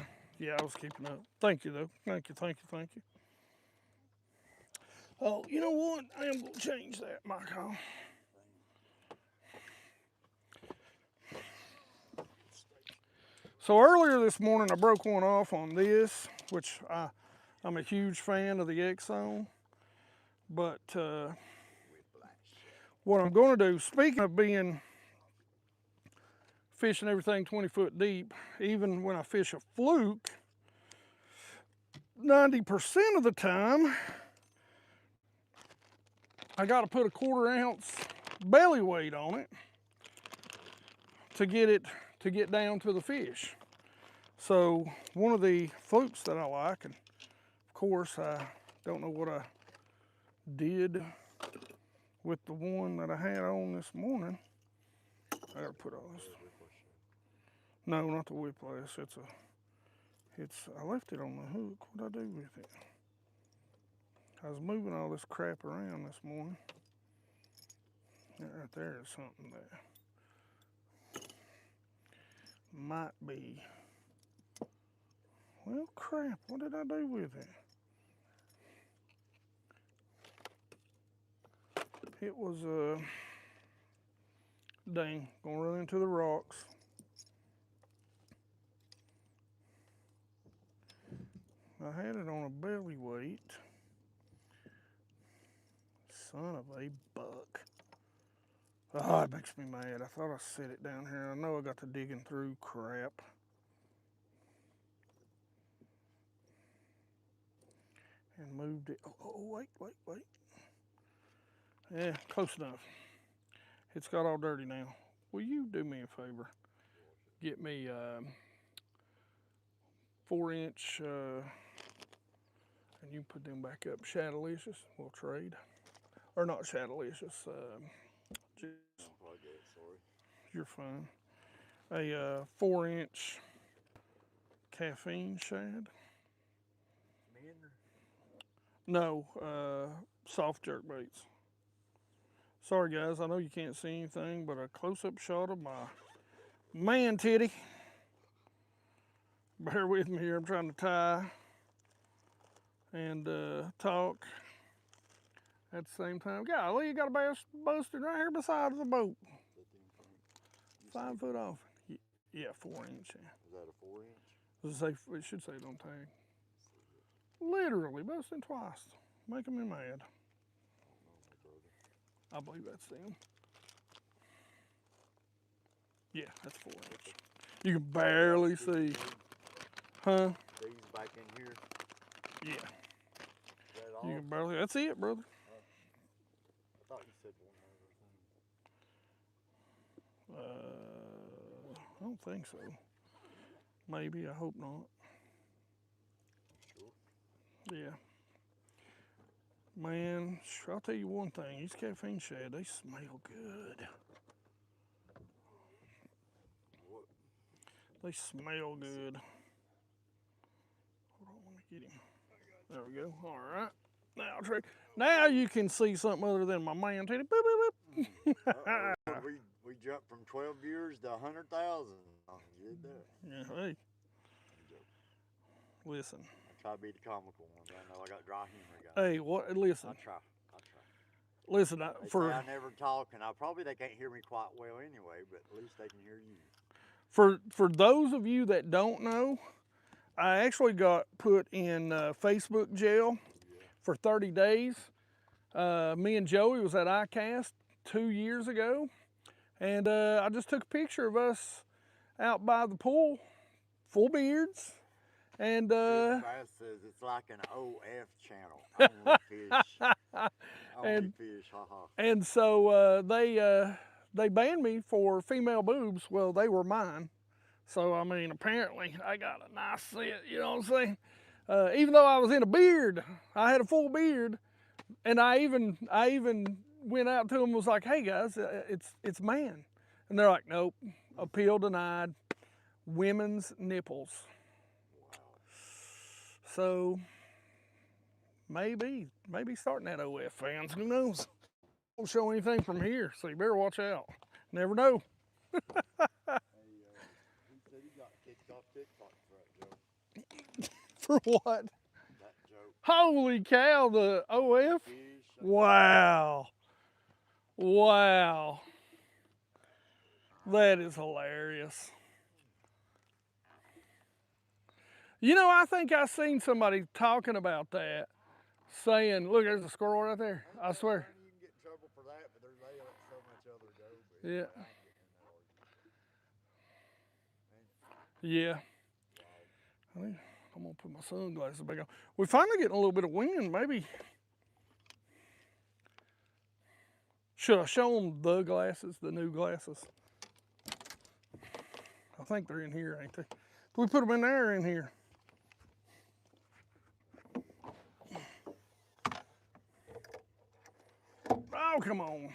was keeping up. Thank you though. Thank you. Oh, you know what? I am gonna change that, Michael. So earlier this morning, I broke one off on this, which I'm a huge fan of the X-Zone. But what I'm going to do, speaking of fishing everything 20 foot deep, even when I fish a fluke, 90% of the time, I got to put a 1/4 ounce belly weight on it to get down to the fish. So one of the flukes that I like, and of course I don't know what I did with the one that I had on this morning. I gotta put all this. No, not the whiplash. I left it on the hook. What'd I do with it? I was moving all this crap around this morning. That right there is something that might be. Well, crap, what did I do with it? It was, dang, gonna run into the rocks. I had it on a belly weight. Son of a buck. Oh, it makes me mad. I thought I set it down here. I know I got the digging through crap. And moved it. Oh, wait. Yeah, close enough. It's got all dirty now. Will you do me a favor? Get me 4-inch, and you put them back up. Shadowlicious, we'll trade. Or not Shadowlicious, just, you're fine. A 4-inch caffeine shad. No, soft jerk baits. Sorry guys, I know you can't see anything, but a close-up shot of my man titty. Bear with me here, I'm trying to tie and talk at the same time. Golly, you got a bass busted right here beside the boat. 5 foot off. Yeah, 4-inch. Yeah. Is that a 4-inch? It should say it on tag. Literally busting twice. Making me mad. I believe that's them. Yeah, that's 4-inch. You can barely see. Huh? These back in here? Yeah. Is that all? You can barely. That's it, brother. I thought you said one other thing. I don't think so. Maybe, I hope not. Sure. Yeah. Man, I'll tell you one thing. These caffeine shad, they smell good. What? They smell good. Hold on, let me get him. There we go. All right. Now you can see something other than my man titty. Boop, boop, boop. we jumped from 12 viewers to 100,000. You did that. Yeah, hey. Listen. I try to be the comical one. I know I got dry humor, guys. Hey, what? Listen. I try. Listen, They say I never talk, and they can't hear me quite well anyway, but at least they can hear you. For those of you that don't know, I actually got put in Facebook jail for 30 days. Me and Joey was at ICAST 2 years ago, and I just took a picture of us out by the pool, full beards, and Bass says it's like an OF channel. Only fish. Only fish. Haha. And so they banned me for female boobs. Well, they were mine. So I mean, apparently I got a nice set. You know what I'm saying? Even though I was in a beard, I had a full beard, and I even went out to them and was like, "Hey guys, it's man," and they're like, "Nope, appeal denied. Women's nipples." Wow. So maybe starting that OF fans. Who knows? Won't show anything from here, so you better watch out. Never know. Hey, he said he got kicked off TikTok for that joke. For what? That joke. Holy cow, the OF? Fish. Wow. Wow. That is hilarious. You know, I think I seen somebody talking about that, saying, look, there's a squirrel right there. I swear. You can get in trouble for that, but they let so much other go. But Yeah. Yeah. I think I'm gonna put my sunglasses back on. We're finally getting a little bit of wind, maybe. Should I show them the glasses, the new glasses? I think they're in here, ain't they? We put them in there or in here? Oh, come on. Old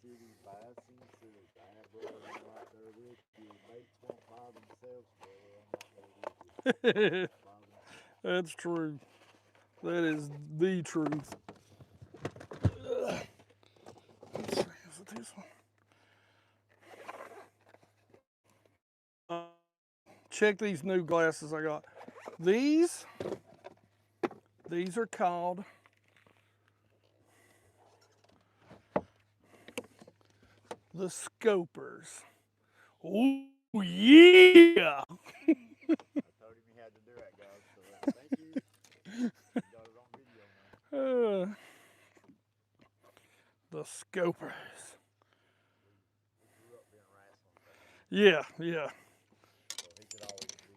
city bison city. I have brother right there with you. Mates won't buy themselves, brother. I'm right there with you. Buy themselves. That's true. That is the truth. Let's see, is it this one? Check these new glasses I got. These are called the Scopers. Oh yeah! I told him he had to do that, guys. So thank you. You got it on video now. The Scopers. We grew up being wrestling fans. Yeah, yeah. So he could always be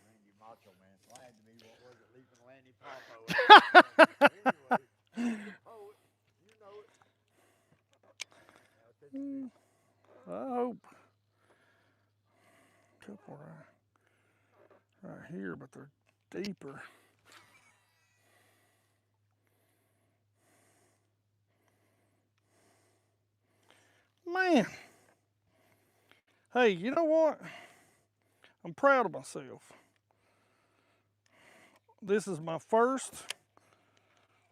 Randy Macho Man. Slang to me, what was it? Leaping Lanny Popo. Anyway, he's a poet. You know it. Now take the I hope. Couple right here, but they're deeper. Man. Hey, you know what? I'm proud of myself. This is my first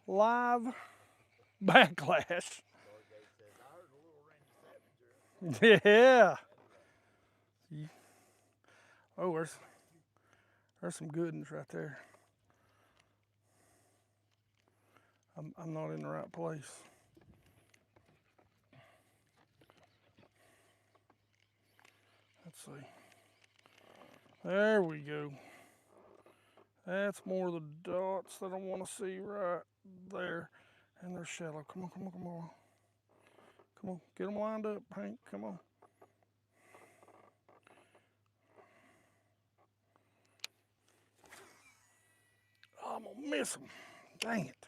live backlash. Stargate says, I heard a little Randy Savage. Yeah. Oh, there's some good ones right there. I'm not in the right place. Let's see. There we go. That's more of the dots that I want to see right there. And they're shallow. Come on, come on, come on. Come on, get them lined up, Hank. Come on. Oh, I'm gonna miss them. Dang it.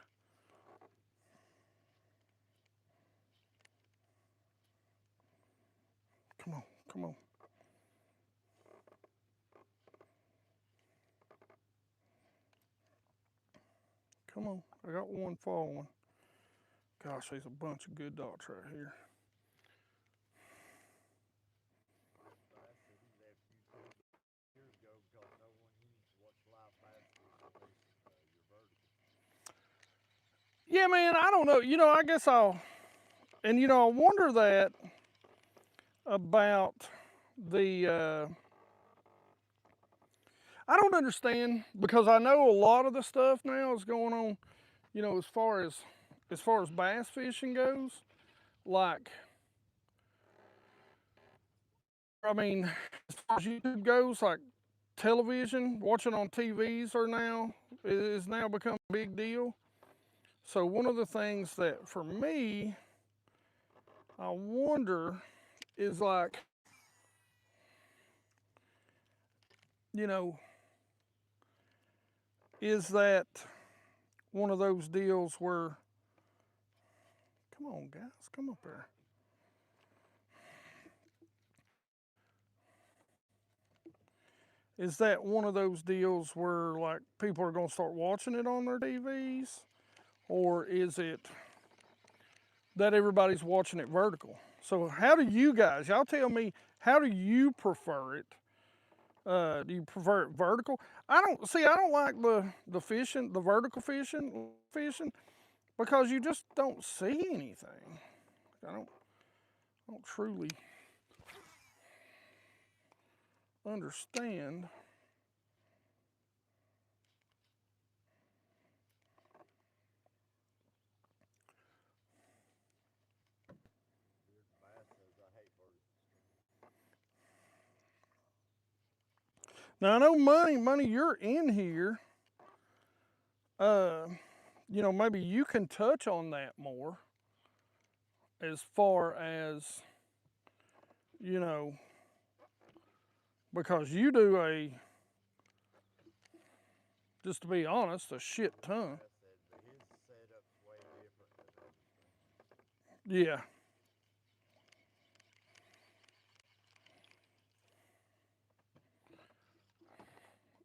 Come on, come on. Come on, I got one falling. Gosh, there's a bunch of good dots right here. Years ago because no one used to watch live bass fishing your vertical. Yeah, man, I don't know. I guess I wonder that about the, I don't understand because I know a lot of the stuff now is going on, as far as bass fishing goes, like, I mean, as far as YouTube goes, like television, watching on TVs is now become a big deal. So one of the things that for me, I wonder is like, is that one of those deals where, come on guys, come up there. Is that one of those deals where like people are going to start watching it on their TVs? Or is it that everybody's watching it vertical? So how do you guys, y'all tell me, how do you prefer it? Do you prefer it vertical? I don't like the fishing, the vertical fishing, because you just don't see anything. I don't truly understand. Bass says, I hate vertical. Now I know money, you're in here. Maybe you can touch on that more as far as, you know, because you do just to be honest, a shit ton. Bass said, but his setup's way different than others. Yeah.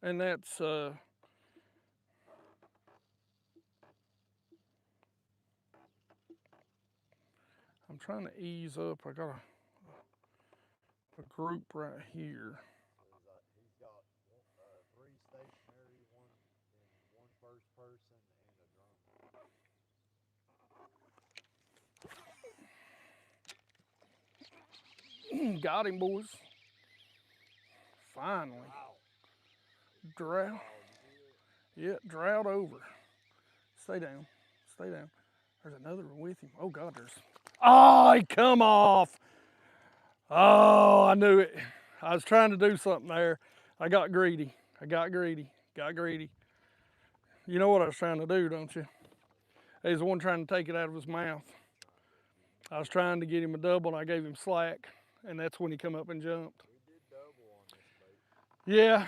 and that's I'm trying to ease up. I got a group right here. He's got three stationary, one first person, and a drum. Got him, boys. Finally. Wow. Drought. Oh, you Yeah, drought over. Stay down. Stay down. There's another one with him. Oh, God, there's. Oh, he come off. Oh, I knew it. I was trying to do something there. I got greedy. Got greedy. You know what I was trying to do, don't you? He's the one trying to take it out of his mouth. I was trying to get him a double, and I gave him slack, and that's when he come up and jumped. We did double on this bait. Yeah.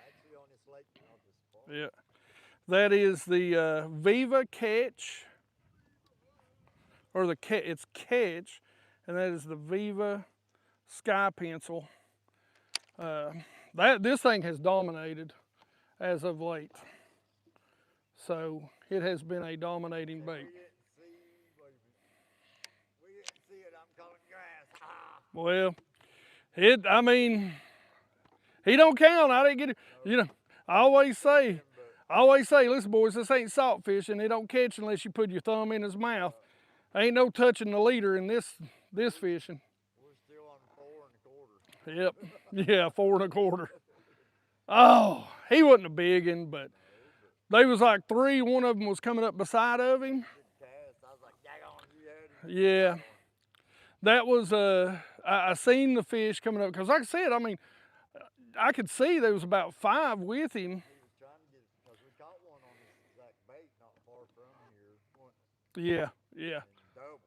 Actually, on this lake, not this far. Yeah. That is the Viva Catch, or it's Catch, and that is the Viva Sky Pencil. This thing has dominated as of late. So it has been a dominating bait. We didn't see it. I'm calling grass. Ah. Well, I mean, he don't count. I didn't get it. You know, I always say, listen, boys, this ain't salt fishing. It don't catch unless you put your thumb in his mouth. Ain't no touching the leader in this fishing. We're still on 4 1/4. Yep. Yeah, 4 1/4. Oh, he wasn't a big one, but they was like 3. One of them was coming up beside of him. I was like, daggone, Yeah. That was, I seen the fish coming up, because like I said, I mean, I could see there was about 5 with him. He was trying to get it, because we caught one on this exact bait not far from here. Yeah, yeah. Double.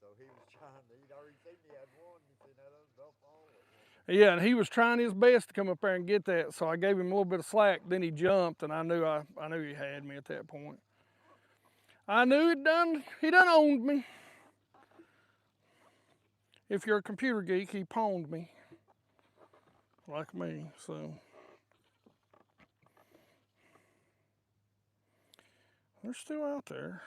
So he was trying to, he'd already seen he had one. He said, no, those don't fall. Yeah, and he was trying his best to come up there and get that, so I gave him a little bit of slack. Then he jumped, and I knew he had me at that point. I knew he done owned me. If you're a computer geek, he pawned me, like me. So they're still out there.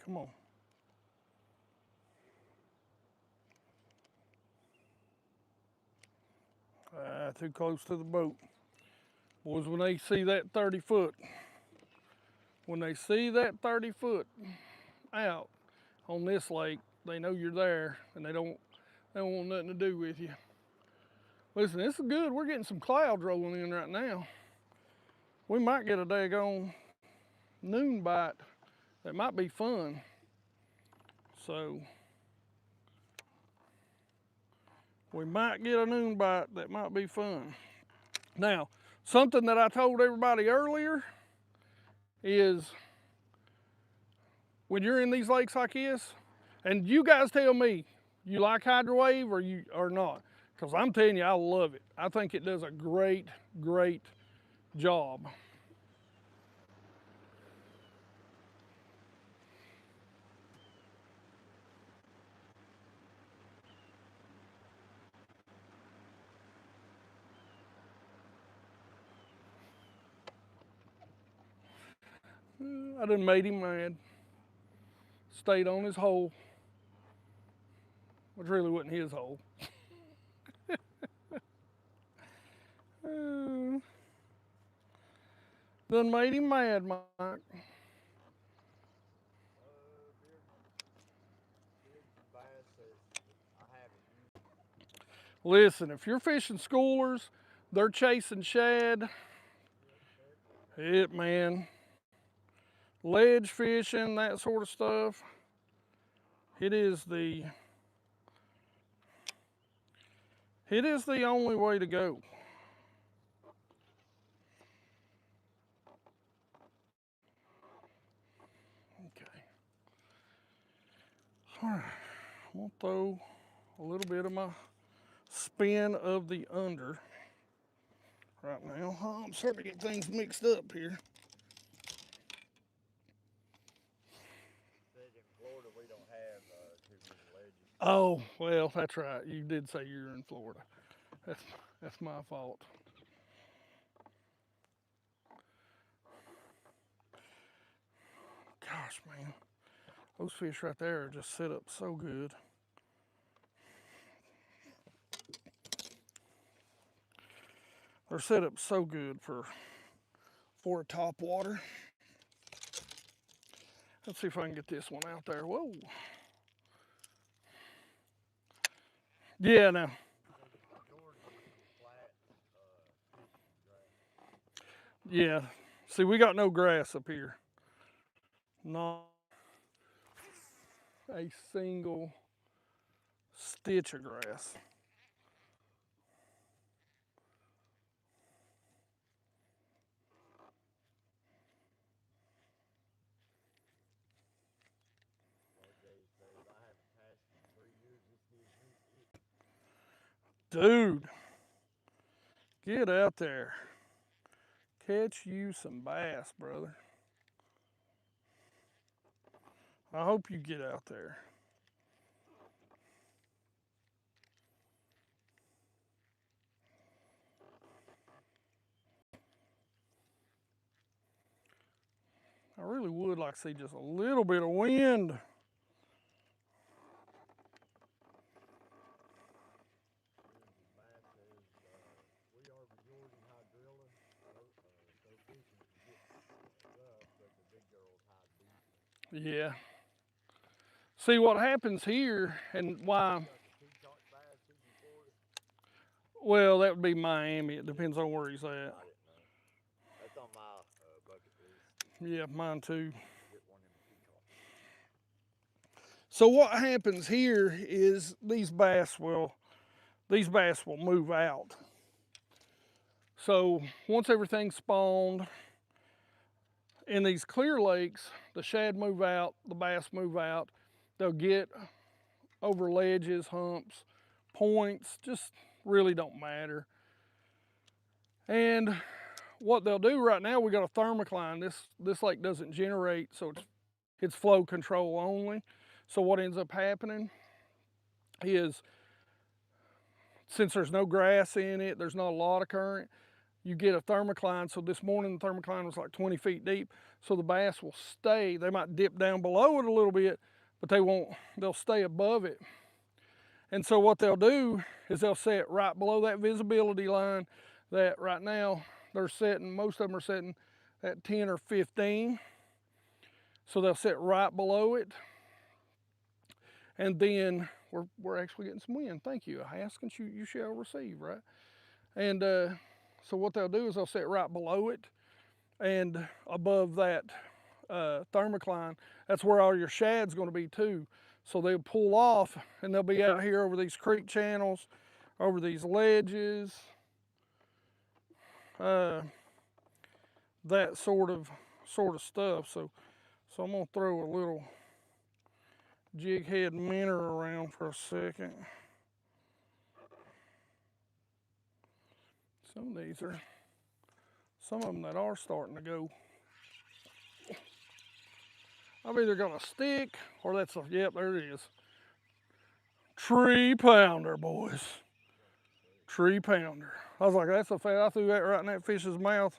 Come on. Too close to the boat. Boys, when they see that 30 foot, out on this lake, they know you're there, and they don't want nothing to do with you. Listen, this is good. We're getting some clouds rolling in right now. We might get a daggone noon bite that might be fun. So we might get a noon bite that might be fun. Now, something that I told everybody earlier is when you're in these lakes like this, and you guys tell me, you like hydrowave or not? Because I'm telling you, I love it. I think it does a great, great job. I done made him mad. stayed on his hole, which really wasn't his hole. Done made him mad, Mike. Listen, if you're fishing schoolers, they're chasing shad. Man, ledge fishing, that sort of stuff. It is the only way to go. Okay. All right. I'm gonna throw a little bit of my spin of the under right now. Oh, I'm starting to get things mixed up here. In Florida, we don't have too many ledges. Oh, well, that's right. You did say you're in Florida. That's my fault. Gosh, man. Those fish right there are just set up so good. They're set up so good for a top water. Let's see if I can get this one out there. Whoa. Yeah, now. Yeah. See, we got no grass up here. Not a single stitch of grass. Dude, get out there. Catch you some bass, brother. I hope you get out there. I really would like to see just a little bit of wind. Yeah. See what happens here and why. Well, that would be Miami. It depends on where he's at. That's on my bucket list. Yeah, mine too. So what happens here is these bass will move out. So once everything's spawned in these clear lakes, the shad move out, the bass move out. They'll get over ledges, humps, points, just really don't matter. And what they'll do right now, we got a thermocline. This lake doesn't generate, so it's flow control only. So what ends up happening is, since there's no grass in it, there's not a lot of current, you get a thermocline. So this morning the thermocline was like 20 feet deep. So the bass will stay. They might dip down below it a little bit, but they'll stay above it. And so what they'll do is they'll set right below that visibility line that right now they're setting, most of them are setting at 10 or 15. So they'll set right below it. And then we're actually getting some wind. Thank you. Ask and you shall receive, right? And so what they'll do is they'll set right below it, and above that thermocline, that's where all your shad's going to be too. So they'll pull off and they'll be out here over these creek channels, over these ledges, that sort of stuff. So I'm gonna throw a little jig head minnow around for a second. Some of them that are starting to go. I've either got a stick or yep, there it is. 3-pounder, boys. 3-pounder. I was like, that's a fact. I threw that right in that fish's mouth.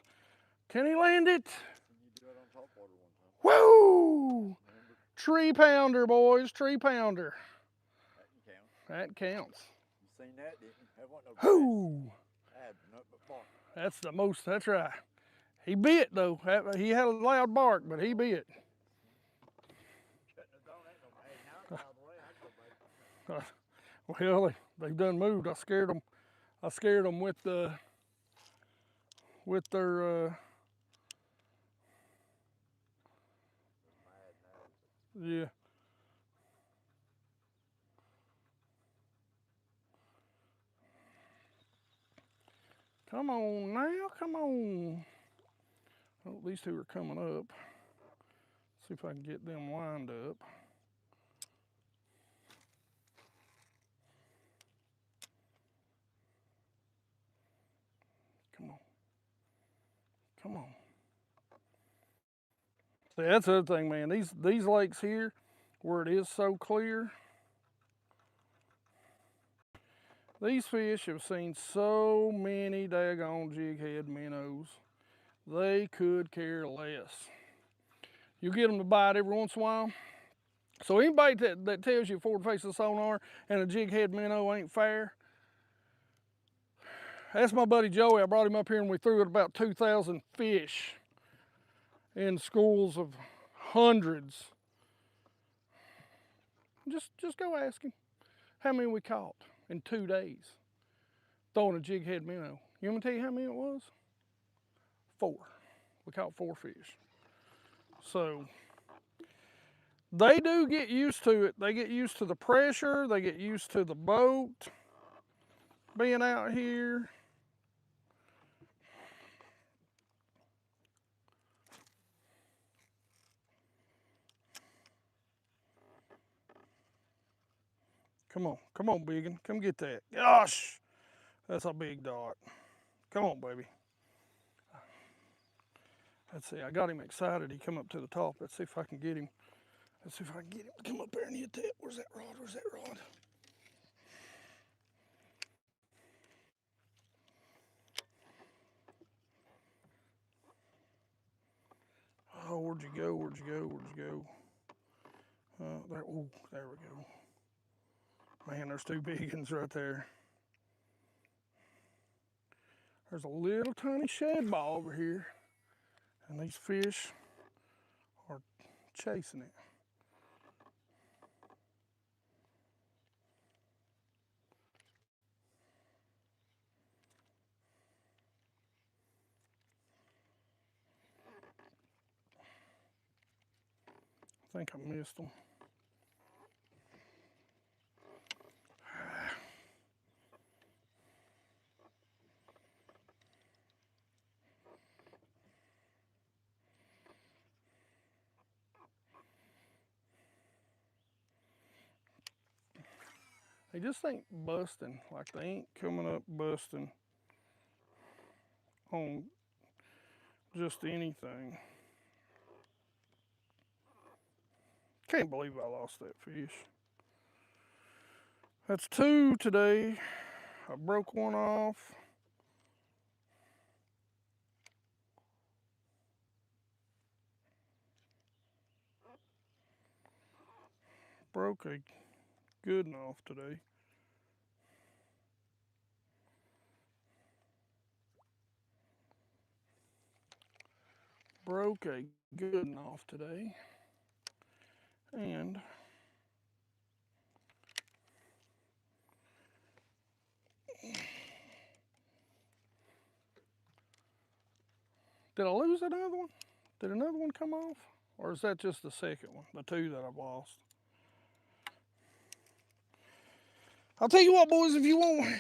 Can he land it? You do it on TopWater one time. Woo! Tree pounder, boys, tree pounder. That can count. That counts. You seen that, didn't you? That wasn't no Whoo! I had nothing but bark. That's the most, that's right. He bit though. He had a loud bark, but he bit. Shouldn't have done that no more. Hey, now it's out of the way. I can go back. Well, they've done moved. I scared them with their yeah. Come on now, come on. Well, these two are coming up. See if I can get them lined up. Come on. Come on. See, that's the other thing, man. These lakes here, where it is so clear, these fish have seen so many daggone jighead minnows, they could care less. You get them to bite every once in a while. So anybody that tells you forward facing sonar and a jighead minnow ain't fair, that's my buddy Joey. I brought him up here and we threw at about 2,000 fish in schools of hundreds. Just go ask him how many we caught in 2 days throwing a jighead minnow. You want me to tell you how many it was? 4. We caught 4 fish. So they do get used to it. They get used to the pressure. They get used to the boat being out here. Come on, biggin. Come get that. Gosh, that's a big dot. Come on, baby. Let's see, I got him excited. He come up to the top. Let's see if I can get him. Let's see if I can get him to come up there and hit that. Where's that rod? Where's that rod? Oh, where'd you go? Where'd you go? Where'd you go? There, oh, there we go. Man, there's 2 big ones right there. There's a little tiny shad ball over here, and these fish are chasing it. I think I missed them. They just ain't busting, like they ain't coming up busting on just anything. Can't believe I lost that fish. That's 2 today. I broke one off. Broke a good one off today. Broke a good one off today. And did I lose another one? Did another one come off? Or is that just the second one? The 2 that I've lost? I'll tell you what, boys, if you want,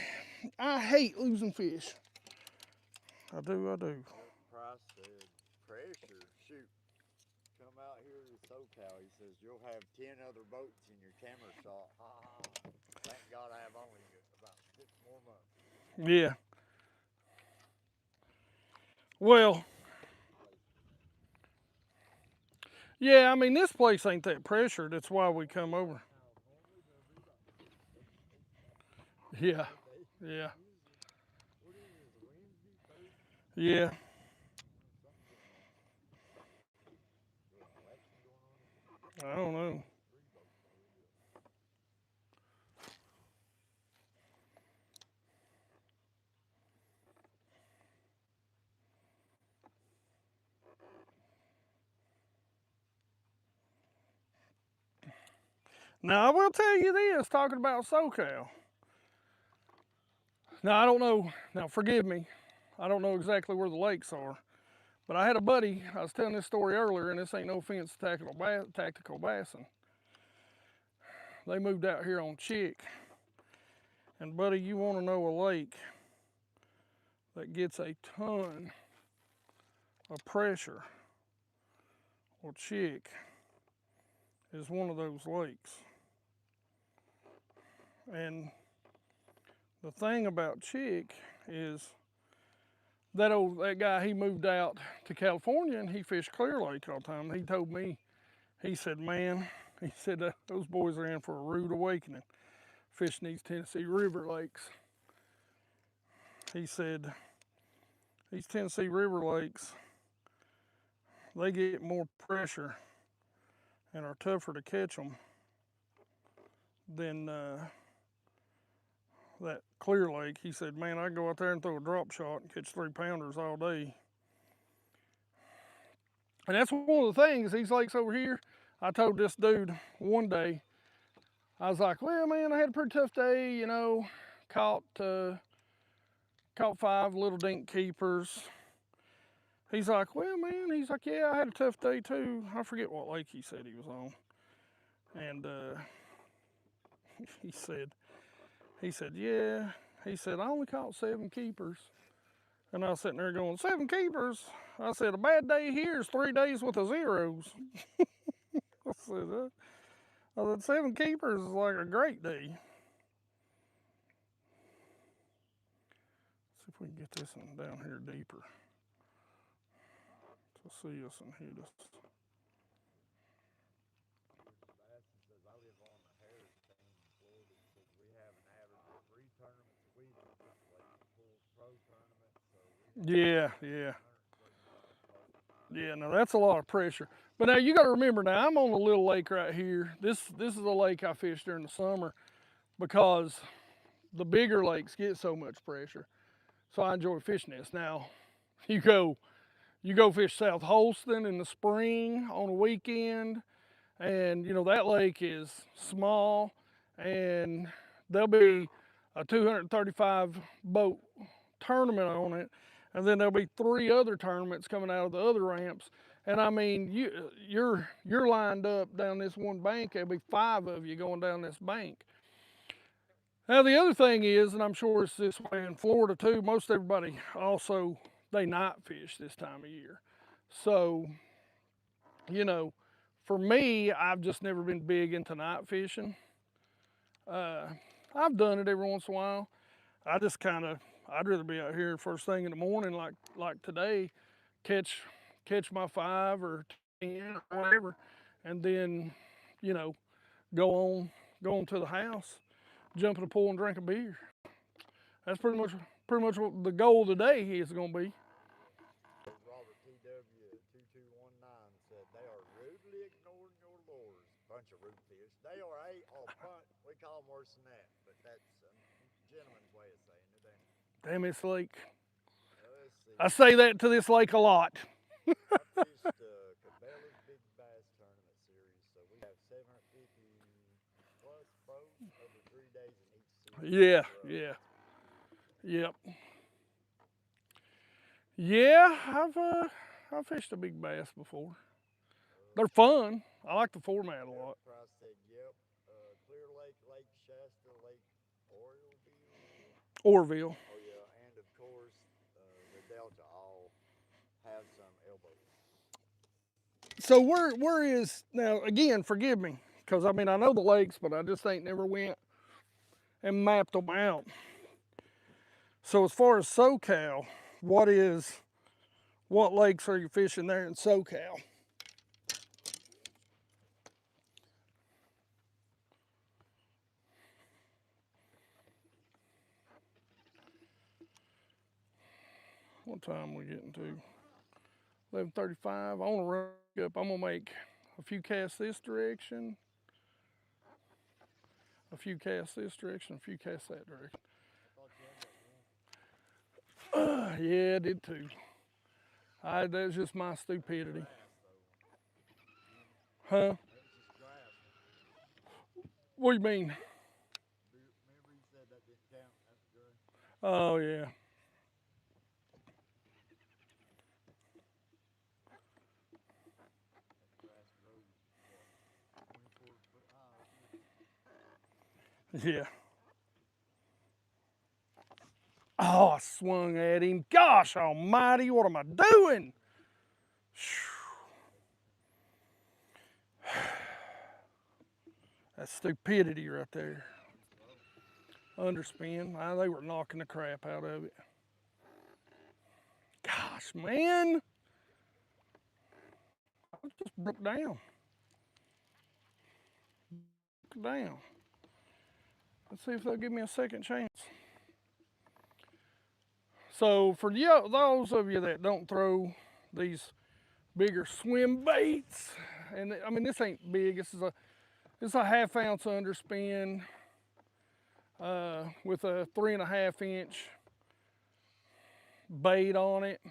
I hate losing fish. I do. Price said, pressure, shoot. Come out here to SoCal. He says, you'll have 10 other boats in your camera shot. Ha ha. Thank God I have only about 6 more months. Yeah. Well, yeah, I mean, this place ain't that pressured. That's why we come over. Yeah. Yeah. Yeah. I don't know. Now I will tell you this, talking about SoCal. Now I don't know. Now forgive me, I don't know exactly where the lakes are, but I had a buddy. I was telling this story earlier, and this ain't no offense to tactical bassing. They moved out here on Chick, and buddy, you want to know a lake that gets a ton of pressure? Well, Chick is one of those lakes. And the thing about Chick is that guy, he moved out to California and he fished Clear Lake all the time. He told me, he said, man, he said those boys are in for a rude awakening fishing these Tennessee River lakes. He said these Tennessee River lakes, they get more pressure and are tougher to catch them than that Clear Lake. He said, man, I go out there and throw a drop shot and catch 3-pounders all day. And that's one of the things, these lakes over here, I told this dude one day, I was like, well, man, I had a pretty tough day, you know, caught 5 little dink keepers. He's like, well, man, he's like, yeah, I had a tough day too. I forget what lake he said he was on. And he said, yeah, he said, I only caught 7 keepers. And I was sitting there going, 7 keepers? I said, a bad day here is 3 days with the zeros. I said, 7 keepers is like a great day. See if we can get this one down here deeper to see us and hit us. Says I live on the Harris Chain in Florida. He says we have an average of 3 tournaments a week. Like full pro tournaments. So Yeah, now that's a lot of pressure. But now you got to remember, now I'm on a little lake right here. This is a lake I fish during the summer because the bigger lakes get so much pressure. So I enjoy fishing this. Now, you go fish South Holston in the spring on a weekend, and you know that lake is small, and there'll be a 235 boat tournament on it, and then there'll be 3 other tournaments coming out of the other ramps. And I mean, you're lined up down this one bank. There'll be 5 of you going down this bank. Now the other thing is, and I'm sure it's this way in Florida too, most everybody also, they night fish this time of year. So, you know, for me, I've just never been big into night fishing. I've done it every once in a while. I just I'd rather be out here first thing in the morning, like today, catch my 5 or 10 or whatever, and then, you know, go on to the house, jump in the pool and drink a beer. That's pretty much what the goal of the day is going to be. Robert TW2219 said they are rudely ignoring your lures. Bunch of root fish. They are punt. We call them worse than that, but that's a gentleman's way of saying it. Ain't it? Damn, this lake. Let's see. I say that to this lake a lot. I fished Cabela's Big Bass Tournament Series, so we have 750 plus boats over 3 days in each series. Yeah. Yep. Yeah, I've fished a big bass before. They're fun. I like the format a lot. Price said, yep. Clear Lake, Lake Shasta, Lake Orville. Oh yeah, and of course the Delta all have some elbows. So where is now? Again, forgive me, because I mean I know the lakes, but I just ain't never went and mapped them out. So as far as SoCal, what lakes are you fishing there in SoCal? What time we getting to? 11:35. I want to wrap up. I'm gonna make a few casts this direction, a few casts this direction, a few casts that direction. I thought you had that one. Yeah, I did too. That's just my stupidity. Grass, Huh? though. That was just grass. What do you mean? Remember you said that didn't count? That's grass. Oh, yeah. That grass grows, what, 24 foot high up here? Yeah. Oh, I swung at him. Gosh almighty, what am I doing? That's stupidity right there. Underspin. They were knocking the crap out of it. Gosh, man. I just broke down. Down. Let's see if they'll give me a second chance. So for those of you that don't throw these bigger swim baits, and I mean this ain't big. This is a 1/2 ounce underspin with a 3.5 inch bait on it.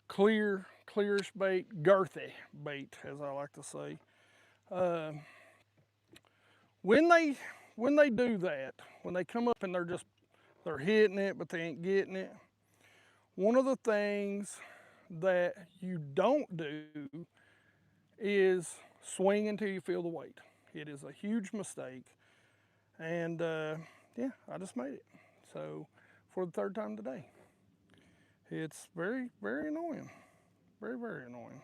Clearish bait, girthy bait, as I like to say. When they do that, when they come up and they're hitting it, but they ain't getting it. One of the things that you don't do is swing until you feel the weight. It is a huge mistake. And yeah, I just made it. So for the 3rd time today. It's very, very annoying. Very, very annoying.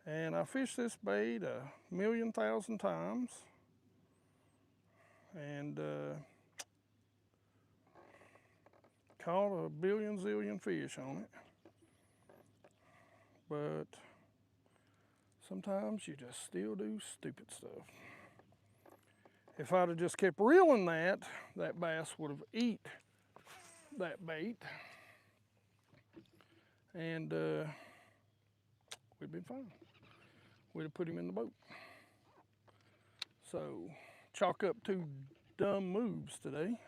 And I fished this bait 1,000,000 times. And caught a billion zillion fish on it. But sometimes you just still do stupid stuff. If I'd have just kept reeling that bass would have eat that bait. And we'd been fine. We'd have put him in the boat. So chalk up 2 dumb moves today.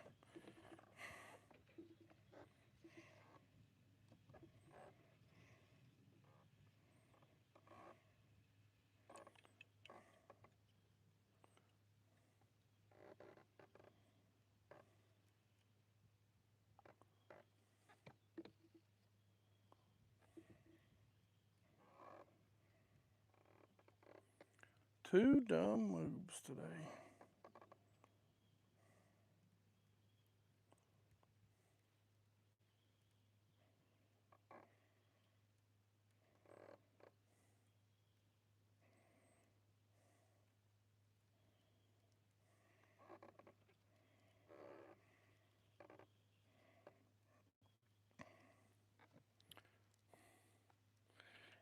Two dumb moves today.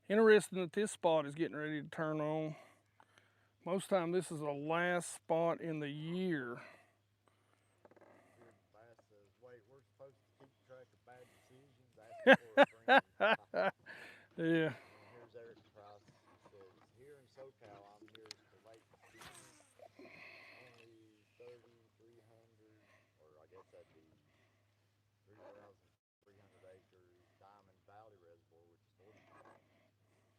Interesting that this spot is getting ready to turn on. Most time this is the last spot in the year. Here the bass says, wait, we're supposed to keep track of bad decisions. Ask for a friend. Yeah. And here's Eric Price. He says, here in SoCal, I'm here for lake experience. Only 3,300, or I guess that'd be 3,300 acres Diamond Valley Reservoir, which is 40 miles.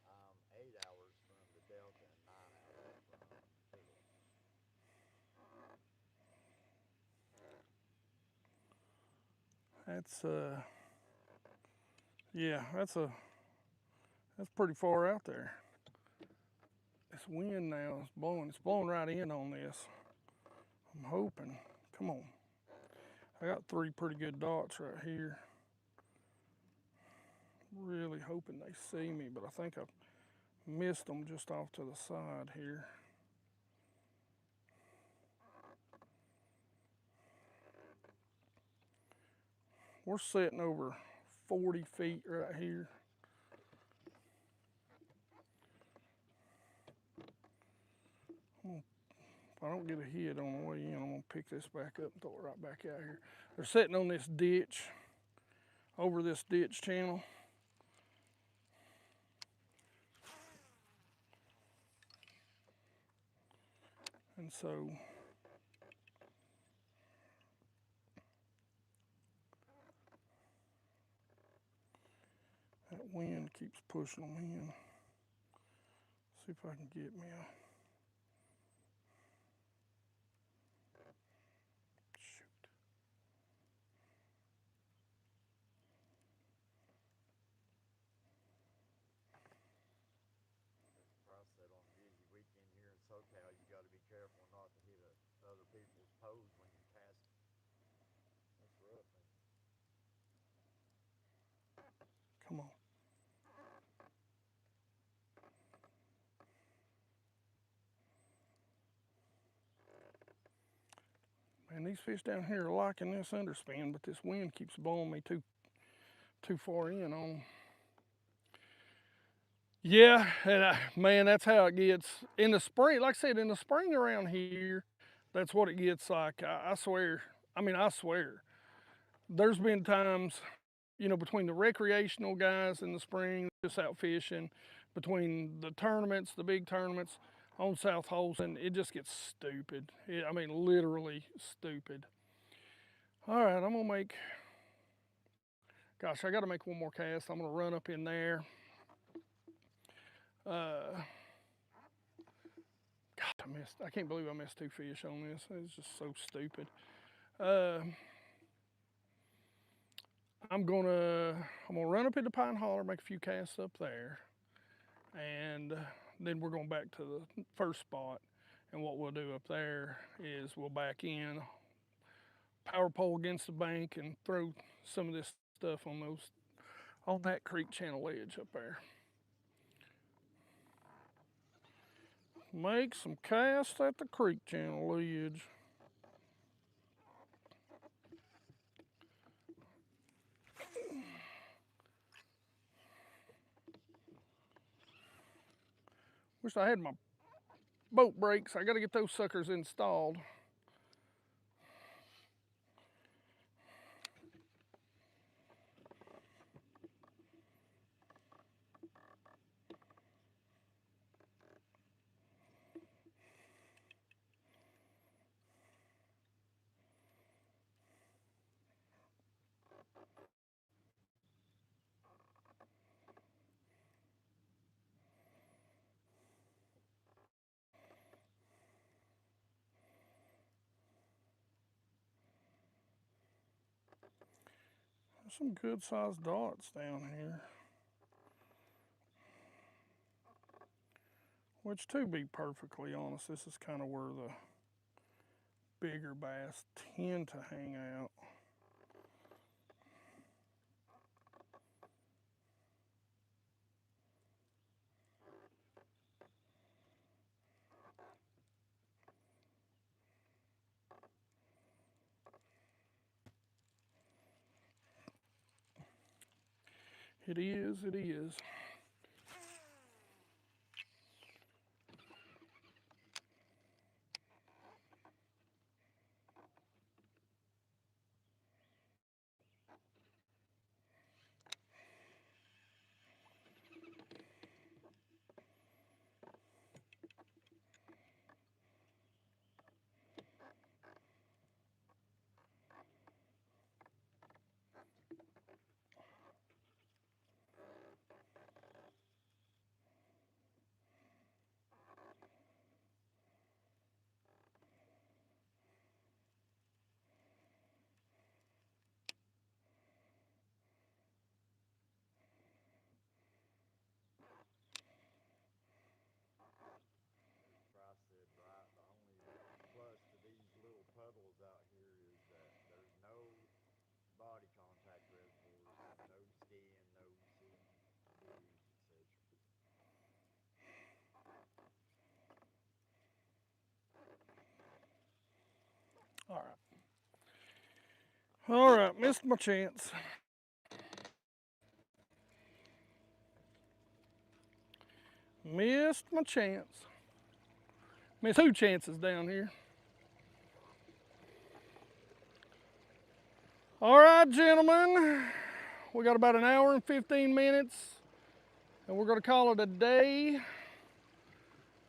I'm 8 hours from the Delta and 9 hours from Philly. That's yeah, that's pretty far out there. This wind now is blowing. It's blowing right in on this. I'm hoping. Come on. I got 3 pretty good dots right here. Really hoping they see me, but I think I've missed them just off to the side here. We're sitting over 40 feet right here. If I don't get a hit on the way in, I'm gonna pick this back up and throw it right back out here. They're sitting on this ditch over this ditch channel. And so that wind keeps pushing them in. See if I can get me a shoot. Price said on a busy weekend here in SoCal, you got to be careful not to hit other people's toes when you're casting. That's rough, man. Come on. Man, these fish down here are liking this underspin, but this wind keeps blowing me too far in on. Yeah, and man, that's how it gets in the spring. Like I said, in the spring around here, that's what it gets like. I swear. I mean, I swear. There's been times, you know, between the recreational guys in the spring, just out fishing, between the tournaments, the big tournaments on South Holston, it just gets stupid. I mean, literally stupid. All right, I'm gonna make, gosh, I gotta make one more cast. I'm gonna run up in there. God, I can't believe I missed 2 fish on this. It's just so stupid. I'm gonna run up into Pine Holler, make a few casts up there, and then we're going back to the first spot. And what we'll do up there is we'll back in, power pole against the bank, and throw some of this stuff on that creek channel edge up there. Make some casts at the creek channel edge. Wish I had my boat brakes. I gotta get those suckers installed. There's some good sized dots down here. Which, to be perfectly honest, this is kind of where the bigger bass tend to hang out. It is, it is. Price said right. The only plus to these little puddles out here is that there's no body contact reservoirs, no skin, no seed, leaves, etc. All right, missed my chance. Missed my chance. Missed 2 chances down here. All right, gentlemen. we got about an hour and 15 minutes, and we're going to call it a day.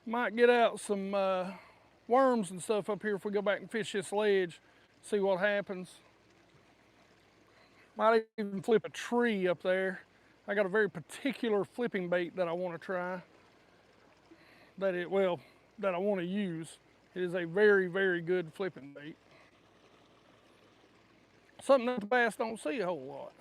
Might get out some worms and stuff up here if we go back and fish this ledge, see what happens. Might even flip a tree up there. I got a very particular flipping bait that I want to try. That I want to use. It is a very, very good flipping bait. Something that the bass don't see a whole lot.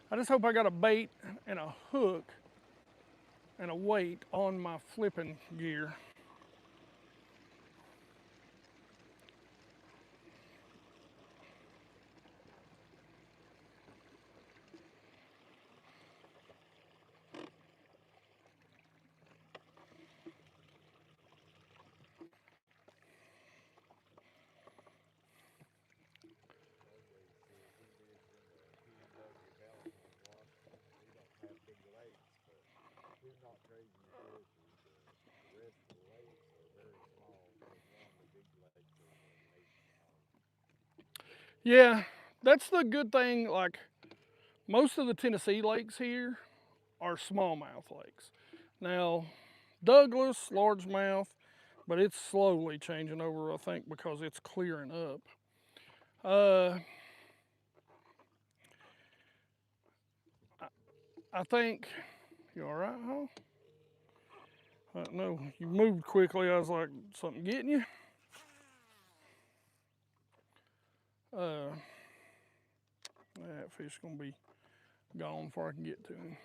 I just hope I got a bait and a hook and a weight on my flipping gear. Yeah, that's the good thing. Like most of the Tennessee lakes here are smallmouth lakes. Now, Douglas, largemouth, but it's slowly changing over, I think, because it's clearing up. I think, you all right, huh? No, you moved quickly. I was like, something getting you? That fish gonna be gone before I can get to him.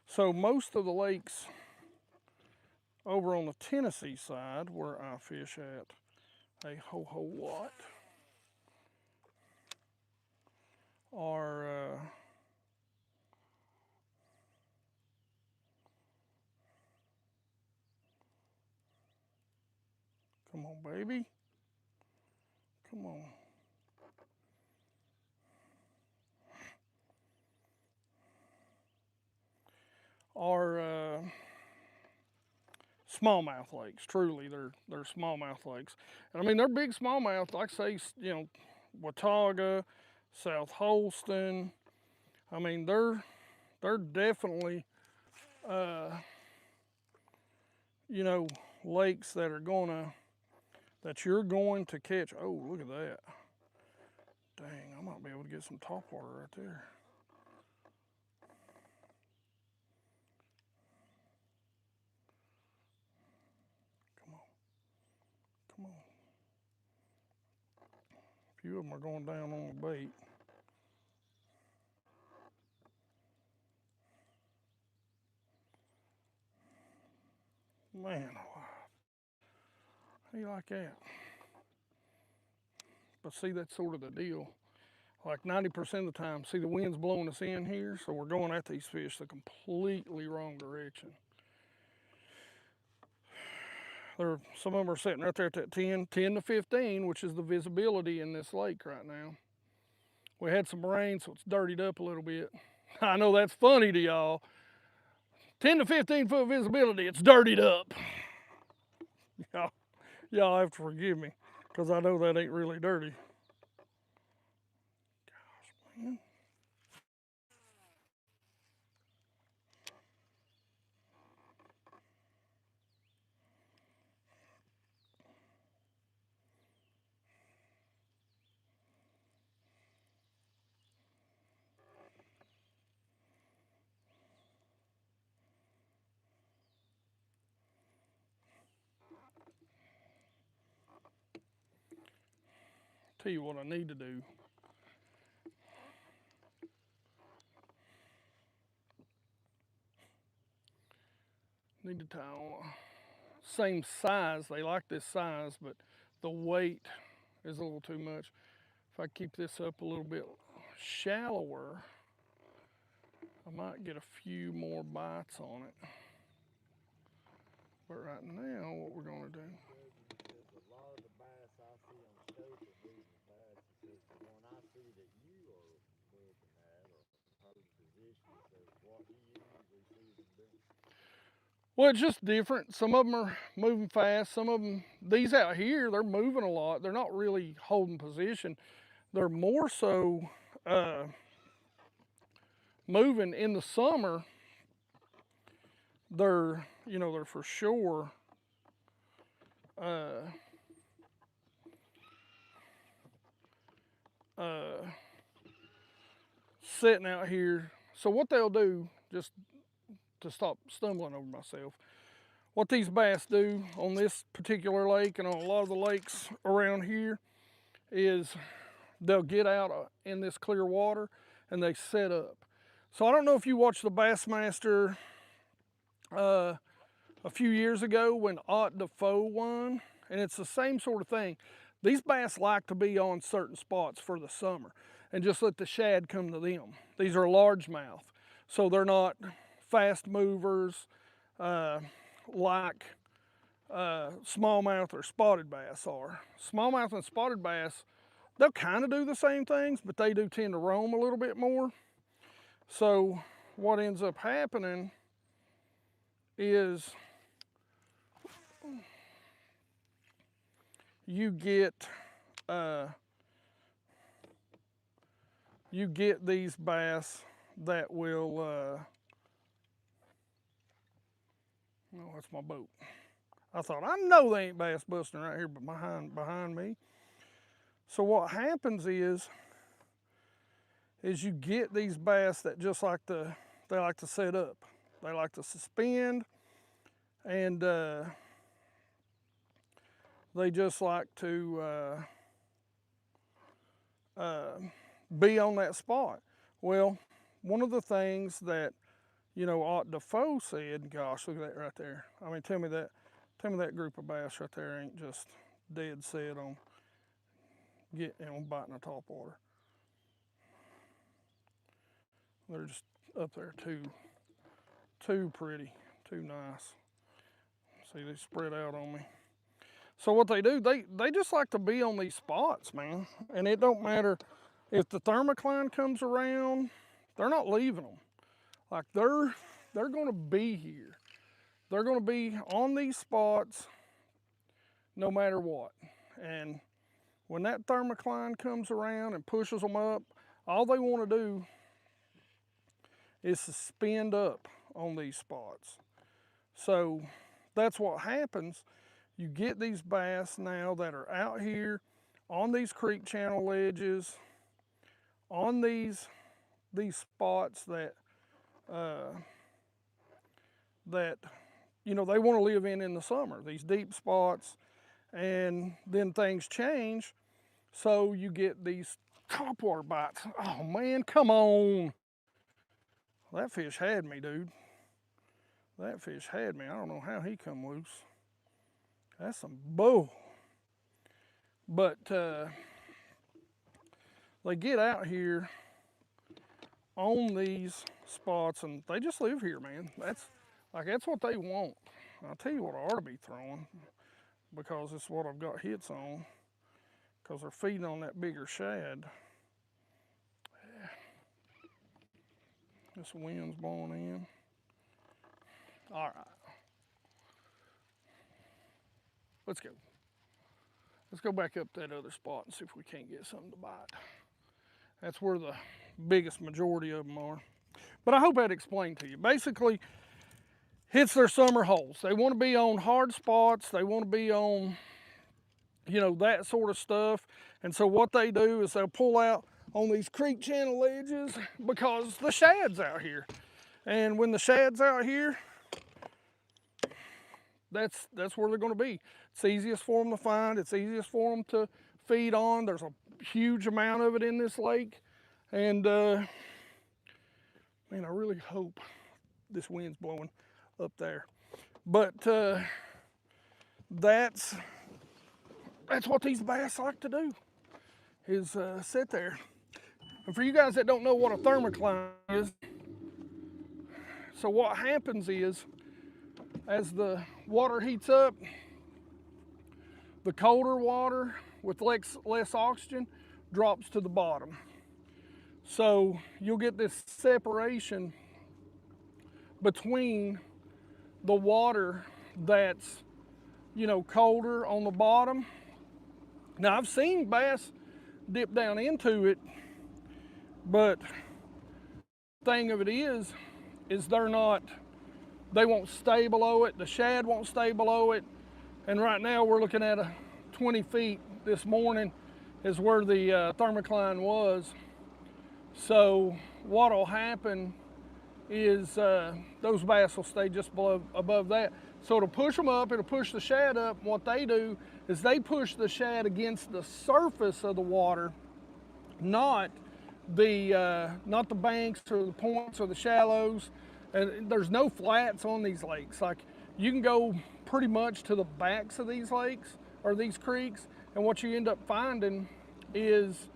So most of the lakes over on the Tennessee side, where I fish at a whole lot, are come on, baby. Come on. Are smallmouth lakes. Truly, they're smallmouth lakes. And I mean, they're big smallmouth. Like I say, you know, Watauga, South Holston. I mean, they're definitely, you know, lakes that you're going to catch. Oh, look at that. Dang, I might be able to get some topwater right there. Come on. Come on. A few of them are going down on the bait. Man alive. How you like that? But see, that's sort of the deal. Like 90% of the time, see the wind's blowing us in here, so we're going at these fish the completely wrong direction. Some of them are sitting right there at that 10 to 15, which is the visibility in this lake right now. We had some rain, so it's dirtied up a little bit. I know that's funny to y'all. 10 to 15 foot visibility, it's dirtied up. Y'all have to forgive me, because I know that ain't really dirty. Gosh, man. Tell you what I need to do. Need to tie on. Same size, they like this size, but the weight is a little too much. If I keep this up a little bit shallower, I might get a few more bites on it. But right now, what we're gonna do. A lot of the bass I see on scope are moving fast. He says the one I see that you are looking at or posed position Well, it's just different. Some of them are moving fast. Some of them, these out here, they're moving a lot. They're not really holding position. They're more so moving in the summer. They're, you know, they're for sure uh, sitting out here. So what they'll do, just to stop stumbling over myself, what these bass do on this particular lake and on a lot of the lakes around here is they'll get out in this clear water and they set up. So I don't know if you watched the Bassmaster a few years ago when Ott Defoe won, and it's the same sort of thing. These bass like to be on certain spots for the summer and just let the shad come to them. These are largemouth, so they're not fast movers like smallmouth or spotted bass are. Smallmouth and spotted bass, they'll kind of do the same things, but they do tend to roam a little bit more. So what ends up happening is you get these bass that will oh, that's my boat. I thought, I know they ain't bass busting right here, but behind me. So what happens is you get these bass that just like they like to set up. They like to suspend, and they just like to be on that spot. Well, one of the things that, you know, Ott Defoe said, gosh, look at that right there. I mean, tell me that group of bass right there ain't just dead set on biting a topwater. They're just up there too pretty, too nice. See, they spread out on me. So what they do, they just like to be on these spots, man. And it don't matter if the thermocline comes around, they're not leaving them. Like they're gonna be here. They're gonna be on these spots no matter what. And when that thermocline comes around and pushes them up, all they want to do is suspend up on these spots. So that's what happens. You get these bass now that are out here on these creek channel ledges, on these spots that you know they want to live in the summer, these deep spots, and then things change, so you get these topwater bites. Oh man, come on! That fish had me, dude. That fish had me. I don't know how he come loose. That's some bull. But they get out here on these spots and they just live here, man. That's what they want. I'll tell you what I ought to be throwing, because it's what I've got hits on, because they're feeding on that bigger shad. This wind's blowing in. All right. Let's go. Let's go back up that other spot and see if we can't get something to bite. That's where the biggest majority of them are. But I hope that explained to you. Basically, hits their summer holes. They want to be on hard spots. They want to be on, you know, that sort of stuff. And so what they do is they'll pull out on these creek channel ledges because the shad's out here. And when the shad's out here, that's where they're going to be. It's easiest for them to find. It's easiest for them to feed on. There's a huge amount of it in this lake. And, man, I really hope this wind's blowing up there. But that's what these bass like to do, is sit there. And for you guys that don't know what a thermocline is, so what happens is, as the water heats up, the colder water with less oxygen drops to the bottom. So you'll get this separation between the water that's, you know, colder on the bottom. Now I've seen bass dip down into it, but the thing of it is they won't stay below it. The shad won't stay below it. And right now we're looking at 20 feet this morning is where the thermocline was. So what'll happen is those bass will stay just above that. So it'll push them up, it'll push the shad up. And what they do is they push the shad against the surface of the water, not the banks or the points or the shallows. And there's no flats on these lakes. Like, you can go pretty much to the backs of these lakes or these creeks, and what you end up finding is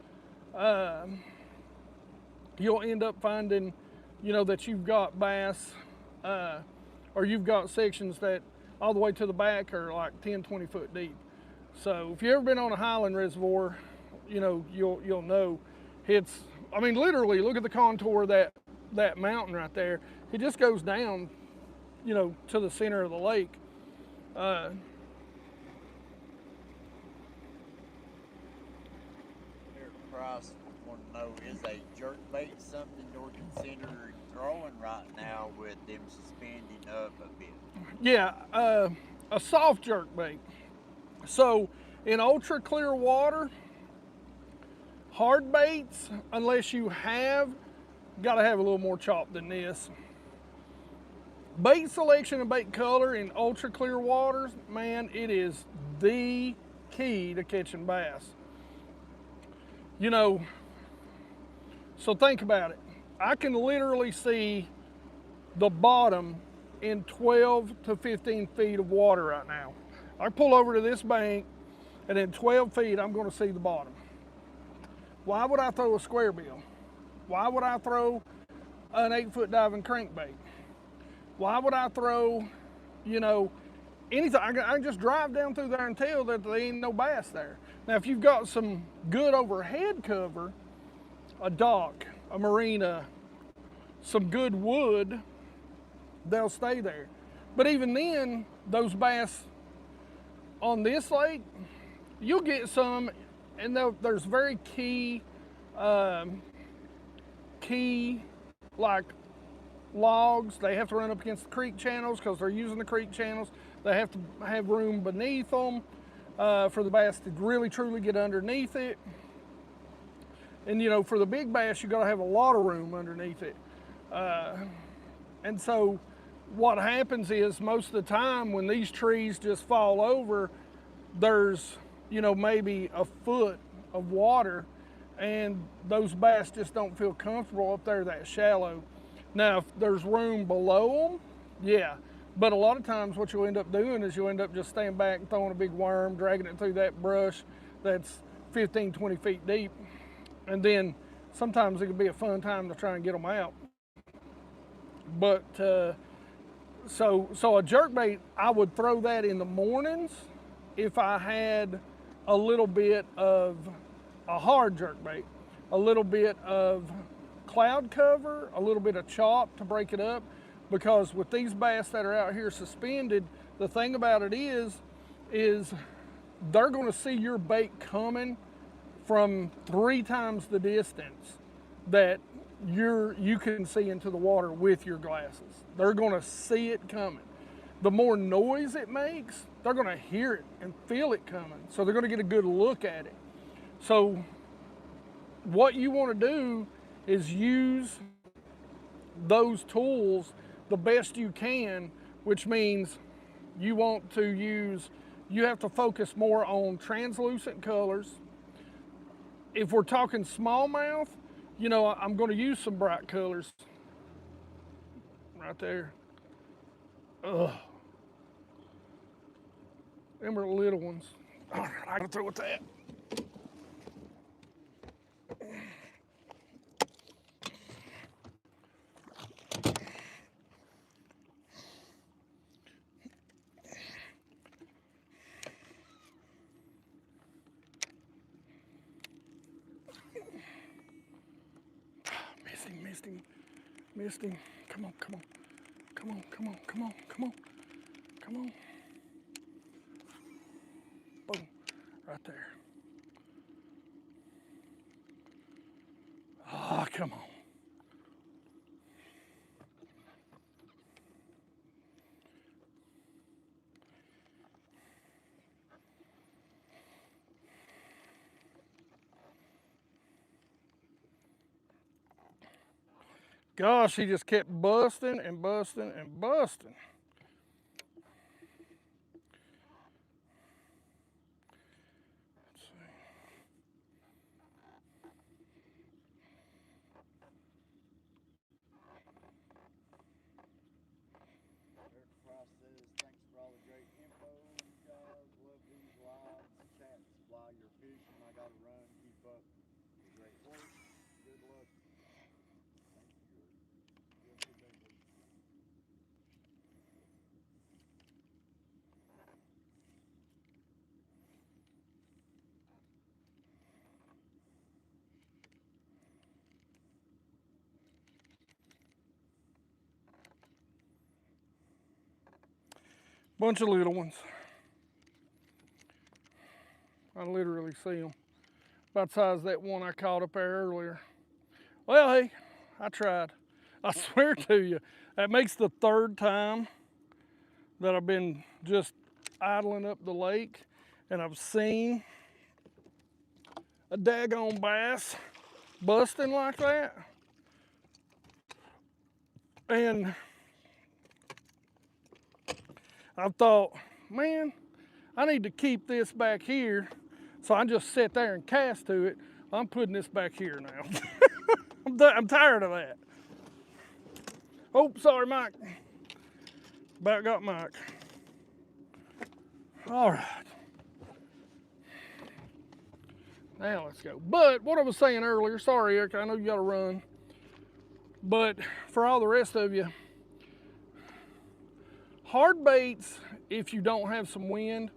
you'll end up finding, you know, that you've got bass or you've got sections that all the way to the back are like 10, 20 foot deep. So if you've ever been on a highland reservoir, you know, you'll know it's, I mean, literally look at the contour of that mountain right there. It just goes down, you know, to the center of the lake. Eric Price want to know, is a jerkbait something you're considering throwing right now with them suspending up a bit? Yeah, a soft jerkbait. So in ultra clear water, hard baits, unless you have, gotta have a little more chop than this. Bait selection and bait color in ultra clear waters, man, it is the key to catching bass. You know, so think about it. I can literally see the bottom in 12 to 15 feet of water right now. I pull over to this bank, and in 12 feet, I'm gonna see the bottom. Why would I throw a square bill? Why would I throw an 8-foot diving crankbait? Why would I throw, you know, anything? I can just drive down through there and tell that there ain't no bass there. Now, if you've got some good overhead cover, a dock, a marina, some good wood, they'll stay there. But even then, those bass on this lake, you'll get some, and there's very key like logs. They have to run up against the creek channels because they're using the creek channels. They have to have room beneath them for the bass to really truly get underneath it. And you know, for the big bass, you got to have a lot of room underneath it. And so what happens is, most of the time when these trees just fall over, there's, you know, maybe a foot of water, and those bass just don't feel comfortable up there that shallow. Now, if there's room below them, yeah. But a lot of times what you'll end up doing is you'll end up just staying back and throwing a big worm, dragging it through that brush that's 15, 20 feet deep. And then sometimes it can be a fun time to try and get them out. But so a jerkbait, I would throw that in the mornings if I had a little bit of a hard jerkbait, a little bit of cloud cover, a little bit of chop to break it up. Because with these bass that are out here suspended, the thing about it is they're going to see your bait coming from 3 times the distance that you can see into the water with your glasses. They're going to see it coming. The more noise it makes, they're going to hear it and feel it coming. So they're going to get a good look at it. So what you want to do is use those tools the best you can, which means you have to focus more on translucent colors. If we're talking smallmouth, you know, I'm going to use some bright colors right there. Ugh. Them are the little ones. All right, I gotta throw with that. Missed him. Come on. come on. Boom, right there. Ah, come on. Gosh, he just kept busting and busting and busting. Let's see. Eric Price says, thanks for all the great info, you guys. Love these lives, chats while you're fishing. I gotta run, keep up the great work. Good luck. Thank you, Eric. You have a good day, buddy. Bunch of little ones. I literally see them. About the size of that one I caught up there earlier. Well, hey, I tried. I swear to you, that makes the third time that I've been just idling up the lake and I've seen a daggone bass busting like that. And I thought, man, I need to keep this back here. So I just sit there and cast to it. I'm putting this back here now. I'm tired of that. Oh, sorry, Mike. About got Mike. All right. Now let's go. But what I was saying earlier, sorry, Eric, I know you got to run. But for all the rest of you, hard baits, if you don't have some wind,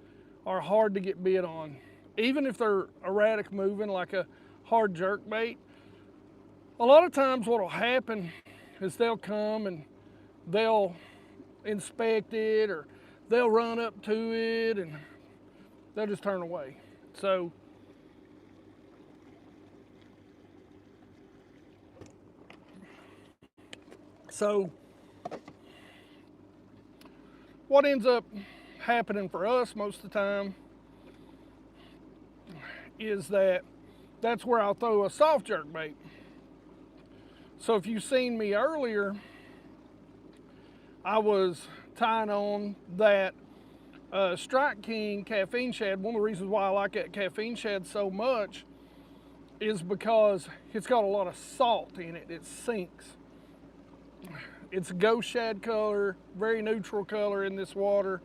are hard to get bit on. Even if they're erratic moving, like a hard jerk bait. A lot of times what will happen is they'll come and they'll inspect it, or they'll run up to it and they'll just turn away. So what ends up happening for us most of the time is that's where I'll throw a soft jerk bait. So if you've seen me earlier, I was tying on that Strike King caffeine shad. One of the reasons why I like that caffeine shad so much is because it's got a lot of salt in it. It sinks. It's a ghost shad color, very neutral color in this water.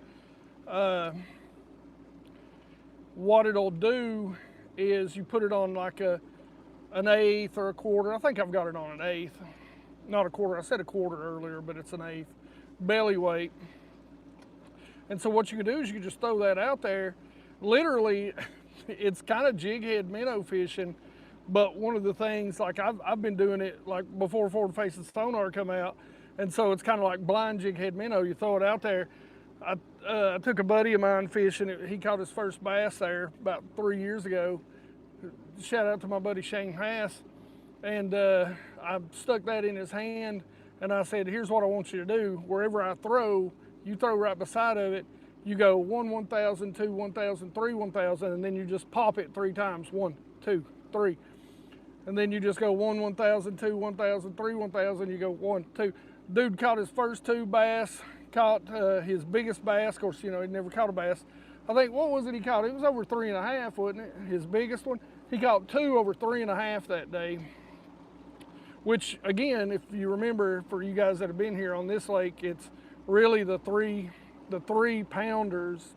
What it'll do is you put it on like an 1/8 or a quarter. I think I've got it on an 1/8. Not a quarter. I said a quarter earlier, but it's an 1/8 belly weight. And so what you can do is you can just throw that out there. Literally, it's kind of jig head minnow fishing, but one of the things, like I've been doing it like before Forward Facing Sonar come out, and so it's kind of like blind jig head minnow. You throw it out there. I took a buddy of mine fishing. He caught his first bass there about 3 years ago. Shout out to my buddy Shane Hass. And I stuck that in his hand, and I said, here's what I want you to do. Wherever I throw, you throw right beside of it. You go 1, 1,000, 2, 1,000, 3, 1,000, and then you just pop it 3 times. 1, 2, 3. And then you just go 1, 1,000, 2, 1,000, 3, 1,000. You go 1, 2. Dude caught his first 2 bass. Caught his biggest bass. Of course, you know, he'd never caught a bass. I think, what was it he caught? It was over 3.5, wasn't it? His biggest one. He caught 2 over 3.5 that day. Which, again, if you remember, for you guys that have been here on this lake, it's really the 3-pounders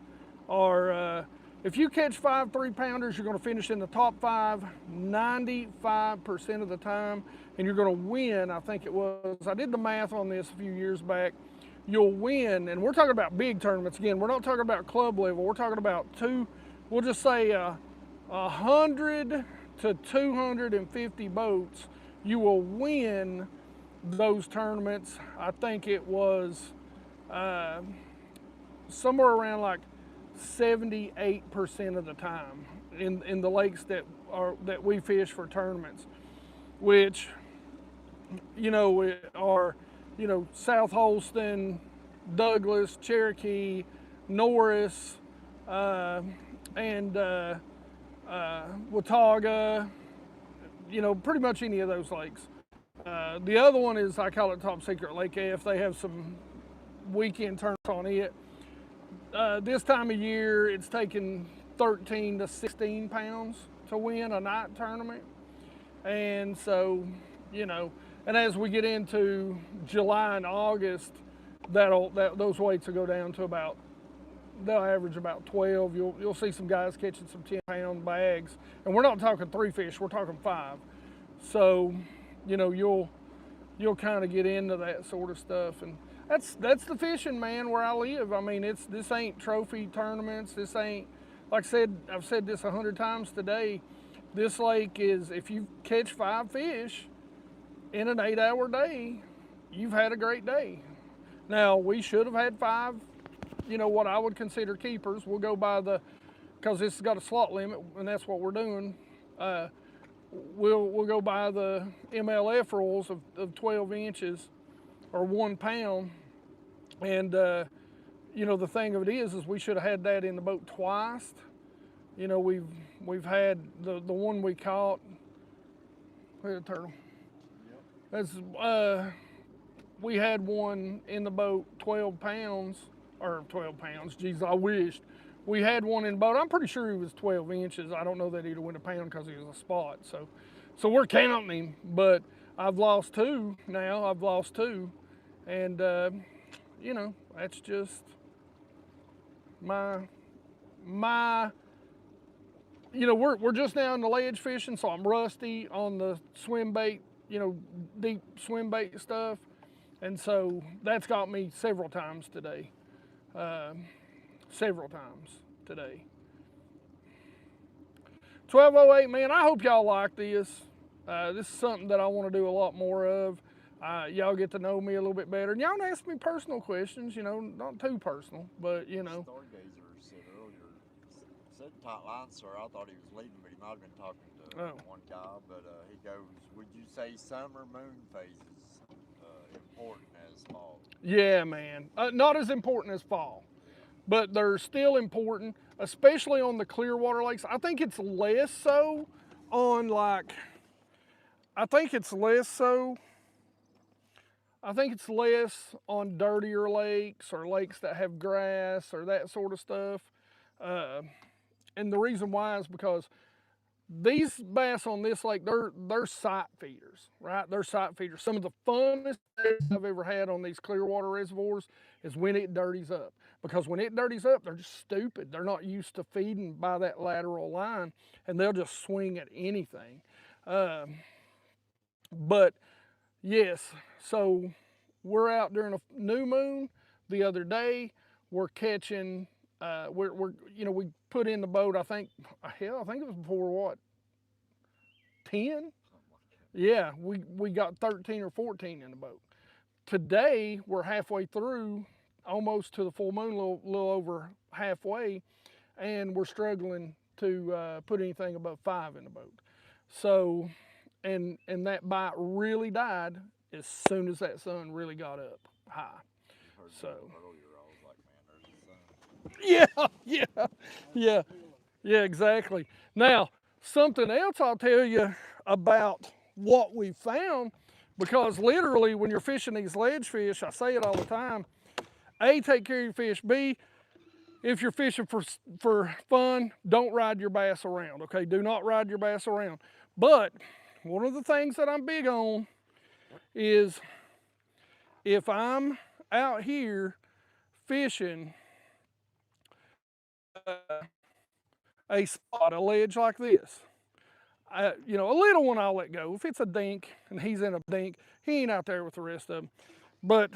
are, if you catch 5 3-pounders, you're going to finish in the top 5 95% of the time, and you're going to win. I think it was, I did the math on this a few years back. You'll win, and we're talking about big tournaments. Again, we're not talking about club level. We're talking about we'll just say 100 to 250 boats. You will win those tournaments. I think it was somewhere around like 78% of the time in the lakes that we fish for tournaments, which are South Holston, Douglas, Cherokee, Norris, and Watauga. Pretty much any of those lakes. The other one is, I call it Top Secret Lake F. They have some weekend tournaments on it. This time of year, it's taking 13 to 16 pounds to win a night tournament. And so, and as we get into July and August, those weights will go down to they'll average about 12. You'll see some guys catching some 10-pound bags. And we're not talking 3 fish, we're talking 5. So, you'll kind of get into that sort of stuff. And that's the fishing, man, where I live. I mean, this ain't trophy tournaments. This ain't, like I said, I've said this 100 times today. This lake is, if you catch 5 fish in an 8-hour day, you've had a great day. Now, we should have had 5, what I would consider keepers. We'll go by because this has got a slot limit, and that's what we're doing. We'll go by the MLF rules of 12 inches or 1 pound. And, the thing of it is we should have had that in the boat twice. We've had the one we caught. Where's the turtle? That's, we had one in the boat 12 pounds, or 12 pounds, geez, I wished. We had one in the boat, I'm pretty sure he was 12 inches. I don't know that he'd have went a pound because he was a spot. So we're counting him, but I've lost 2 now. I've lost 2. And, that's just my we're just now in the ledge fishing, so I'm rusty on the swim bait, deep swim bait stuff. And so that's got me several times today. 1208, man, I hope y'all like this. This is something that I want to do a lot more of. Y'all get to know me a little bit better. And y'all ask me personal questions, not too personal, but, Stargazer said earlier, said tight line, sir. I thought he was leaving, but he might have been talking to one guy. But he goes, would you say summer moon phases important as fall? Yeah, man. Not as important as fall, but they're still important, especially on the Clearwater lakes. I think it's less so on I think it's less on dirtier lakes or lakes that have grass or that sort of stuff. And the reason why is because these bass on this lake, they're sight feeders, right? They're sight feeders. Some of the funnest days I've ever had on these Clearwater reservoirs is when it dirties up. Because when it dirties up, they're just stupid. They're not used to feeding by that lateral line, and they'll just swing at anything. But yes, so we're out during a new moon the other day. We're catching, we put in the boat, I think it was before what, 10? Yeah, we got 13 or 14 in the boat. Today, we're halfway through, almost to the full moon, a little over halfway, and we're struggling to put anything above 5 in the boat. So, and that bite really died as soon as that sun really got up high. So, yeah, exactly. Now, something else I'll tell you about what we found, because literally when you're fishing these ledge fish, I say it all the time, A, take care of your fish. B, if you're fishing for fun, don't ride your bass around, okay? Do not ride your bass around. But one of the things that I'm big on is if I'm out here fishing a spot, a ledge like this, a little one I'll let go. If it's a dink and he's in a dink, he ain't out there with the rest of them. But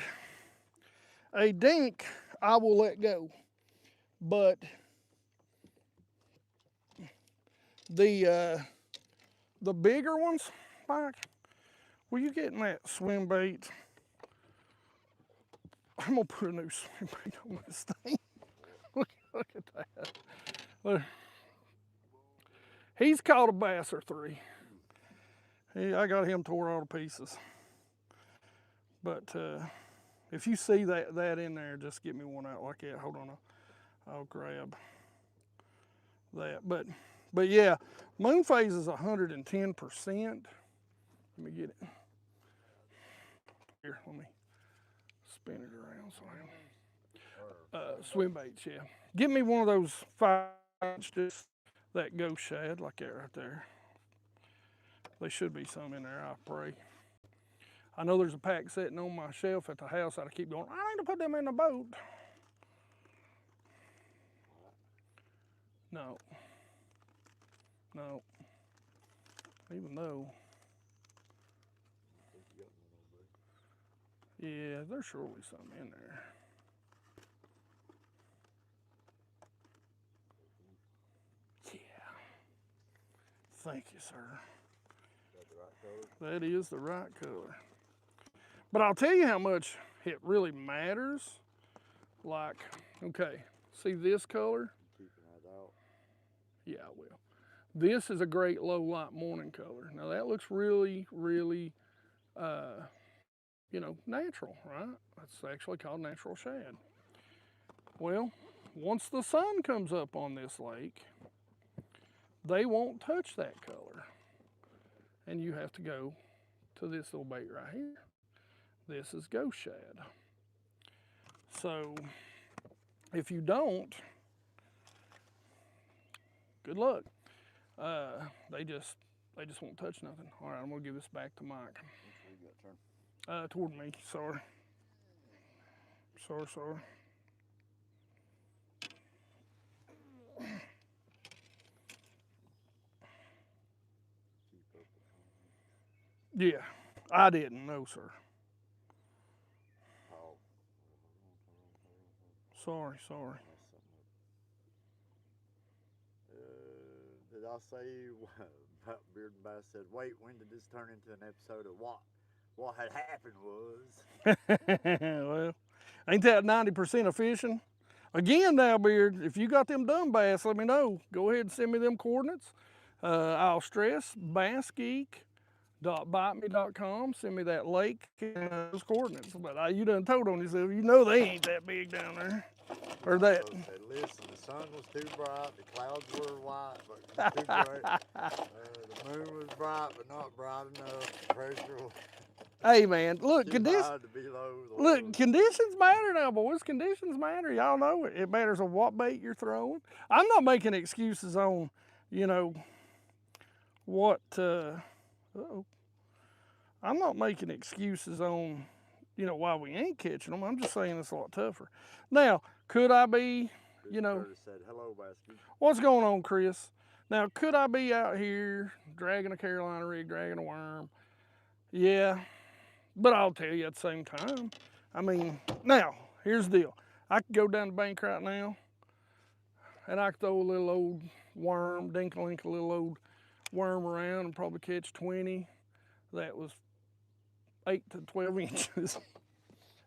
a dink, I will let go. But the bigger ones, Mike, will you get in that swim bait? I'm gonna put a new swim bait on this thing. at that. Look. He's caught a bass or three. I got him tore all to pieces. But if you see that in there, just get me one out like that. Hold on, I'll grab that. But yeah, moon phase is 110%. Let me get it. Here, let me spin it around so I can. Swim baits, yeah. Get me one of those 5-inch, just that ghost shad like that right there. There should be some in there, I pray. I know there's a pack sitting on my shelf at the house that I keep going, I need to put them in the boat. No. Even though. Yeah, there's surely some in there. Yeah. Thank you, sir. Is that the right color? That is the right color. But I'll tell you how much it really matters. Like, okay, see this color? You keeping that out? Yeah, I will. This is a great low light morning color. Now that looks really, really, natural, right? That's actually called natural shad. Well, once the sun comes up on this lake, they won't touch that color. And you have to go to this little bait right here. This is ghost shad. So if you don't, good luck. They just won't touch nothing. All right, I'm gonna give this back to Mike. Which way you got turned? Toward me. Sorry. Yeah, I didn't. No, sir. Oh. Sorry. Did I say about Beard and Bass said, wait, when did this turn into an episode of what had happened was? Well, ain't that 90% of fishing? Again now, Beard, if you got them dumb bass, let me know. Go ahead and send me them coordinates. I'll stress BassGeek.biteme.com. Send me that lake and those coordinates. But you done told on yourself, you know they ain't that big down there. Or that. Said, listen, the sun was too bright, the clouds were white, but too bright. The moon was bright, but not bright enough. The pressure was Hey man, look, conditions matter now, boys. Conditions matter. Y'all know it. It matters on what bait you're throwing. I'm not making excuses on, what. I'm not making excuses on, why we ain't catching them. I'm just saying it's a lot tougher. Now, could I be, Curtis said, hello, BassGeek. What's going on, Chris? Now, could I be out here dragging a Carolina rig, dragging a worm? Yeah. But I'll tell you at the same time, now, here's the deal. I could go down the bank right now, and I could throw a little old worm, dink-a-link a little old worm around and probably catch 20 that was 8 to 12 inches.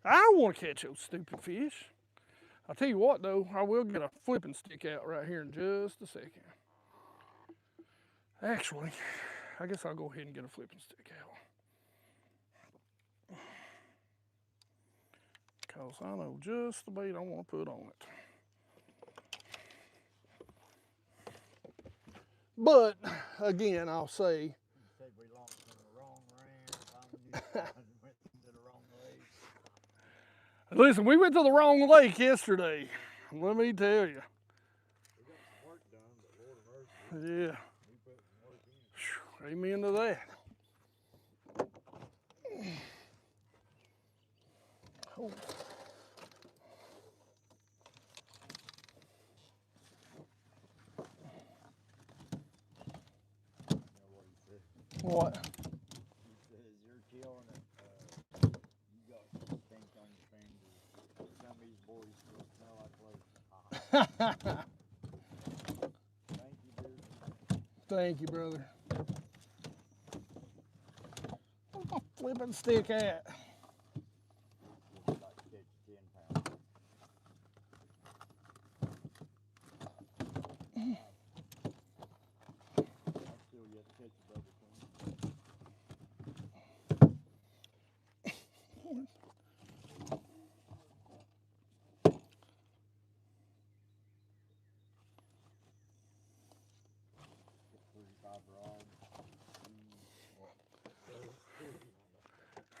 I don't want to catch those stupid fish. I'll tell you what, though, I will get a flipping stick out right here in just a second. Actually, I guess I'll go ahead and get a flipping stick out. Because I know just the bait I want to put on it. But, again, I'll say... You said we launched in the wrong range. Went to the wrong lake. Listen, we went to the wrong lake yesterday. Let me tell you. We got some work done, but Lord of mercy. Yeah. We put some work in. Amen to that. Oh. What? He says you're killing it. You got some stink on your fingers. Some of these boys still smell like place. Thank you, dude. Thank you, brother. Where's my flipping stick at? Like to catch 10 pounds.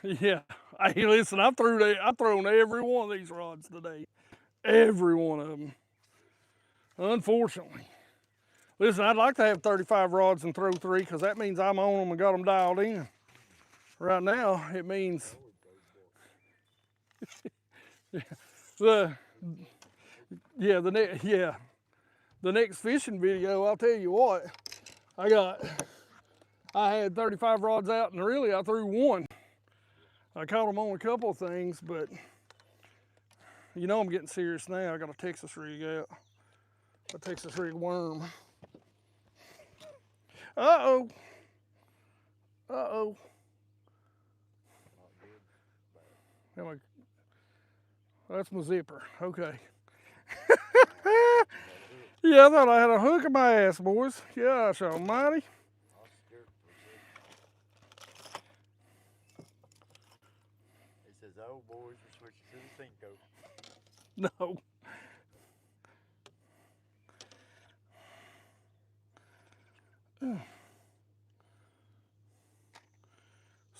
Yeah. Hey, listen, I've thrown every one of these rods today. Every one of them. Unfortunately. Listen, I'd like to have 35 rods and throw 3 because that means I'm on them and got them dialed in. Right now, it means the the next fishing video. I'll tell you what, I had 35 rods out and really I threw 1. I caught them on a couple of things, but you know I'm getting serious now. I got a Texas rig out, a Texas rig worm. Uh-oh. Uh-oh. That's my zipper. Okay. Yeah, I thought I had a hook in my ass, boys. Gosh almighty. He says, "Oh, boys, we're switching to the Cinco." No.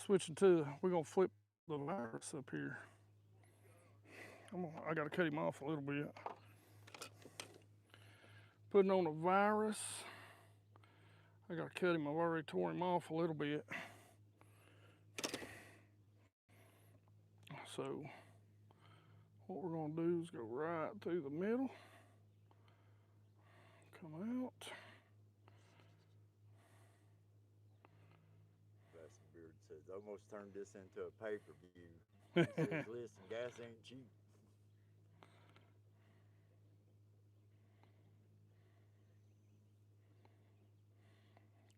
Switching to, we're gonna flip the virus up here. I gotta cut him off a little bit. Putting on a virus. I gotta cut him. I've already tore him off a little bit. So what we're gonna do is go right through the middle. Come out. Beard says, "Almost turned this into a pay-per-view." He says, "Listen, gas ain't cheap."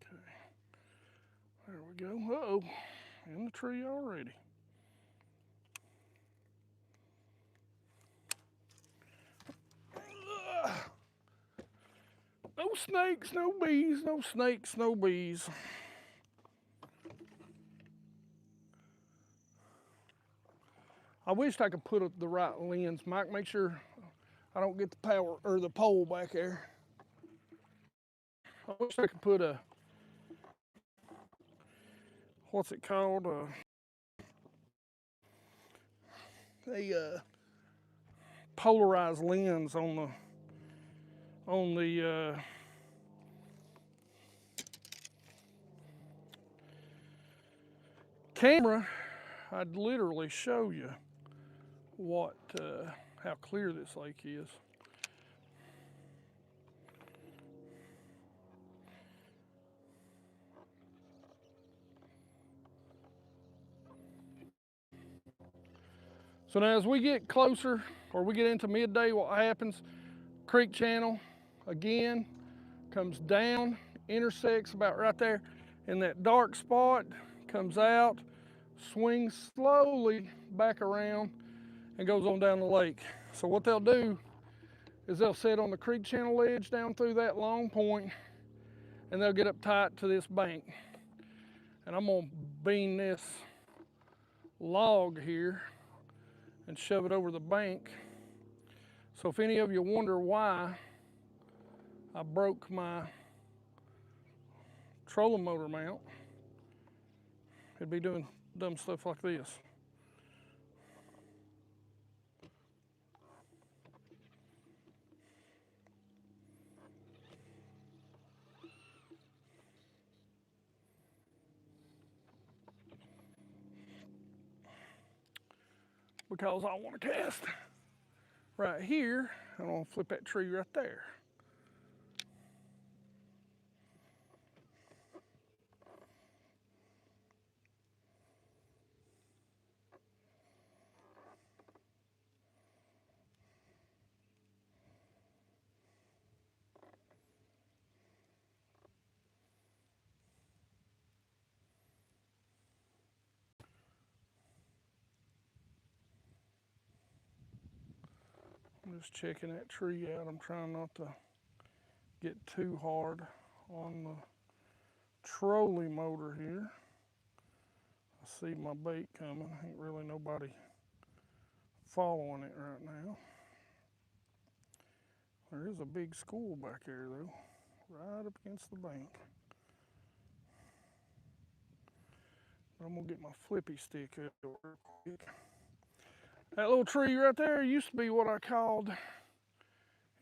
Okay. There we go. Uh-oh. In the tree already. No snakes, no bees, no snakes, no bees. I wished I could put up the right lens. Mike, make sure I don't get the power or the pole back there. I wish I could put a, what's it called? A polarized lens on the camera. I'd literally show you how clear this lake is. So now as we get closer, or we get into midday, what happens? Creek channel, again, comes down, intersects about right there in that dark spot, comes out, swings slowly back around, and goes on down the lake. So what they'll do is they'll set on the creek channel ledge down through that long point, and they'll get up tight to this bank. And I'm gonna beam this log here and shove it over the bank. So if any of you wonder why I broke my trolling motor mount, it'd be doing dumb stuff like this. Because I want to cast right here, I'm gonna flip that tree right there. I'm just checking that tree out. I'm trying not to get too hard on the trolling motor here. I see my bait coming. Ain't really nobody following it right now. There is a big school back there though, right up against the bank. I'm gonna get my flippy stick up real quick. That little tree right there used to be what I called,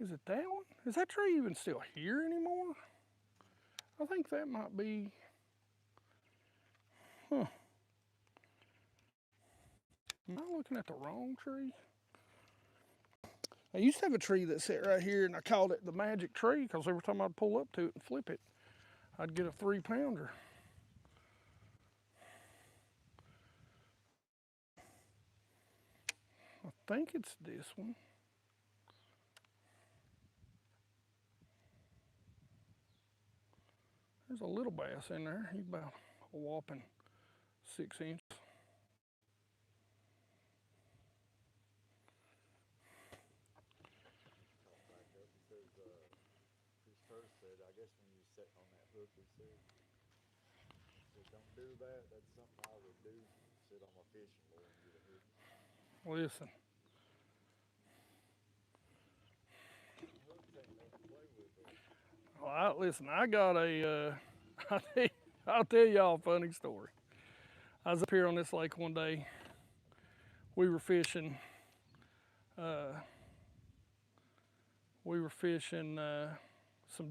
is it that one? Is that tree even still here anymore? I think that might be, huh. Am I looking at the wrong tree? I used to have a tree that sat right here, and I called it the magic tree because every time I'd pull up to it and flip it, I'd get a 3-pounder. I think it's this one. There's a little bass in there. He's about a whopping 6 inches. Chris first said, I guess when you sit on that hook, he said, don't do that. That's something I would do. Sit on my fishing board and get a hook. Listen. Well, listen, I got a, I'll tell y'all a funny story. I was up here on this lake one day. We were fishing, some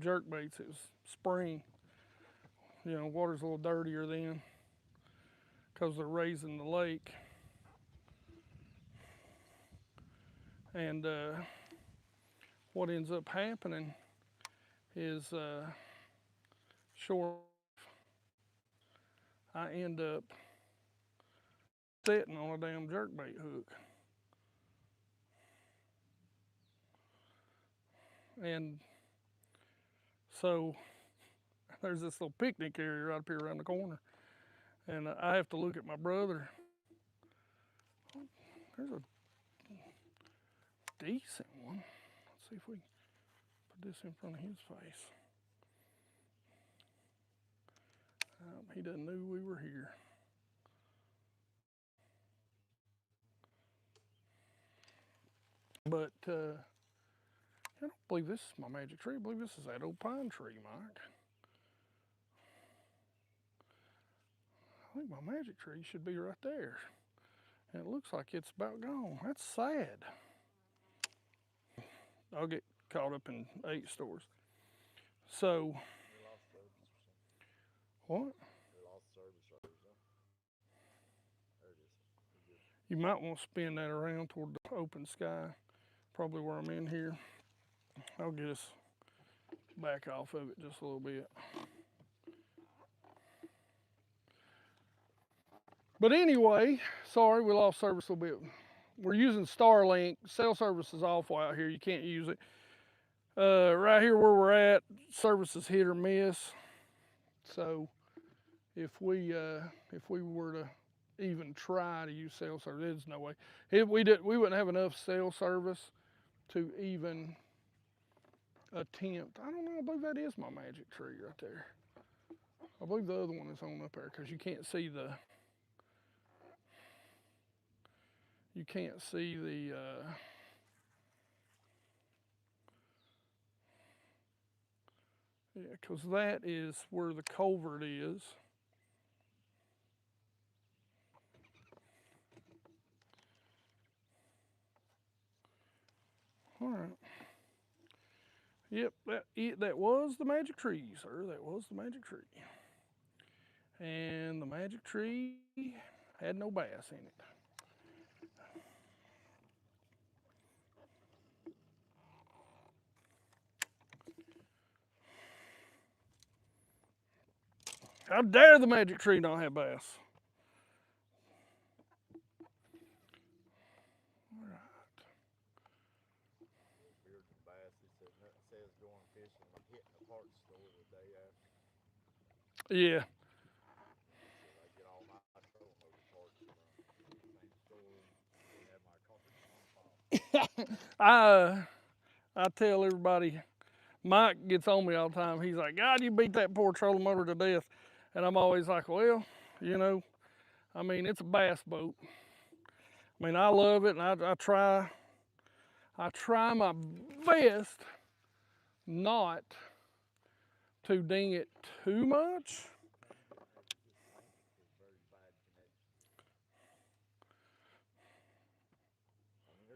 jerk baits. It was spring. You know, water's a little dirtier then because they're raising the lake. And what ends up happening is, sure, I end up sitting on a damn jerkbait hook. And so there's this little picnic area right up here around the corner. And I have to look at my brother. There's a decent one. Let's see if we can put this in front of his face. He doesn't know we were here. But I don't believe this is my magic tree. I believe this is that old pine tree, Mike. I think my magic tree should be right there. And it looks like it's about gone. That's sad. I'll get caught up in 8 stores. So, what? Lost service. There it is. You might want to spin that around toward the open sky, probably where I'm in here. I'll get us back off of it just a little bit. But anyway, sorry, we lost service a little bit. We're using Starlink. Cell service is awful out here. You can't use it. Right here where we're at, service is hit or miss. So if we were to even try to use cell service, there's no way. We wouldn't have enough cell service to even attempt. I don't know. I believe that is my magic tree right there. I believe the other one is on up there because you can't see the. You can't see the. Yeah, because that is where the culvert is. All right. Yep, that was the magic tree, sir. That was the magic tree. And the magic tree had no bass in it. How dare the magic tree not have bass? All right. Beard and bass, he said, nothing says going fishing like hitting the parts store the day after. Yeah. I get all my trolling motor parts from the same store. They have my cartridge on file. I tell everybody, Mike gets on me all the time. He's like, God, you beat that poor trolling motor to death. And I'm always like, well, you know, I mean, it's a bass boat. I mean, I love it, and I try my best not to ding it too much.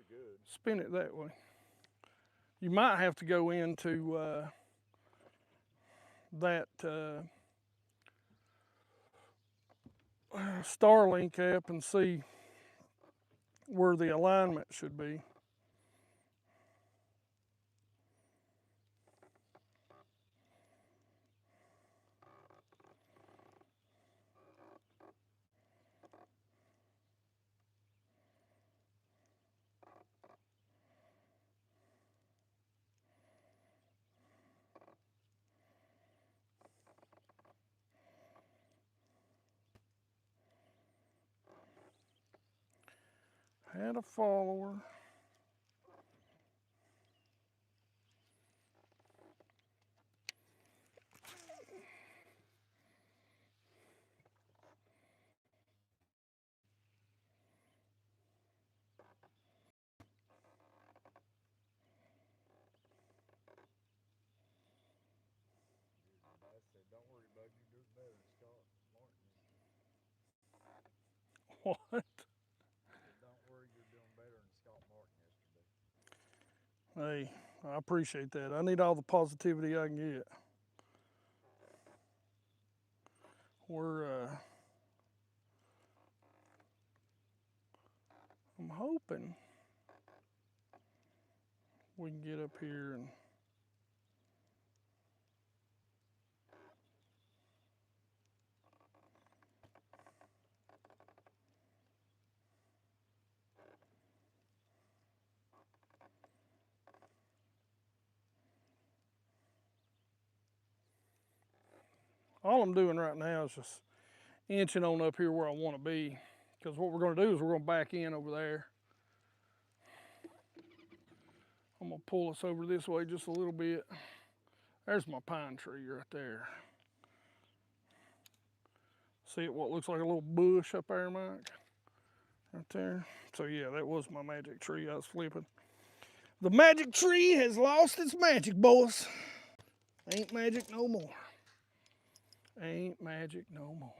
good. Spin it that way. You might have to go into that Starlink app and see where the alignment should be. Had a follower. Bass said, "Don't worry, bud. You do it better than Scott Martin." What? Said, "Don't worry, you're doing better than Scott Martin yesterday." Hey, I appreciate that. I need all the positivity I can get. I'm hoping we can get up here and all I'm doing right now is just inching on up here where I want to be, because what we're going to do is we're going to back in over there. I'm going to pull us over this way just a little bit. There's my pine tree right there. See it, what looks like a little bush up there, Mike? Right there. So yeah, that was my magic tree I was flipping. The magic tree has lost its magic, boys. Ain't magic no more. Ain't magic no more.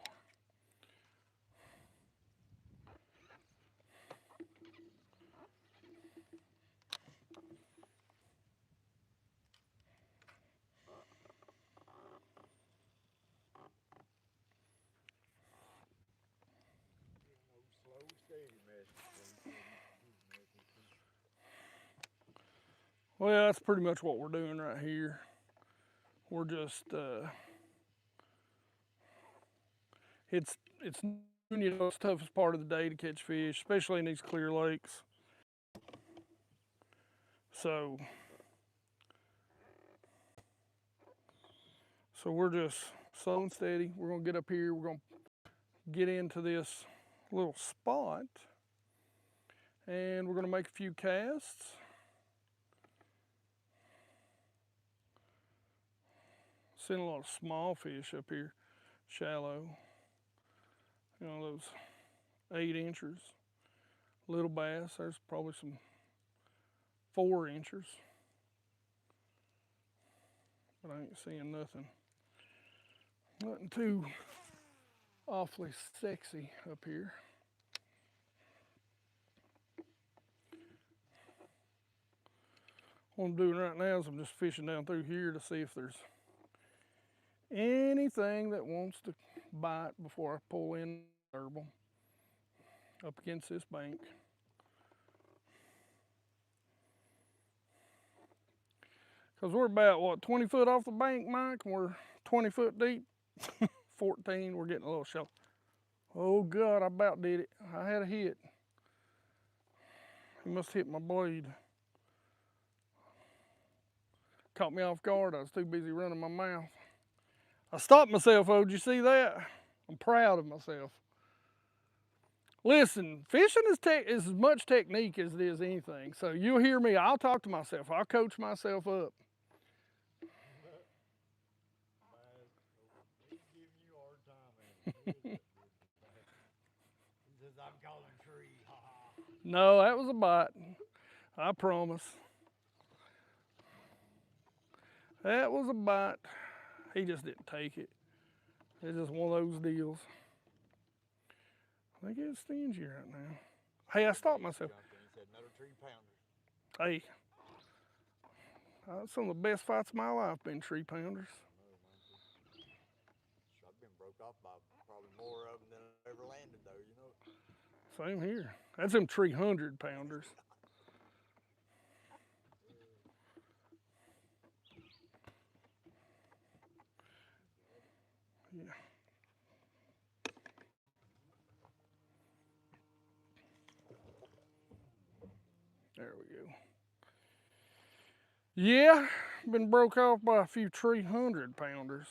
Slow, steady message. Well, that's pretty much what we're doing right here. We're just it's it's the toughest part of the day to catch fish, especially in these clear lakes. So we're just slow and steady. We're gonna get up here. We're gonna get into this little spot, and we're gonna make a few casts. Seeing a lot of small fish up here, shallow. You know, those 8-inchers. Little bass, there's probably some 4-inchers. But I ain't seeing nothing too awfully sexy up here. What I'm doing right now is I'm just fishing down through here to see if there's anything that wants to bite before I pull in the herbal up against this bank. Because we're about, what, 20 foot off the bank, Mike? And we're 20 foot deep. 14, we're getting a little shallow. Oh, God, I about did it. I had a hit. He must hit my blade. Caught me off guard. I was too busy running my mouth. I stopped myself, oh, did you see that? I'm proud of myself. Listen, fishing is as much technique as it is anything. So you'll hear me, I'll talk to myself. I'll coach myself up. He's giving you a hard time, man. He says, "I'm calling tree." Ha ha. No, that was a bite. I promise. That was a bite. He just didn't take it. It's just one of those deals. I think it's stingy right now. Hey, I stopped myself. He said, "Another tree pounders. Hey, some of the best fights of my life been tree pounders. I've been broke off by probably more of them than I've ever landed, though, you know. Same here. That's them 300 pounders. Yeah. There we go. Yeah, been broke off by a few 300 pounders.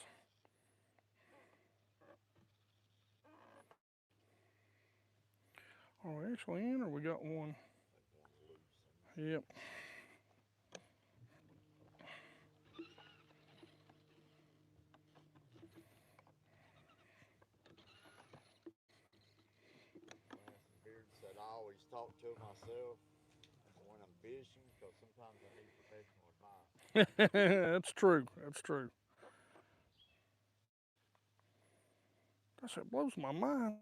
Are we actually in, or we got one? Yep. Beard said I always talk to myself when I'm fishing because sometimes I need professional advice. That's true. That's true. Gosh, that blows my mind.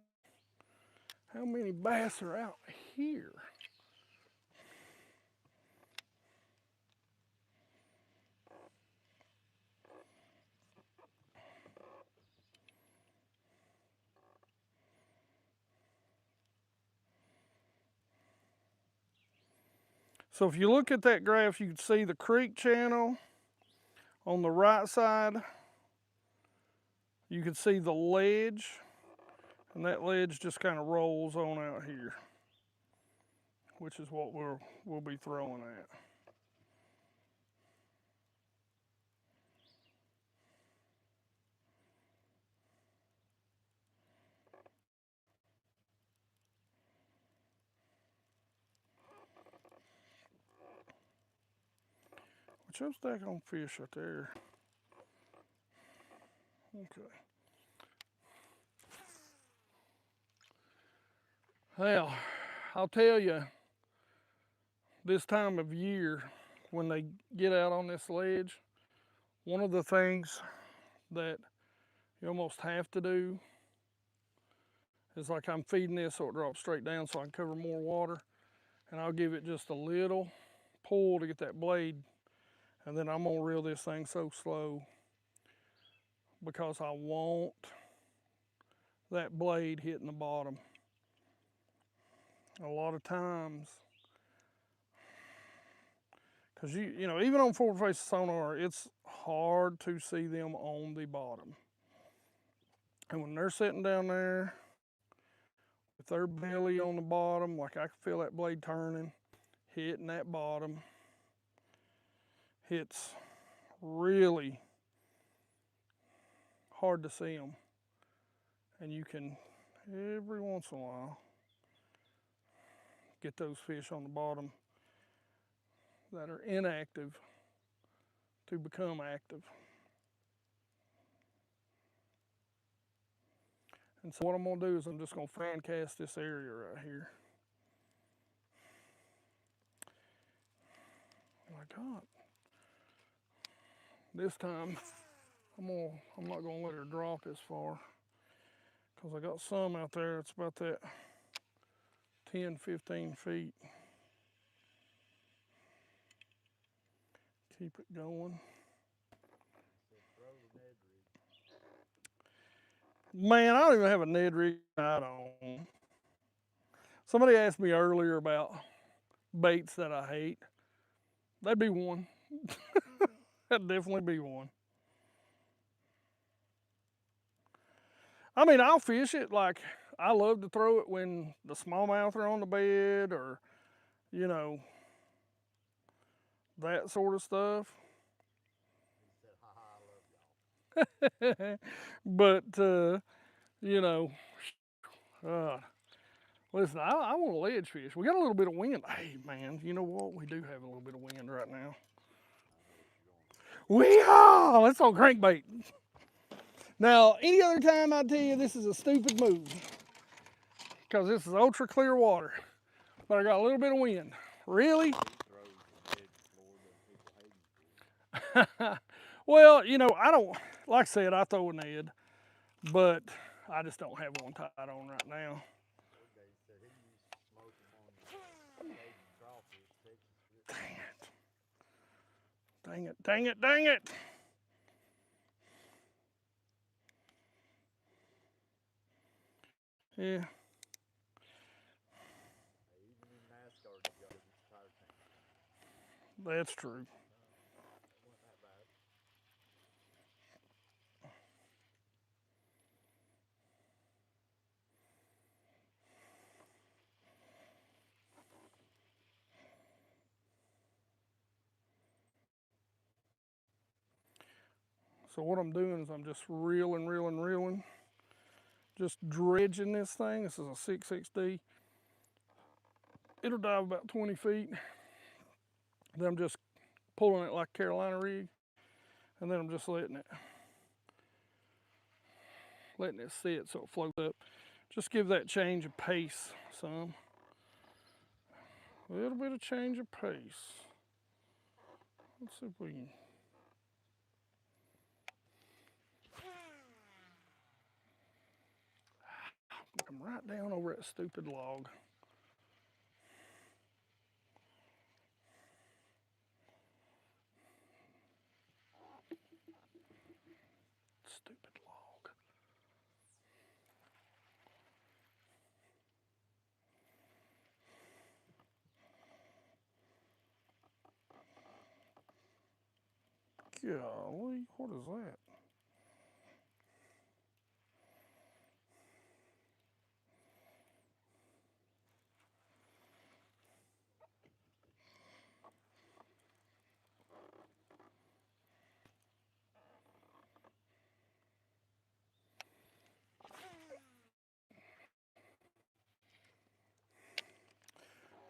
How many bass are out here? So if you look at that graph, you can see the creek channel on the right side. You can see the ledge, and that ledge just kind of rolls on out here, which is what we'll be throwing at. Which those daggone fish right there. Okay. Well, I'll tell you, this time of year, when they get out on this ledge, one of the things that you almost have to do is, like, I'm feeding this so it drops straight down so I can cover more water, and I'll give it just a little pull to get that blade, and then I'm gonna reel this thing so slow because I want that blade hitting the bottom. A lot of times, because you know, even on forward facing sonar, it's hard to see them on the bottom. And when they're sitting down there with their belly on the bottom, like I can feel that blade turning, hitting that bottom, it's really hard to see them. And you can, every once in a while, get those fish on the bottom that are inactive to become active. And so what I'm gonna do is I'm just gonna fan cast this area right here. Oh my God. This time, I'm not gonna let her drop as far because I got some out there. It's about that 10, 15 feet. Keep it going. Man, I don't even have a Ned rig I don't. Somebody asked me earlier about baits that I hate. That'd be one. That'd definitely be one. I mean, I'll fish it. Like, I love to throw it when the smallmouth are on the bed, or, you know, that sort of stuff. He said, "Ha ha, I love y'all." But, you know, listen, I want a ledge fish. We got a little bit of wind. Hey, man, you know what? We do have a little bit of wind right now. Wee-haw! Let's on crankbait. Now, any other time I tell you this is a stupid move because this is ultra clear water, but I got a little bit of wind. Really? Well, you know, I don't, like I said, I throw a Ned, but I just don't have one tied on right now. He said he used to smoke them on crappie. Dang it, dang it, dang it. Yeah. Even in NASCAR, you got to get your tire changed. That's true. It wasn't that bad. So what I'm doing is I'm just reeling. Just dredging this thing. This is a 6XD. It'll dive about 20 feet. Then I'm just pulling it like a Carolina rig. And then I'm just letting it sit so it floats up. Just give that change of pace some. A little bit of change of pace. Let's see if we can. Come right down over that stupid log. Stupid log. Golly, what is that?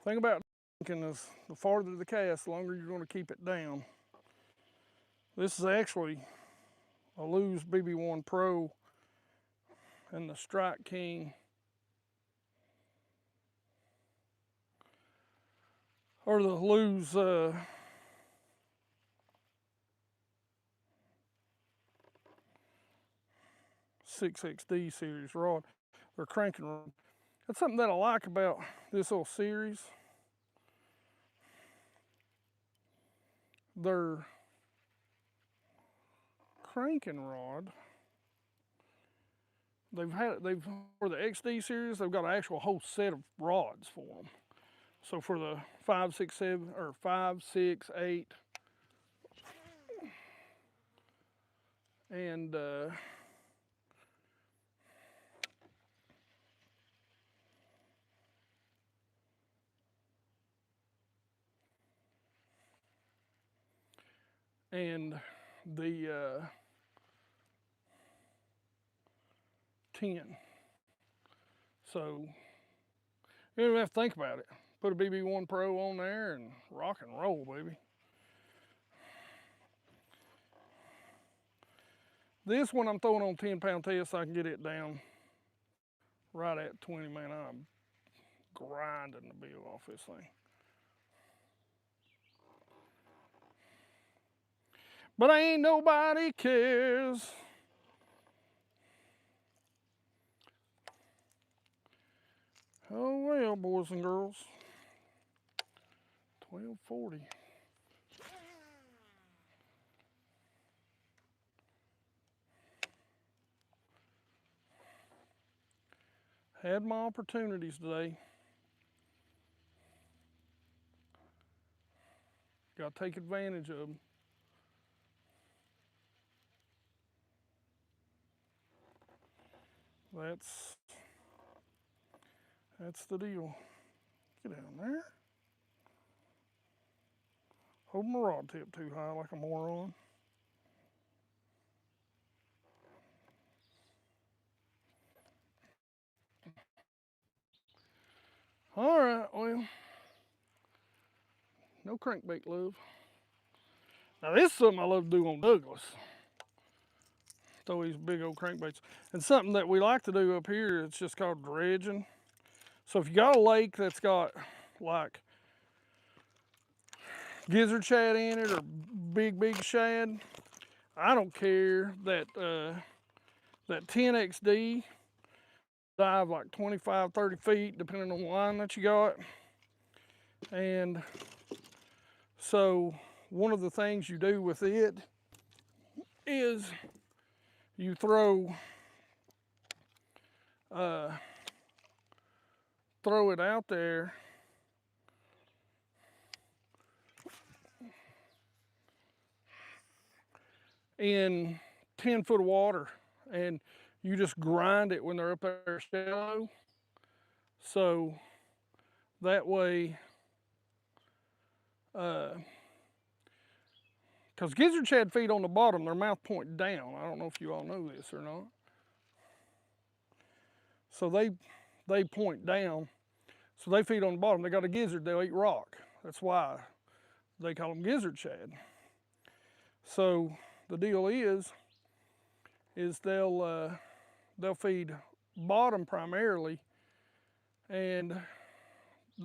Thing about thinking is the farther the cast, the longer you're going to keep it down. This is actually a Lew's BB1 Pro and the Strike King. Or the Lew's 6XD series rod. They're cranking rod. That's something that I like about this little series. Their cranking rod. For the XD series, they've got an actual whole set of rods for them. So for the 5, 6, 7, or 5, 6, 8, and the 10. So you don't even have to think about it. Put a BB1 Pro on there and rock and roll, baby. This one I'm throwing on 10-pound test so I can get it down right at 20. Man, I'm grinding the bill off this thing. But ain't nobody cares. Oh well, boys and girls. 1240. Had my opportunities today. Got to take advantage of them. That's the deal. Get down there. Hold my rod tip too high like a moron. All right, well, no crankbait love. Now this is something I love to do on Douglas. Throw these big old crankbaits. And something that we like to do up here, it's just called dredging. So if you got a lake that's got like gizzard shad in it or big shad, I don't care that that 10XD dive like 25, 30 feet depending on the line that you got. And so one of the things you do with it is you throw it out there in 10 foot of water, and you just grind it when they're up there shallow. So that way, because gizzard shad feed on the bottom, their mouth point down. I don't know if you all know this or not. So they point down, so they feed on the bottom. They got a gizzard, they'll eat rock. That's why they call them gizzard shad. So the deal is they'll feed bottom primarily, and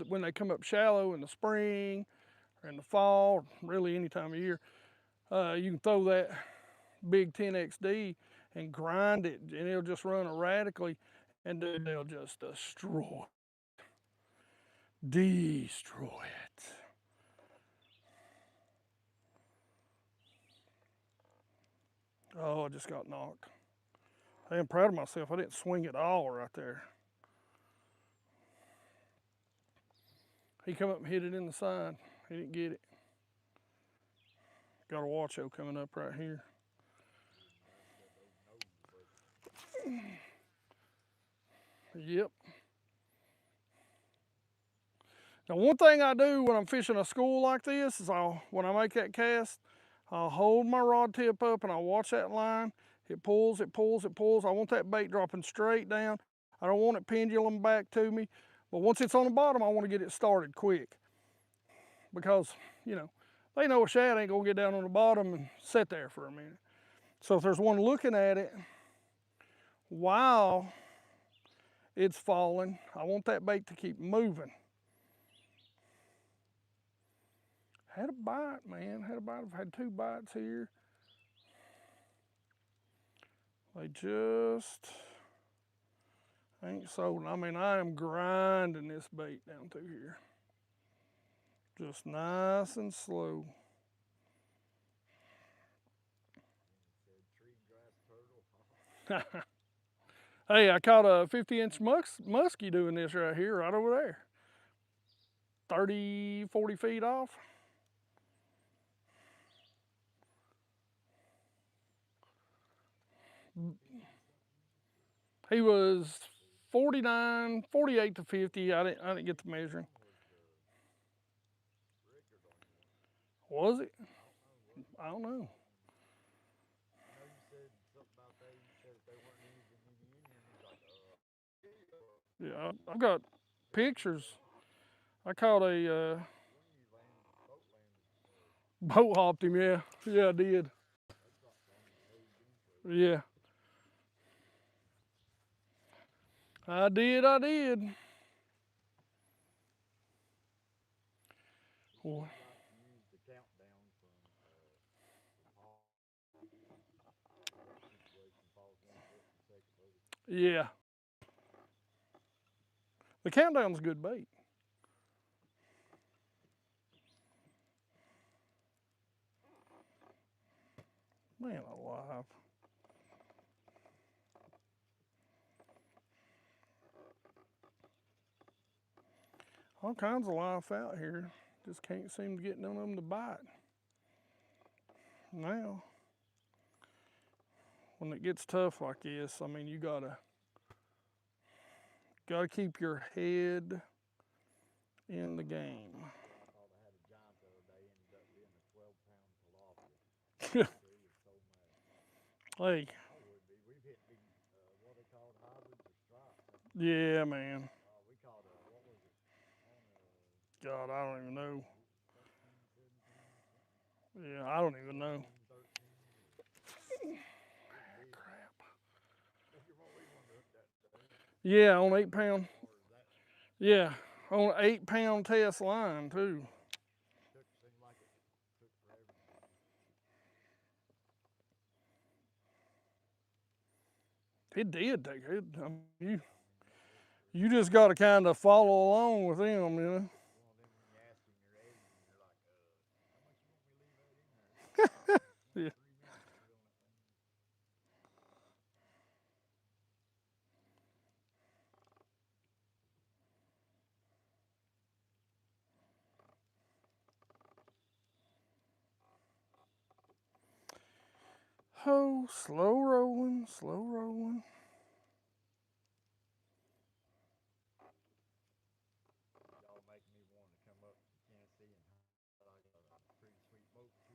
when they come up shallow in the spring or in the fall, really any time of year, you can throw that big 10XD and grind it, and it'll just run erratically, and they'll just destroy it. Oh, I just got knocked. I am proud of myself. I didn't swing it all right there. He come up and hit it in the side. He didn't get it. Got a watcho coming up right here. Yep. Now, one thing I do when I'm fishing a school like this is when I make that cast, I'll hold my rod tip up and I'll watch that line. It pulls, it pulls, it pulls. I want that bait dropping straight down. I don't want it pendulum back to me. But once it's on the bottom, I want to get it started quick. Because, you know, they know a shad ain't gonna get down on the bottom and sit there for a minute. So if there's one looking at it while it's falling, I want that bait to keep moving. Had a bite, man. Had a bite. I've had 2 bites here. They just ain't sold. I mean, I am grinding this bait down through here. Just nice and slow. Hey, I caught a 50-inch muskie doing this right here, right over there. 30, 40 feet off. He was 49, 48 to 50. I didn't get the measuring. Was it? I don't know. Yeah, I've got pictures. I caught a boat hopped him, yeah. Yeah, I did. Yeah. I did. Boy. Yeah. The countdown's a good bait. Man alive. All kinds of life out here. Just can't seem to get none of them to bite. Now, when it gets tough like this, I mean, you gotta keep your head in the game. Hey. Yeah, man. God, I don't even know. Yeah, I don't even know. Crap. Yeah, on 8 pound. Yeah, on 8 pound test line too. It did take it. I mean, you just got to kind of follow along with them, you know. Oh, slow rolling, slow rolling. Y'all make me want to come up to Tennessee and hunt. I got a pretty sweet boat too.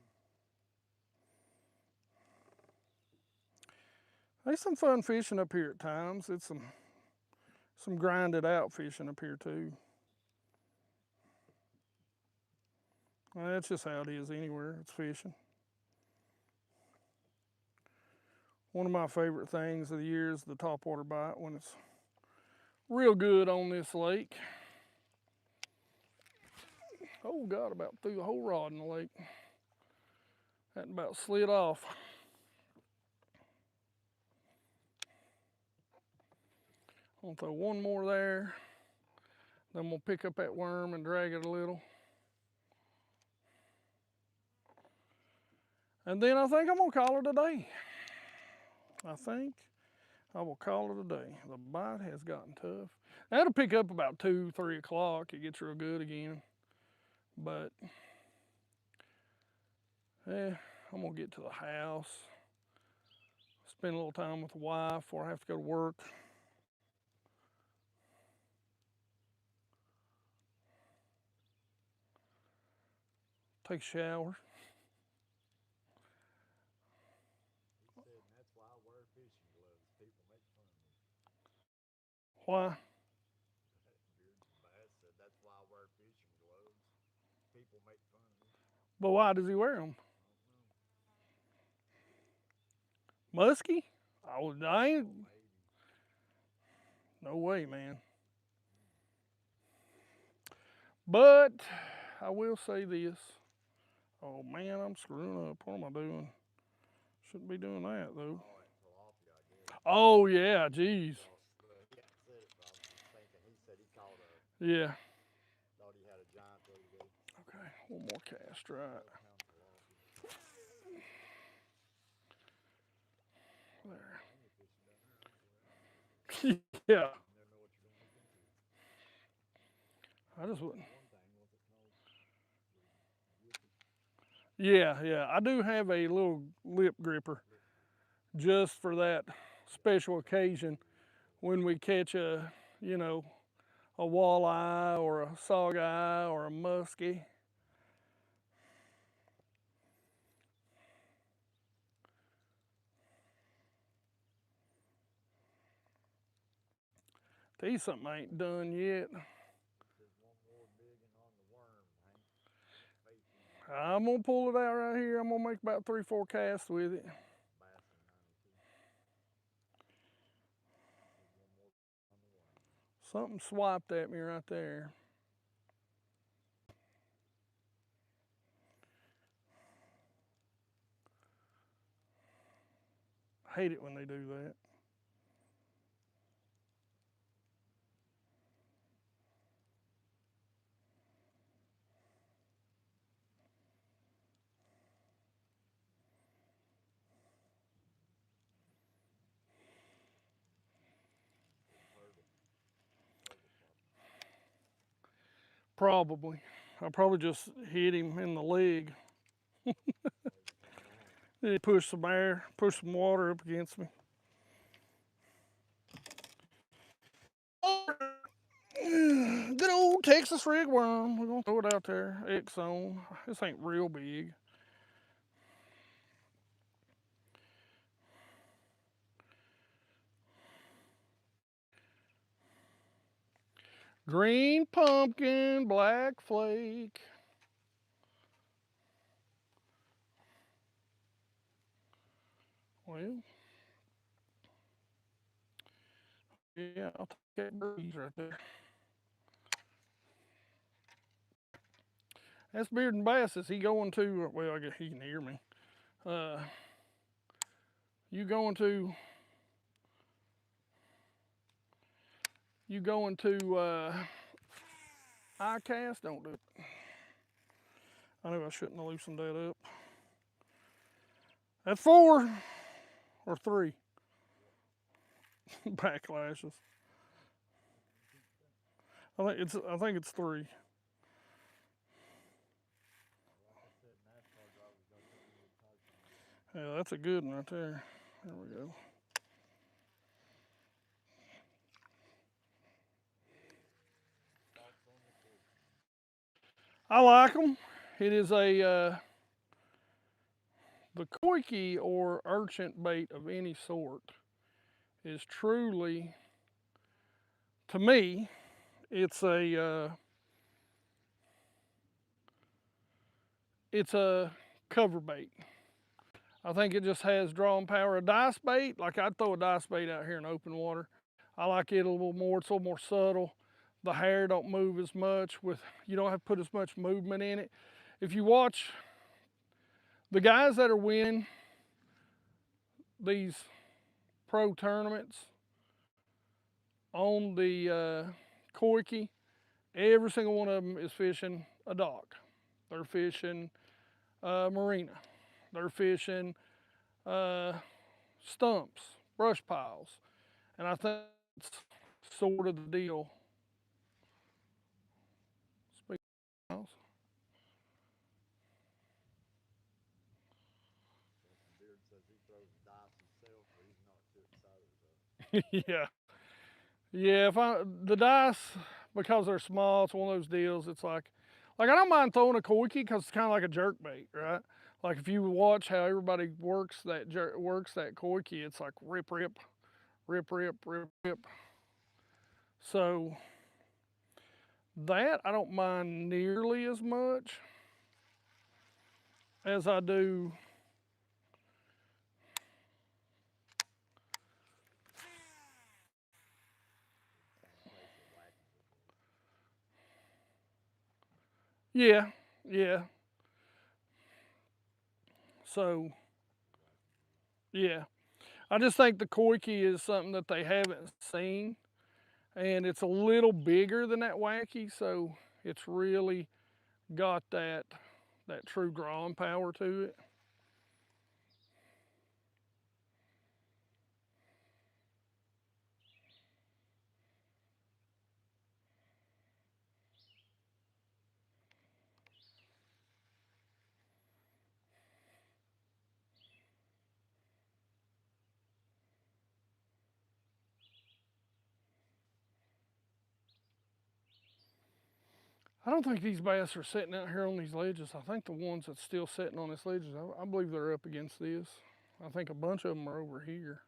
There's some fun fishing up here at times. It's some grinded out fishing up here too. Well, that's just how it is anywhere. It's fishing. One of my favorite things of the year is the topwater bite when it's real good on this lake. Oh God, about threw the whole rod in the lake. That about slid off. I'm gonna throw one more there. Then we'll pick up that worm and drag it a little. And then I think I'm gonna call it a day. I think I will call it a day. The bite has gotten tough. That'll pick up about 2, 3 o'clock. It gets real good again. But I'm gonna get to the house, spend a little time with the wife before I have to go to work. Take a shower. He said, and that's why I wear fishing gloves. People make fun of me. Why? Bass said, that's why I wear fishing gloves. People make fun of me. But why does he wear them? I don't know. Musky? I ain't. Maybe. No way, man. But I will say this. Oh man, I'm screwing up. What am I doing? Shouldn't be doing that though. Oh yeah, geez. He hadn't said it, but I was just thinking. He said he caught a. Yeah. Thought he had a giant the other day. Okay, one more cast, right? There. Yeah. I just wouldn't. Yeah. I do have a little lip gripper just for that special occasion when we catch a walleye or a saweye or a muskie. Tell you something I ain't done yet. I'm gonna pull it out right here. I'm gonna make about 3, 4 casts with it. Something swiped at me right there. I hate it when they do that. Probably. I probably just hit him in the leg. He pushed some air, pushed some water up against me. Good old Texas rigworm. We're gonna throw it out there. Exxon. This ain't real big. Green pumpkin, black flake. Well, yeah, I'll take that breeze right there. That's Beard and Bass. Is he going to? Well, I guess he can hear me. You going to? ICAST? Don't do it. I knew I shouldn't have loosened that up. That's 4 or 3 backlashes. I think it's 3. Yeah, that's a good one right there. There we go. I like them. It is the koiki or urchin bait of any sort is truly, to me, it's a cover bait. I think it just has drawing power. A dice bait, like I'd throw a dice bait out here in open water. I like it a little more. It's a little more subtle. The hair don't move as much. You don't have to put as much movement in it. If you watch the guys that are winning these pro tournaments on the koiki, every single one of them is fishing a dock. They're fishing marina. They're fishing stumps, brush piles, and I think that's sort of the deal. Speaking of piles. Beard says he throws the dice himself, but he's not too excited about it. Yeah, yeah. If the dice, because they're small, it's one of those deals. It's like I don't mind throwing a koiki because it's kind of like a jerk bait, right? Like if you watch how everybody works that koiki, it's like rip, rip, rip, rip, rip, rip. So that I don't mind nearly as much as I do. Yeah, yeah. So yeah, I just think the koiki is something that they haven't seen, and it's a little bigger than that wacky, so it's really got that true drawing power to it. I don't think these bass are sitting out here on these ledges. I think the ones that's still sitting on this ledges, I believe they're up against this. I think a bunch of them are over here.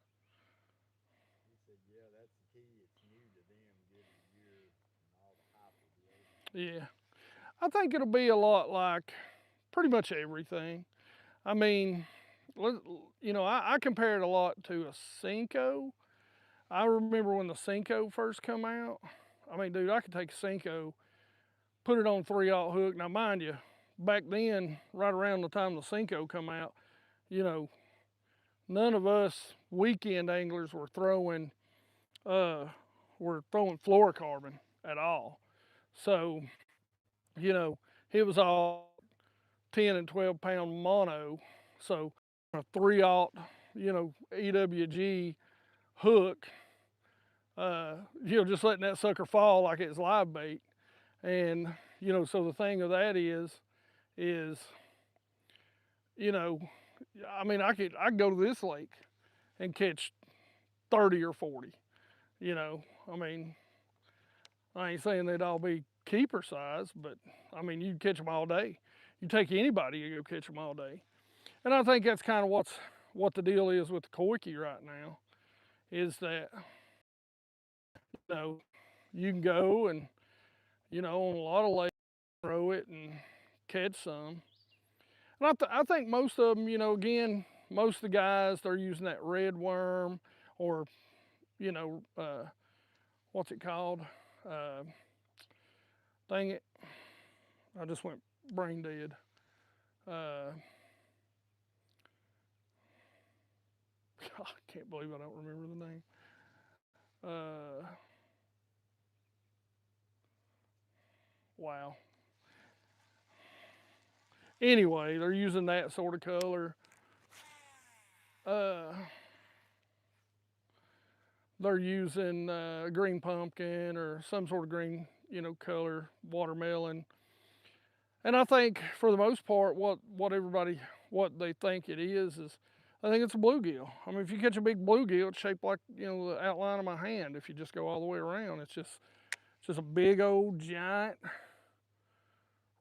He said, yeah, that's the key. It's new to them. Give it a year and all the hype will be over. Yeah, I think it'll be a lot like pretty much everything. I mean, I compare it a lot to a Cinco. I remember when the Cinco first come out. I mean, dude, I could take a Cinco, put it on 3/0 hook. Now, mind you, back then, right around the time the Cinco come out, you know, none of us weekend anglers uh, were throwing fluorocarbon at all. So, you know, it was all 10 and 12 pound mono. So a 3/0, EWG hook, just letting that sucker fall like it's live bait. And, so the thing of that is, you know, I mean, I could go to this lake and catch 30 or 40, I mean, I ain't saying they'd all be keeper size, but I mean, you'd catch them all day. You take anybody, you go catch them all day. And I think that's kind of what the deal is with the koiki right now, is that you know you can go and on a lot of lakes throw it and catch some. And I think most of them, again, most of the guys they're using that red worm or you know uh, what's it called? Uh, Dang it, I just went brain dead. Uh, I can't believe I don't remember the name. Uh, wow. Anyway, they're using that sort of color. Uh, they're using green pumpkin or some sort of green, color, watermelon. And I think for the most part, what they think it is I think it's a bluegill. I mean, if you catch a big bluegill, it's shaped like, you know, the outline of my hand. If you just go all the way around, it's just a big old giant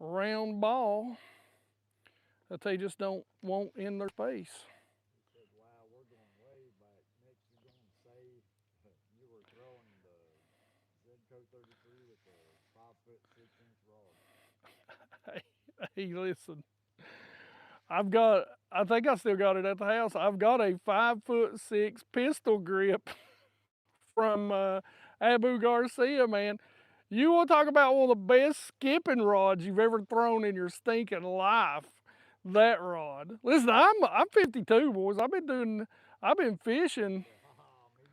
round ball that they just don't want in their space. He said, wow, we're going way back. Next, you're going to say you were throwing the Zedco 33 with a 5 foot 6 inch rod. Hey, listen, I think I still got it at the house. I've got a 5'6" pistol grip from Abu Garcia, man. You want to talk about one of the best skipping rods you've ever thrown in your stinking life? That rod. Listen, I'm 52, boys. I've been fishing. Me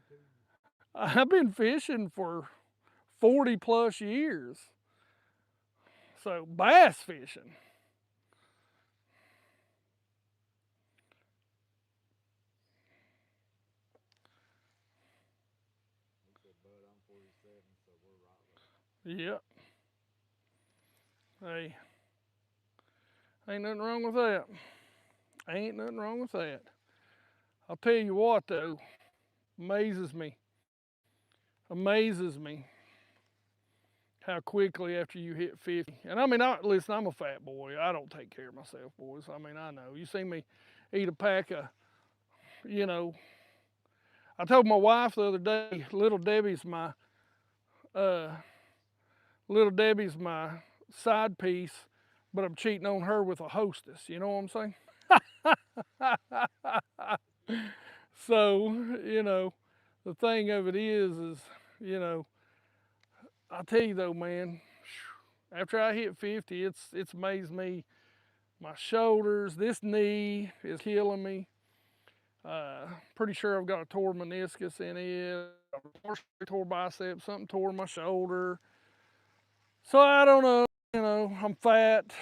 too. I've been fishing for 40 plus years. So bass fishing. He said, bud, I'm 47, so we're right there. Yep. Hey, ain't nothing wrong with that. Ain't nothing wrong with that. I'll tell you what though, amazes me. Amazes me how quickly after you hit 50. And I mean, listen, I'm a fat boy. I don't take care of myself, boys. I mean, I know. You see me eat a pack of, you know, I told my wife the other day, uh, little Debbie's my side piece, but I'm cheating on her with a hostess. You know what I'm saying? So, you know, the thing of it is, you know, I tell you though, man, after I hit 50, it's amazed me. My shoulders, this knee is killing me. Pretty sure I've got a torn meniscus in it, a tore bicep, something tore my shoulder. So I don't know, you know, I'm fat. He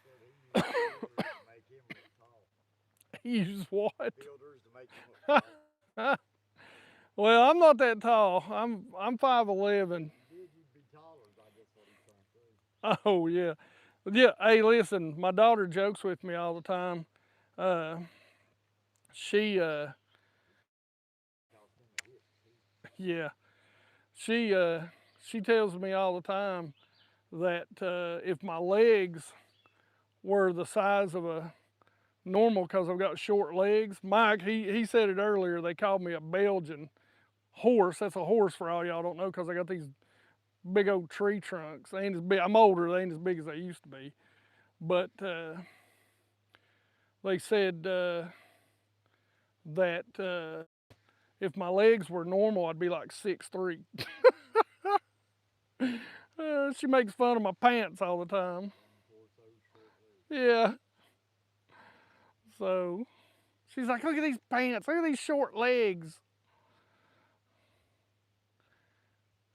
said he used fielders to make him look tall. Use what? Fielders to make him look tall. Well, I'm not that tall. I'm 5'11". Did you'd be taller, I guess what he's trying to say. Oh yeah. Yeah, hey listen, my daughter jokes with me all the time. Uh she Cost him a hit, too. yeah, she she tells me all the time that if my legs were the size of a normal because I've got short legs. Mike, he said it earlier, they called me a Belgian horse. That's a horse for all y'all don't know because I got these big old tree trunks. They ain't as big. I'm older. They ain't as big as they used to be. But they said that if my legs were normal, I'd be like 6'3". She makes fun of my pants all the time. Yeah. So she's like, look at these pants. Look at these short legs.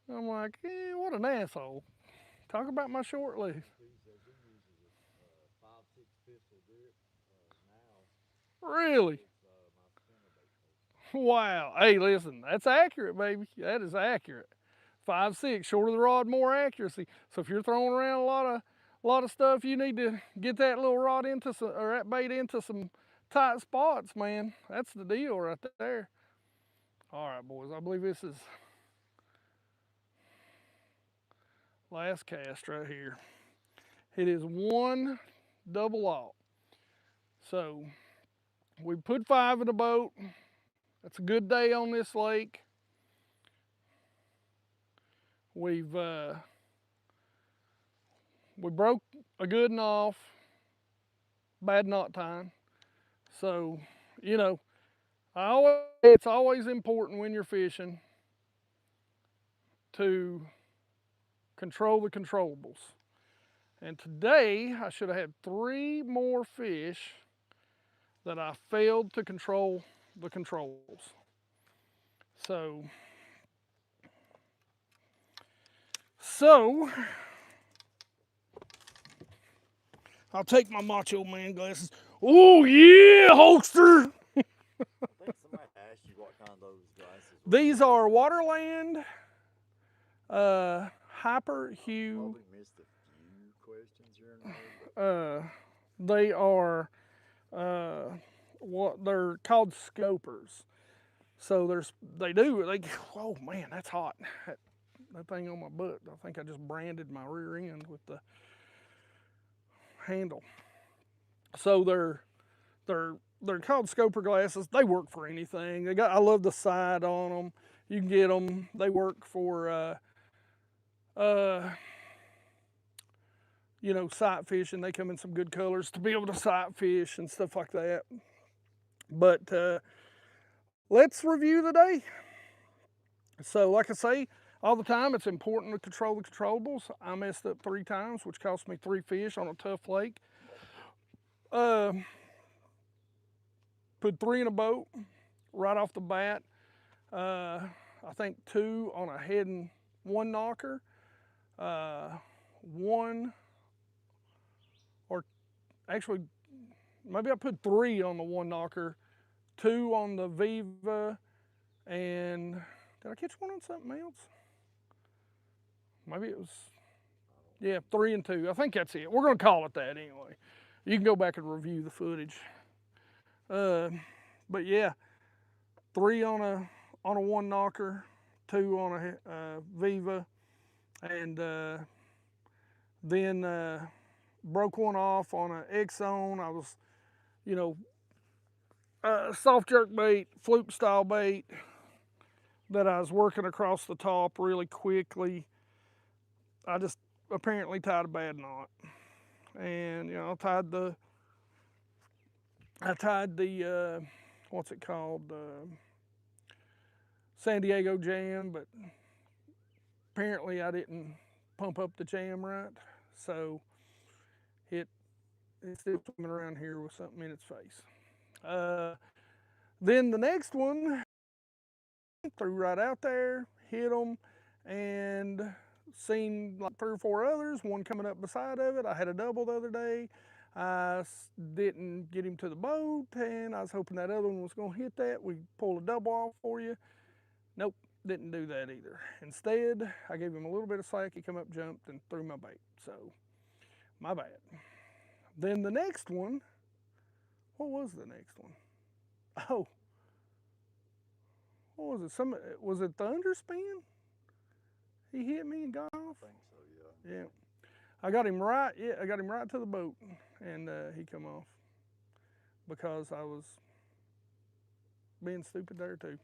I'm like, what an asshole. Talk about my short legs. He says he uses a 5.6 pistol grip. Now Really? it's my spinnerbait. Wow. Hey, listen, that's accurate, baby. That is accurate. 5'6", shorter the rod, more accuracy. So if you're throwing around a lot of stuff, you need to get that little rod into some, or that bait into some tight spots, man. That's the deal right there. All right, boys. I believe this is last cast right here. It is one double aught. So we put 5 in the boat. That's a good day on this lake. We broke a good one off, bad knot tying. So, you know, it's always important when you're fishing to control the controllables. And today I should have had 3 more fish that I failed to control the controls. So I'll take my Macho Man glasses. Oh yeah, holster! I think somebody asked you what kind of those glasses were. These are Waterland Hyper Hue. Probably missed a few questions here and there. They are what they're called scopers. So oh man, that's hot. That thing on my butt. I think I just branded my rear end with the handle. So they're called scoper glasses. They work for anything. I love the side on them. You can get them. They work for uh, sight fishing. They come in some good colors to be able to sight fish and stuff like that. But let's review the day. So, like I say all the time, it's important to control the controllables. I messed up 3 times, which cost me 3 fish on a tough lake. Put 3 in a boat right off the bat. I think 2 on a head and 1 knocker. 1, or actually, maybe I put 3 on the 1 knocker, 2 on the Viva, and did I catch 1 on something else? Maybe it was, yeah, 3 and 2. I think that's it. We're going to call it that anyway. You can go back and review the footage. But yeah, 3 on a 1 knocker, 2 on a Viva, and then broke 1 off on an Exxon. I was, soft jerk bait, fluke style bait that I was working across the top really quickly. I just apparently tied a bad knot, and I tied the what's it called, San Diego jam, but apparently I didn't pump up the jam right, so it's still swimming around here with something in its face. Then the next one, threw right out there, hit them, and seen like 3 or 4 others, one coming up beside of it. I had a double the other day. I didn't get him to the boat, and I was hoping that other one was going to hit that. We pulled a double off for you. Nope, didn't do that either. Instead, I gave him a little bit of slack. He come up, jumped, and threw my bait. So, my bad. Then the next one, what was the next one? Oh, what was it? Was it the underspin? He hit me and got off. I think so, yeah. Yeah, I got him right. Yeah, I got him right to the boat, and he come off because I was being stupid there too.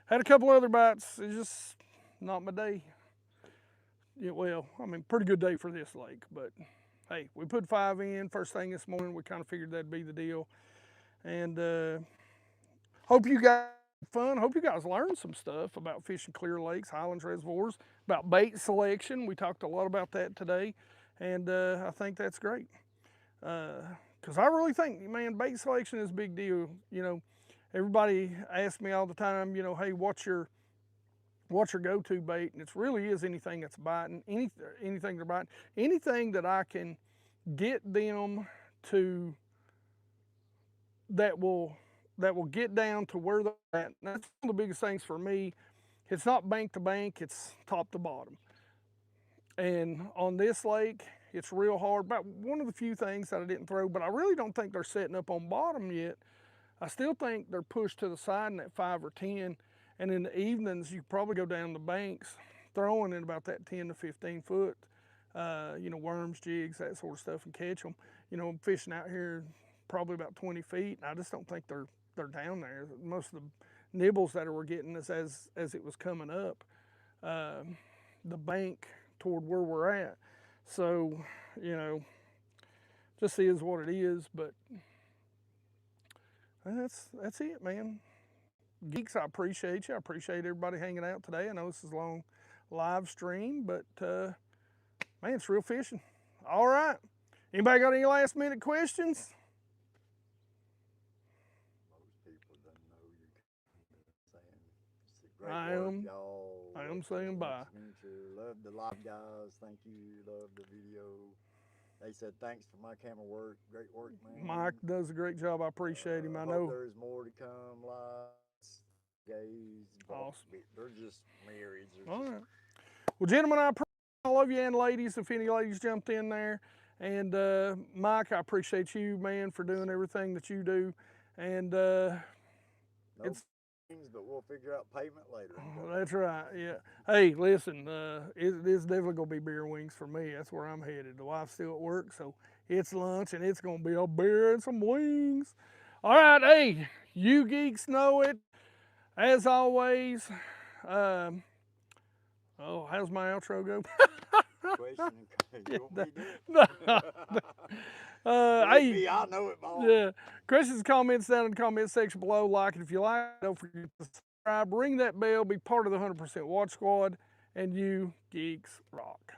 Had a couple other bites. It's just not my day. Yeah, well, I mean, pretty good day for this lake, but hey, we put 5 in first thing this morning. We kind of figured that'd be the deal, and hope you guys had fun. Hope you guys learned some stuff about fishing clear lakes, highlands, reservoirs, about bait selection. We talked a lot about that today, and I think that's great. Because I really think, man, bait selection is a big deal. Everybody asks me all the time, hey, what's your go-to bait? And it really is anything that's biting, anything they're biting, anything that I can get them to that will get down to where they're at. And that's one of the biggest things for me. It's not bank to bank, it's top to bottom. And on this lake, it's real hard. But one of the few things that I didn't throw, but I really don't think they're setting up on bottom yet. I still think they're pushed to the side in that 5 or 10. And in the evenings, you probably go down the banks throwing in about that 10 to 15 foot, worms, jigs, that sort of stuff, and catch them. I'm fishing out here probably about 20 feet, and I just don't think they're down there. Most of the nibbles that we're getting is as it was coming up the bank toward where we're at. So, just is what it is, but that's it, man. Geeks, I appreciate you. I appreciate everybody hanging out today. I know this is a long live stream, but man, it's real fishing. All right. Anybody got any last minute questions? Most people don't know you're saying it's a great work, y'all. I am saying bye. Love the live guys. Thank you. Love the video. They said thanks for my camera work. Great work, man. Mike does a great job. I appreciate him. I know there's more to come live. Gays, awesome. They're just marrieds. All right. Well, gentlemen, I love you, and ladies, if any ladies jumped in there. And Mike, I appreciate you, man, for doing everything that you do. And No it's things, but we'll figure out payment later. that's right. Yeah. Hey, listen, it's definitely gonna be beer wings for me. That's where I'm headed. The wife's still at work, so it's lunch and it's gonna be a beer and some wings. All right, hey, you geeks know it. As always, um, oh, how's my outro go? Question and you want me to do it? Hey, Me, I know it, boss. yeah. Questions, comments down in the comment section below. Like it if you like. Don't forget to subscribe. Ring that bell. Be part of the 100% Watch Squad. And you geeks rock.